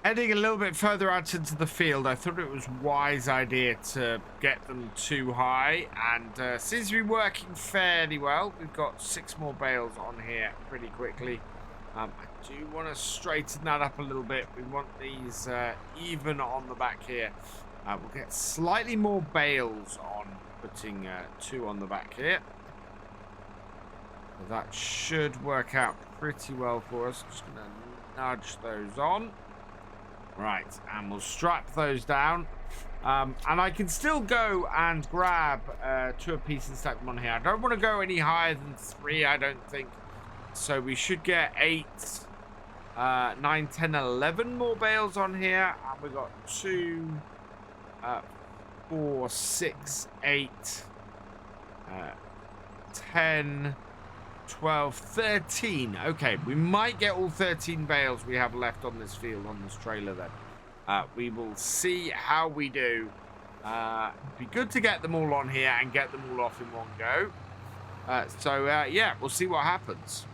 Heading a little bit further out into the field, I thought it was a wise idea to get them too high. And seems to be working fairly well. We've got 6 more bales on here pretty quickly. I do want to straighten that up a little bit. We want these even on the back here. We'll get slightly more bales on, putting 2 on the back here. So that should work out pretty well for us. Just going to nudge those on. Right, and we'll strap those down. And I can still go and grab 2 apiece and stack them on here. I don't want to go any higher than 3, I don't think. So we should get 8, 9, 10, 11 more bales on here. And we've got 2, 4, 6, 8, 10, 12, 13. Okay, we might get all 13 bales we have left on this field, on this trailer then. We will see how we do. It'd be good to get them all on here and get them all off in one go. So yeah, we'll see what happens.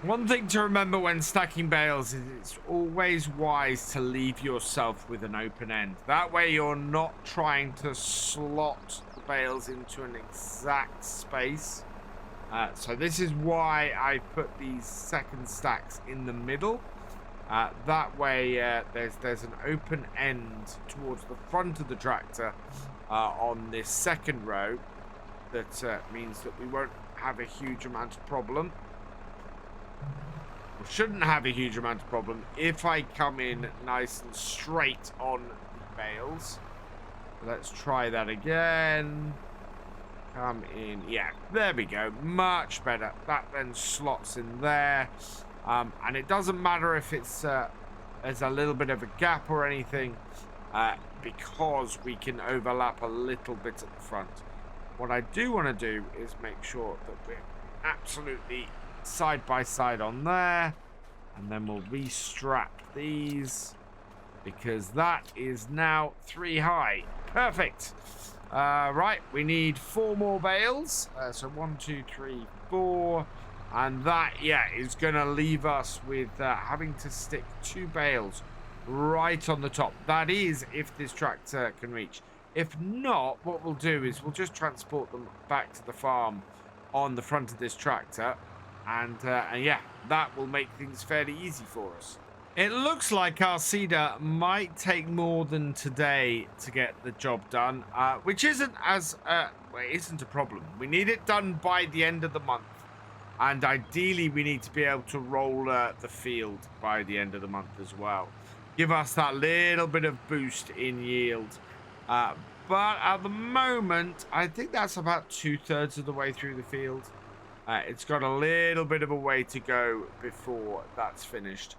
One thing to remember when stacking bales is it's always wise to leave yourself with an open end. That way you're not trying to slot the bales into an exact space. So this is why I put these second stacks in the middle. That way there's an open end towards the front of the tractor on this second row. That means that we won't have a huge amount of problem. Or shouldn't have a huge amount of problem if I come in nice and straight on the bales. Let's try that again. Come in. Yeah, there we go. Much better. That then slots in there. And it doesn't matter if it's there's a little bit of a gap or anything, because we can overlap a little bit at the front. What I do want to do is make sure that we're absolutely side by side on there, and then we'll restrap these because that is now 3 high. Perfect. Right, we need 4 more bales. So 1, 2, 3, 4. And that, yeah, is going to leave us with having to stick 2 bales right on the top. That is if this tractor can reach. If not, what we'll do is we'll just transport them back to the farm on the front of this tractor. And yeah, that will make things fairly easy for us. It looks like our seeder might take more than today to get the job done, which isn't isn't a problem. We need it done by the end of the month. And ideally, we need to be able to roll the field by the end of the month as well. Give us that little bit of boost in yield. But at the moment, I think that's about 2/3 of the way through the field. It's got a little bit of a way to go before that's finished.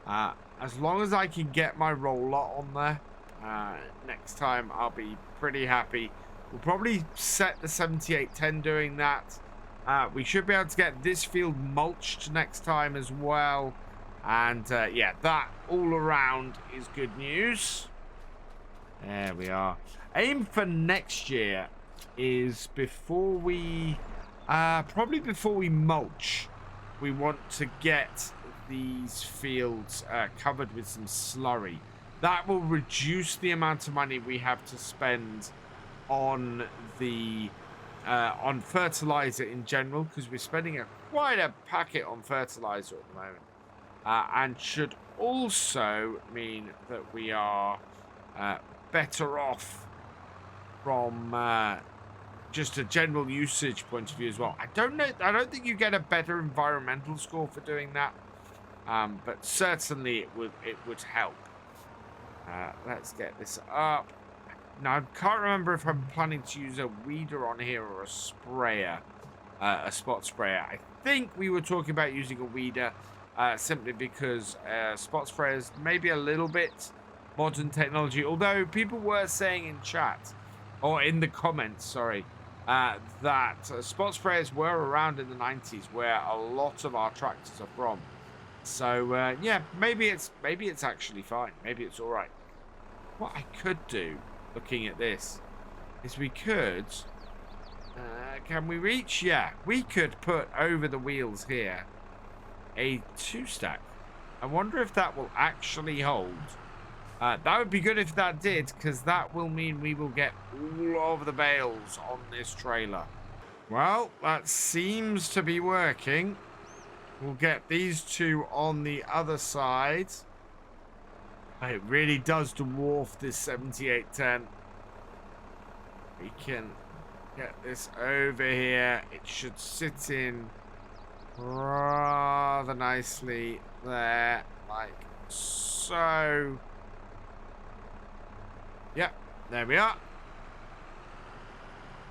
As long as I can get my roller on there, next time I'll be pretty happy. We'll probably set the 7810 doing that. We should be able to get this field mulched next time as well. And yeah, that all around is good news. There we are. Aim for next year is before we, probably before we mulch, we want to get these fields covered with some slurry. That will reduce the amount of money we have to spend on the on fertilizer in general, because we're spending quite a packet on fertilizer at the moment, and should also mean that we are better off from just a general usage point of view as well. I don't think you get a better environmental score for doing that, but certainly it would help. Let's get this up. Now, I can't remember if I'm planning to use a weeder on here or a sprayer, a spot sprayer. I think we were talking about using a weeder, simply because spot sprayers maybe a little bit modern technology. Although people were saying in chat, or in the comments, sorry, that spot sprayers were around in the 90s, where a lot of our tractors are from. So yeah, maybe it's actually fine. Maybe it's all right. What I could do, looking at this, is we could, can we reach? Yeah, we could put over the wheels here a 2-stack. I wonder if that will actually hold. That would be good if that did, because that will mean we will get all of the bales on this trailer. Well, that seems to be working. We'll get these 2 on the other side. It really does dwarf this 7810. We can get this over here. It should sit in rather nicely there, like so. Yep, there we are.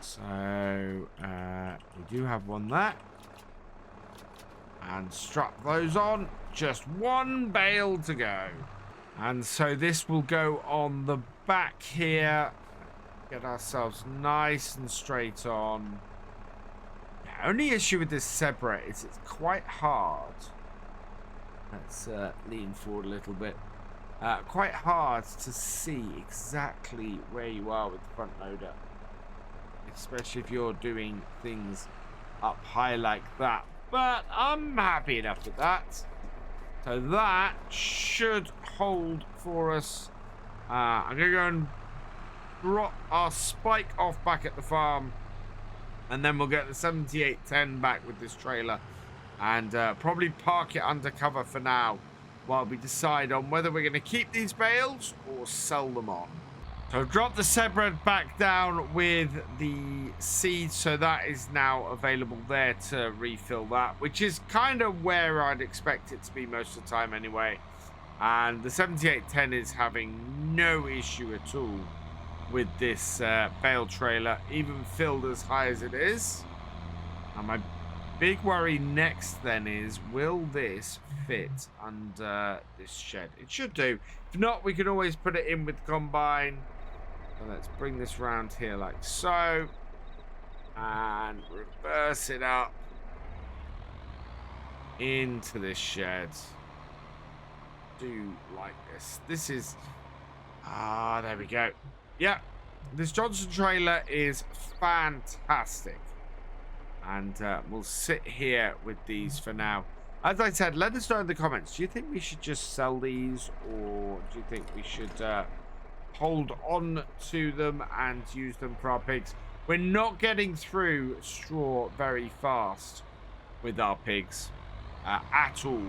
So we do have one there. And strap those on. Just 1 bale to go. And so this will go on the back here. Get ourselves nice and straight on. The only issue with this Zebra is it's quite hard. Let's lean forward a little bit. Quite hard to see exactly where you are with the front loader. Especially if you're doing things up high like that. but I'm happy enough with that. So that should hold for us. I'm going to go and drop our spike off back at the farm, and then we'll get the 7810 back with this trailer and probably park it under cover for now while we decide on whether we're going to keep these bales or sell them on. So drop the Sebred back down with the seeds, so that is now available there to refill that, which is kind of where I'd expect it to be most of the time anyway. And the 7810 is having no issue at all with this bale trailer, even filled as high as it is. And my big worry next then is, will this fit under this shed? It should do. If not, we can always put it in with the combine. So let's bring this round here like so, and reverse it up into this shed. Do like this. This is, there we go. Yeah, this Johnson trailer is fantastic. And we'll sit here with these for now. As I said, let us know in the comments. Do you think we should just sell these, or do you think we should hold on to them and use them for our pigs? We're not getting through straw very fast with our pigs at all.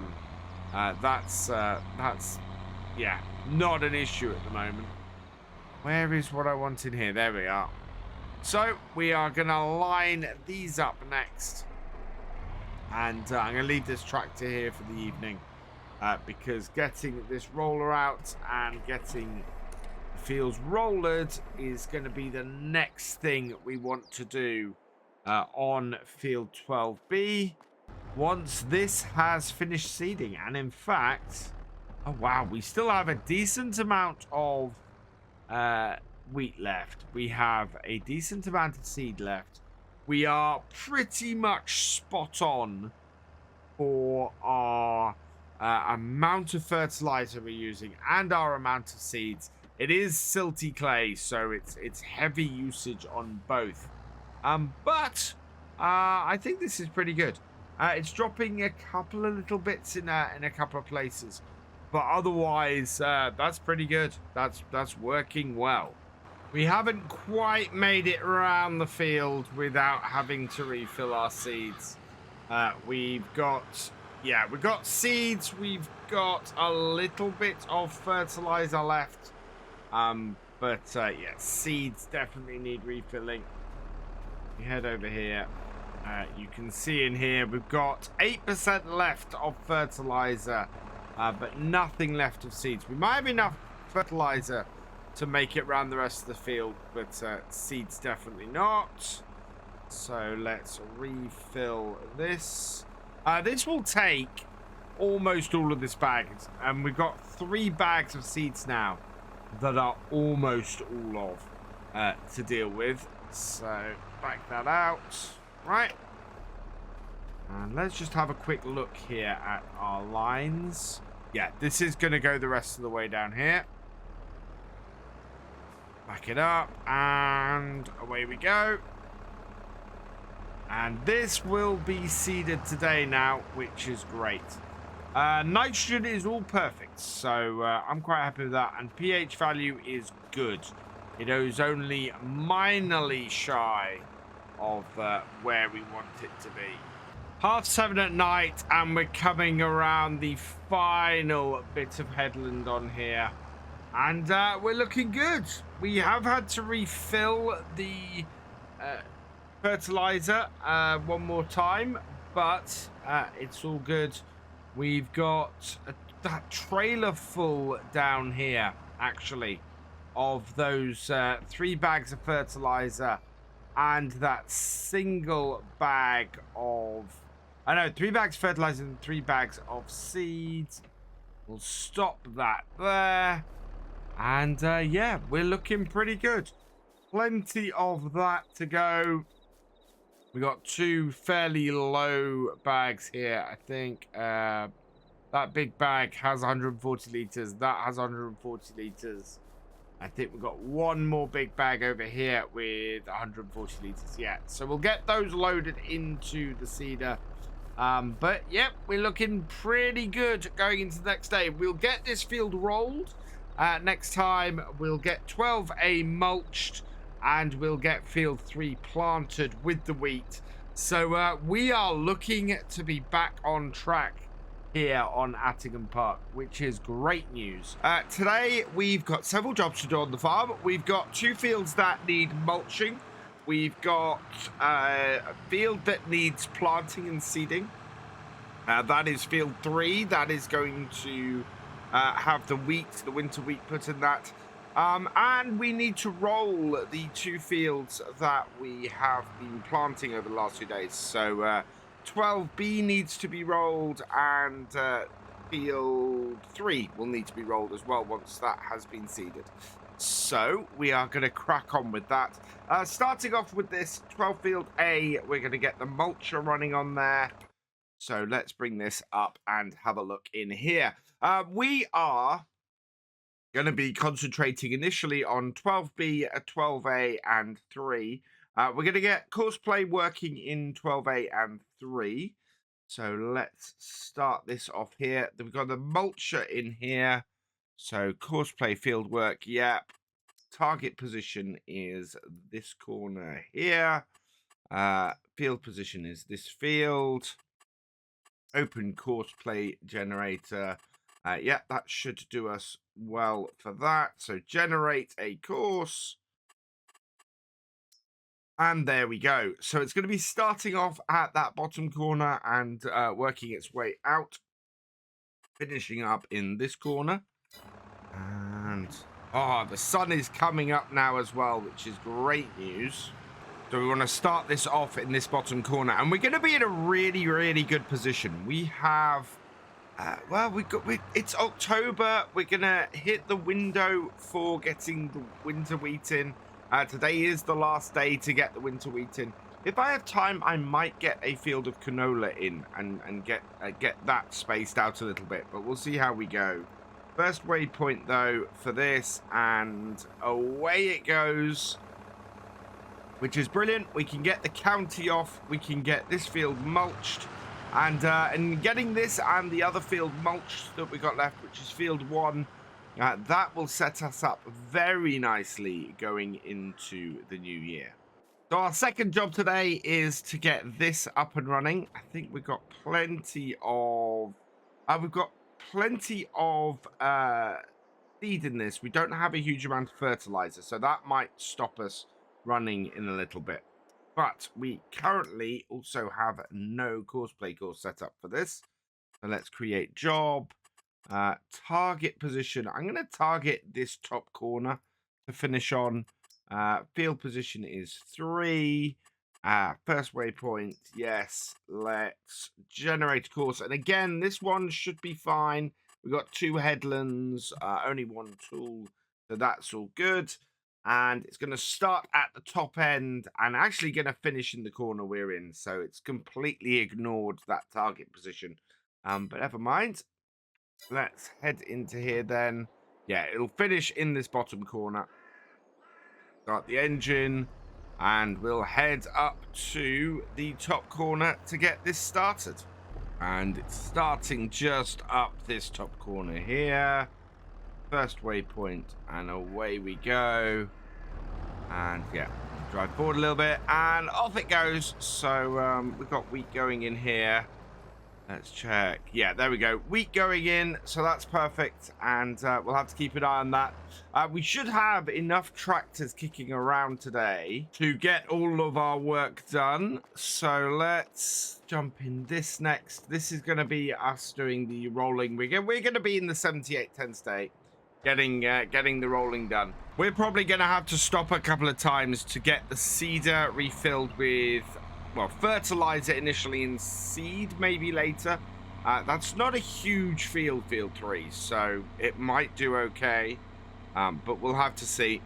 That's yeah, not an issue at the moment. Where is what I want in here? There we are. So we are going to line these up next, and I'm going to leave this tractor here for the evening because getting this roller out and getting the fields rollered is going to be the next thing we want to do on field 12B once this has finished seeding. And in fact, oh wow, we still have a decent amount of wheat left. We have a decent amount of seed left. We are pretty much spot on for our amount of fertilizer we're using and our amount of seeds. It is silty clay, so it's heavy usage on both. But I think this is pretty good. It's dropping a couple of little bits in a couple of places, but otherwise that's pretty good. That's working well. We haven't quite made it around the field without having to refill our seeds. We've got seeds. We've got a little bit of fertilizer left. But yeah, seeds definitely need refilling. We head over here. You can see in here we've got 8% left of fertilizer, but nothing left of seeds. We might have enough fertilizer to make it around the rest of the field, but seeds definitely not. So let's refill this. This will take almost all of this bag, and we've got 3 bags of seeds now that are almost all of to deal with. So back that out. Right. And let's just have a quick look here at our lines. Yeah, this is going to go the rest of the way down here. Back it up, and away we go. And this will be seeded today now, which is great. Nitrogen is all perfect, so I'm quite happy with that. And pH value is good. It is only minorly shy of where we want it to be. 7:30 at night, and we're coming around the final bit of headland on here. And we're looking good. We have had to refill the fertilizer one more time, but it's all good. We've got that trailer full down here, actually, of those 3 bags of fertilizer and that single bag of... 3 bags of fertilizer and 3 bags of seeds. We'll stop that there. And yeah, we're looking pretty good. Plenty of that to go. We got 2 fairly low bags here, I think. That big bag has 140 litres. That has 140 litres. I think we've got 1 more big bag over here with 140 litres. Yeah, so we'll get those loaded into the seeder. But yep, we're looking pretty good going into the next day. We'll get this field rolled. Next time, we'll get 12A mulched, and we'll get field 3 planted with the wheat. So we are looking to be back on track here on Attingham Park, which is great news. Today, we've got several jobs to do on the farm. We've got 2 fields that need mulching. We've got a field that needs planting and seeding. That is field 3. That is going to have the winter wheat put in that. And we need to roll the 2 fields that we have been planting over the last few days. So 12B needs to be rolled, and field 3 will need to be rolled as well once that has been seeded. So we are going to crack on with that. Starting off with this 12 field A, we're going to get the mulcher running on there. So let's bring this up and have a look in here. We are going to be concentrating initially on 12B, 12A, and 3. We're going to get courseplay working in 12A and 3. So let's start this off here. We've got the mulcher in here. So courseplay field work, yep. Target position is this corner here. Field position is this field. Open courseplay generator. Yeah, that should do us well for that. So generate a course. And there we go. So it's going to be starting off at that bottom corner and working its way out. Finishing up in this corner. And, oh, the sun is coming up now as well, which is great news. So we want to start this off in this bottom corner. And we're going to be in a really, really good position. We have... it's October. We're going to hit the window for getting the winter wheat in. Today is the last day to get the winter wheat in. If I have time, I might get a field of canola in and get that spaced out a little bit. But we'll see how we go. First waypoint, though, for this. And away it goes. Which is brilliant. We can get the county off. We can get this field mulched. And getting this and the other field mulched that we got left, which is field 1, that will set us up very nicely going into the new year. So our second job today is to get this up and running. I think we've got plenty of seed in this. We don't have a huge amount of fertilizer, so that might stop us running in a little bit. But we currently also have no courseplay course set up for this. So let's create job. Target position. I'm going to target this top corner to finish on. Field position is 3. First waypoint. Yes. Let's generate a course. And again, this one should be fine. We've got 2 headlands, only 1 tool. So that's all good. And it's going to start at the top end and actually going to finish in the corner we're in. So it's completely ignored that target position. But never mind. Let's head into here then. Yeah, it'll finish in this bottom corner. Start the engine. And we'll head up to the top corner to get this started. And it's starting just up this top corner here. First waypoint, and away we go. And yeah, drive forward a little bit, and off it goes. So we've got wheat going in here. Let's check. Yeah, there we go. Wheat going in, so that's perfect. And we'll have to keep an eye on that. We should have enough tractors kicking around today to get all of our work done. So let's jump in this next. This is going to be us doing the rolling. We're going to be in the 7810 state. Getting the rolling done. We're probably going to have to stop a couple of times to get the seeder refilled with, well, fertilizer initially and seed maybe later. That's not a huge field 3, so it might do okay, but we'll have to see.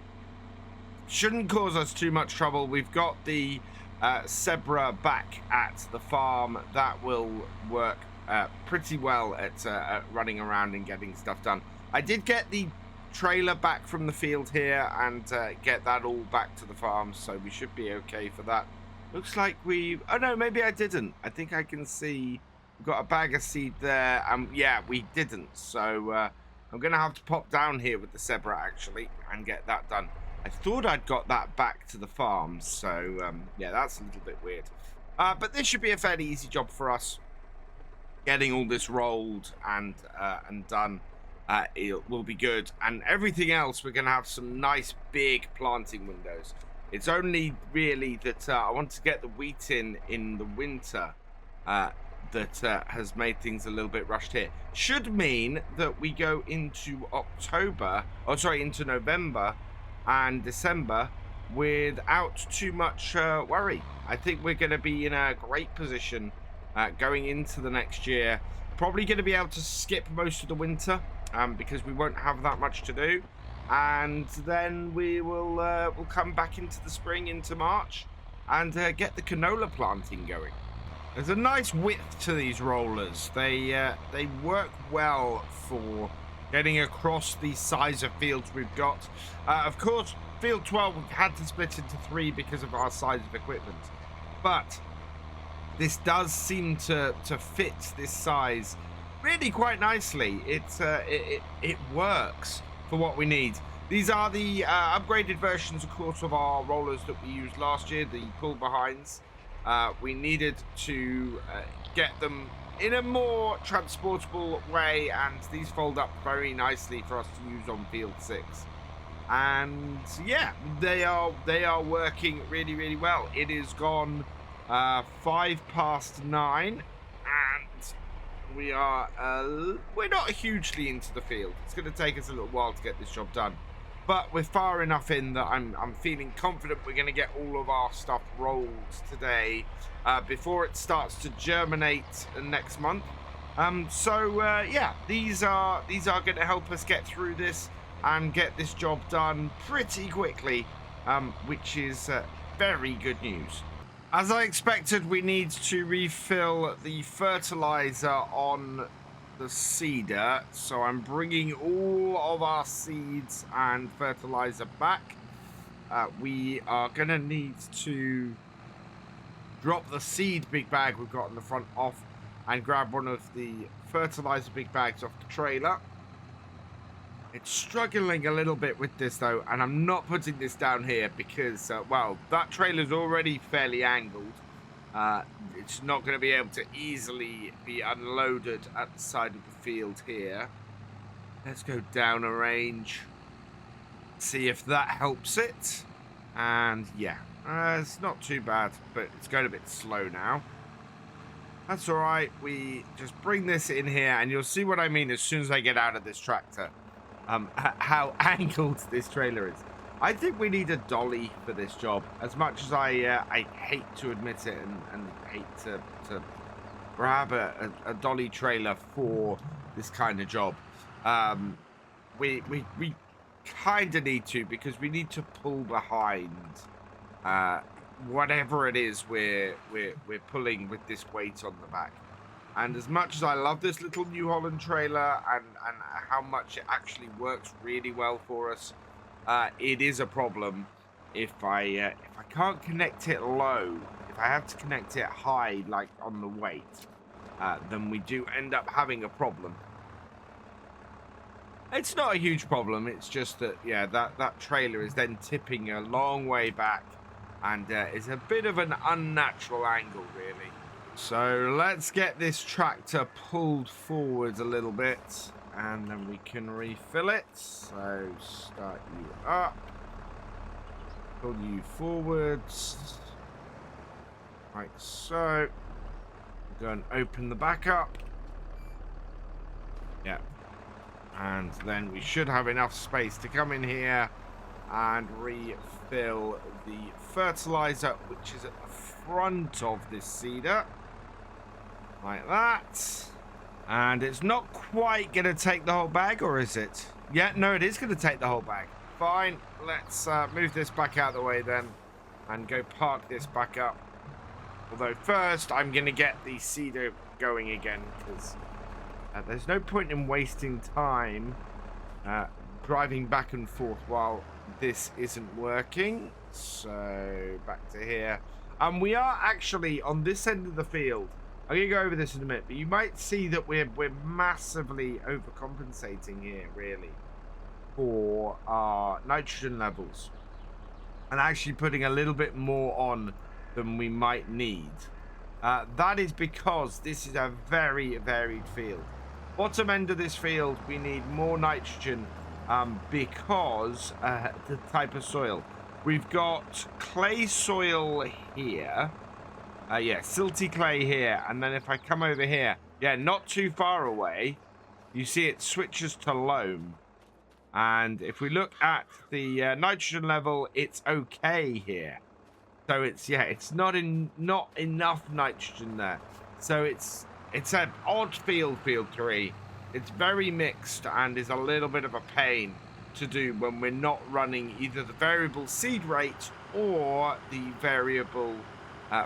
Shouldn't cause us too much trouble. We've got the Zebra back at the farm. That will work pretty well at running around and getting stuff done. I did get the trailer back from the field here and get that all back to the farm, so we should be okay for that. Looks like we... Oh, no, maybe I didn't. I think I can see we've got a bag of seed there. Yeah, we didn't. So I'm going to have to pop down here with the zebra, actually, and get that done. I thought I'd got that back to the farm. So, yeah, that's a little bit weird. But this should be a fairly easy job for us. Getting all this rolled and done. It will be good. And everything else, we're going to have some nice big planting windows. It's only really that I want to get the wheat in the winter that has made things a little bit rushed here. Should mean that we go into into November and December without too much worry. I think we're going to be in a great position going into the next year. Probably going to be able to skip most of the winter because we won't have that much to do. And then we will we'll come back into the spring, into March, and get the canola planting going. There's a nice width to these rollers. They work well for getting across the size of fields we've got. Of course, field 12 we've had to split into 3 because of our size of equipment, but this does seem to fit this size really quite nicely. It works for what we need. These are the upgraded versions, of course, of our rollers that we used last year, the pull behinds. We needed to get them in a more transportable way, and these fold up very nicely for us to use on field 6. And yeah, they are working really, really well. It is gone 9:05, and we're not hugely into the field. It's going to take us a little while to get this job done, but we're far enough in that I'm feeling confident we're going to get all of our stuff rolled today before it starts to germinate next month. Yeah, these are going to help us get through this and get this job done pretty quickly, which is very good news. As I expected, we need to refill the fertilizer on the seeder, so I'm bringing all of our seeds and fertilizer back. We are going to need to drop the seed big bag we've got in the front off and grab one of the fertilizer big bags off the trailer. It's struggling a little bit with this though, and I'm not putting this down here because, well, that trailer's already fairly angled. It's not going to be able to easily be unloaded at the side of the field here. Let's go down a range, see if that helps it. And yeah, it's not too bad, but it's going a bit slow now. That's all right. We just bring this in here, and you'll see what I mean as soon as I get out of this tractor. How angled this trailer is. I think we need a dolly for this job. As much as I hate to admit it and hate to grab a dolly trailer for this kind of job, we kind of need to, because we need to pull behind whatever it is we're pulling with this weight on the back. And as much as I love this little New Holland trailer and how much it actually works really well for us, it is a problem if I can't connect it low. If I have to connect it high, like on the weight, then we do end up having a problem. It's not a huge problem. It's just that, yeah, that trailer is then tipping a long way back, and it's a bit of an unnatural angle, really. So let's get this tractor pulled forward a little bit, and then we can refill it. So start you up, pull you forwards, like so. Go and open the back up. Yeah. And then we should have enough space to come in here and refill the fertilizer, which is at the front of this seeder. Like that. And it's not quite going to take the whole bag, or is it? Yeah, no, it is going to take the whole bag. Fine. Let's move this back out of the way then and go park this back up. Although first, I'm going to get the seeder going again, because there's no point in wasting time driving back and forth while this isn't working. So back to here. And we are actually on this end of the field. I'm going to go over this in a minute, but you might see that we're massively overcompensating here, really, for our nitrogen levels. And actually putting a little bit more on than we might need. That is because this is a very varied field. Bottom end of this field, we need more nitrogen because the type of soil. We've got clay soil here. Yeah, silty clay here. And then if I come over here, yeah, not too far away, you see it switches to loam. And if we look at the nitrogen level, it's okay here. So it's, yeah, it's not enough nitrogen there. So it's an odd field 3. It's very mixed and is a little bit of a pain to do when we're not running either the variable seed rate or the variable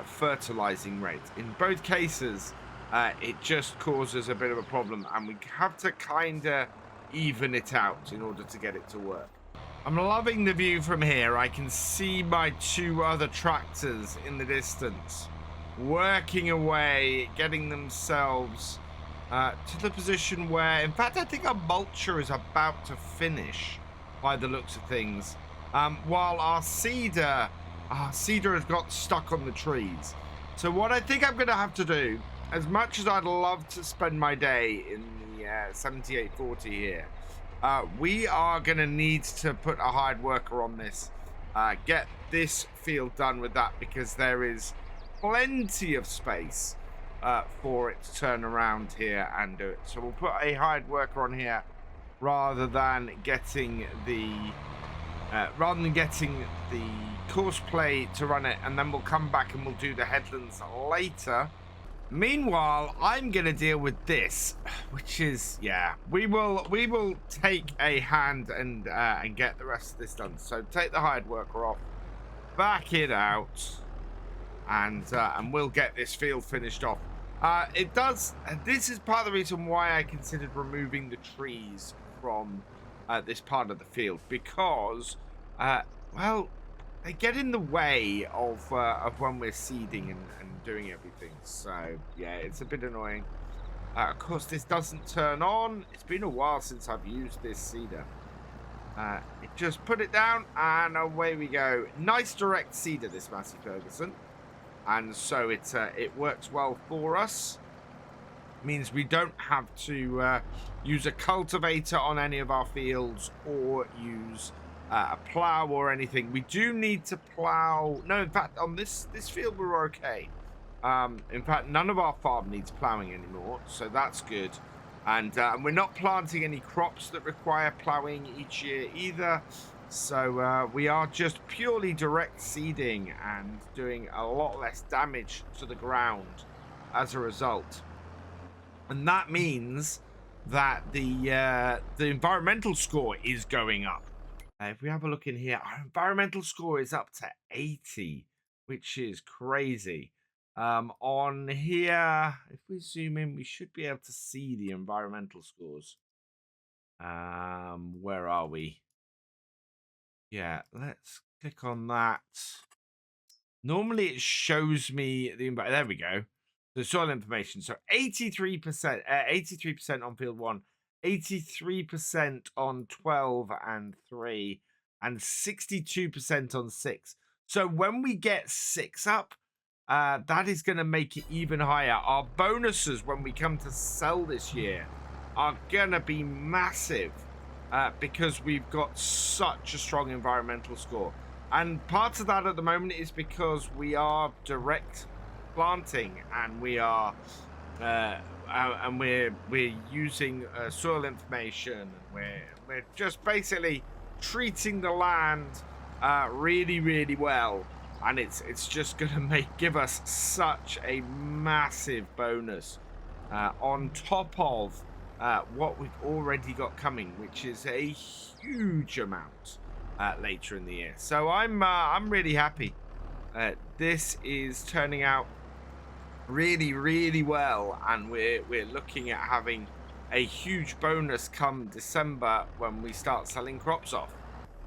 fertilizing rate. In both cases, it just causes a bit of a problem, and we have to kind of even it out in order to get it to work. I'm loving the view from here. I can see my 2 other tractors in the distance working away, getting themselves to the position where, in fact, I think our mulcher is about to finish by the looks of things, while our seeder has got stuck on the trees. So what I think I'm going to have to do, as much as I'd love to spend my day in the 7840 here, we are going to need to put a hired worker on this, get this field done with that, because there is plenty of space for it to turn around here and do it. So we'll put a hired worker on here rather than getting the course play to run it, and then we'll come back and we'll do the headlands later. Meanwhile, I'm gonna deal with this, which is, yeah, we will take a hand and get the rest of this done. So take the hired worker off, back it out, and we'll get this field finished off. This is part of the reason why I considered removing the trees from this part of the field, because well, they get in the way of when we're seeding and doing everything. So yeah, it's a bit annoying. Of course, this doesn't turn on. It's been a while since I've used this seeder. Just put it down and away we go. Nice direct seeder, this Massey Ferguson, and so it works well for us. Means we don't have to use a cultivator on any of our fields or use a plow or anything. We do need to plow. No, in fact, on this field we're okay. In fact, none of our farm needs plowing anymore, so that's good. And we're not planting any crops that require plowing each year either. So we are just purely direct seeding and doing a lot less damage to the ground as a result. And that means that the environmental score is going up. If we have a look in here, our environmental score is up to 80, which is crazy. On here, if we zoom in, we should be able to see the environmental scores. Where are we? Yeah, let's click on that. Normally it shows me the there we go. The soil information. So 83% on field 1, 83% on 12 and 3, and 62% on 6. So when we get 6 up, that is going to make it even higher. Our bonuses when we come to sell this year are going to be massive because we've got such a strong environmental score. And part of that at the moment is because we are direct planting, and we are we're using soil information, and we're just basically treating the land really well, and it's just gonna give us such a massive bonus on top of what we've already got coming, which is a huge amount later in the year. So I'm really happy. This is turning out really well, and we're looking at having a huge bonus come December when we start selling crops off.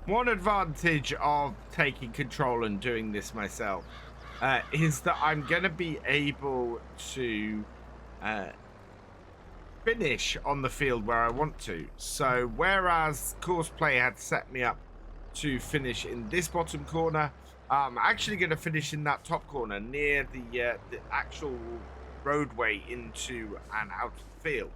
One advantage of taking control and doing this myself is that I'm going to be able to finish on the field where I want to. So whereas Courseplay had set me up to finish in this bottom corner, I'm actually going to finish in that top corner near the actual roadway into and out of the field.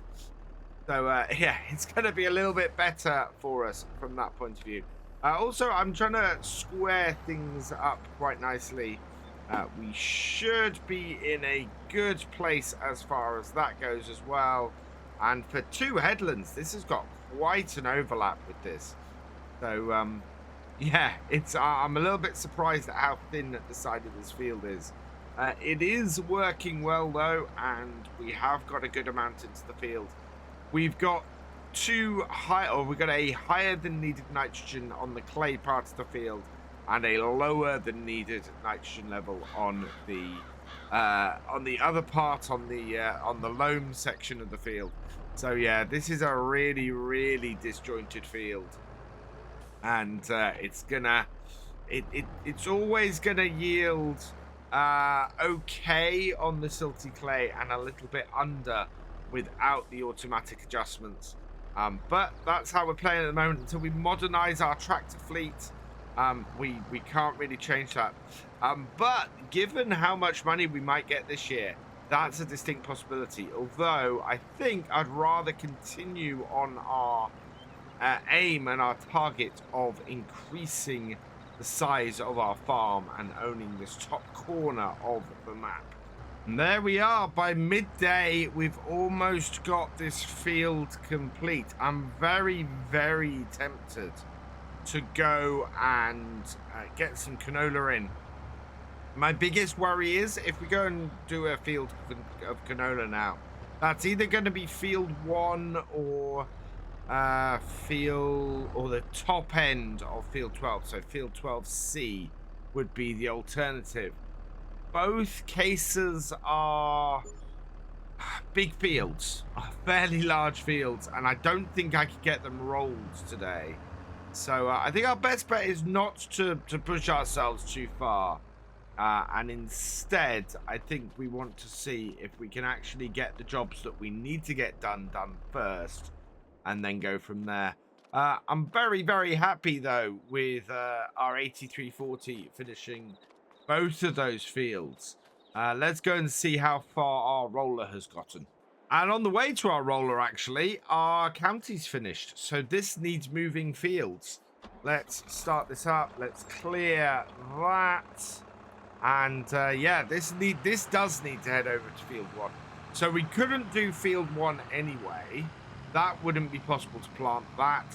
So yeah, it's going to be a little bit better for us from that point of view. Also, I'm trying to square things up quite nicely. We should be in a good place as far as that goes as well. And for 2 headlands, this has got quite an overlap with this. So, yeah, I'm a little bit surprised at how thin the side of this field is. It is working well, though, and we have got a good amount into the field. We've got we've got a higher than needed nitrogen on the clay part of the field, and a lower than needed nitrogen level on the other part, on the loam section of the field. So yeah, this is a really, really disjointed field, and it's always gonna yield okay on the silty clay and a little bit under without the automatic adjustments. But that's how we're playing at the moment until we modernize our tractor fleet. We can't really change that. But given how much money we might get this year, that's a distinct possibility. Although I think I'd rather continue on our aim and our target of increasing the size of our farm and owning this top corner of the map. And there we are. By midday, we've almost got this field complete. I'm very, very tempted to go and get some canola in. My biggest worry is if we go and do a field of canola now, that's either going to be field 1 or the top end of field 12. So field 12C would be the alternative. Both cases are big fields, fairly large fields, and I don't think I could get them rolled today. So I think our best bet is not to push ourselves too far. And instead, I think we want to see if we can actually get the jobs that we need to get done first, and then go from there. I'm very, very happy, though, with our 8340 finishing both of those fields. Let's go and see how far our roller has gotten. And on the way to our roller, actually, our county's finished. So this needs moving fields. Let's start this up. Let's clear that. And yeah, this does need to head over to field 1. So we couldn't do field 1 anyway. That wouldn't be possible to plant that.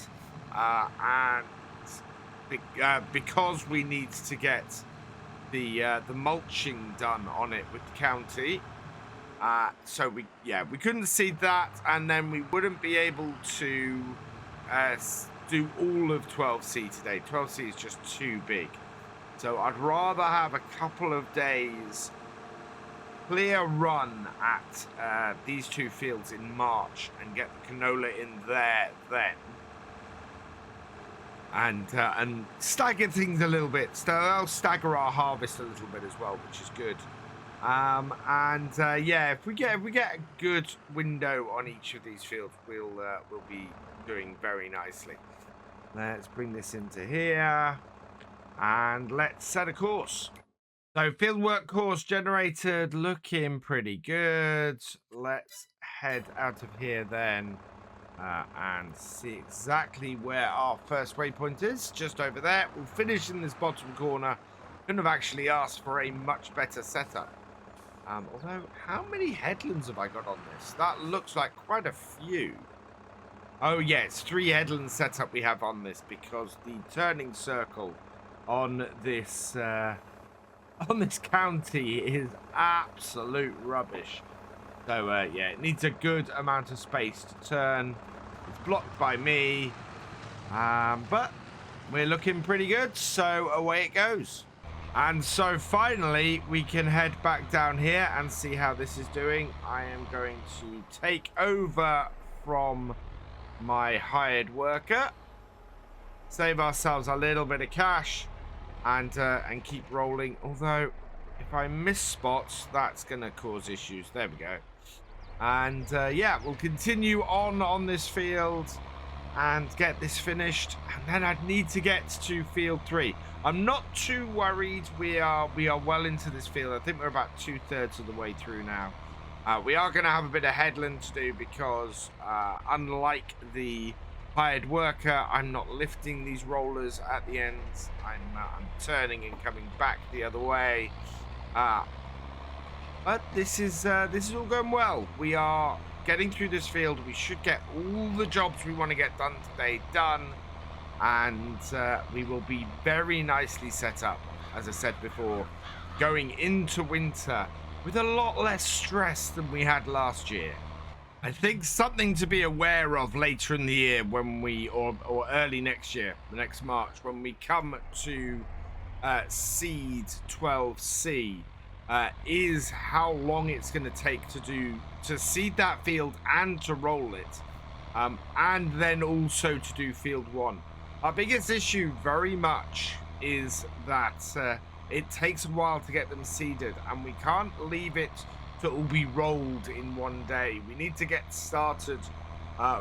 Because we need to get the mulching done on it with the county. So we couldn't seed that, and then we wouldn't be able to do all of 12C today. 12C is just too big. So I'd rather have a couple of days clear run at these 2 fields in March and get the canola in there then. And stagger things a little bit. So I'll stagger our harvest a little bit as well, which is good. Yeah, if we get a good window on each of these fields, we'll be doing very nicely. Let's bring this into here, and let's set a course. So fieldwork course generated, looking pretty good. Let's head out of here then. And see exactly where our first waypoint is, just over there. We'll finish in this bottom corner. Couldn't have actually asked for a much better setup. Although, how many headlands have I got on this? That looks like quite a few. Oh yeah, it's 3 headlands setup we have on this, because the turning circle on this county is absolute rubbish. So yeah, it needs a good amount of space to turn. It's blocked by me, but we're looking pretty good, so away it goes. And so finally we can head back down here and see how this is doing. I am going to take over from my hired worker, save ourselves a little bit of cash, and keep rolling. Although if I miss spots, that's going to cause issues. There we go. And yeah, we'll continue on this field and get this finished. And then I'd need to get to field 3. I'm not too worried. We are well into this field. I think we're about 2/3 of the way through now. We are going to have a bit of headland to do because unlike the hired worker, I'm not lifting these rollers at the ends. I'm turning and coming back the other way. But this is all going well. We are getting through this field. We should get all the jobs we want to get done today done, and we will be very nicely set up, as I said before, going into winter with a lot less stress than we had last year. I think something to be aware of later in the year when we, or early next year, next March, when we come to seed 12C, is how long it's going to take to seed that field and to roll it, and then also to do field 1. Our biggest issue very much is that it takes a while to get them seeded, and we can't leave it to all be rolled in one day. We need to get started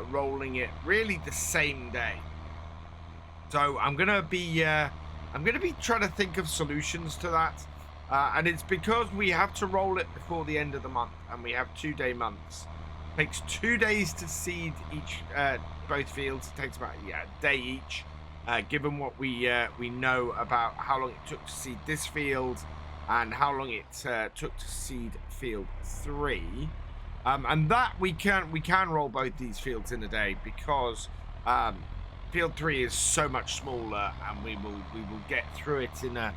rolling it really the same day. So I'm gonna be trying to think of solutions to that, and it's because we have to roll it before the end of the month, and we have 2-day months. It takes 2 days to seed each both fields. It takes about a day each. Given what we know about how long it took to seed this field and how long it took to seed field 3, and that we can roll both these fields in a day because field 3 is so much smaller, and we will get through it in a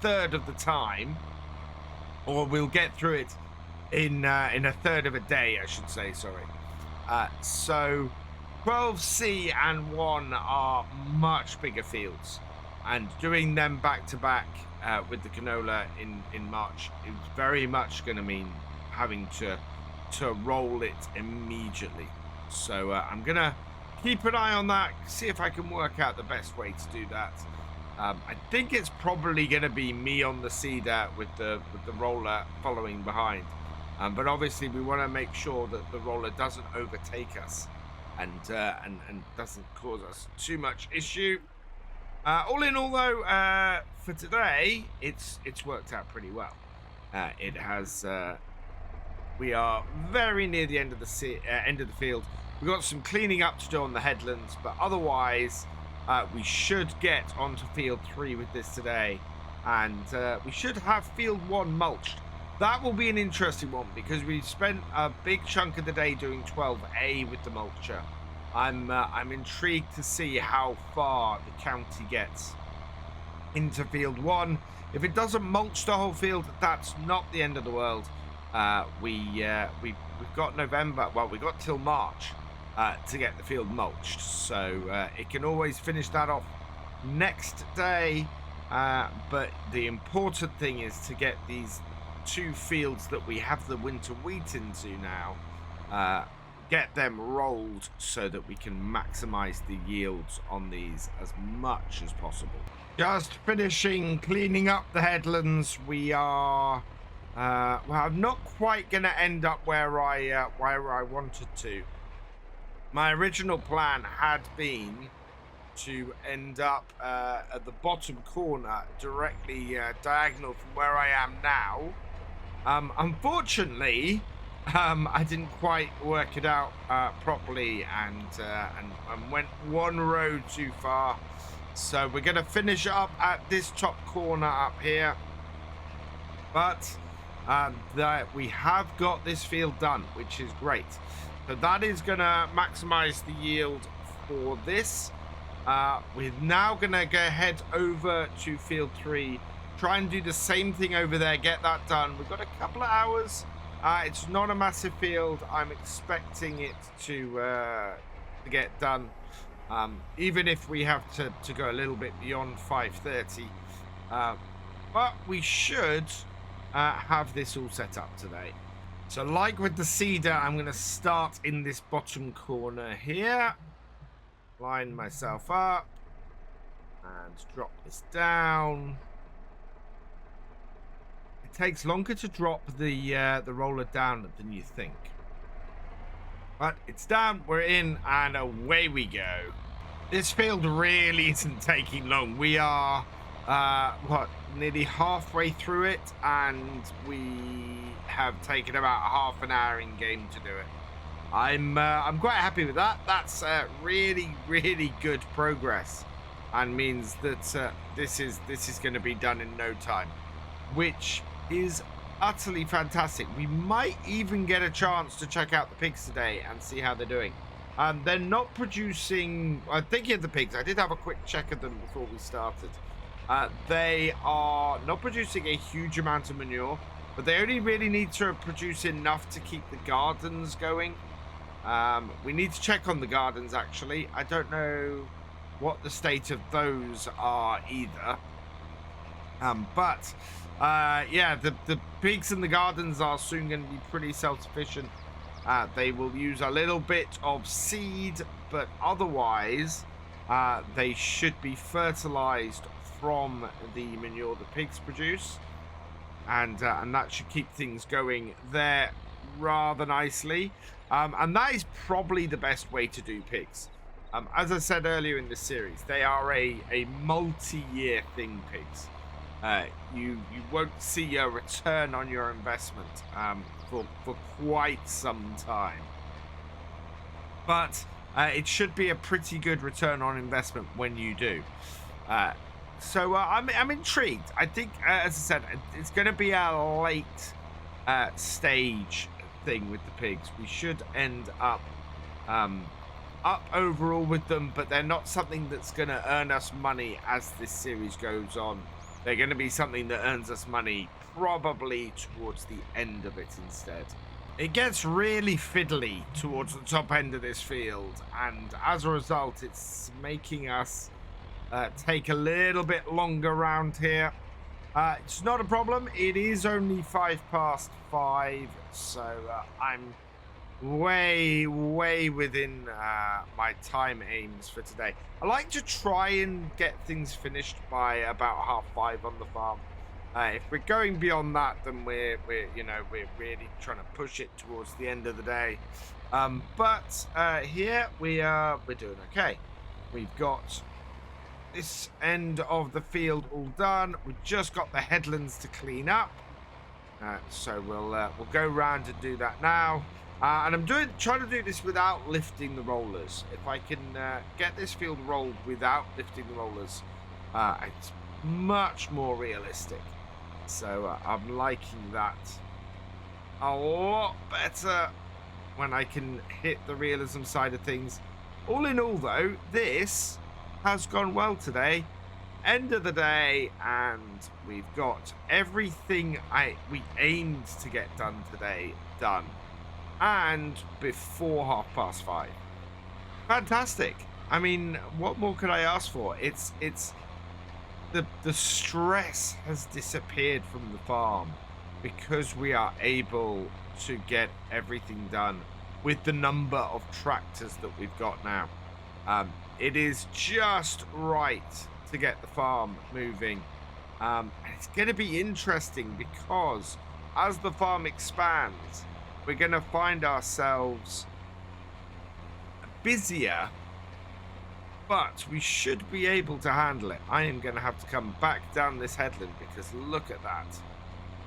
third of the time, or we'll get through it in a third of a day, I should say. Sorry. So 12C and 1 are much bigger fields, and doing them back to back with the canola in March is very much going to mean having to roll it immediately. So I'm going to keep an eye on that, see if I can work out the best way to do that. I think it's probably going to be me on the seeder with the roller following behind, but obviously we want to make sure that the roller doesn't overtake us and doesn't cause us too much issue. All in all, though, for today, it's worked out pretty well. It has. We are very near the end of the end of the field. We've got some cleaning up to do on the headlands, but otherwise, we should get onto field 3 with this today, and we should have field 1 mulched. That will be an interesting one because we spent a big chunk of the day doing 12A with the mulcher. I'm intrigued to see how far the county gets into field 1. If it doesn't mulch the whole field, that's not the end of the world. We've got November. Well, we got till March to get the field mulched, so it can always finish that off next day. But the important thing is to get these 2 fields that we have the winter wheat into now, get them rolled so that we can maximize the yields on these as much as possible. Just finishing cleaning up the headlands. We are well, I'm not quite gonna end up where I wanted to. My original plan had been to end up at the bottom corner, directly diagonal from where I am now. Unfortunately, I didn't quite work it out properly, and went one road too far. So we're going to finish up at this top corner up here. But we have got this field done, which is great. So that is going to maximize the yield for this. We're now going to go head over to field 3. Try and do the same thing over there, get that done. We've got a couple of hours. It's not a massive field. I'm expecting it to get done, even if we have to go a little bit beyond 5:30. But we should have this all set up today. So like with the seeder, I'm going to start in this bottom corner here. Line myself up and drop this down. I takes longer to drop the roller down than you think. But it's down, we're in, and away we go. This field really isn't taking long. We are, nearly halfway through it, and we have taken about half an hour in game to do it. I'm quite happy with that. That's really, really good progress, and means that this is going to be done in no time, which is utterly fantastic. We might even get a chance to check out the pigs today and see how they're doing. They're not producing. I'm thinking of the pigs. I did have a quick check of them before we started. They are not producing a huge amount of manure, but they only really need to produce enough to keep the gardens going. We need to check on the gardens, actually. I don't know what the state of those are either. Yeah, the pigs and the gardens are soon going to be pretty self-sufficient. They will use a little bit of seed, but otherwise they should be fertilized from the manure the pigs produce, and that should keep things going there rather nicely. And that is probably the best way to do pigs. As I said earlier in this series, they are a multi-year thing, pigs. You won't see a return on your investment for quite some time, but it should be a pretty good return on investment when you do. So I'm intrigued. I think, as I said, it's going to be a late stage thing with the pigs. We should end up overall with them, but they're not something that's going to earn us money as this series goes on. They're going to be something that earns us money probably towards the end of it instead. It gets really fiddly towards the top end of this field, and as a result, it's making us take a little bit longer around here. It's not a problem. It is only 5:05, so I'm way within my time aims for today. I like to try and get things finished by about 5:30 on the farm. If we're going beyond that, then we're really trying to push it towards the end of the day. But here we're doing okay. We've got this end of the field all done. We've just got the headlands to clean up, so we'll go around and do that now. And I'm trying to do this without lifting the rollers. If I can get this field rolled without lifting the rollers, it's much more realistic. So I'm liking that a lot better when I can hit the realism side of things. All in all, though, this has gone well today. End of the day, and we've got everything we aimed to get done today done. And before 5:30. Fantastic. I mean, what more could I ask for? It's the stress has disappeared from the farm because we are able to get everything done with the number of tractors that we've got now. It is just right to get the farm moving. It's going to be interesting because as the farm expands, we're going to find ourselves busier, but we should be able to handle it. I am going to have to come back down this headland because look at that.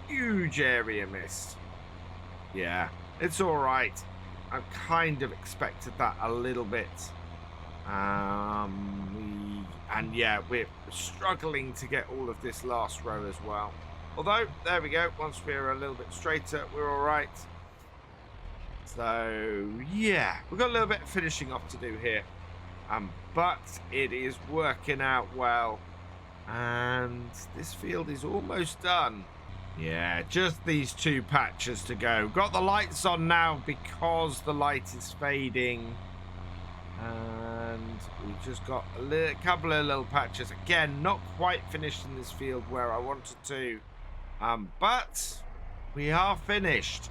Huge area missed. Yeah, it's all right. I kind of expected that a little bit. We're struggling to get all of this last row as well. Although, there we go. Once we're a little bit straighter, we're all right. So, yeah, we've got a little bit of finishing off to do here. But it is working out well. And this field is almost done. Yeah, just these 2 patches to go. Got the lights on now because the light is fading. And we've just got a couple of little patches. Again, not quite finished in this field where I wanted to. But we are finished.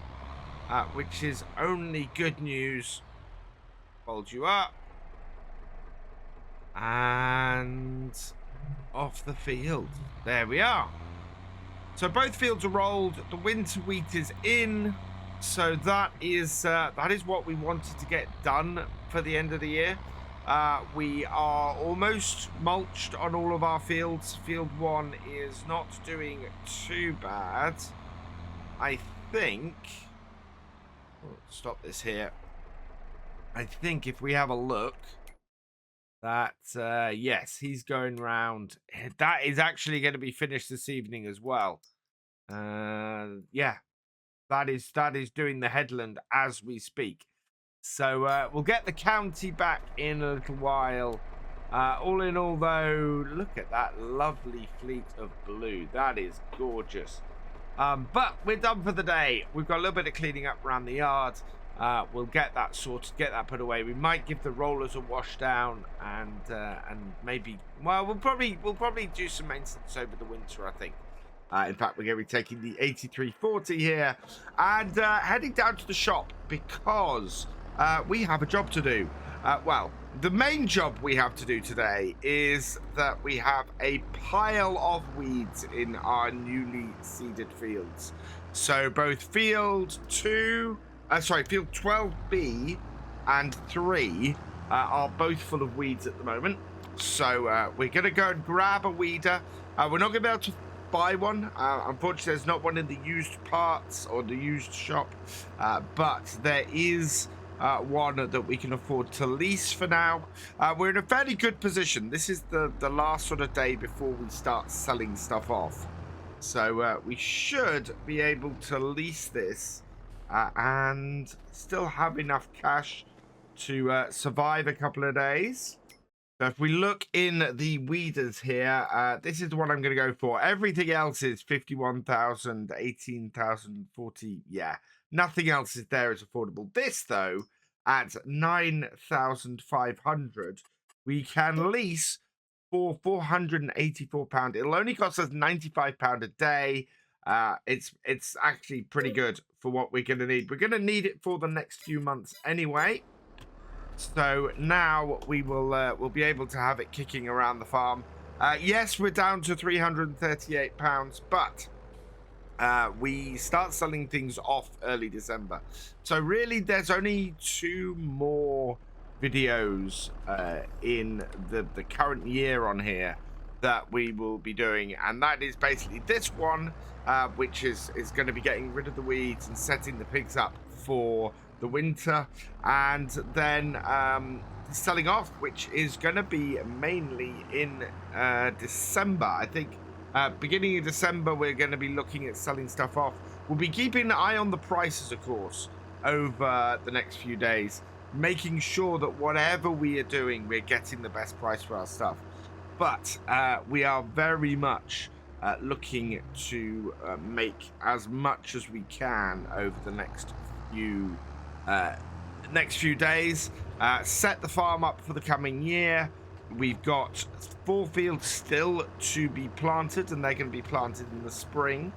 Which is only good news. Fold you up. And off the field. There we are. So both fields are rolled. The winter wheat is in. So that is what we wanted to get done for the end of the year. We are almost mulched on all of our fields. Field 1 is not doing too bad. I think... stop this here. I think if we have a look, that, yes, he's going round. That is actually going to be finished this evening as well. Yeah, that is doing the headland as we speak. So we'll get the county back in a little while. All in all, though, look at that lovely fleet of blue. That is gorgeous. But we're done for the day. We've got a little bit of cleaning up around the yard. We'll get that sorted, get that put away. We might give the rollers a wash down, and maybe, well, we'll probably do some maintenance over the winter, I think. In fact, we're going to be taking the 8340 here and heading down to the shop because we have a job to do. Well, the main job we have to do today is that we have a pile of weeds in our newly seeded fields. So both field 12B and 3 are both full of weeds at the moment. So we're going to go and grab a weeder. We're not going to be able to buy one. Unfortunately, there's not one in the used parts or the used shop. But there is one that we can afford to lease for now. We're in a fairly good position. This is the last sort of day before we start selling stuff off. So we should be able to lease this and still have enough cash to survive a couple of days. So if we look in the weeders here, this is the one I'm going to go for. Everything else is 51,000, 18,000, 40. Yeah, nothing else is there as affordable. This, though, at 9,500, we can lease for £484. It'll only cost us £95 a day. It's actually pretty good for what we're going to need. We're going to need it for the next few months anyway. So now we will we'll be able to have it kicking around the farm. Yes, we're down to £338, but we start selling things off early December. So really, there's only 2 more videos in the current year on here that we will be doing, and that is basically this one, which is going to be getting rid of the weeds and setting the pigs up for the winter, and then selling off, which is going to be mainly in December. I think beginning of December we're going to be looking at selling stuff off. We'll be keeping an eye on the prices, of course, over the next few days, making sure that whatever we are doing, we're getting the best price for our stuff. But we are very much looking to make as much as we can over the next few days, set the farm up for the coming year. We've got 4 fields still to be planted, and they're going to be planted in the spring,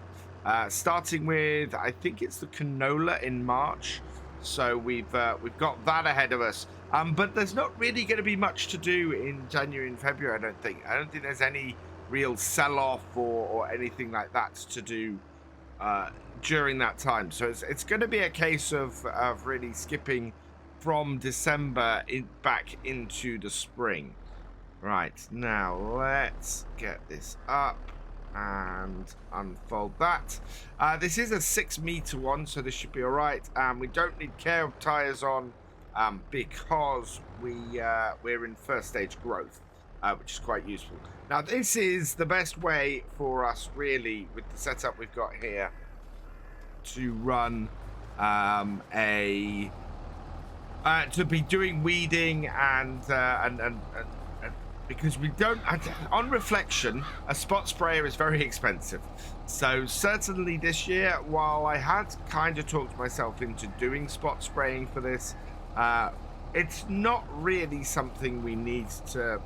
starting with, I think it's the canola in March. So we've got that ahead of us, but there's not really going to be much to do in January and February. I don't think there's any real sell-off or anything like that to do during that time. So it's going to be a case of really skipping from December back into the spring. Right, now let's get this up and unfold that. This is a 6-meter one, so this should be all right. We don't need care tires on because we're in first stage growth, which is quite useful. Now this is the best way for us, really, with the setup we've got here, to run to be doing weeding and because we don't, on reflection, a spot sprayer is very expensive. So certainly this year, while I had kind of talked myself into doing spot spraying for this, it's not really something we need to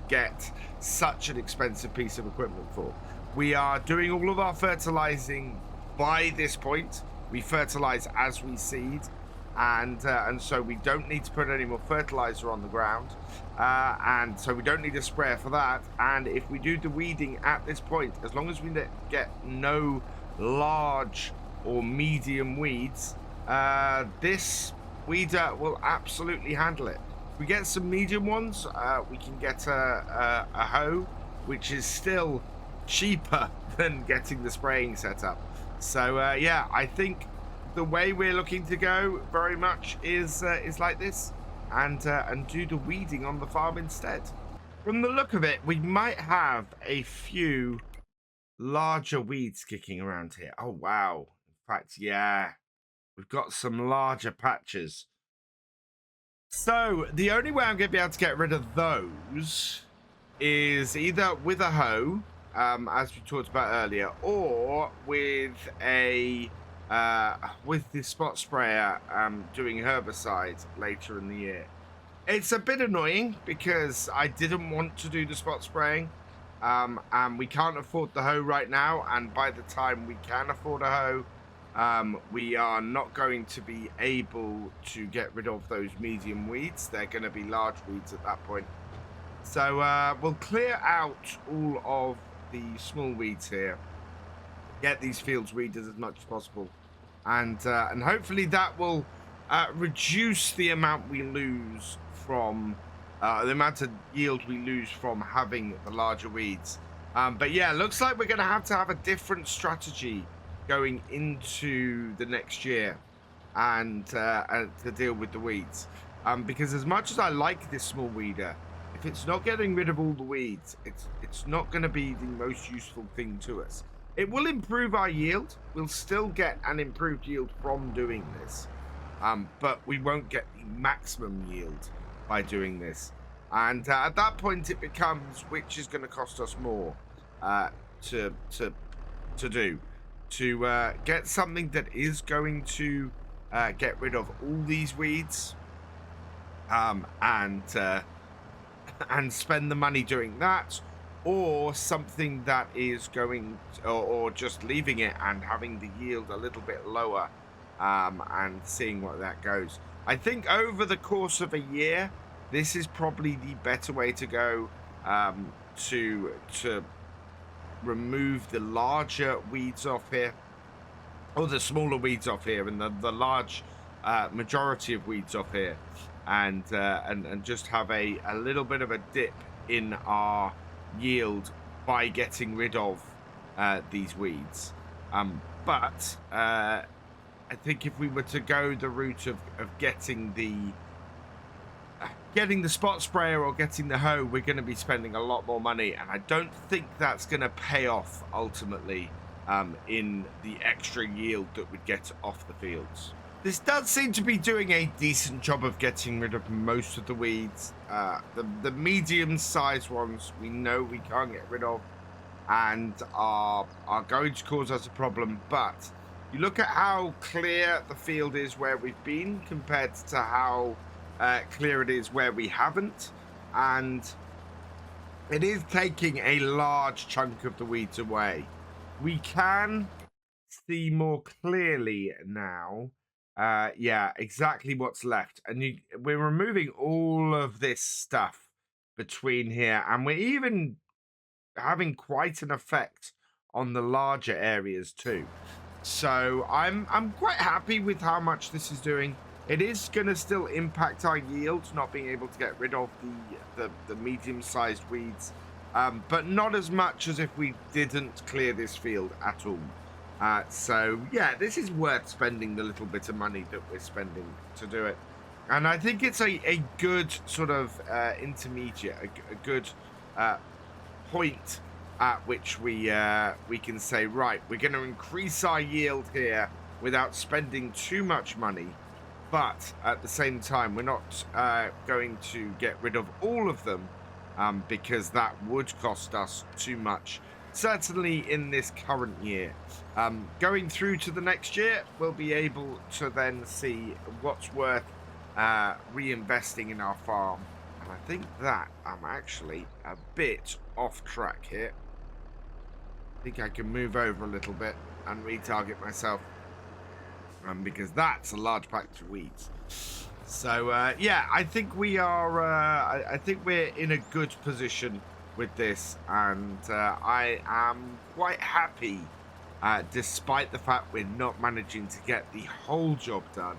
get such an expensive piece of equipment for. We are doing all of our fertilizing by this point. We fertilize as we seed. and so we don't need to put any more fertilizer on the ground, and so we don't need a sprayer for that. And if we do the weeding at this point, as long as we get no large or medium weeds, this weeder will absolutely handle it. If we get some medium ones, we can get a hoe, which is still cheaper than getting the spraying set up. So yeah, I think the way we're looking to go very much is like this, and do the weeding on the farm instead. From the look of it, we might have a few larger weeds kicking around here. Oh wow! In fact, yeah, we've got some larger patches. So the only way I'm going to be able to get rid of those is either with a hoe, as we talked about earlier, or with a with the spot sprayer doing herbicides later in the year. It's a bit annoying because I didn't want to do the spot spraying, and we can't afford the hoe right now, and by the time we can afford a hoe, we are not going to be able to get rid of those medium weeds. They're going to be large weeds at that point. So we'll clear out all of the small weeds here, get these fields weeded as much as possible, and hopefully that will reduce the amount we lose from the amount of yield we lose from having the larger weeds. But yeah, looks like we're going to have a different strategy going into the next year, and to deal with the weeds, because as much as I like this small weeder, if it's not getting rid of all the weeds, it's not going to be the most useful thing to us. It will improve our yield. We'll still get an improved yield from doing this, but we won't get the maximum yield by doing this. And at that point, it becomes which is going to cost us more to do. To get something that is going to get rid of all these weeds, and spend the money doing that, or something that is going or just leaving it and having the yield a little bit lower, and seeing what that goes. I think over the course of a year, this is probably the better way to go, to remove the larger weeds off here, or the smaller weeds off here, and the large majority of weeds off here, and just have a little bit of a dip in our yield by getting rid of these weeds. But I think if we were to go the route of getting the spot sprayer or getting the hoe, we're going to be spending a lot more money, and I don't think that's going to pay off ultimately in the extra yield that we'd get off the fields. This does seem to be doing a decent job of getting rid of most of the weeds. The medium-sized ones we know we can't get rid of and are going to cause us a problem, but you look at how clear the field is where we've been compared to how clear it is where we haven't, and it is taking a large chunk of the weeds away. We can see more clearly now, yeah, exactly what's left, and we're removing all of this stuff between here, and we're even having quite an effect on the larger areas too. So I'm quite happy with how much this is doing. It is going to still impact our yield, not being able to get rid of the medium-sized weeds, but not as much as if we didn't clear this field at all. So yeah, this is worth spending the little bit of money that we're spending to do it. And I think it's a good sort of intermediate, a good point at which we can say, right, we're going to increase our yield here without spending too much money. But at the same time, we're not going to get rid of all of them, because that would cost us too much, certainly in this current year. Going through to the next year, we'll be able to then see what's worth reinvesting in our farm. And I think that I'm actually a bit off track here. I think I can move over a little bit and retarget myself. because that's a large patch of weeds. So yeah, I think we are. I think we're in a good position with this, and I am quite happy, despite the fact we're not managing to get the whole job done,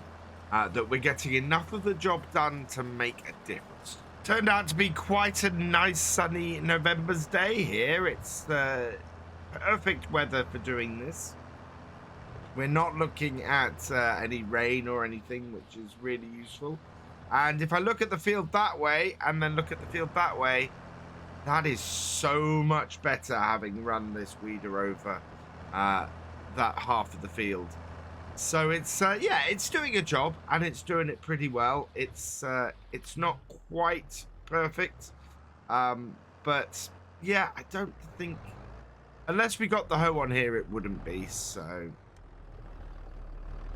that we're getting enough of the job done to make a difference. Turned out to be quite a nice sunny November's day here. It's perfect weather for doing this. We're not looking at any rain or anything, which is really useful. And if I look at the field that way and then look at the field that way, that is so much better having run this weeder over that half of the field. So it's yeah, it's doing a job, and it's doing it pretty well. It's not quite perfect, but yeah, I don't think, unless we got the hoe on here, it wouldn't be. So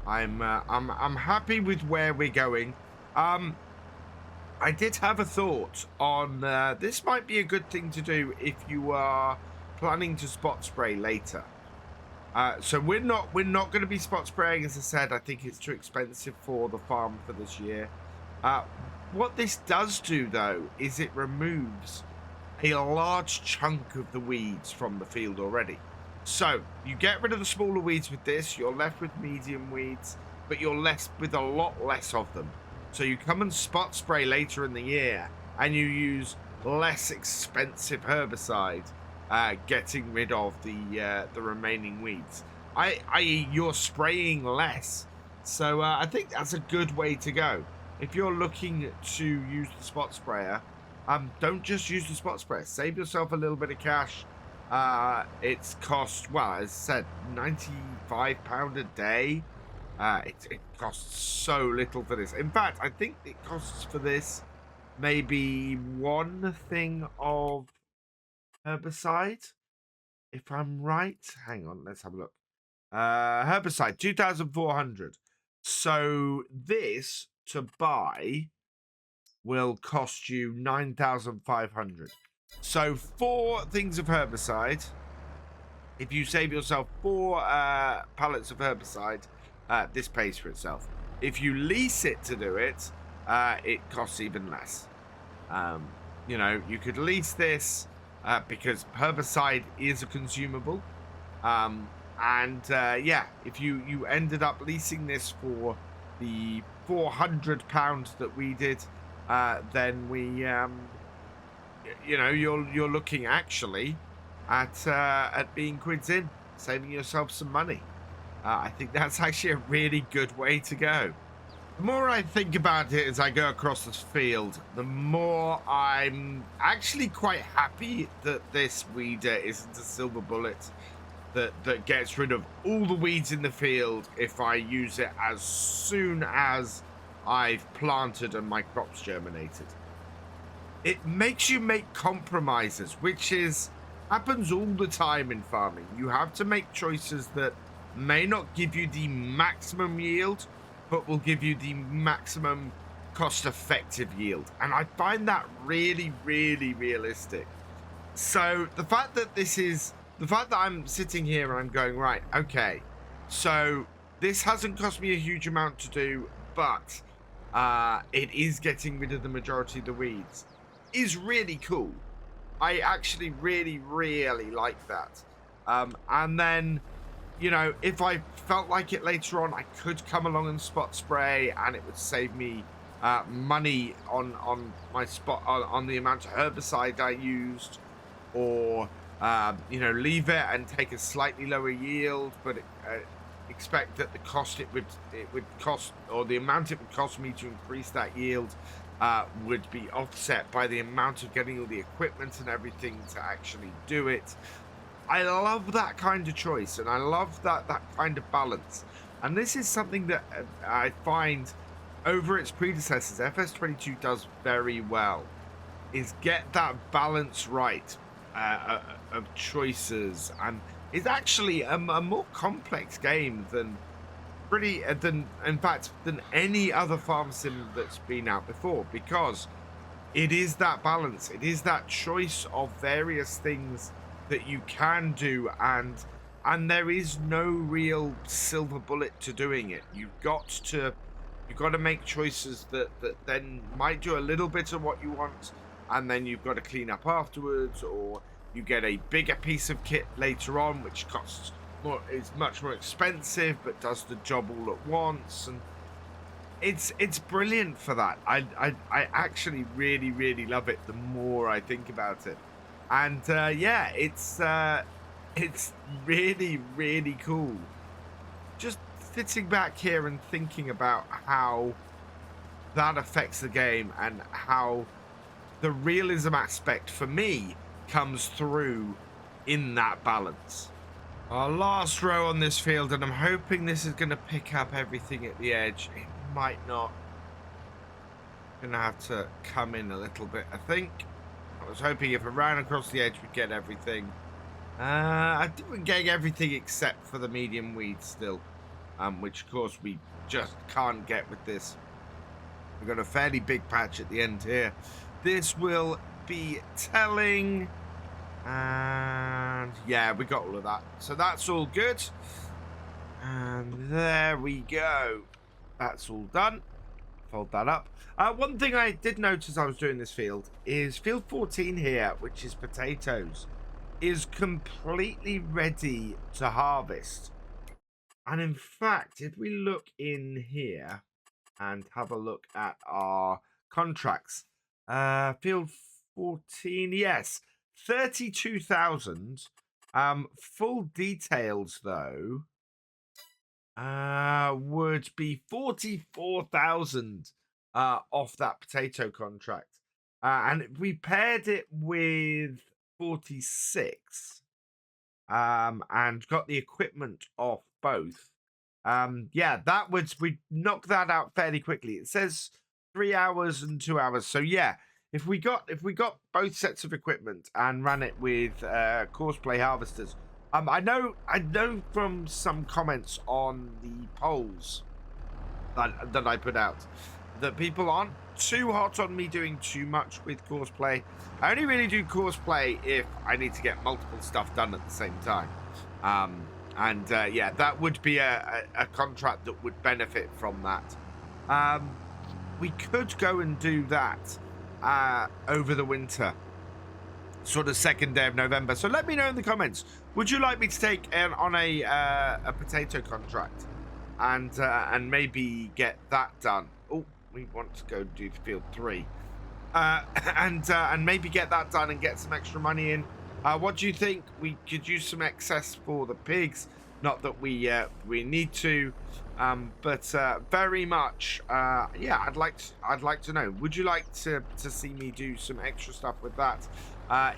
I'm happy with where we're going. I did have a thought on this. Might be a good thing to do if you are planning to spot spray later. So we're not going to be spot spraying, as I said. I think it's too expensive for the farm for this year. What this does do, though, is it removes a large chunk of the weeds from the field already. So you get rid of the smaller weeds with this, you're left with medium weeds, but you're left with a lot less of them. So you come and spot spray later in the year, and you use less expensive herbicide, getting rid of the remaining weeds. I.e., you're spraying less. So I think that's a good way to go. If you're looking to use the spot sprayer, don't just use the spot sprayer. Save yourself a little bit of cash. It's cost, well, as I said, £95 a day. It costs so little for this. In fact, I think it costs for this maybe one thing of herbicide, if I'm right. Hang on, let's have a look. Herbicide, 2,400. So this to buy will cost you 9,500. So 4 things of herbicide. If you save yourself 4 pallets of herbicide, this pays for itself. If you lease it to do it, it costs even less. You know, you could lease this because herbicide is a consumable. Yeah, if you ended up leasing this for the £400 that we did, then we, you know, you're looking actually at being quids in, saving yourself some money. I think that's actually a really good way to go. The more I think about it as I go across this field, the more I'm actually quite happy that this weeder isn't a silver bullet that gets rid of all the weeds in the field if I use it as soon as I've planted and my crops germinated. It makes you make compromises, which happens all the time in farming. You have to make choices that may not give you the maximum yield, but will give you the maximum cost-effective yield. And I find that really, really realistic. So the fact that I'm sitting here and I'm going, right, okay, so this hasn't cost me a huge amount to do, but it is getting rid of the majority of the weeds, is really cool. I actually really, really like that. And then, you know, if I felt like it later on, I could come along and spot spray, and it would save me money on my spot on the amount of herbicide I used, or you know, leave it and take a slightly lower yield, but expect that the cost it would cost, or the amount it would cost me to increase that yield, would be offset by the amount of getting all the equipment and everything to actually do it. I love that kind of choice, and I love that kind of balance. And this is something that I find over its predecessors, FS22 does very well, is get that balance right of choices, and it's actually a more complex game than any other farm sim that's been out before, because it is that balance, it is that choice of various things that you can do, and and there is no real silver bullet to doing it. You've got to make choices that then might do a little bit of what you want, and then you've got to clean up afterwards, or you get a bigger piece of kit later on which costs more, is much more expensive but does the job all at once. And it's brilliant for that. I actually really love it the more I think about it. And yeah, it's really cool just sitting back here and thinking about how that affects the game and how the realism aspect for me comes through in that balance. Our last row on this field, and I'm hoping this is going to pick up everything at the edge. It might not. Gonna have to come in a little bit, I think. I was hoping if I ran across the edge we'd get everything. I think we're getting everything except for the medium weeds still, which of course we just can't get with this. We've got a fairly big patch at the end here. This will be telling, and yeah, we got all of that, so that's all good. And there we go. That's all done. Fold that up. One thing I did notice I was doing this field is field 14 here, which is potatoes, is completely ready to harvest. And in fact, if we look in here and have a look at our contracts, field 14, yes, 32,000. Full details though would be 44,000 off that potato contract. And if we paired it with 46 and got the equipment off both, yeah, that would, we'd knock that out fairly quickly. It says 3 hours and 2 hours, so yeah, if we got both sets of equipment and ran it with courseplay harvesters, I know from some comments on the polls that I put out that people aren't too hot on me doing too much with courseplay. I only really do courseplay if I need to get multiple stuff done at the same time. Yeah, that would be a contract that would benefit from that. We could go and do that over the winter, sort of second day of November. So let me know in the comments. Would you like me to take on a potato contract and maybe get that done? Oh, we want to go do field 3, and maybe get that done and get some extra money in. What do you think? We could use some excess for the pigs. Not that we need to, but very much. Yeah, I'd like to know. Would you like to see me do some extra stuff with that?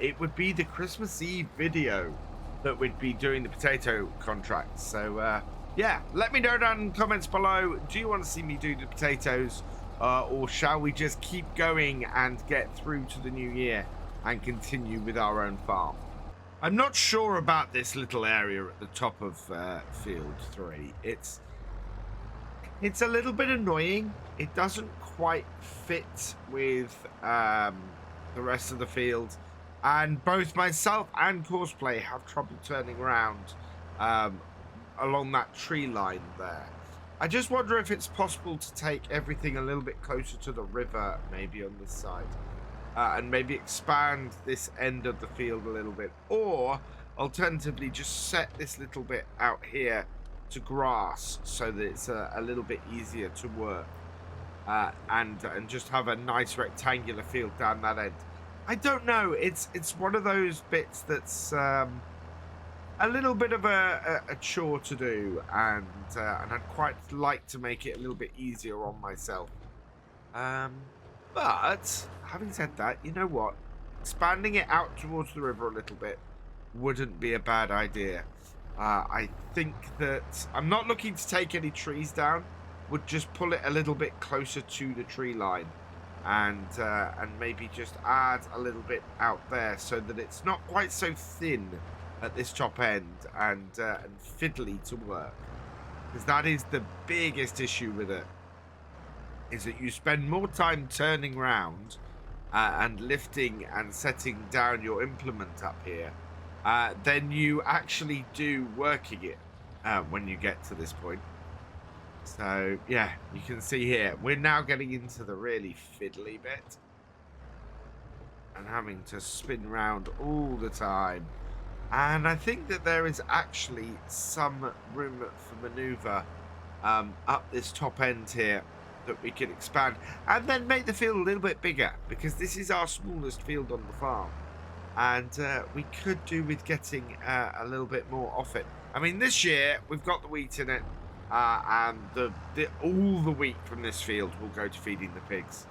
It would be the Christmas Eve video that we'd be doing the potato contract. So yeah, let me know down in the comments below. Do you want to see me do the potatoes, or shall we just keep going and get through to the new year and continue with our own farm? I'm not sure about this little area at the top of field 3. It's a little bit annoying. It doesn't quite fit with the rest of the field, and both myself and courseplay have trouble turning around along that tree line there. I just wonder if it's possible to take everything a little bit closer to the river, maybe on this side. And maybe expand this end of the field a little bit, or alternatively just set this little bit out here to grass so that it's a little bit easier to work, and just have a nice rectangular field down that end. I don't know, it's one of those bits that's a little bit of a chore to do, and I'd quite like to make it a little bit easier on myself. But having said that, you know what? Expanding it out towards the river a little bit wouldn't be a bad idea. I think that I'm not looking to take any trees down. Would just pull it a little bit closer to the tree line, and maybe just add a little bit out there so that it's not quite so thin at this top end and fiddly to work. Because that is the biggest issue with it, is that you spend more time turning round and lifting and setting down your implement up here than you actually do working it when you get to this point. So, yeah, you can see here, we're now getting into the really fiddly bit. And having to spin round all the time. And I think that there is actually some room for maneuver up this top end here that we can expand. And then make the field a little bit bigger. Because this is our smallest field on the farm. And we could do with getting a little bit more off it. I mean, this year, we've got the wheat in it. And all the wheat from this field will go to feeding the pigs.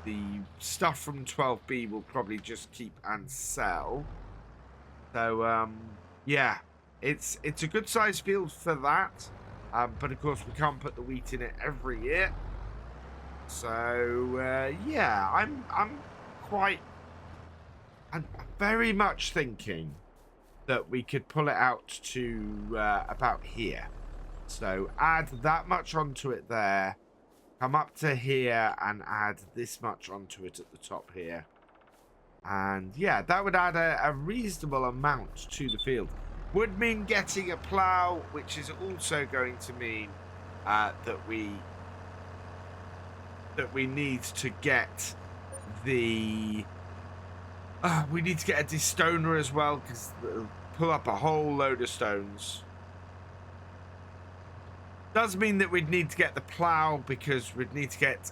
The stuff from 12B will probably just keep and sell. So, yeah, it's a good sized field for that. But of course, we can't put the wheat in it every year. So, yeah, I'm very much thinking that we could pull it out to about here. So add that much onto it there. Come up to here and add this much onto it at the top here. And yeah, that would add a reasonable amount to the field. Would mean getting a plough, which is also going to mean that we need to get the... we need to get a destoner as well, because it'll pull up a whole load of stones. Does mean that we'd need to get the plough, because we'd need to get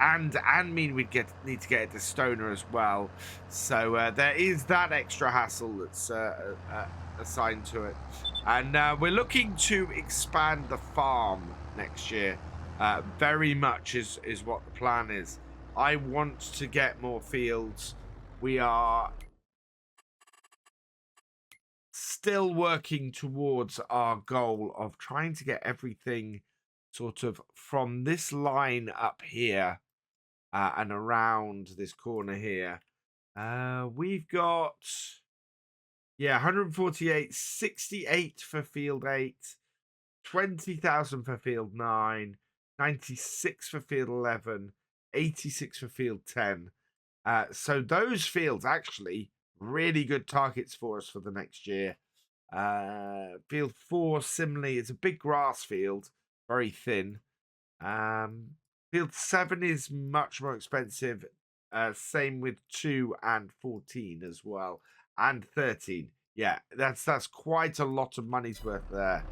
and mean we'd need to get the stoner as well. So there is that extra hassle that's assigned to it. And we're looking to expand the farm next year. Very much is what the plan is. I want to get more fields. We are still working towards our goal of trying to get everything sort of from this line up here and around this corner here. We've got, yeah, 148, 68 for field 8, 20,000 for field 9, 96 for field 11, 86 for field 10. So those fields actually really good targets for us for the next year. Field 4 similarly is a big grass field, very thin. Field 7 is much more expensive. Same with 2 and 14 as well, and 13. Yeah, that's quite a lot of money's worth there.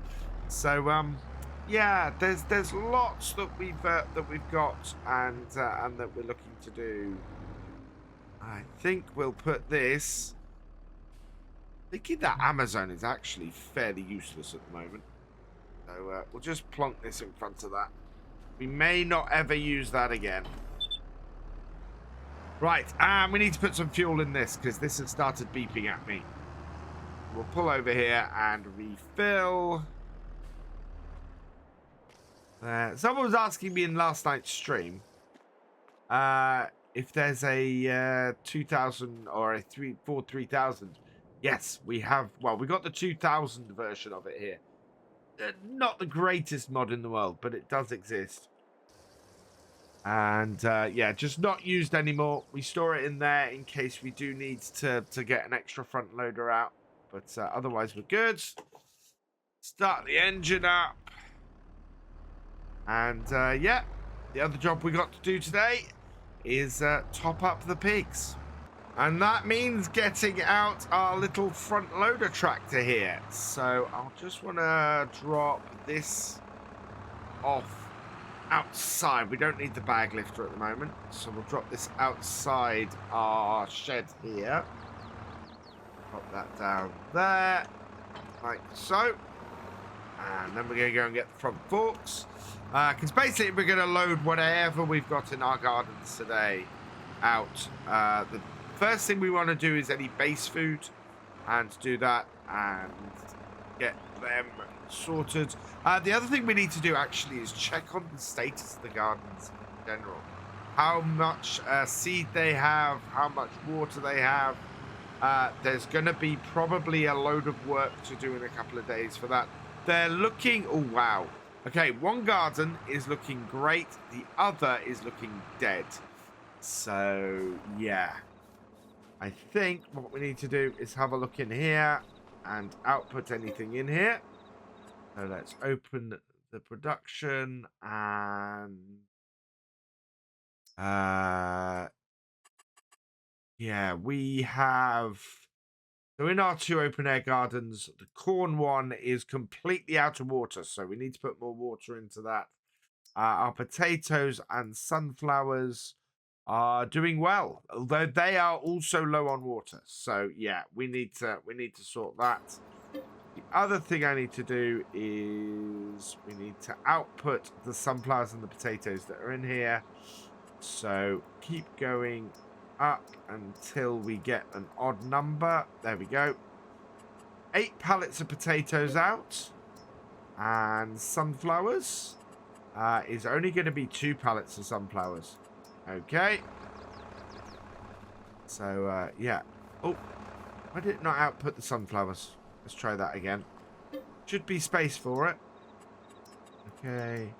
So yeah, there's lots that we've got and that we're looking to do. I think we'll put this. Thinking that Amazon is actually fairly useless at the moment. So we'll just plonk this in front of that. We may not ever use that again. Right, and we need to put some fuel in this because this has started beeping at me. We'll pull over here and refill. Someone was asking me in last night's stream if there's a 2000 or a 3000. Yes, we have. Well, we got the 2000 version of it here. Not the greatest mod in the world, but it does exist. And yeah, just not used anymore. We store it in there in case we do need to get an extra front loader out. But otherwise, we're good. Start the engine up. And yeah, the other job we got to do today is top up the pigs. And that means getting out our little front loader tractor here. So I'll just want to drop this off outside. We don't need the bag lifter at the moment. So we'll drop this outside our shed here. Pop that down there, like so. And then we're going to go and get the front forks. Because basically we're going to load whatever we've got in our gardens today out. The first thing we want to do is any base food and do that and get them sorted. The other thing we need to do actually is check on the status of the gardens in general. How much seed they have, how much water they have. There's going to be probably a load of work to do in a couple of days for that. They're looking, oh wow. Okay, one garden is looking great. The other is looking dead. So, yeah. I think what we need to do is have a look in here and output anything in here. So let's open the production and yeah, we have, so in our 2 open air gardens, the corn one is completely out of water, so we need to put more water into that. Our potatoes and sunflowers are doing well, although they are also low on water. So yeah, we need to sort that. The other thing I need to do is we need to output the sunflowers and the potatoes that are in here. So keep going up until we get an odd number. There we go. 8 pallets of potatoes out, and sunflowers is only going to be 2 pallets of sunflowers. Okay. So yeah. Oh, why did it not output the sunflowers? Let's try that again. Should be space for it. Okay.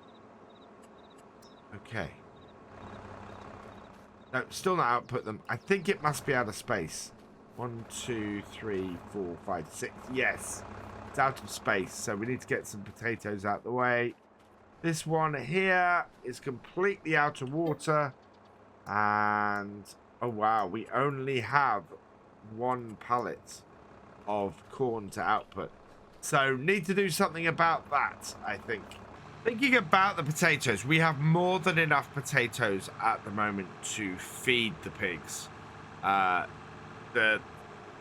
Okay. No, still not output them. I think it must be out of space. 1, 2, 3, 4, 5, 6. Yes. It's out of space. So we need to get some potatoes out the way. This one here is completely out of water. And, oh wow, we only have 1 pallet of corn to output. So need to do something about that, I think. Thinking about the potatoes, we have more than enough potatoes at the moment to feed the pigs. I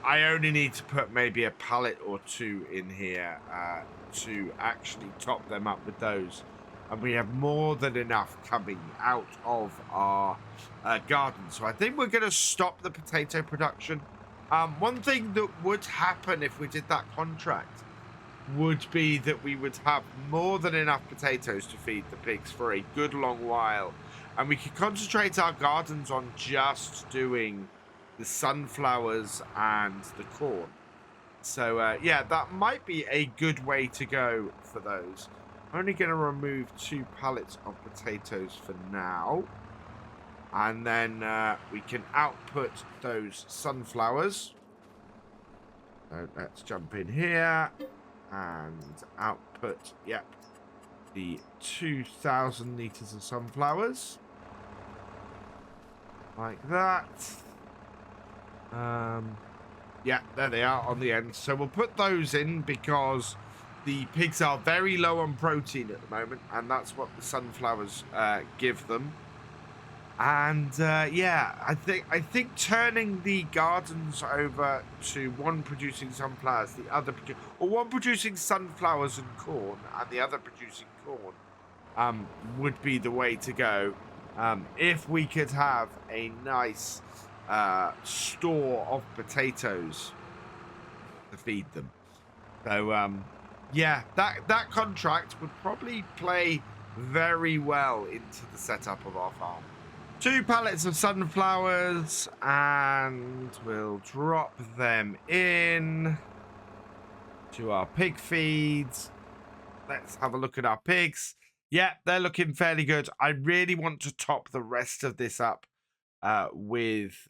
only need to put maybe a pallet or 2 in here to actually top them up with those. And we have more than enough coming out of our garden. So I think we're going to stop the potato production. One thing that would happen if we did that contract would be that we would have more than enough potatoes to feed the pigs for a good long while. And we could concentrate our gardens on just doing the sunflowers and the corn. So, yeah, that might be a good way to go for those. I'm only going to remove 2 pallets of potatoes for now. And then we can output those sunflowers. So let's jump in here and output, yep, the 2,000 litres of sunflowers. Like that. Yeah, there they are on the end. So we'll put those in because the pigs are very low on protein at the moment, and that's what the sunflowers give them. And yeah, I think turning the gardens over to one producing sunflowers, the other or one producing sunflowers and corn, and the other producing corn, would be the way to go. If we could have a nice store of potatoes to feed them. So yeah, that contract would probably play very well into the setup of our farm. 2 pallets of sunflowers, and we'll drop them in to our pig feeds. Let's have a look at our pigs. Yeah, they're looking fairly good. I really want to top the rest of this up with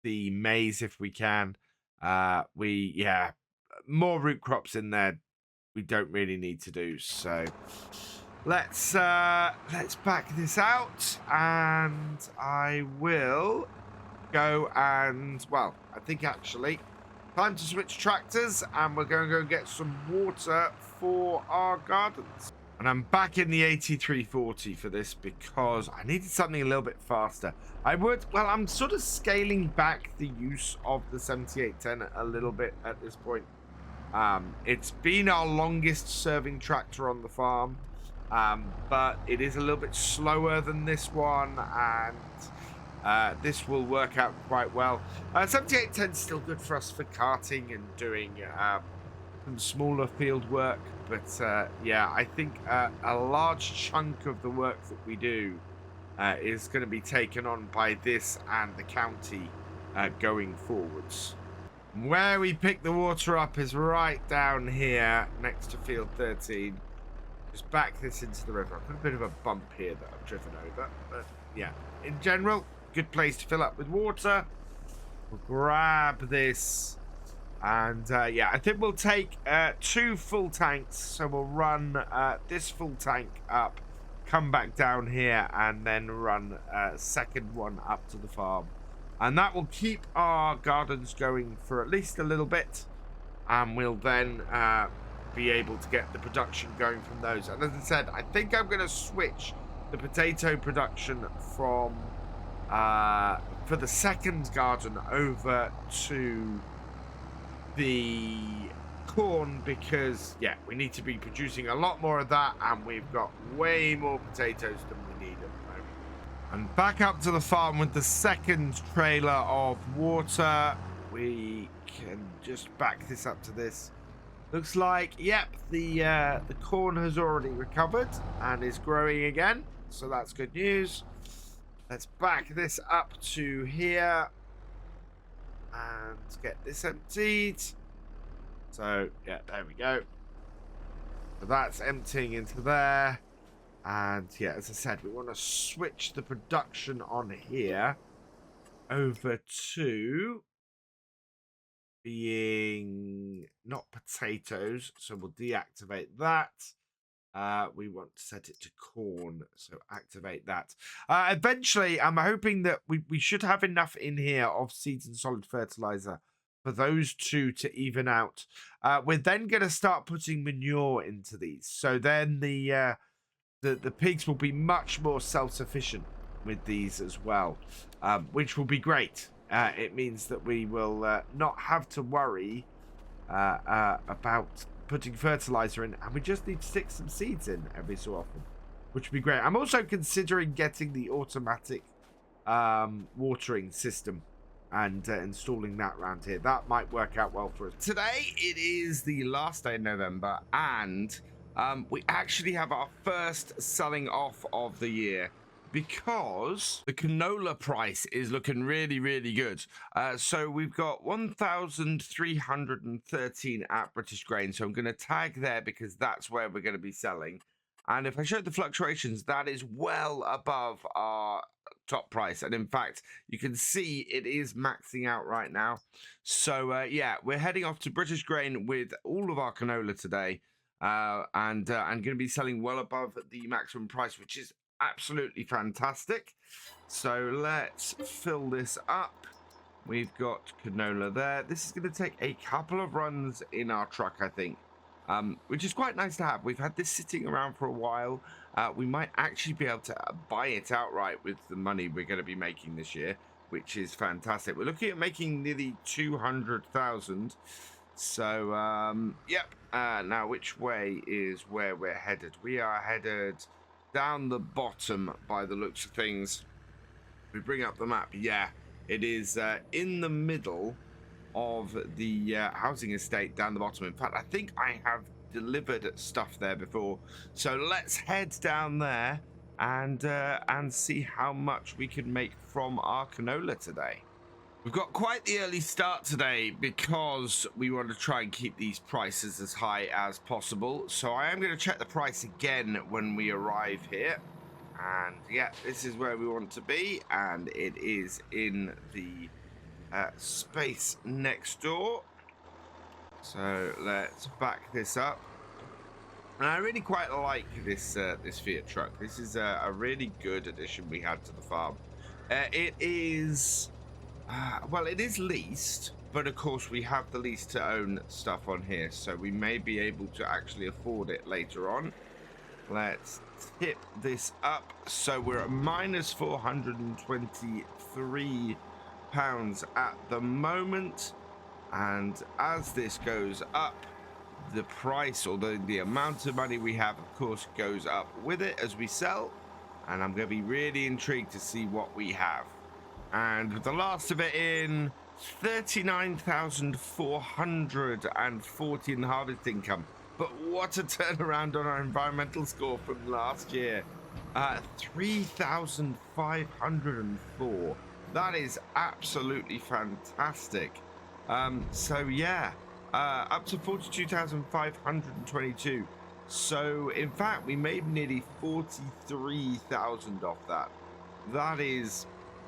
the maize if we can. Yeah, more root crops in there we don't really need to do, so let's back this out, and I will go and, well, I think actually time to switch tractors, and we're going to go get some water for our gardens. And I'm back in the 8340 for this because I needed something a little bit faster. I'm sort of scaling back the use of the 7810 a little bit at this point. It's been our longest serving tractor on the farm. But it is a little bit slower than this one, and this will work out quite well. 7810 is still good for us for carting and doing some smaller field work, but yeah, I think a large chunk of the work that we do is going to be taken on by this and the county going forwards. Where we pick the water up is right down here next to field 13. Just back this into the river. I've got a bit of a bump here that I've driven over, but yeah, in general, good place to fill up with water. We'll grab this. And yeah, I think we'll take 2 full tanks. So we'll run this full tank up, come back down here, and then run a second one up to the farm. And that will keep our gardens going for at least a little bit. And we'll then be able to get the production going from those. And as I said, I think I'm going to switch the potato production from for the second garden over to the corn, because yeah, we need to be producing a lot more of that, and we've got way more potatoes than we need at the moment. And back up to the farm with the second trailer of water. We can just back this up to this. Looks like, yep, the corn has already recovered and is growing again, so that's good news. Let's back this up to here and get this emptied. So yeah, there we go. So that's emptying into there. And yeah, as I said, we want to switch the production on here over to being not potatoes, so we'll deactivate that. We want to set it to corn, so activate that. Eventually, I'm hoping that we should have enough in here of seeds and solid fertilizer for those two to even out. We're then going to start putting manure into these, so then the pigs will be much more self-sufficient with these as well, which will be great. It means that we will not have to worry about putting fertilizer in, and we just need to stick some seeds in every so often, which would be great. I'm also considering getting the automatic watering system and installing that around here. That might work out well for us. Today it is the last day of November, and we actually have our first selling off of the year, because the canola price is looking really, really good. So we've got 1,313 at British Grain. So I'm going to tag there because that's where we're going to be selling. And if I show the fluctuations, that is well above our top price. And in fact, you can see it is maxing out right now. So yeah, we're heading off to British Grain with all of our canola today. And I'm going to be selling well above the maximum price, which is absolutely fantastic. So let's fill this up. We've got canola there. This is going to take a couple of runs in our truck, I think, which is quite nice to have. We've had this sitting around for a while. We might actually be able to buy it outright with the money we're going to be making this year, which is fantastic. We're looking at making nearly 200,000. So yep. Now which way is where we're headed? We are headed down the bottom by the looks of things. We bring up the map. Yeah, it is in the middle of the housing estate down the bottom. In fact, I think I have delivered stuff there before. So let's head down there and see how much we can make from our canola today. We've got quite the early start today because we want to try and keep these prices as high as possible. So I am going to check the price again when we arrive here. And yeah, this is where we want to be. And it is in the space next door. So let's back this up. And I really quite like this this Fiat truck. This is a really good addition we had to the farm. It is... well, it is leased, but of course we have the lease to own stuff on here, so we may be able to actually afford it later on. Let's tip this up. So we're at minus 423 pounds at the moment, and as this goes up, the price, or the amount of money we have, of course, goes up with it as we sell. And I'm going to be really intrigued to see what we have. And with the last of it in, 39,440 in harvest income. But what a turnaround on our environmental score from last year. 3,504. That is absolutely fantastic. So yeah, up to 42,522. So in fact, we made nearly 43,000 off that. That is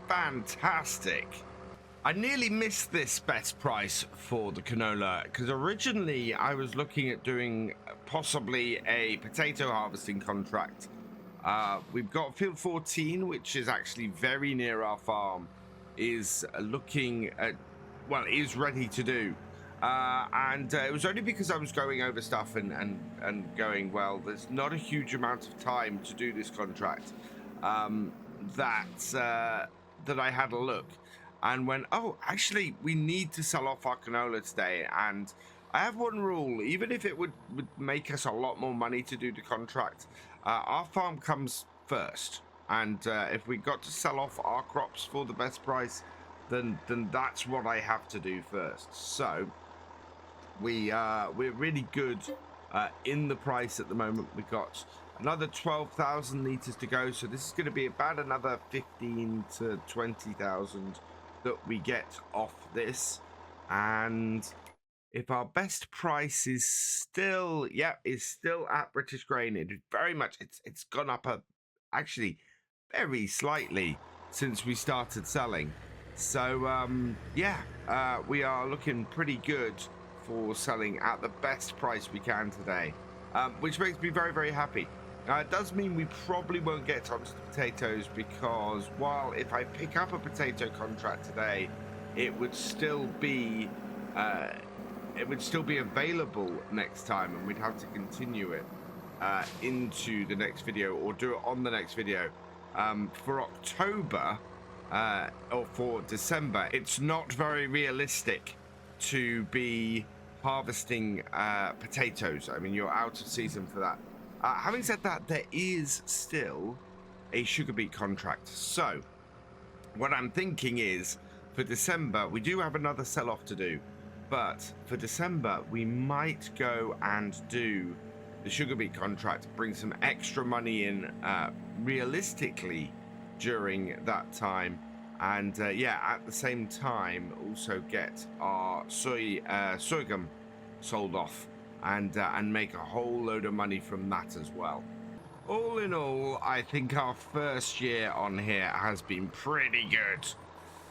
fantastic. I nearly missed this best price for the canola because originally I was looking at doing possibly a potato harvesting contract. We've got field 14, which is actually very near our farm, is looking at, well, is ready to do. And it was only because I was going over stuff and going, well, there's not a huge amount of time to do this contract, that I had a look and went, oh, actually, we need to sell off our canola today. And I have one rule, even if it would make us a lot more money to do the contract, our farm comes first. And if we got to sell off our crops for the best price, then that's what I have to do first. So we're really good in the price at the moment. We've got another 12,000 liters to go, so this is going to be about another 15 to 20,000 that we get off this. And if our best price is still, is still at British Grain, it very much, it's gone up actually very slightly since we started selling. So we are looking pretty good for selling at the best price we can today, which makes me very, very happy. It does mean we probably won't get onto the potatoes, because while if I pick up a potato contract today, it would still be available next time, and we'd have to continue it into the next video or do it on the next video. For October or for December, it's not very realistic to be harvesting potatoes. I mean, you're out of season for that. Having said that, there is still a sugar beet contract. So what I'm thinking is, for December, we do have another sell-off to do, but for December, we might go and do the sugar beet contract, bring some extra money in realistically during that time. And at the same time, also get our sorghum sold off and make a whole load of money from that as well. All in all, I think our first year on here has been pretty good.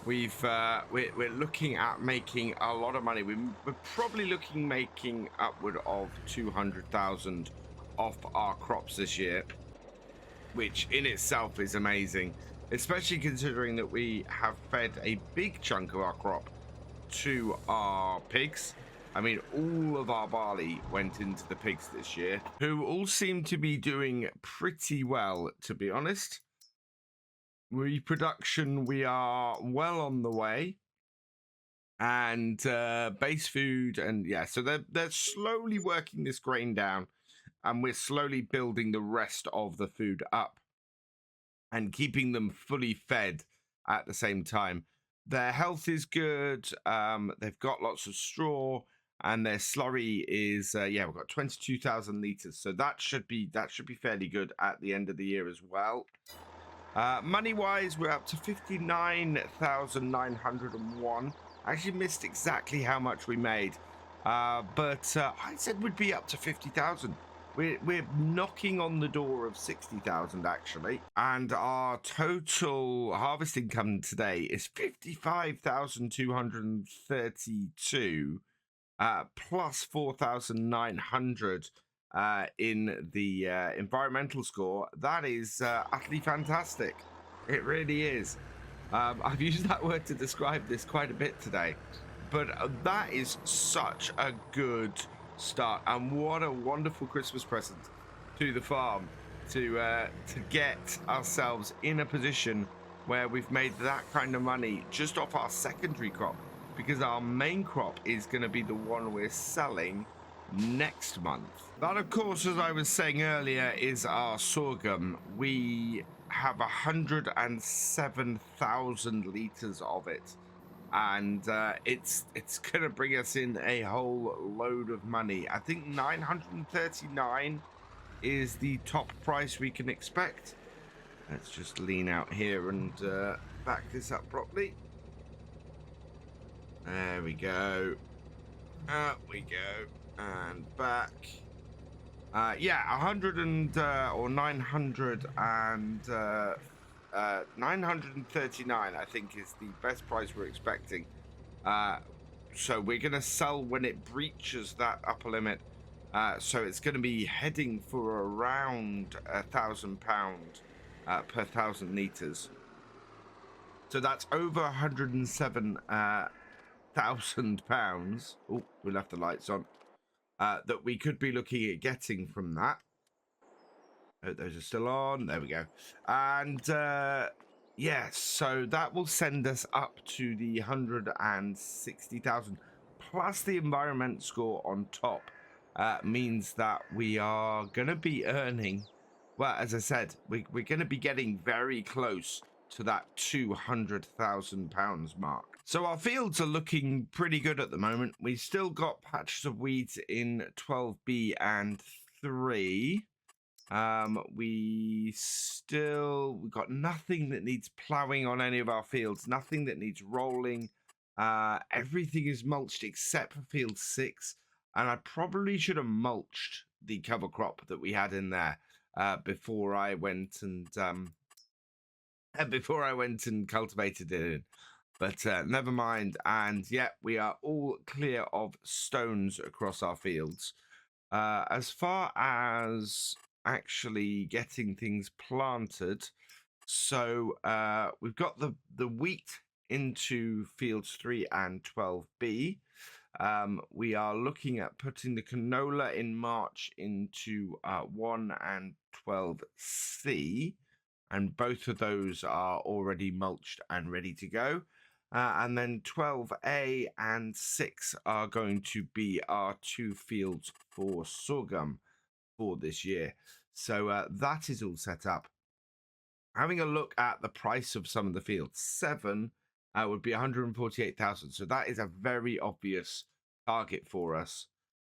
We're looking at making a lot of money. We're probably making upward of 200,000 off our crops this year, which in itself is amazing, especially considering that we have fed a big chunk of our crop to our pigs. I mean, all of our barley went into the pigs this year, who all seem to be doing pretty well, to be honest. Reproduction, we are well on the way. And base food, and so they're slowly working this grain down, and we're slowly building the rest of the food up and keeping them fully fed at the same time. Their health is good. They've got lots of straw, and their slurry is we've got 22,000 liters, so that should be fairly good at the end of the year as well. Money wise, we're up to 59,901. I actually missed exactly how much we made, but I said we'd be up to 50,000. We're knocking on the door of 60,000 actually, and our total harvest income today is 55,232, plus 4,900 in the environmental score. That is utterly fantastic. It really is. I've used that word to describe this quite a bit today, but that is such a good start, and what a wonderful Christmas present to the farm to get ourselves in a position where we've made that kind of money just off our secondary crop, because our main crop is going to be the one we're selling next month. That, of course, as I was saying earlier, is our sorghum. We have 107,000 liters of it, and it's going to bring us in a whole load of money. I think 939 is the top price we can expect. Let's just lean out here and back this up properly. There we go. Up we go. And back. 100 or 900 and 939, I think, is the best price we're expecting. So we're going to sell when it breaches that upper limit. So it's going to be heading for around £1,000 per 1,000 litres. So that's over £107,000. Oh, we left the lights on. That we could be looking at getting from that. Oh, those are still on. There we go. And yeah, so that will send us up to the 160,000 plus the environment score on top. Means that we are going to be earning, well, as I said, we're going to be getting very close to that £200,000 mark. So our fields are looking pretty good at the moment. We've still got patches of weeds in 12B and 3. We've got nothing that needs plowing on any of our fields, nothing that needs rolling. Everything is mulched except for field 6, and I probably should have mulched the cover crop that we had in there before I went and cultivated it in. But never mind. And yeah, we are all clear of stones across our fields. As far as actually getting things planted, so we've got the wheat into fields 3 and 12B. We are looking at putting the canola in March into 1 and 12C, and both of those are already mulched and ready to go. And then 12A and 6 are going to be our 2 fields for sorghum for this year. So that is all set up. Having a look at the price of some of the fields, 7 would be 148,000. So that is a very obvious target for us.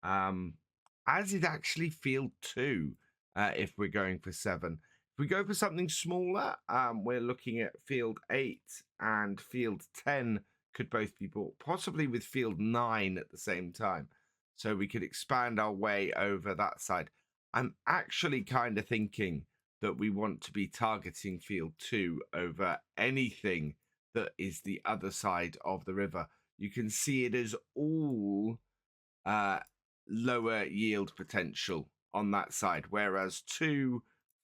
As is actually field 2 if we're going for 7. If we go for something smaller, we're looking at field 8 and field 10 could both be bought, possibly with field 9 at the same time. So we could expand our way over that side. I'm actually kind of thinking that we want to be targeting field 2 over anything that is the other side of the river. You can see it is all lower yield potential on that side, whereas 2,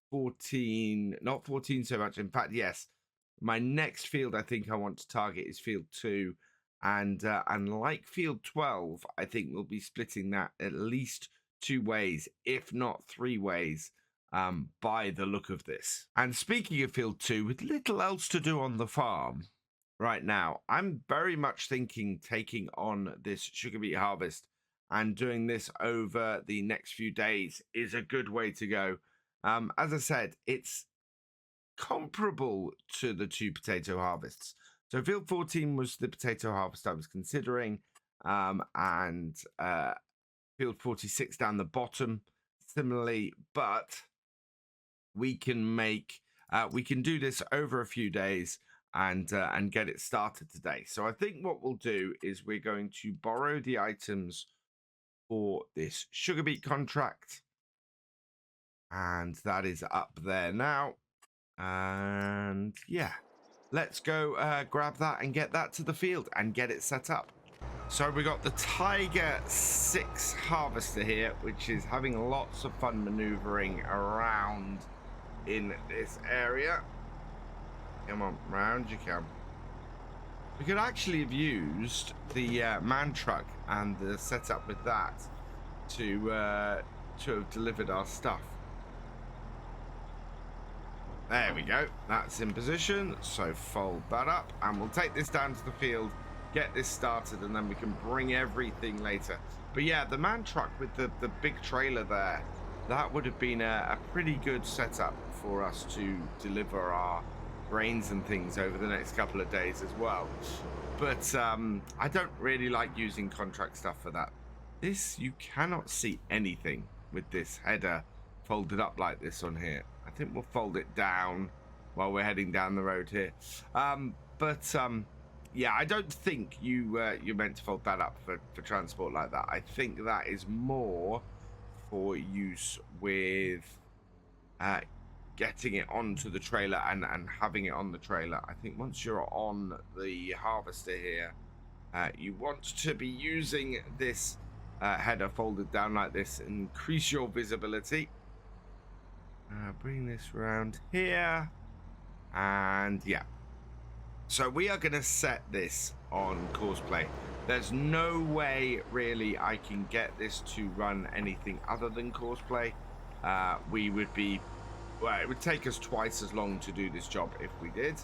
14, not 14 so much. In fact, yes, my next field I think I want to target is field 2, and like field 12, I think we'll be splitting that at least 2 ways, if not 3 ways, by the look of this. And speaking of field 2, with little else to do on the farm right now, I'm very much thinking taking on this sugar beet harvest and doing this over the next few days is a good way to go. As I said, it's comparable to the 2 potato harvests. So field 14 was the potato harvest I was considering, and field 46 down the bottom similarly, but we can do this over a few days and get it started today. So I think what we'll do is we're going to borrow the items for this sugar beet contract, and that is up there now. And yeah, let's go grab that and get that to the field and get it set up. So we got the Tiger 6 harvester here, which is having lots of fun maneuvering around in this area. Come on, round you come. We could actually have used the man truck and the setup with that to have delivered our stuff. There we go. That's in position. So fold that up, and we'll take this down to the field, get this started, and then we can bring everything later. But yeah, the man truck with the big trailer there, that would have been a pretty good setup for us to deliver our grains and things over the next couple of days as well. But I don't really like using contract stuff for that. This, you cannot see anything with this header folded up like this on here. I think we'll fold it down while we're heading down the road here. Yeah, I don't think you're meant to fold that up for transport like that. I think that is more for use with getting it onto the trailer and having it on the trailer. I think once you're on the harvester here, you want to be using this header folded down like this, increase your visibility. Bring this around here, and yeah. So we are going to set this on course play. There's no way really I can get this to run anything other than course play. We would be, well, it would take us twice as long to do this job if we did.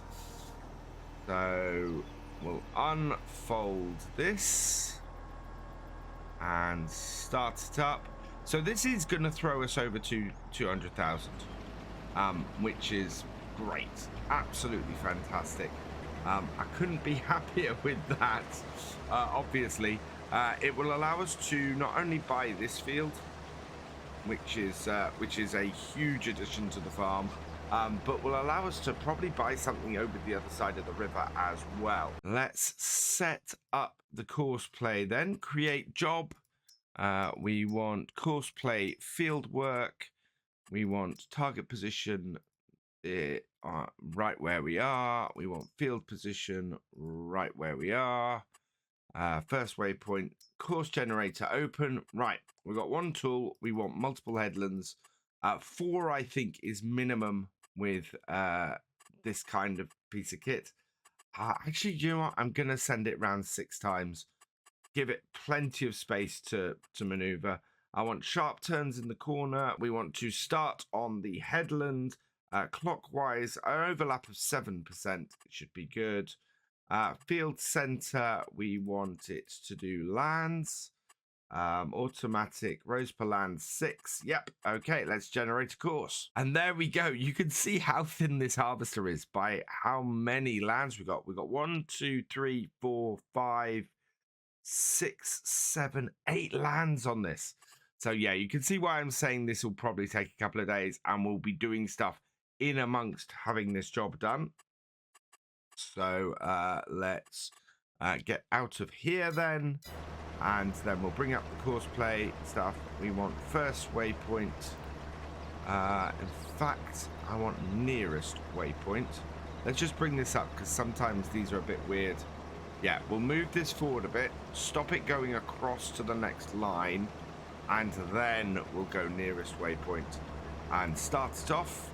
So we'll unfold this and start it up. So this is going to throw us over to 200,000, which is great, absolutely fantastic. I couldn't be happier with that. Obviously, it will allow us to not only buy this field, which is a huge addition to the farm, but will allow us to probably buy something over the other side of the river as well. Let's set up the course play then. Create job. We want course play field work. We want target position right where we are. We want field position right where we are. First waypoint, course generator open. Right, we've got one tool. We want multiple headlands. 4 I think is minimum with this kind of piece of kit. Actually, you know what? I'm gonna send it around 6 times. Give it plenty of space to maneuver. I want sharp turns in the corner. We want to start on the headland clockwise. An overlap of 7%. It should be good. Field center, we want it to do lands. Automatic rows per land 6. Yep. Okay, let's generate a course. And there we go. You can see how thin this harvester is by how many lands we got. We got 1, 2, 3, 4, 5, 6, 7, 8 lands on this. So yeah, you can see why I'm saying this will probably take a couple of days, and we'll be doing stuff in amongst having this job done. So let's get out of here then, and then we'll bring up the course play stuff. We want first waypoint. In fact, I want nearest waypoint. Let's just bring this up because sometimes these are a bit weird. Yeah, we'll move this forward a bit, stop it going across to the next line, and then we'll go nearest waypoint and start it off.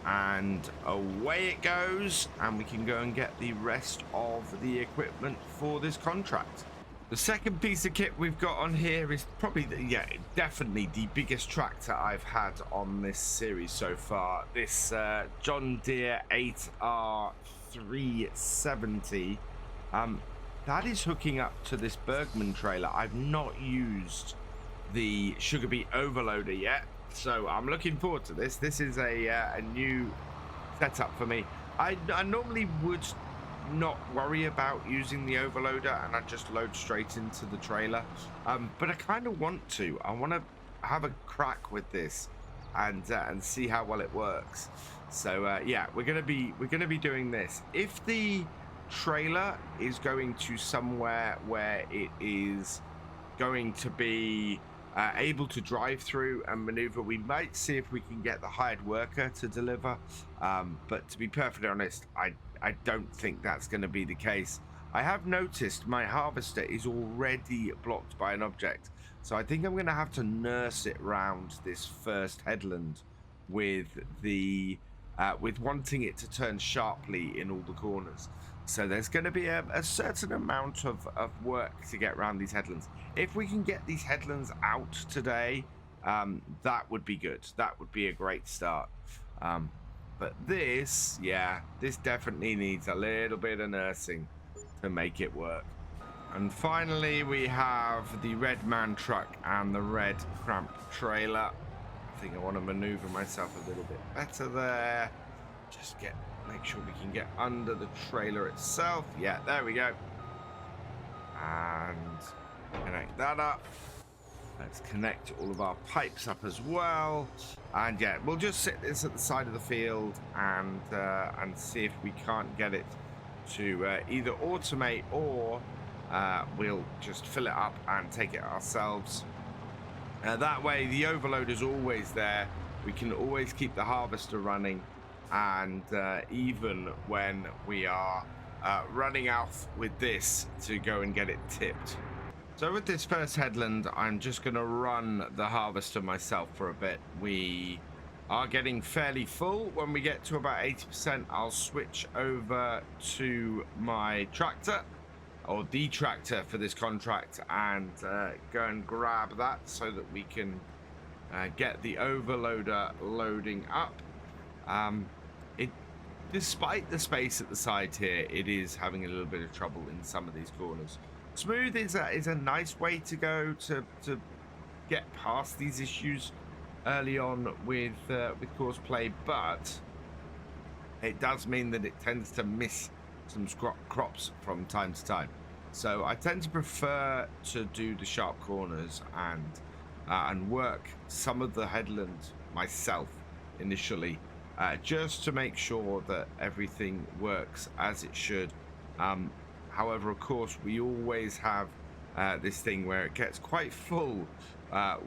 And away it goes, and we can go and get the rest of the equipment for this contract. The second piece of kit we've got on here is probably, definitely the biggest tractor I've had on this series so far. This John Deere 8R 370. That is hooking up to this Bergman trailer. I've not used the sugar beet overloader yet, so I'm looking forward to this. This is a new setup for me. I normally would not worry about using the overloader, and I just load straight into the trailer, but I kind of want to. I want to have a crack with this and see how well it works. So yeah, we're gonna be doing this. If the trailer is going to somewhere where it is going to be able to drive through and maneuver, we might see if we can get the hired worker to deliver, but to be perfectly honest, I don't think that's going to be the case. I have noticed my harvester is already blocked by an object, so I think I'm going to have to nurse it round this first headland with the with wanting it to turn sharply in all the corners. So there's going to be a certain amount of work to get around these headlands. If we can get these headlands out today, that would be good. That would be a great start. But this, yeah, this definitely needs a little bit of nursing to make it work. And finally, we have the red man truck and the red cramp trailer. I think I want to maneuver myself a little bit better there. Just make sure we can get under the trailer itself. Yeah, there we go. And connect that up. Let's connect all of our pipes up as well. And yeah, we'll just sit this at the side of the field and see if we can't get it to either automate or we'll just fill it up and take it ourselves. That way the overload is always there we can always keep the harvester running, and even when we are running out with this to go and get it tipped. So with this first headland, I'm just going to run the harvester myself for a bit. We are getting fairly full. When we get to about 80%, I'll switch over to my tractor, or the tractor for this contract, and go and grab that so that we can get the overloader loading up. Despite the space at the side here, it is having a little bit of trouble in some of these corners. Smooth is a nice way to go to get past these issues early on with course play, but it does mean that it tends to miss some crops from time to time. So I tend to prefer to do the sharp corners and work some of the headlands myself initially, just to make sure that everything works as it should. However, of course, we always have this thing where it gets quite full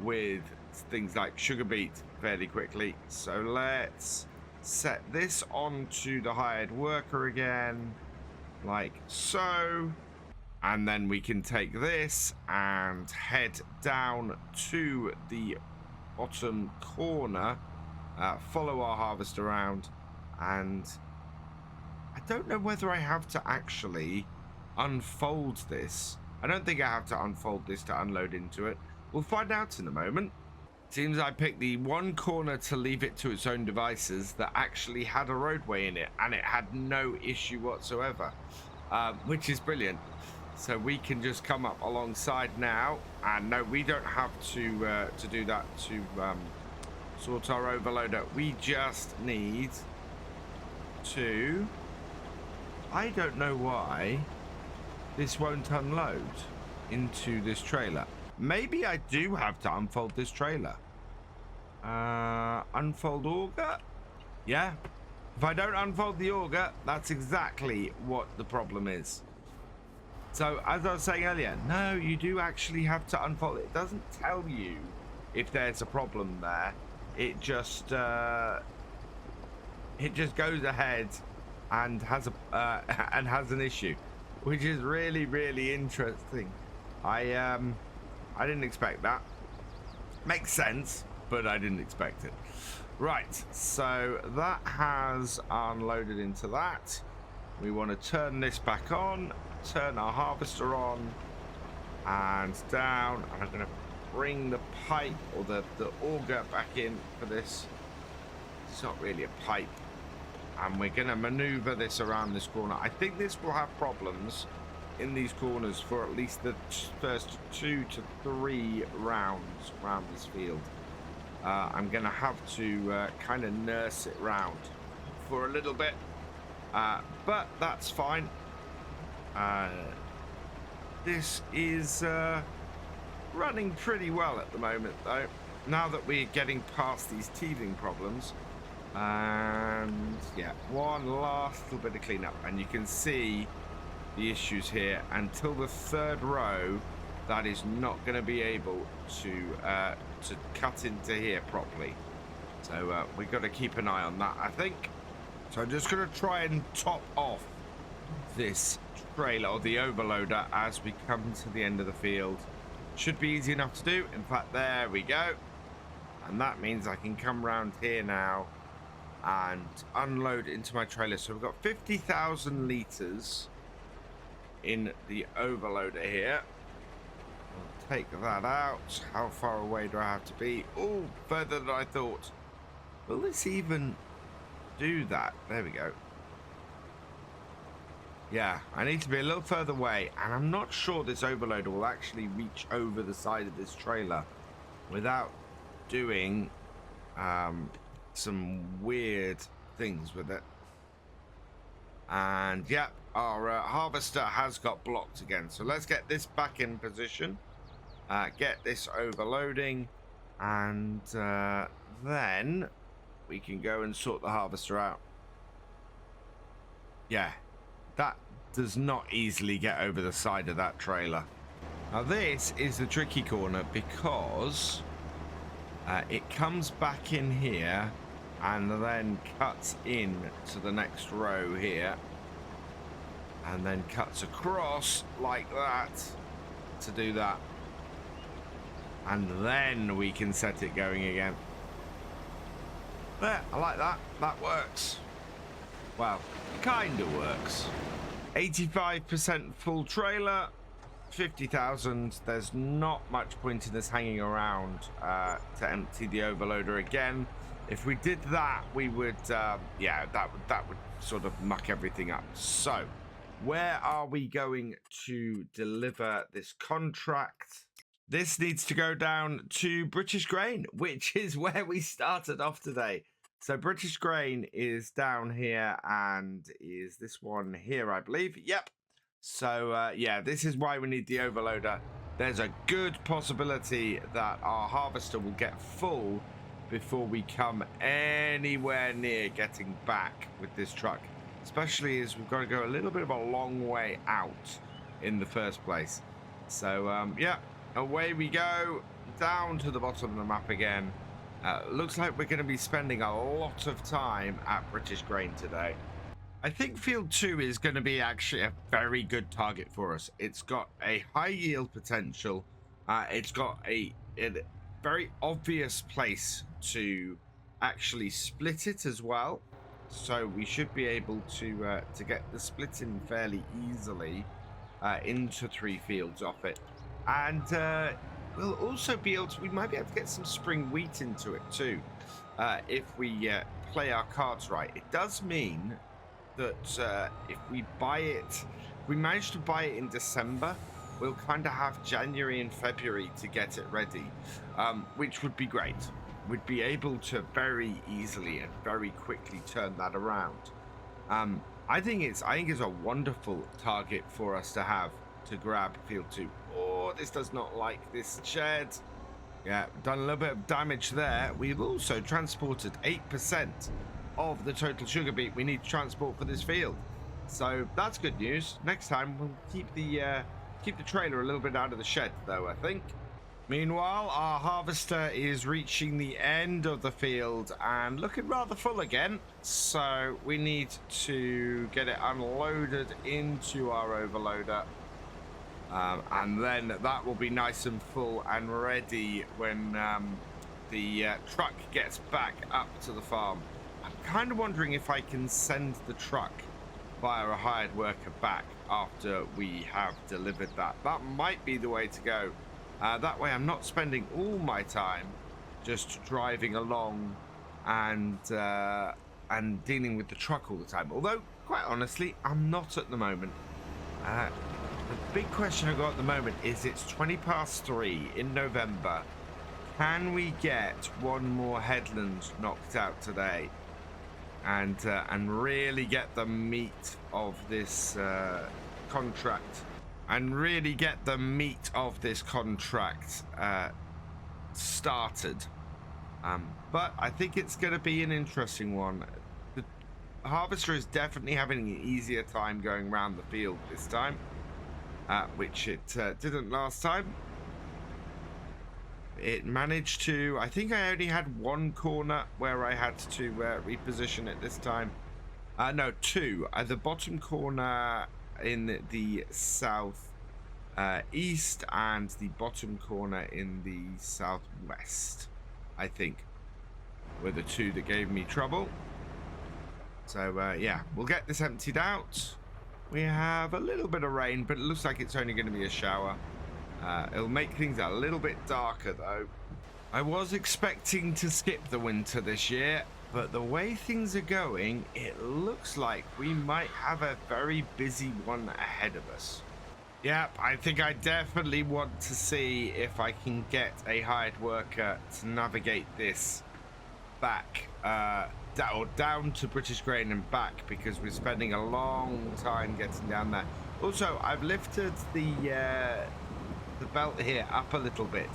with things like sugar beet fairly quickly. So let's set this onto the hired worker again, like so. And then we can take this and head down to the bottom corner, follow our harvest around, and I don't know whether I have to actually unfold this. I don't think I have to unfold this to unload into it. We'll find out in a moment. Seems I picked the one corner to leave it to its own devices that actually had a roadway in it, and it had no issue whatsoever, which is brilliant. So we can just come up alongside now, and no, we don't have to do that to sort our overloader. We just need to, I don't know why this won't unload into this trailer. Maybe I do have to unfold this trailer. Unfold auger? Yeah. If I don't unfold the auger, that's exactly what the problem is. So, as I was saying earlier, no, you do actually have to unfold it. It doesn't tell you if there's a problem there. It just goes ahead and has an issue, which is really, really interesting. I didn't expect that. Makes sense, but I didn't expect it. Right, so that has unloaded into that. We want to turn this back on, turn our harvester on and down, and I'm going to bring the pipe or the auger back in for this. It's not really a pipe, and we're going to maneuver this around this corner. I think this will have problems in these corners for at least the first 2 to 3 rounds around this field. I'm going to have to kind of nurse it round for a little bit, but that's fine. This is running pretty well at the moment, though, now that we're getting past these teething problems. And yeah, one last little bit of cleanup, and you can see the issues here. Until the 3rd row, that is not going to be able to cut into here properly. So we've got to keep an eye on that, I think. So I'm just going to try and top off this trailer or the overloader as we come to the end of the field. Should be easy enough to do. In fact, there we go. And that means I can come around here now and unload into my trailer. So we've got 50,000 litres in the overloader here. I'll take that out. How far away do I have to be? Oh, further than I thought. Will this even do that? There we go. Yeah, I need to be a little further away, and I'm not sure this overloader will actually reach over the side of this trailer without doing some weird things with it. And yeah, our harvester has got blocked again. So let's get this back in position, get this overloading, and then we can go and sort the harvester out. Yeah, that does not easily get over the side of that trailer. Now this is the tricky corner because It comes back in here and then cuts in to the next row here. And then cuts across like that to do that. And then we can set it going again. There, I like that. That works. Well, kind of works. 85% full trailer, 50,000. There's not much point in us hanging around to empty the overloader again. If we did that, we would, yeah, that would sort of muck everything up. So, where are we going to deliver this contract? This needs to go down to British Grain, which is where we started off today. So British Grain is down here and is this one here, I believe. Yep. So, yeah, this is why we need the overloader. There's a good possibility that our harvester will get full before we come anywhere near getting back with this truck. Especially as we've got to go a little bit of a long way out in the first place. So, yeah, away we go down to the bottom of the map again. Looks like we're going to be spending a lot of time at British Grain today. I think Field 2 is going to be actually a very good target for us. It's got a high yield potential. It's got a very obvious place to actually split it as well. So we should be able to get the split in fairly easily into 3 fields off it. And we'll also be able to, we might be able to get some spring wheat into it too, if we play our cards right. It does mean that if we buy it, if we manage to buy it in December, we'll kind of have January and February to get it ready, which would be great. We'd be able to very easily and very quickly turn that around. I think it's a wonderful target for us to have to grab Field 2. Oh, this does not like this shed. Yeah, done a little bit of damage there. We've also transported 8% of the total sugar beet we need to transport for this field. So that's good news. Next time we'll keep the trailer a little bit out of the shed though, I think. Meanwhile, our harvester is reaching the end of the field and looking rather full again. So we need to get it unloaded into our overloader. And then that will be nice and full and ready when the truck gets back up to the farm. I'm kind of wondering if I can send the truck via a hired worker back after we have delivered that. That might be the way to go. That way I'm not spending all my time just driving along and dealing with the truck all the time. Although, quite honestly, I'm not at the moment. The big question I've got at the moment is it's 3:20 in November. Can we get one more headland knocked out today and really get the meat of this contract started? But I think it's going to be an interesting one. The harvester is definitely having an easier time going around the field this time, which it didn't last time. It managed to, I think I only had one corner where I had to reposition it this time. No, 2. The bottom corner in the south east and the bottom corner in the southwest, I think, were the 2 that gave me trouble. So yeah, we'll get this emptied out. We have a little bit of rain, but it looks like it's only going to be a shower. It'll make things a little bit darker though. I was expecting to skip the winter this year, but the way things are going, it looks like we might have a very busy one ahead of us. Yep, I think I definitely want to see if I can get a hired worker to navigate this back, down to British Grain and back, because we're spending a long time getting down there. Also, I've lifted the belt here up a little bit,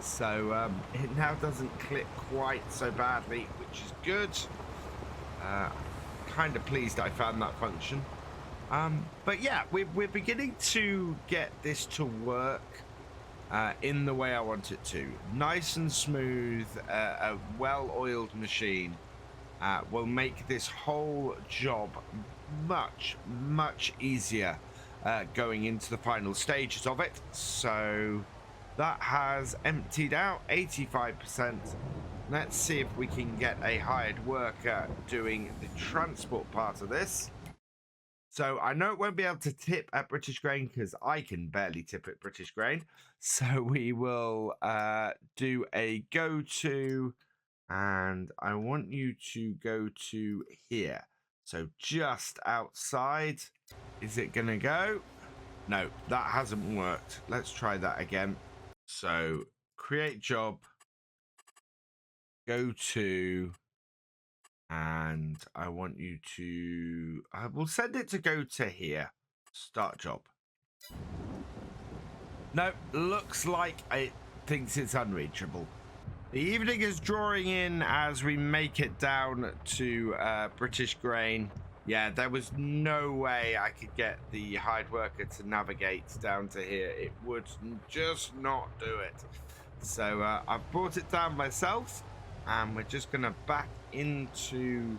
so it now doesn't clip quite so badly, which is good. Kind of pleased I found that function. But yeah, we're beginning to get this to work. in the way I want it to. Nice and smooth, a well-oiled machine will make this whole job much, much easier going into the final stages of it. So that has emptied out 85%. Let's see if we can get a hired worker doing the transport part of this. So I know it won't be able to tip at British Grain because I can barely tip at British Grain. So we will do a go to, and I want you to go to here. So just outside. Is it going to go? No, that hasn't worked. Let's try that again. So create job, go to, and I want you to, I will send it to go to here. Start job. No, looks like it thinks it's unreachable. The evening is drawing in as we make it down to British Grain. Yeah, there was no way I could get the hired worker to navigate down to here. It would just not do it. So I've brought it down myself, and we're just going to back into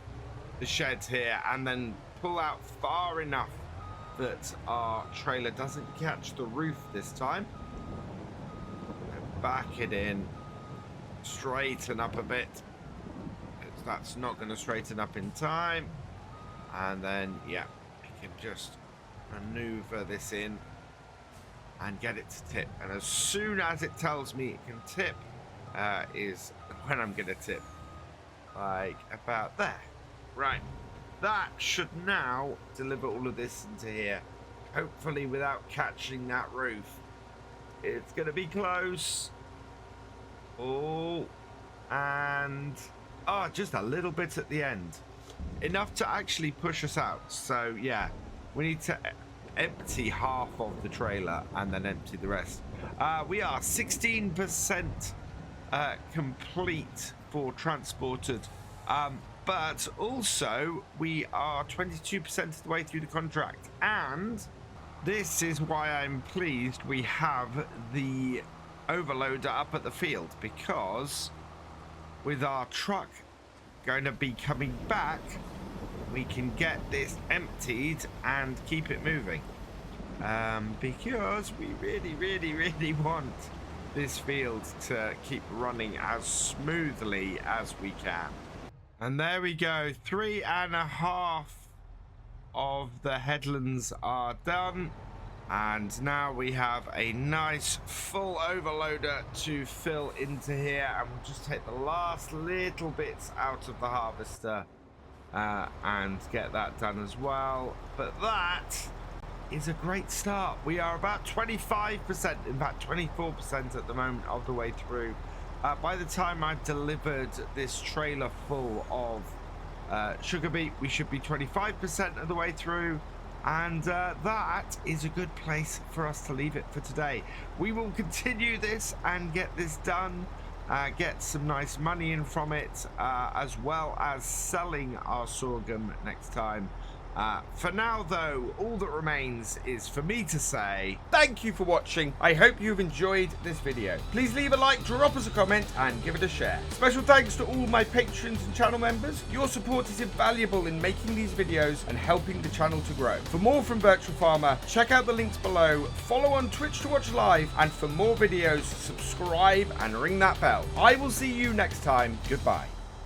the sheds here and then pull out far enough that our trailer doesn't catch the roof this time. Back it in, straighten up a bit. That's not going to straighten up in time. And then, yeah, we can just maneuver this in and get it to tip. And as soon as it tells me it can tip, is when I'm going to tip. Like about there. Right. That should now deliver all of this into here. Hopefully without catching that roof. It's going to be close. Oh. And... oh, just a little bit at the end. Enough to actually push us out. So, yeah. We need to empty half of the trailer and then empty the rest. We are 16% complete for transported. But also, we are 22% of the way through the contract. And this is why I'm pleased we have the overloader up at the field. Because with our truck going to be coming back, we can get this emptied and keep it moving. Because we really want this field to keep running as smoothly as we can. And there we go, 3.5 of the headlands are done, and now we have a nice full overloader to fill into here, and we'll just take the last little bits out of the harvester and get that done as well. But that is a great start. We are about 25%, in fact 24% at the moment of the way through. By the time I've delivered this trailer full of sugar beet, we should be 25% of the way through, and that is a good place for us to leave it for today. We will continue this and get this done, get some nice money in from it, as well as selling our sorghum next time. For now, though, all that remains is for me to say thank you for watching. I hope you've enjoyed this video. Please leave a like, drop us a comment, and give it a share. Special thanks to all my patrons and channel members. Your support is invaluable in making these videos and helping the channel to grow. For more from Virtual Farmer, check out the links below, follow on Twitch to watch live, and for more videos, subscribe and ring that bell. I will see you next time. Goodbye.